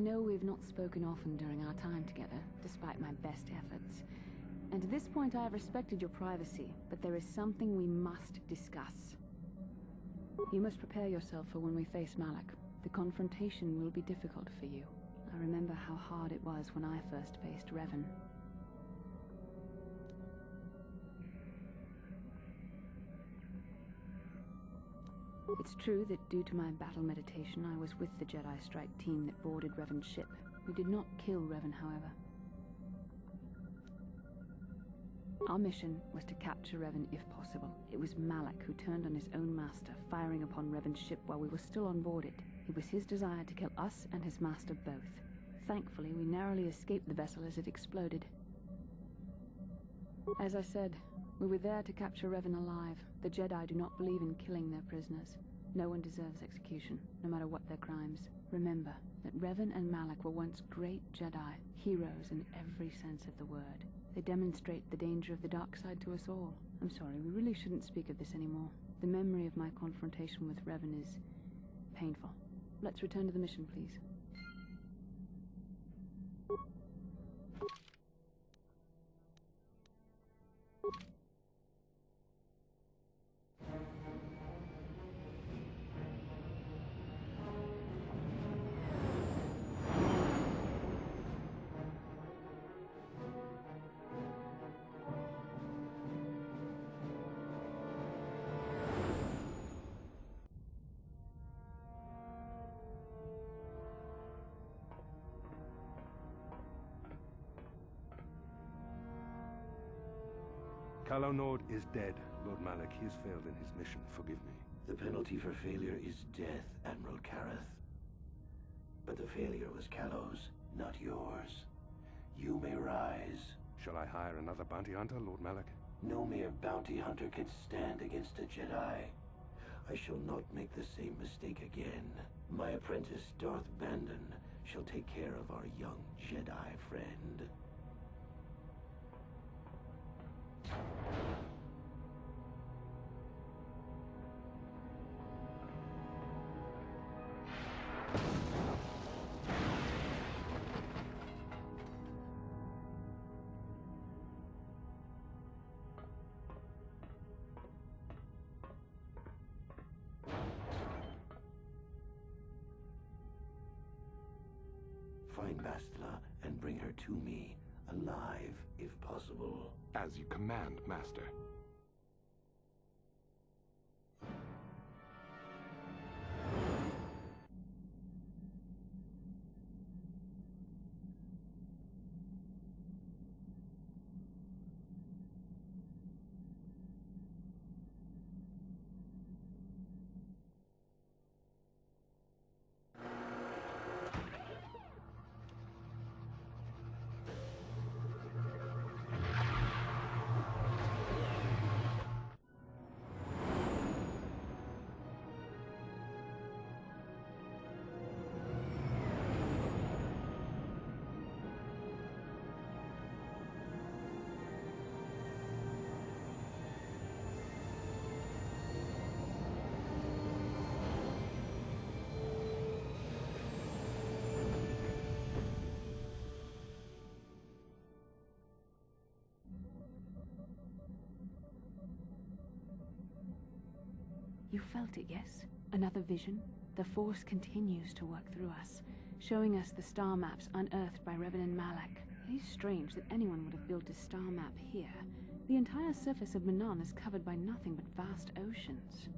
know we've not spoken often during our time together, despite my best efforts. And to this point I have respected your privacy, but there is something we must discuss. You must prepare yourself for when we face Malak. The confrontation will be difficult for you. I remember how hard it was when I first faced Revan. It's true that due to my battle meditation, I was with the Jedi strike team that boarded Revan's ship. We did not kill Revan, however. Our mission was to capture Revan if possible. It was Malak who turned on his own master, firing upon Revan's ship while we were still on board it. It was his desire to kill us and his master both. Thankfully, we narrowly escaped the vessel as it exploded. As I said, we were there to capture Revan alive. The Jedi do not believe in killing their prisoners. No one deserves execution, no matter what their crimes. Remember that Revan and Malak were once great Jedi, heroes in every sense of the word. They demonstrate the danger of the dark side to us all. I'm sorry, we really shouldn't speak of this anymore. The memory of my confrontation with Revan is painful. Let's return to the mission, please. Calo Nord is dead, Lord Malak. He has failed in his mission. Forgive me. The penalty for failure is death, Admiral Kareth. But the failure was Calo's, not yours. You may rise. Shall I hire another bounty hunter, Lord Malak? No mere bounty hunter can stand against a Jedi. I shall not make the same mistake again. My apprentice, Darth Bandon, shall take care of our young Jedi friend. Find Bastila and bring her to me, alive, if possible. As you command, Master. You felt it, yes? Another vision? The Force continues to work through us, showing us the star maps unearthed by Revan and Malak. It is strange that anyone would have built a star map here. The entire surface of Manan is covered by nothing but vast oceans.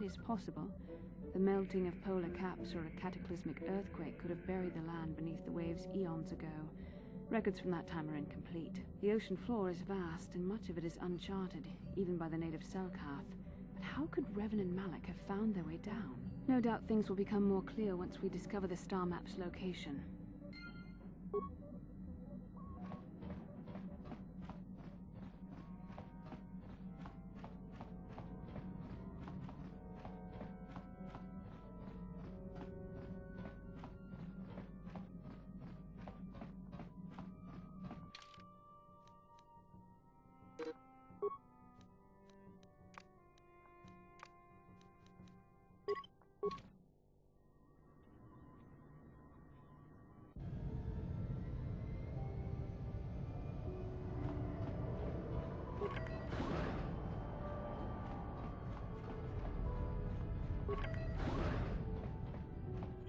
It is possible. The melting of polar caps or a cataclysmic earthquake could have buried the land beneath the waves eons ago. Records from that time are incomplete. The ocean floor is vast, and much of it is uncharted, even by the native Selkath. But how could Revan and Malak have found their way down? No doubt things will become more clear once we discover the star map's location.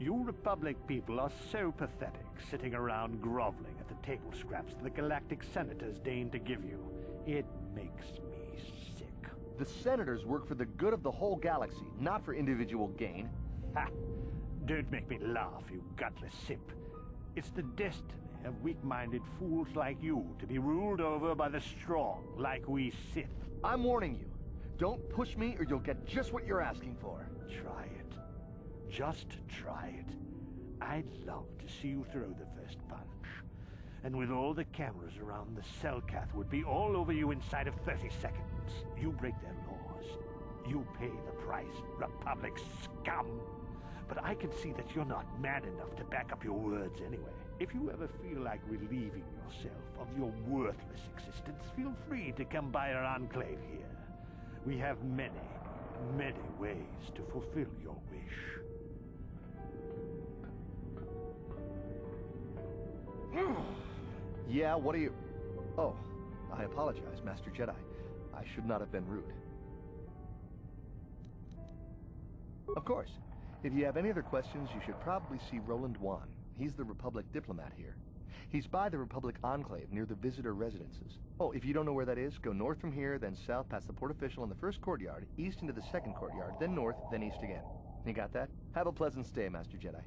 You Republic people are so pathetic, sitting around groveling at the table scraps the galactic senators deign to give you. It makes me sick. The senators work for the good of the whole galaxy, not for individual gain. Ha! Don't make me laugh, you gutless simp. It's the destiny of weak-minded fools like you to be ruled over by the strong, like we Sith. I'm warning you. Don't push me or you'll get just what you're asking for. Try it. Just try it. I'd love to see you throw the first punch. And with all the cameras around, the Cellcath would be all over you inside of 30 seconds. You break their laws. You pay the price, Republic scum. But I can see that you're not man enough to back up your words anyway. If you ever feel like relieving yourself of your worthless existence, feel free to come by our enclave here. We have many, many ways to fulfill your wish. Yeah, what are you... Oh, I apologize, Master Jedi. I should not have been rude. Of course. If you have any other questions, you should probably see Roland Wan. He's the Republic diplomat here. He's by the Republic Enclave near the visitor residences. Oh, if you don't know where that is, go north from here, then south past the port official in the first courtyard, east into the second courtyard, then north, then east again. You got that? Have a pleasant stay, Master Jedi.